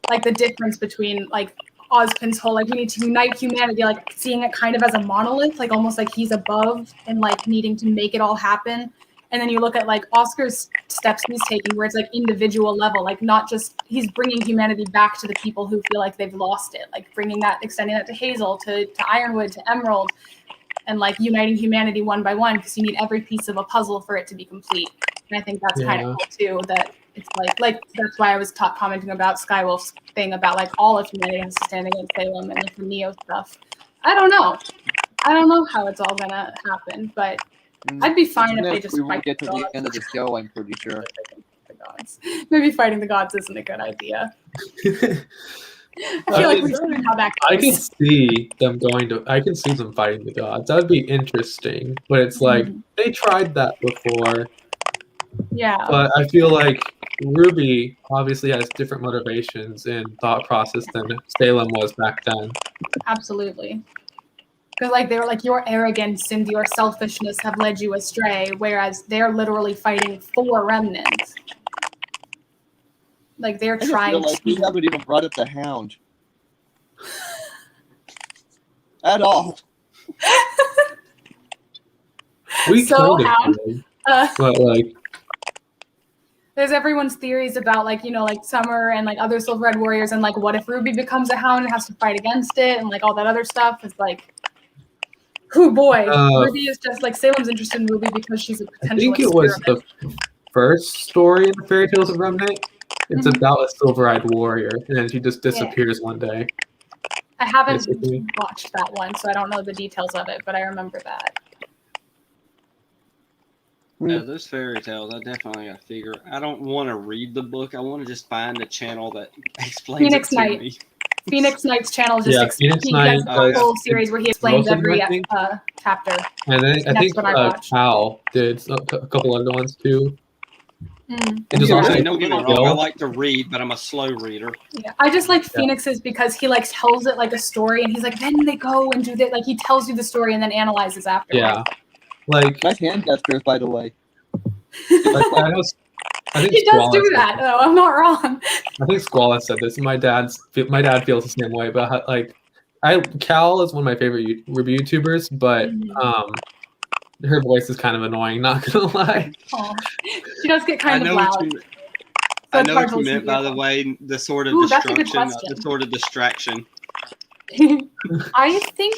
like the difference between like Ozpin's whole like we need to unite humanity, like seeing it kind of as a monolith, like almost like he's above and like needing to make it all happen. And then you look at like Oscar's steps he's taking, where it's like individual level, like not just he's bringing humanity back to the people who feel like they've lost it, like bringing that, extending that to Hazel, to Ironwood, to Emerald. And like uniting humanity one by one because you need every piece of a puzzle for it to be complete. And I think that's kind of cool too, that it's like that's why I was commenting about Skywolf's thing about like all of humanity has to stand against Salem and like the Neo stuff. I don't know how it's all gonna happen, but I'd be fine if they just we won't fight get to the the gods. end of the show, I'm pretty sure. The gods. Maybe fighting the gods isn't a good idea. I feel like we've seen how that goes. I can see them I can see them fighting the gods. That would be interesting. But it's like they tried that before. Yeah. But I feel like Rwby obviously has different motivations and thought process than Salem was back then. Absolutely. Because like they were like, your arrogance and your selfishness have led you astray, whereas they're literally fighting for remnants. Like they're I just trying realized we to. haven't even brought up the Hound at all. We So, kind of Hound, did, Uh, but like, there's everyone's theories about like, you know, like Summer and like other Silver Red Warriors and like what if Ruby becomes a Hound and has to fight against it and like all that other stuff is like, oh boy, Ruby is just like Salem's interested in Ruby because she's a I potential think it was experiment. the first story in the Fairy Tales of Remnant. It's Mhm. about a silver-eyed warrior, and then she just disappears one day. I haven't basically. watched that one, so I don't know the details of it, but I remember that. Yeah, those fairy tales, I definitely got to figure. I don't want to read the book. I want to just find a channel that explains Phoenix it to Knight. me. Phoenix Knight's channel just Yeah, Phoenix he Knight does a does whole series where he explains most of them, every I think. chapter. And then I That's think what I watched. Cal did a couple other ones too. Mm. And just Yeah, also I mean, don't get me wrong. I Bill. like to read, but I'm a slow reader. Yeah, I just like Phoenix's because he like tells it like a story, and he's like, then they go and do that. Like he tells you the story and then analyzes afterwards. Yeah, like Nice hand gestures, by the way. I think He does Squall do has said that. though. I'm not wrong. I think Squall has said this. My dad feels the same way. But like, Cal is one of my favorite Ruby YouTubers, but her voice is kind of annoying. Not gonna lie. Oh, she does get kind I of know loud. what you, So I it's know hard what to you listen meant, to by your the phone. way. The sort of Ooh, that's a good destruction, not the question. sort of distraction. I think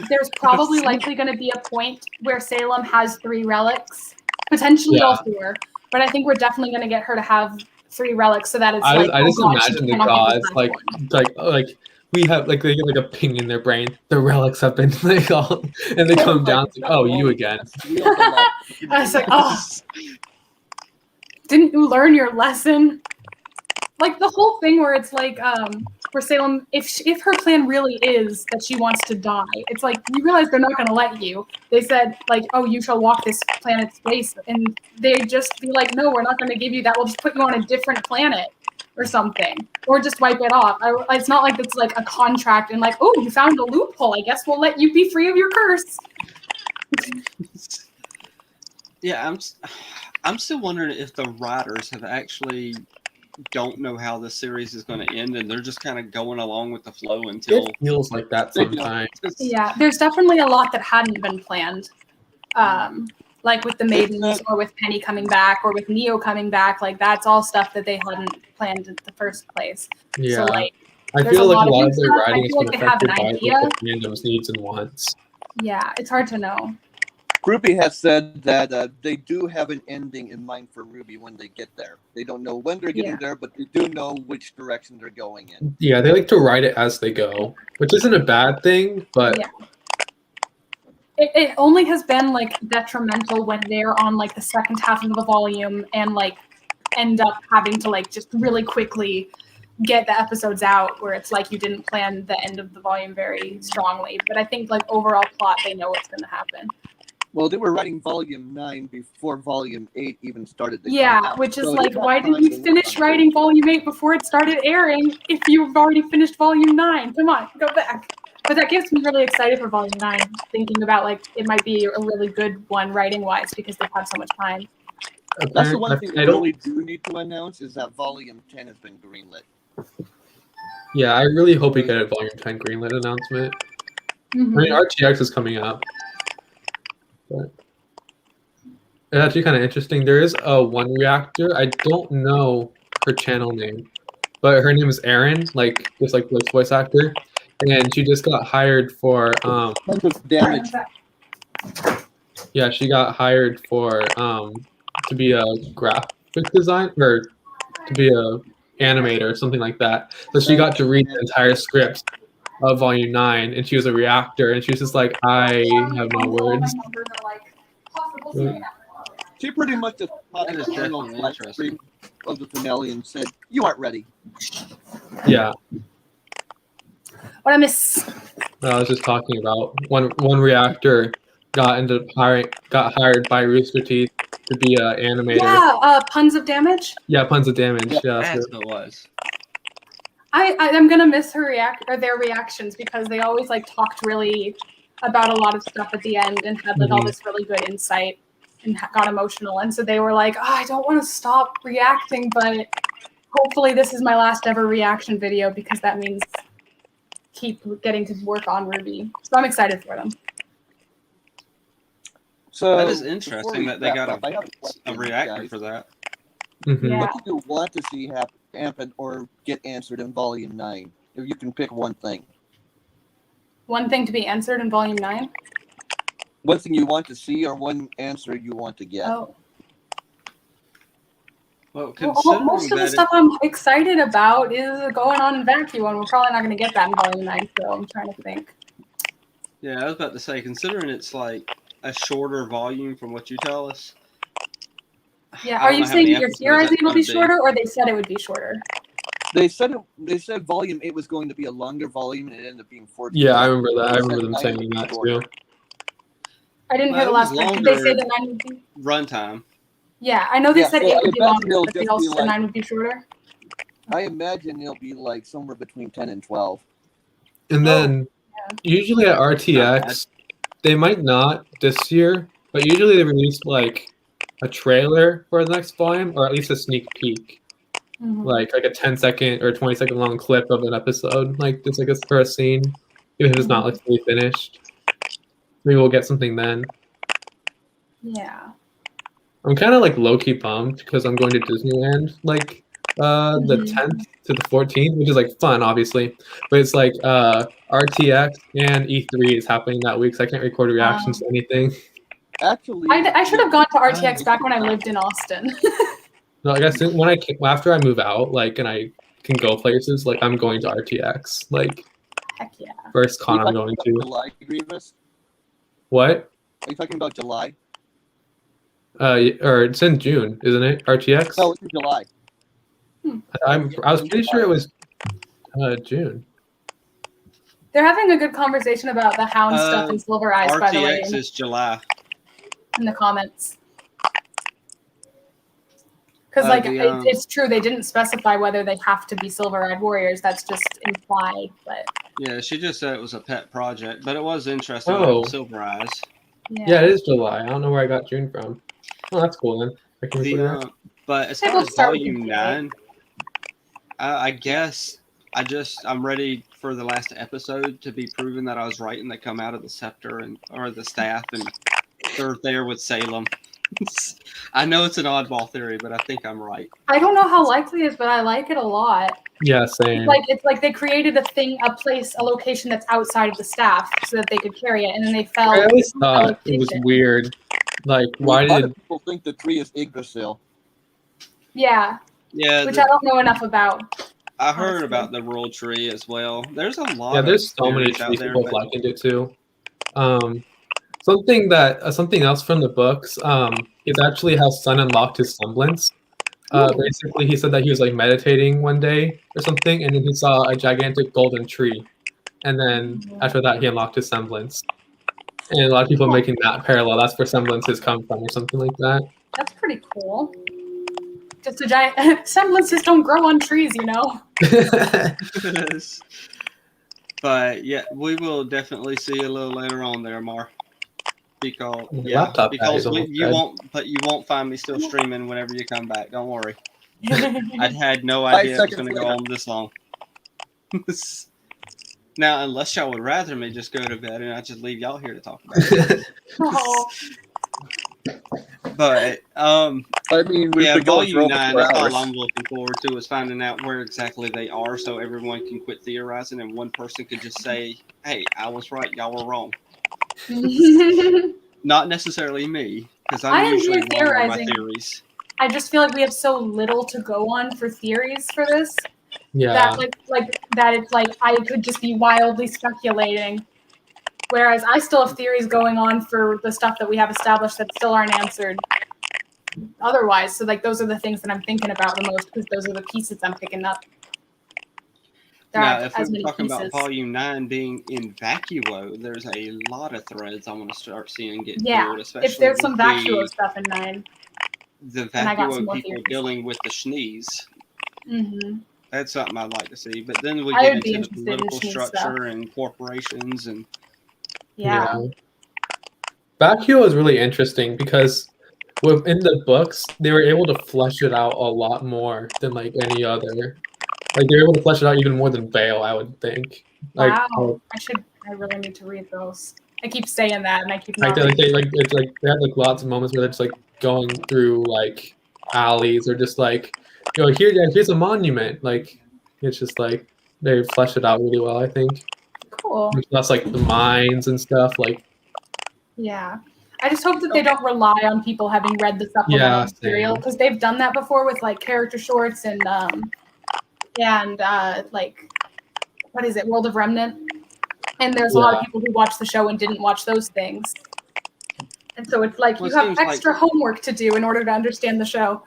there's probably likely going to be a point where Salem has 3 relics, potentially all 4. But I think we're definitely going to get her to have 3 relics, so that it's I like, just God, she imagine the cannot get this gods last one. like we have like they get like a ping in their brain. The relics have been like all, and they come down. It's like, oh, you again. I was like, oh, didn't you learn your lesson? Like the whole thing where it's like, where Salem, if her plan really is that she wants to die, it's like you realize they're not going to let you. They said like, oh, you shall walk this planet's face, and they just be like, no, we're not going to give you that. We'll just put you on a different planet or something, or just wipe it off. It's not like it's like a contract and like, oh, you found a loophole. I guess we'll let you be free of your curse. Yeah, I'm still wondering if the writers have actually don't know how the series is going to end, and they're just kind of going along with the flow until It feels like that sometimes. Yeah, there's definitely a lot that hadn't been planned. Like with the maidens or with Penny coming back or with Neo coming back, like that's all stuff that they hadn't planned in the first place. Yeah. So like I there's feel like a lot new of their stuff. writing I is feel like been they have affected an by idea. what the fandom's needs and wants. Yeah, it's hard to know. Rwby has said that they do have an ending in mind for Ruby when they get there. They don't know when they're getting there, but they do know which direction they're going in. Yeah, they like to write it as they go, which isn't a bad thing, but Yeah. It only has been like detrimental when they're on like the second half of the volume and like end up having to like just really quickly get the episodes out where it's like you didn't plan the end of the volume very strongly. But I think like overall plot, they know what's going to happen. Well, they were writing Volume 9 before Volume 8 even started. Yeah, which is like, why didn't you finish writing Volume 8 before it started airing if you've already finished Volume 9? Come on, go back. But that gets me really excited for Volume 9, thinking about like it might be a really good one writing-wise because they've had so much time. That's the one thing we really do need to announce is that Volume 10 has been greenlit. Yeah, I really hope we get a Volume 10 greenlit announcement. Mm-hmm. I mean, RTX is coming up. But it's actually kind of interesting. There is a one reactor. I don't know her channel name, but her name is Erin, like just like Blitz's voice actor, and she just got hired for damage. Yeah, she got hired for to be a graphic designer or to be a animator or something like that. So she got to read the entire script of Volume 9, and she was a reactor, and she was just like, I have no words. She pretty much just popped the channel flat screen of the finale and said, "You aren't ready." Yeah. What I miss? I was just talking about one reactor got hired by Rooster Teeth to be an animator. Yeah, Puns of Damage. Yeah, Puns of Damage. Yeah, that's what it was. I'm gonna miss their reactions because they always like talked really about a lot of stuff at the end and had like all this really good insight and got emotional. And so they were like, oh, I don't want to stop reacting, but hopefully this is my last ever reaction video because that means keep getting to work on Rwby. So I'm excited for them. So That is before interesting we that they wrap got up, I have a question, reactor guys. for that. Mhm. Yeah. What do you want to see happen or get answered in Volume 9? If you can pick one thing. One thing to be answered in Volume 9? One thing you want to see or one answer you want to get. Oh. Well, Well, most of the stuff I'm excited about is going on in Vacuum, and we're probably not going to get that in Volume 9, so I'm trying to think. Yeah, I was about to say, considering it's like a shorter volume from what you tell us. Yeah, I are don't you know how many saying you're episodes theorizing that's it'll be gonna shorter, or they said it would be shorter? They said Volume 8 was going to be a longer volume, and it ended up being 14. Yeah, I remember that. I They remember said them 9 saying would be that shorter. too. I didn't hear the Well, it was last part. Did they say longer that 9 would be? runtime. Yeah, I know they Yeah, said so 8 I would be imagine longer, it'll but they just also be said like- 9 would be shorter. I imagine it'll be like somewhere between 10 and 12. And then yeah. usually at RTX, they might not this year, but usually they release like a trailer for the next volume, or at least a sneak peek, Mhm. like a 10-second or 20-second long clip of an episode, like just like a for a scene, even if it's not like fully finished. Maybe we'll get something then. Yeah. I'm kind of like low-key bummed because I'm going to Disneyland like the 10th to the 14th, which is like fun, obviously, but it's like RTX and E3 is happening that week, so I can't record reactions to anything. Actually, I should have gone to RTX back when I lived in Austin. No, I guess when after I move out, like, and I can go places, like I'm going to RTX, like Heck yeah. first con Are you I'm talking going about to. July, Grievous? What? Are you talking about July? Or it's in June, isn't it? RTX. No, it's in July. I was pretty sure it was June. They're having a good conversation about the Hound stuff and Silver Eyes, by the way, RTX is July. in the comments. Because like it's true, they didn't specify whether they have to be silver-eyed warriors. That's just implied. But Yeah, she just said it was a pet project, but it was interesting. Oh. Silver Eyes. Yeah, it is July. I don't know where I got June from. Oh, that's cool then. I can record that. But as Maybe far we'll as start with Volume the 9, I guess I'm ready for the last episode to be proven that I was right and they come out of the scepter or the staff and they're there with Salem. I know it's an oddball theory, but I think I'm right. I don't know how likely it is, but I like it a lot. Yeah, same. It's like they created a location that's outside of the staff so that they could carry it, and then they fell. I always thought it was weird. Like, why A lot did of people think the tree is Yggdrasil? Yeah. Yeah, Which I don't know enough about. I heard about the World Tree as well. There's a lot. Yeah, there's of so many theories out trees there, people but Blackened it too. Something else from the books. It actually how Sun unlocked his semblance. Basically, he said that he was like meditating one day or something, and then he saw a gigantic golden tree, and then after that, he unlocked his semblance. And a lot of people are making that parallel. That's where semblances come from, or something like that. That's pretty cool. Just a giant semblances don't grow on trees, you know. But yeah, we will definitely see a little later on there, Mar. Because you won't find me still streaming whenever you come back. Don't worry. I'd had no idea it was going to go on this long. Now, unless y'all would rather me just go to bed and I just leave y'all here to talk about it. But I mean, yeah, Volume 9. That's all I'm looking forward to is finding out where exactly they are, so everyone can quit theorizing and one person could just say, "Hey, I was right. Y'all were wrong." Not necessarily me, because I'm usually wrong on my theories. I just feel like we have so little to go on for theories for this. Yeah. That that it's like I could just be wildly speculating. Whereas I still have theories going on for the stuff that we have established that still aren't answered otherwise. So like those are the things that I'm thinking about the most because those are the pieces I'm picking up. Now, if we're talking about Volume 9 being in Vacuo, there's a lot of threads I want to start seeing get filled, especially if there's some Vacuo stuff in 9. The Vacuo people dealing with the Schnees. Mm-hmm. That's something I'd like to see. But then we get into the political structure and corporations and... Yeah. Vacuo is really interesting because within the books, they were able to flesh it out a lot more than like any other. Like they're able to flesh it out even more than Vale, I would think. Like, Wow. I really need to read those. I keep saying that, and I keep like not. they have like lots of moments where they're just like going through like alleys or just like, you know, here's a monument. Like it's just like they flesh it out really well, I think. Cool. That's like the mines and stuff. Like, Yeah. I just hope that they don't rely on people having read the supplemental material, because they've done that before with like character shorts and like, what is it, World of Remnant? And there's a lot of people who watch the show and didn't watch those things. And so it's like you have extra homework to do in order to understand the show.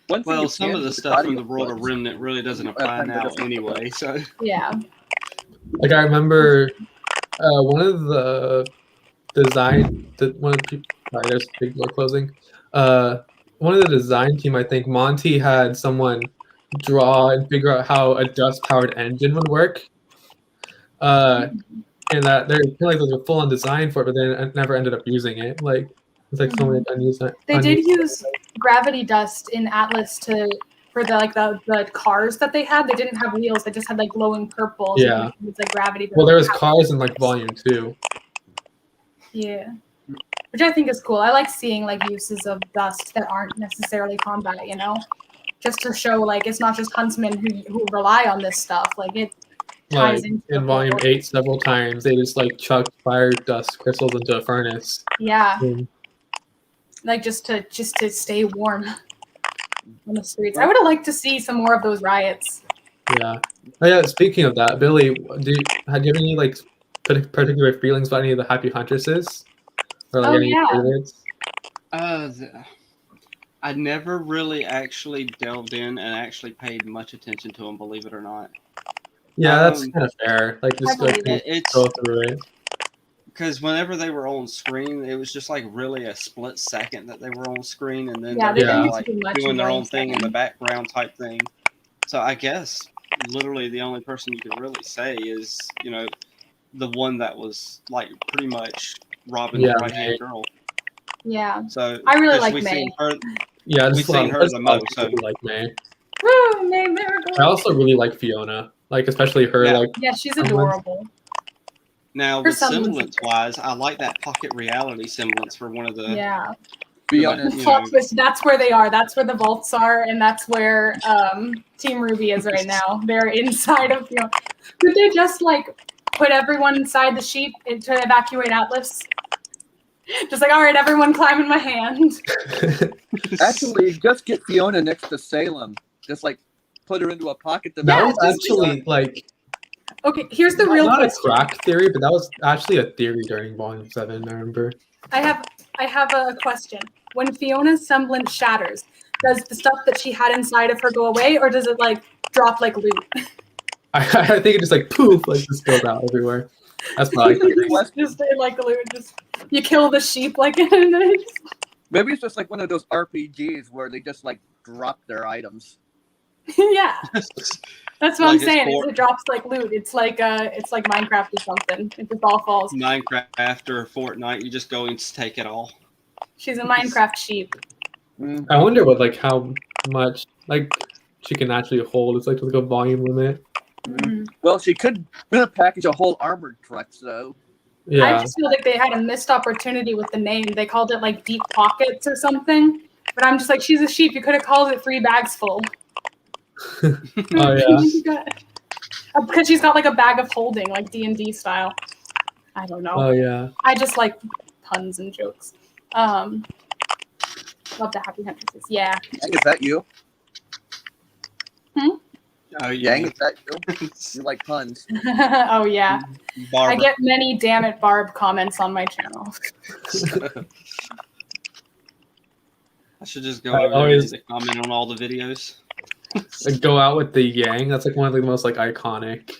Well, some of the stuff from the World of Remnant really doesn't apply now anyway. So yeah. Like I remember one of the sorry, there's a big door closing. One of the design team, I think Monty had someone draw and figure out how a dust-powered engine would work. And that they're kind of like a full-on design for it, but then never ended up using it. Like it's like so many unused. They did use gravity dust in Atlas for the cars that they had. They didn't have wheels; they just had like glowing purple. Yeah, it was like gravity. Well, there was cars in like Volume 2. Yeah, which I think is cool. I like seeing like uses of dust that aren't necessarily combat. You know, just to show like it's not just huntsmen who rely on this stuff. Like it. Like in Volume 8, several times they just like chucked fire dust crystals into a furnace. Yeah. Like just to stay warm on the streets. I would have liked to see some more of those riots. Yeah. Oh yeah. Speaking of that, Billy, do you have any like particular feelings about any of the Happy Huntresses, or like any favorites? I never really actually delved in and actually paid much attention to them, believe it or not. Yeah, that's kind of fair. Like just go through it. Because whenever they were on screen, it was just like really a split second that they were on screen, and then they were like doing their own thing in the background type thing. So I guess literally the only person you could really say is, you know, the one that was like pretty much Robin's right-hand girl. Yeah. So I really like May. We've seen her the most. So like May. Woo, May Miracle. I also really like Fiona. Like especially her she's adorable. Now with semblance-wise, I like that pocket reality semblance for one of the the plot twist. That's where they are. That's where the vaults are, and that's where Team Rwby is right now. They're inside of Fiona. Could they just like put everyone inside the sheep to evacuate Atlas? Just like, all right, everyone climb in my hand. Actually, just get Fiona next to Salem. Just like put her into a pocket. That was actually like. Okay, here's the real question. Not a crack theory, but that was actually a theory during Volume 7. I remember. I have a question. When Fiona's semblance shatters, does the stuff that she had inside of her go away, or does it like drop like loot? I think it just like poof, like just goes out everywhere. That's probably just like loot. Just you kill the sheep like and then maybe it's just like one of those RPGs where they just like drop their items. Yeah, that's what I'm saying. It drops like loot. It's like Minecraft or something. It just all falls. Minecraft or Fortnite, you just go and take it all. She's a Minecraft sheep. I wonder what like how much like she can actually hold. It's like a volume limit. Mm-hmm. Well, she could package a whole armored truck, so. Yeah. I just feel like they had a missed opportunity with the name. They called it like Deep Pockets or something. But I'm just like, she's a sheep. You could have called it 3 bags full. Oh yeah. Because she's got like a bag of holding, like D&D style. I don't know. Oh yeah. I just like puns and jokes. Love the Happy Huntresses. Yeah. Yang, is that you? Oh yeah. Yang, is that you? You like puns. Oh yeah. Barbara. I get many "damn it, Barb" comments on my channel. I should just go over and comment on all the videos. Like go out with the Yang. That's like one of the most like iconic.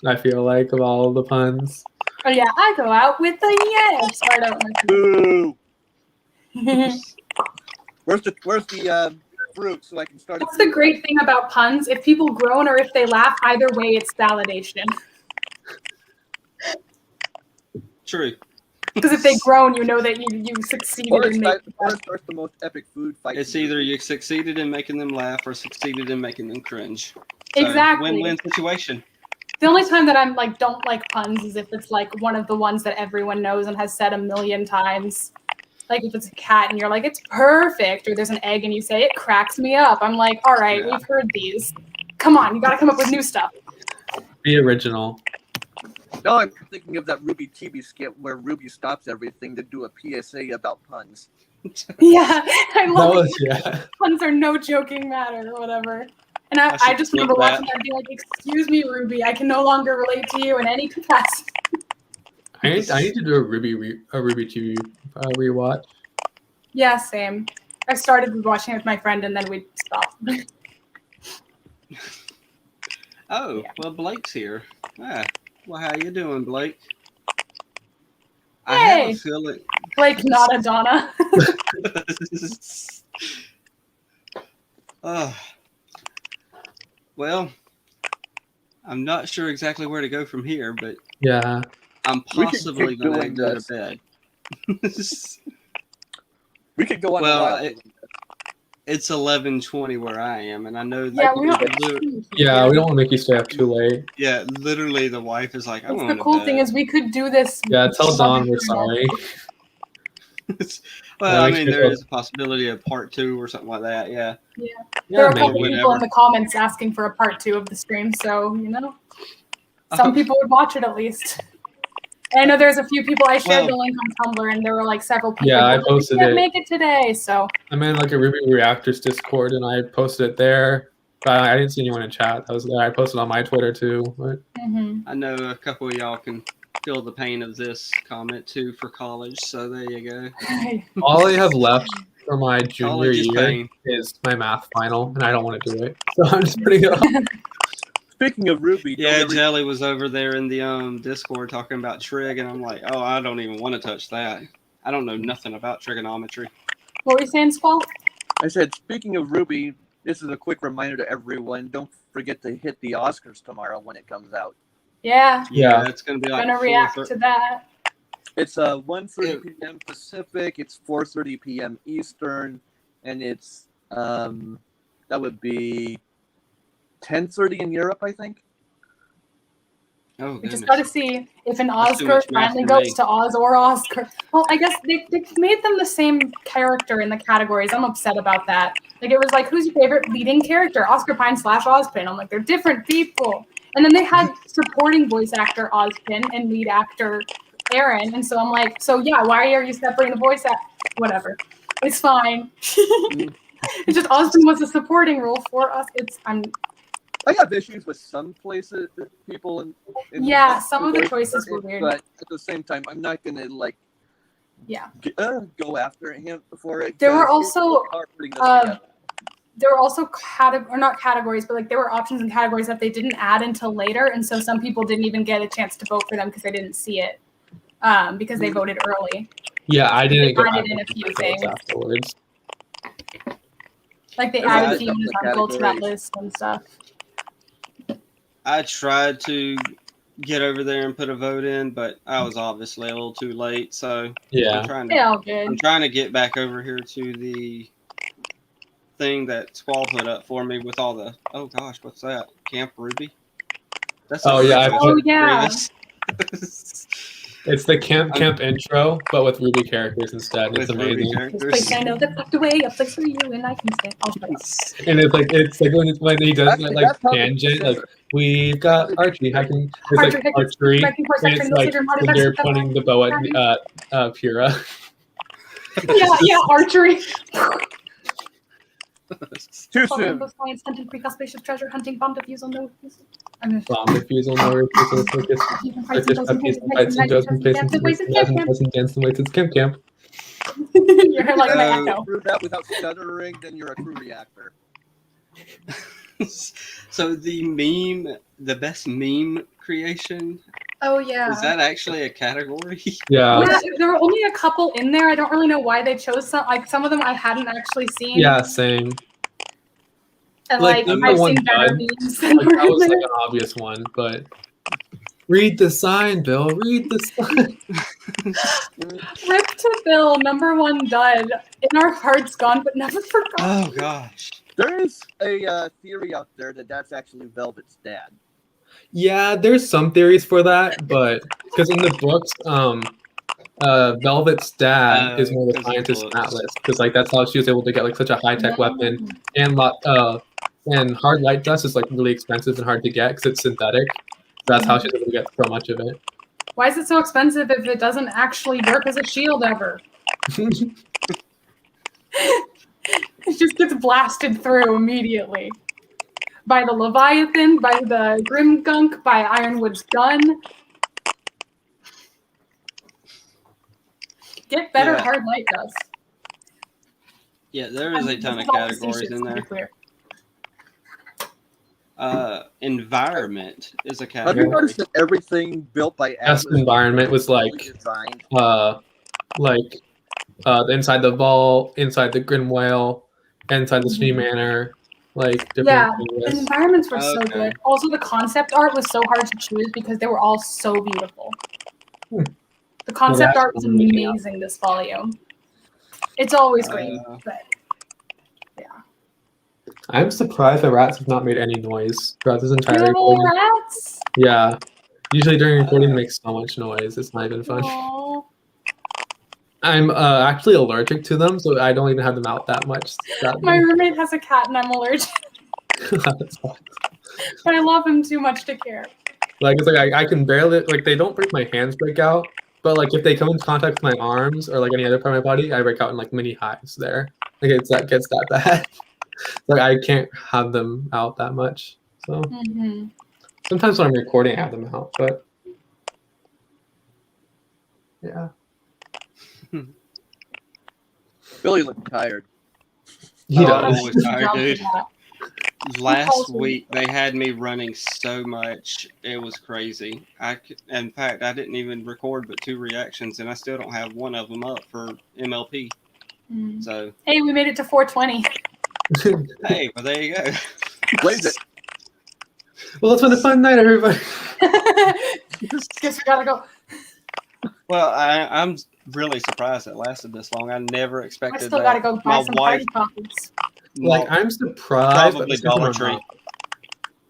I feel like of all of the puns. Oh yeah, I go out with the Yang. Sorry, I don't Boo. Where's the fruit so I can start? That's the great thing about puns. If people groan or if they laugh, either way, it's validation. True. Because if they groan, you know that you succeeded Or it in making starts the most epic food fight. It's either you succeeded in making them laugh or succeeded in making them cringe. So, Exactly. Win-win situation. The only time that I'm like don't like puns is if it's like one of the ones that everyone knows and has said a million times. Like if it's a cat and you're like, it's perfect, or there's an egg and you say it cracks me up. I'm like, all right, Yeah. we've heard these. Come on, you gotta come up with new stuff. Be original. No, I'm thinking of that Rwby TV skit where Rwby stops everything to do a PSA about puns. Yeah, I love it. Yeah. Puns are no joking matter or whatever. And I should just flip remember that. watching that and being like, excuse me, Rwby, I can no longer relate to you in any capacity. I need to do a Rwby TV rewatch. Yeah, same. I started watching it with my friend and then we stopped. Oh, Yeah. well, Blake's here. Ah, well, how you doing, Blake? I have Hey. a feeling. Blake, not a Donna. Well, I'm not sure exactly where to go from here, but Yeah. I'm We could possibly keep going to doing go this. to bed. We could go on Well, a while. It's 11:20 where I am, and I know that. Yeah, we don't. Yeah, we don't want to make you stay up too late. Yeah, literally, the wife is like, "I'm That's going the to cool bed." thing is we could do this. Yeah, tell Dawn we're sorry. Well, I Like, mean, there is a possibility of part 2 or something like that. Yeah. There are a maybe. couple people in the comments asking for a part 2 of the stream, so some people would watch it at least. And I know there's a few people. I shared the link on Tumblr, and there were like several people. Yeah, I like, posted can't it. make it today, so I'm in like a Rwby Reactors Discord, and I posted it there. But I didn't see anyone in chat. That was there. I posted on my Twitter too. But I know a couple of y'all can feel the pain of this comment too for college, so there you go. all I have left for my junior College is year pain. is my math final, and I don't want to do it. So I'm just putting it off. Speaking of Rwby, Yeah, Jelly was over there in the Discord talking about trig, and I'm like, oh, I don't even want to touch that. I don't know nothing about trigonometry. What were you saying, Squall? I said, speaking of Rwby, this is a quick reminder to everyone. Don't forget to hit the Oscars tomorrow when it comes out. Yeah, Yeah. It's gonna be like gonna react 4:30 to that. It's 1:30 p.m. Pacific. It's 4:30 p.m. Eastern, and it's that would be 10:30 in Europe, I think. Oh, We goodness. just got to see if an That's too Oscar much math finally for goes me. to Oz or Oscar. Well, I guess they made them the same character in the categories. I'm upset about that. Like, it was like, who's your favorite leading character? Oscar Pine / Ozpin. I'm like, they're different people. And then they had supporting voice actor Ozpin and lead actor Aaron. And so I'm like, so yeah, why are you separating the voice actor? Whatever. It's fine. It's just Ozpin was a supporting role for us. I have issues with some places, people in Yeah, some of the choices were weird. But at the same time, I'm not gonna go after him for it. There were 'cause also, people are putting this together. there were also not categories, but like there were options and categories that they didn't add until later, and so some people didn't even get a chance to vote for them because they didn't see it, because they voted early. Yeah, I didn't go added back in a and few look at things. those afterwards. Like they Yeah, added I Fiona love the Uncle to that categories. list and stuff. I tried to get over there and put a vote in, but I was obviously a little too late. So Yeah. I'm trying Yeah, all I'm good. trying to get back over here to the thing that Squall put up for me with all the. Oh gosh, what's that? Camp Rwby. That's Oh, yeah, I Oh yeah. Grievous. It's the camp intro, but with Rwby characters instead. It's With Rwby amazing. This place I characters. know that tucked away, a place for you and I can stay. I'll shut up. And it's like when he does that like That's how they tangent, say like it. we've got Archie hacking. It's Archery, like archery, striking for and section, it's no like signature, when modern they're section, pointing the bow at Pura. Yeah, archery. Too Falling soon. both science, hunting, precast, spaceship treasure, hunting, bomb defusal, no. I'm gonna Bomb defusal, no refusal, focus, Turkish puppies, fights and goes and places, and dance and waits. It's camp. You're like my So- echo. Through that without stuttering, then you're a true reactor. So the best meme creation, Oh yeah. is that actually a category? Yeah. Yeah, there were only a couple in there. I don't really know why they chose some. Like some of them I hadn't actually seen. Yeah, same. And like, like number I've one seen better done, memes than Like, that was were like in an obvious one, but Read the sign, Bill. Read the sign. Rip to Bill, #1 dud. In our hearts gone, but never forgotten. Oh gosh. There is a theory out there that that's actually Velvet's dad. Yeah, there's some theories for that, but because in the books, Velvet's dad is one of the scientists in that list, because like that's how she was able to get like such a high tech weapon, and hard light dust is like really expensive and hard to get because it's synthetic. That's how she's able to get so much of it. Why is it so expensive if it doesn't actually work as a shield ever? It just gets blasted through immediately. By the Leviathan, by the Grimgunk, by Ironwood's gun. Get better hard light dust. Yeah, there is a ton of categories in there. Environment is a Have category. you noticed that everything built by Best Atlas environment was like designed? Inside the vault, inside the Grim Whale, inside the Stream Manor, like different The environments were so good. Also, the concept art was so hard to choose because they were all so beautiful. The concept art was amazing this volume. It's always great, but yeah. I'm surprised the rats have not made any noise throughout this entire Little recording. rats. Yeah. Usually during recording, they make so much noise. It's not even fun. Aww. I'm actually allergic to them, so I don't even have them out that much. My roommate has a cat and I'm allergic. But I love him too much to care. Like, it's like I can barely, like, they don't break, my hands break out, but like if they come in contact with my arms or like any other part of my body, I break out in like mini hives there. Like it gets that bad. Like I can't have them out that much. So sometimes when I'm recording, I have them out, but yeah. Billy looked tired. He does. I was tired, dude. Last week they had me running so much, it was crazy. In fact, I didn't even record but 2 reactions, and I still don't have one of them up for MLP. So hey, we made it to 420. hey, well there you go. Blaze it. Well, it's been a fun night, everybody. Guess we gotta go. Well, I'm really surprised it lasted this long. I never expected I still that. gotta go buy some party poppers. Like I'm surprised. Probably Dollar Tree.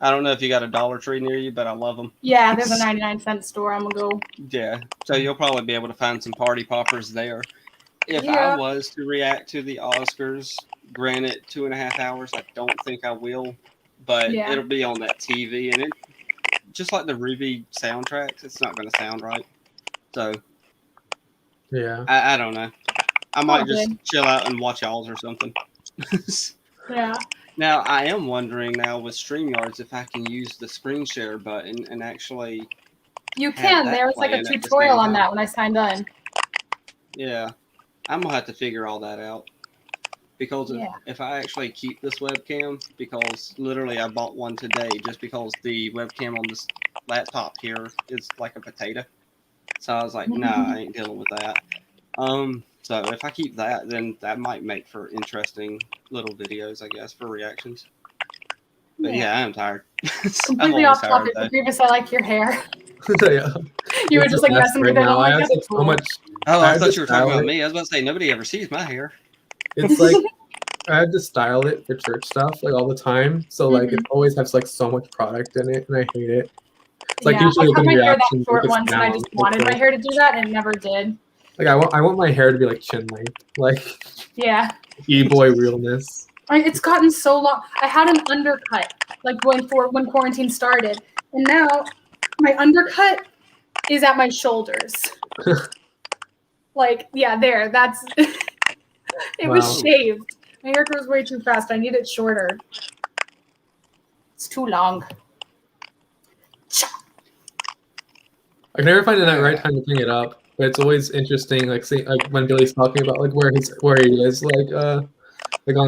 I don't know if you got a Dollar Tree near you, but I love them. Yeah, there's a 99-cent store. I'm gonna go. Yeah, so you'll probably be able to find some party poppers there. If I was to react to the Oscars, granted 2.5 hours, I don't think I will, but it'll be on that TV, and it just like the Rwby soundtracks, it's not going to sound right. So yeah, I don't know. I might just chill out and watch y'all's or something. Yeah. Now I am wondering now with StreamYards if I can use the screen share button and actually. You can. There was like a tutorial on that when I signed on. Yeah, I'm gonna have to figure all that out because if I actually keep this webcam, because literally I bought one today just because the webcam on this laptop here is like a potato. So I was like, nah, I ain't dealing with that. So if I keep that, then that might make for interesting little videos, I guess, for reactions. But yeah, I am tired. Completely off topic. Grievous, I like your hair. Yeah. You were just like messing with it. Now. I have so much. Oh, I thought you were talking about me. I was about to say nobody ever sees my hair. It's like I had to style it for church stuff like all the time, so like it always has like so much product in it, and I hate it. It's like usually I cut my hair that short once, and I just wanted my hair to do that, and it never did. Like I want my hair to be like chin length, like e-boy realness. It's gotten so long. I had an undercut like when quarantine started, and now my undercut is at my shoulders. Like there. That's it was shaved. My hair grows way too fast. I need it shorter. It's too long. I can never find the right time to bring it up, but it's always interesting, like seeing like when Billy's talking about like where he is, like on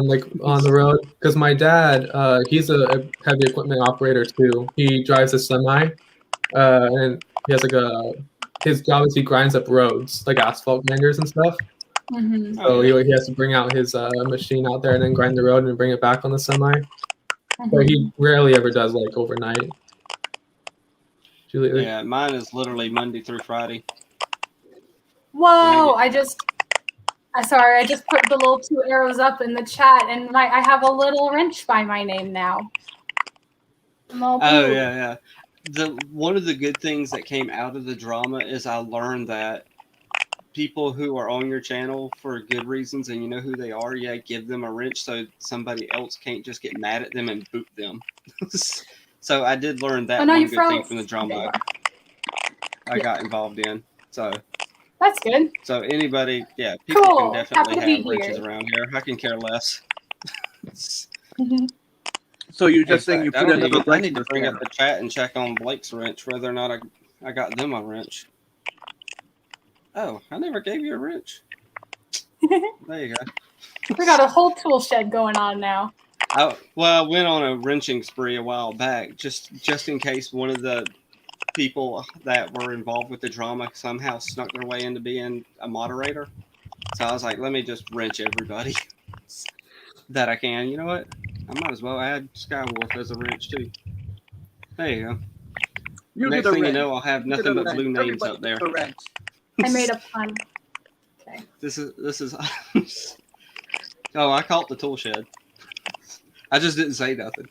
the road. Because my dad, he's a heavy equipment operator too. He drives a semi, and he has like his job is he grinds up roads, like asphalt grinders and stuff. So he has to bring out his machine out there and then grind the road and bring it back on the semi. But he rarely ever does like overnight. Julie. Yeah, mine is literally Monday through Friday. Whoa! I just put the little 2 arrows up in the chat, and I have a little wrench by my name now. Oh yeah. One of the good things that came out of the drama is I learned that people who are on your channel for good reasons and you know who they are, give them a wrench so somebody else can't just get mad at them and boot them. So I did learn that one good thing from the drama I got involved in. So that's good. So anybody, people Cool. can definitely Happy to have be wrenches here. around here. I can care less. So you're just saying you I put another need wrench in to the bring scanner. up the chat and check on Blake's wrench, whether or not I got them a wrench. Oh, I never gave you a wrench. There you go. We got a whole tool shed going on now. I went on a wrenching spree a while back, just in case one of the people that were involved with the drama somehow snuck their way into being a moderator. So I was like, let me just wrench everybody that I can. You know what? I might as well add Skywolf as a wrench too. There you go. Next thing you know, I'll have nothing but blue names up there. I made a pun. Okay. This is. Oh, I caught the tool shed. I just didn't say nothing.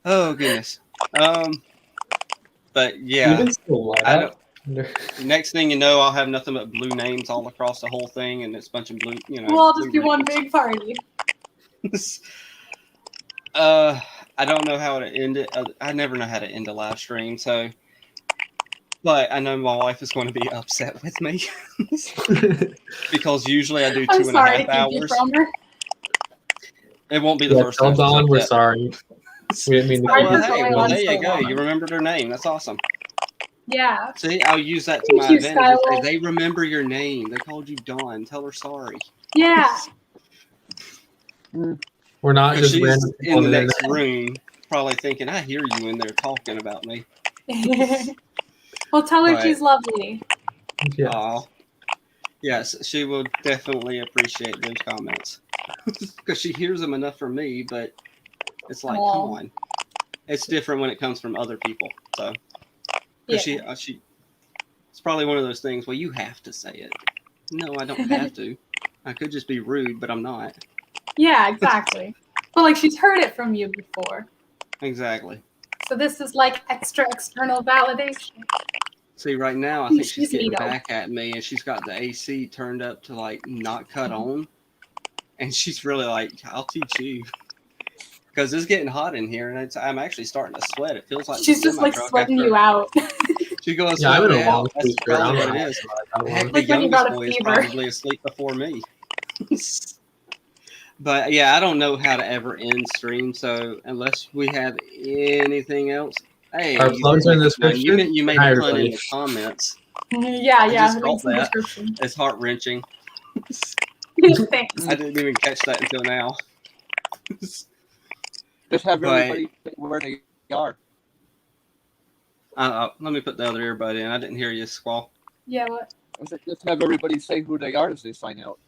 Oh goodness. But yeah, next thing you know, I'll have nothing but blue names all across the whole thing, and it's a bunch of blue. We'll all just be one big party. I don't know how to end it. I never know how to end a live stream, so. But I know my wife is going to be upset with me because usually I do 2.5 hours. It won't be the first time. Dawn, we're sorry. We didn't mean to. Well, there you go. You remembered her name. That's awesome. Yeah. See, I'll use that to my advantage. They remember your name. They called you Dawn. Tell her sorry. Yeah. We're not just she's random in the next room, probably thinking, I hear you in there talking about me. Well, tell her she's lovely. Yeah. Yes, she will definitely appreciate those comments because she hears them enough from me. But it's like, come on, it's different when it comes from other people. So, because she, it's probably one of those things. Well, you have to say it. No, I don't have to. I could just be rude, but I'm not. Yeah, exactly. But like she's heard it from you before. Exactly. So this is like external validation. See, right now I think she's getting back at me, and she's got the AC turned up to like not cut on, and she's really like, "I'll teach you," because it's getting hot in here, and I'm actually starting to sweat. It feels like she's just like sweating you out. She's going to I'm sweat in me a long out. That's probably what it is. Heck, the youngest boy is probably asleep before me. But yeah, I don't know how to ever end stream, so unless we have anything else, hey, our plugs are in the description. You made a pun in the comments. Yeah, Links in the description. It's heart wrenching. Thanks. I didn't even catch that until now. Just have everybody where they are. Let me put the other earbud in. I didn't hear you, Squall. Yeah, what? Just have everybody say who they are as they sign out.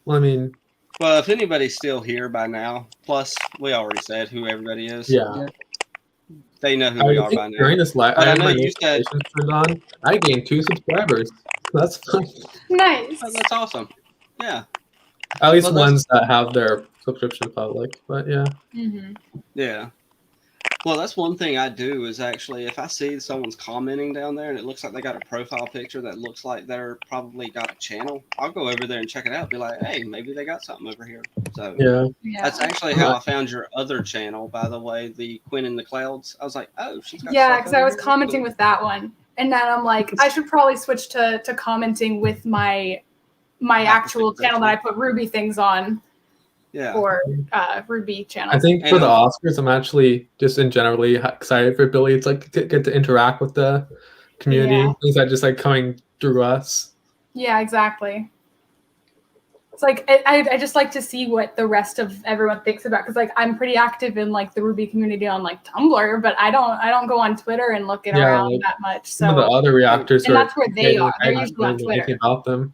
Well, I mean. Well, if anybody's still here by now, plus we already said who everybody is. Yeah. They know who we are by now. During this live, I know you said turned on. I gained 2 subscribers. That's fun. Nice. Oh, that's awesome. Yeah. At least ones that have their subscription public, but yeah. Mm-hmm. Yeah. Well, that's one thing I do is actually if I see someone's commenting down there and it looks like they got a profile picture that looks like they're probably got a channel, I'll go over there and check it out. Be like, hey, maybe they got something over here. So yeah. That's actually how I found your other channel, by the way, the Quinn in the Clouds. I was like, oh, she's got. Yeah, because I was commenting with that one, and then I'm like, I should probably switch to commenting with my actual channel that I put Rwby things on. Yeah. For Rwby channel. I think for the Oscars, I'm actually just in generally excited for Billy. It's like to get to interact with the community. Things that just like coming through us. Yeah, exactly. It's like I just like to see what the rest of everyone thinks about because like I'm pretty active in like the Rwby community on like Tumblr, but I don't go on Twitter and look around like, that much. So some of the other reactors, and that's where they are. They're usually on Twitter. About them.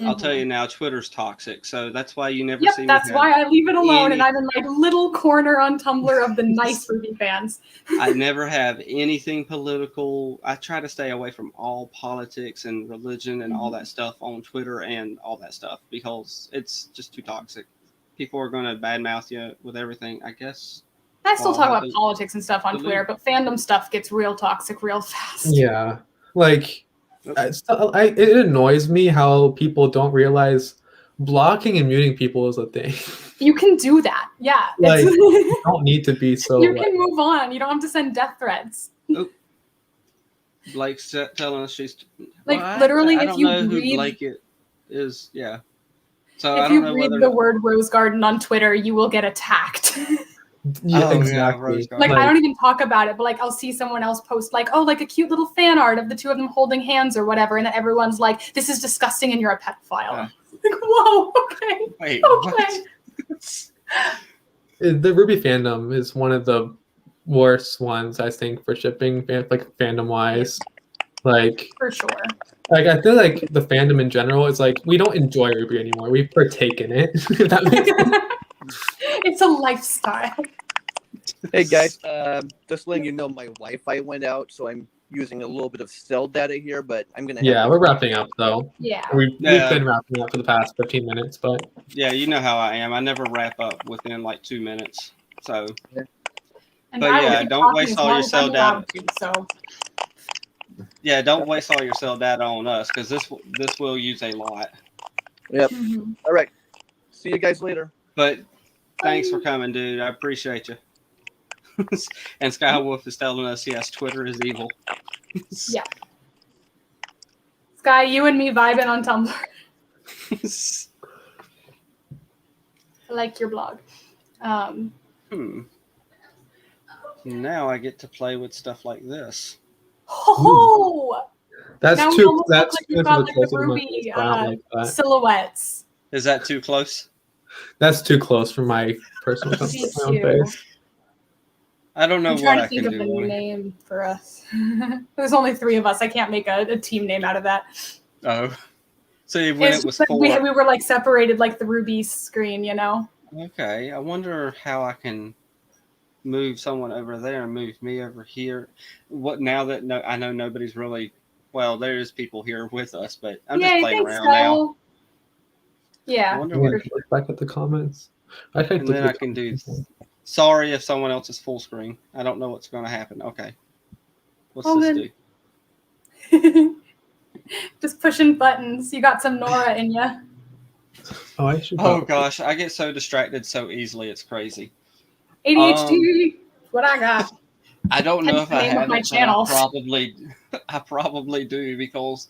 I'll tell you now, Twitter's toxic, so that's why you never Yep, see me that's have why I leave it alone, and any- I'm in my little corner on Tumblr of the nice Ruby fans. I never have anything political. I try to stay away from all politics and religion and all that stuff on Twitter and all that stuff because it's just too toxic. People are going to badmouth you with everything, I guess. I still Well, talk I about think- politics and stuff on Twitter, but fandom stuff gets real toxic real fast. Yeah, like it annoys me how people don't realize blocking and muting people is a thing. You can do that, yeah. Like, It's- you don't need to be so. you like, can move on. You don't have to send death threats. Blake's telling us she's Like, well, literally, I if don't you know who breathe- Blake it is. Yeah. So I If don't you know read whether the word Rose Garden on Twitter, you will get attacked. yeah, Oh, yeah, exactly. Rose Garden. Like, I don't even talk about it, but like I'll see someone else post like, oh, like a cute little fan art of the two of them holding hands or whatever, and then everyone's like, this is disgusting and you're a pedophile. Like, whoa, okay. Wait, Okay. what? The Ruby fandom is one of the worst ones, I think, for shipping, like fandom wise. Like, For sure. I feel like the fandom in general is like we don't enjoy Ruby anymore. We partake in it. If that makes sense. It's a lifestyle. Hey guys, just letting you know my Wi-Fi went out, so I'm using a little bit of cell data here, but I'm gonna. Yeah, we're wrapping up though. Yeah. We've Yeah. been wrapping up for the past 15 minutes, but Yeah, you know how I am. I never wrap up within like 2 minutes. So And But I will yeah, keep don't talking waste as all long your as I'm cell allowed to, So yeah, don't waste all your cell data on us because this will use a lot. Yep. mhm. All right. See you guys later. But thanks for coming, dude. I appreciate you. And Skywolf is telling us, yes, Twitter is evil. Yeah. Sky, you and me vibing on Tumblr. I like your blog. Now I get to play with stuff like this. Oh, that's now we too. almost That's look like too we've got like the close to my Ruby face, but I don't like that. silhouettes. Is that too close? That's too close for my personal Me my own too. face. I don't know I'm trying what to I think can of a do. name for us. There's only 3 of us. I can't make a team name out of that. Oh. See, when It's it was just like 4. we were like separated like the Ruby screen, you know? Okay, I wonder how I can move someone over there and move me over here. What now that I know nobody's really there's people here with us, but I'm just I playing think around so. now. I Yeah. wonder I'm what, gonna look back at the comments. I think and then I can do. Sorry if someone else is full screen. I don't know what's going to happen. Okay, what's All this good. do? Just pushing buttons. You got some Nora in you. Oh, I should. Oh gosh, I get so distracted so easily. It's crazy. ADHD. What I got. I don't know Hence if the I name of have my it, but channel. I probably do because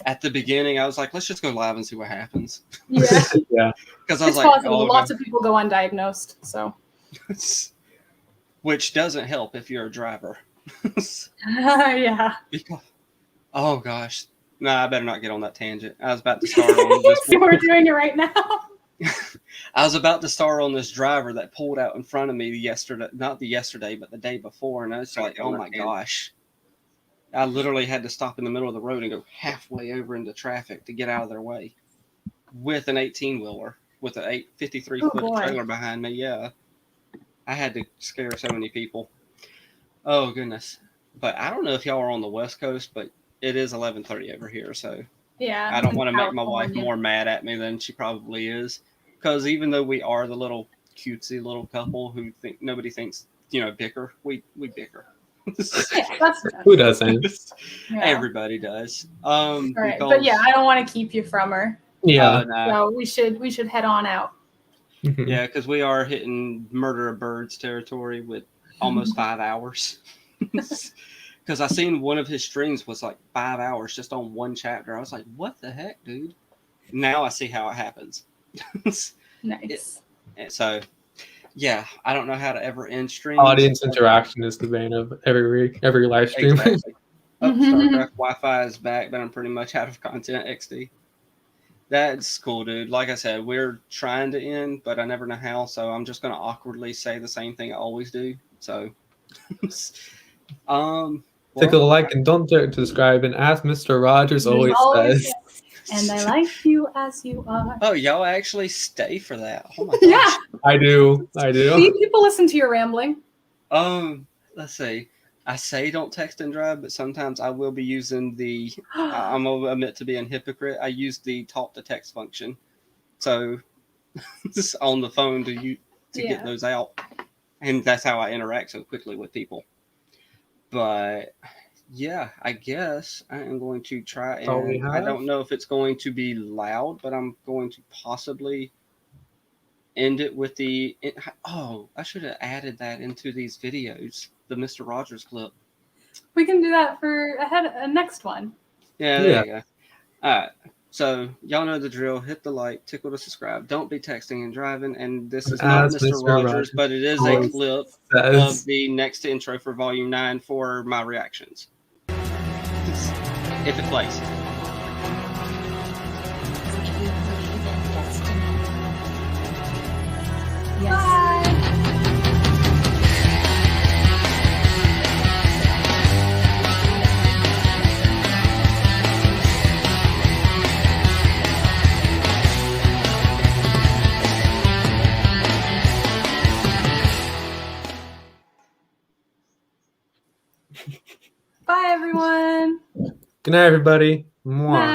at the beginning I was like, let's just go live and see what happens. Yeah. Yeah. Because I was It's like, possible. Lots of people go undiagnosed. So. Which doesn't help if you're a driver. Yeah. Because, oh gosh, no, I better not get on that tangent. I was about to start on this. So we're doing it right now. I was about to start on this driver that pulled out in front of me not yesterday, but the day before, and I was like, oh my gosh. I literally had to stop in the middle of the road and go halfway over into traffic to get out of their way with an 18-wheeler with a 53-foot trailer behind me. Yeah. I had to scare so many people. Oh, goodness. But I don't know if y'all are on the West Coast, but it is 11:30 over here, so Yeah. I don't want to make my wife more mad at me than she probably is. Because even though we are the little cutesy little couple who nobody thinks, bicker, we bicker. Yeah, that's Who doesn't? yeah. Everybody does. All right. But yeah, I don't want to keep you from her. Yeah. So we should head on out. Yeah, because we are hitting murder of birds territory with almost 5 hours. Because I seen one of his streams was like 5 hours just on one chapter. I was like, what the heck, dude? Now I see how it happens. Nice. So, yeah, I don't know how to ever end streams. Audience interaction is the bane of every live stream. Exactly. StarCraft Wi-Fi is back, but I'm pretty much out of content XD. That's cool, dude. Like I said, we're trying to end, but I never know how, so I'm just going to awkwardly say the same thing I always do. So, Take a like and don't forget to subscribe, and as Mr. Rogers always says, And I like you as you are. Oh, y'all actually stay for that. Oh my gosh. Yeah. I do. See, people listen to your rambling. Let's see. I say don't text and drive, but sometimes I will be using the. I'm gonna admit to being a hypocrite. I use the talk to text function, so just on the phone to get those out, and that's how I interact so quickly with people. But yeah, I guess I am going to try, and I don't know if it's going to be loud, but I'm going to possibly end it with the. Oh, I should have added that into these videos. The Mr. Rogers clip. We can do that for a next one. Yeah, there you go. All right. So y'all know the drill. Hit the like, tickle to subscribe. Don't be texting and driving. And this is not Mr. Rogers, but it is a clip of the next intro for Volume 9 for my reactions. If it plays. Bye. Bye, everyone. Good night, everybody. Mwah. Bye.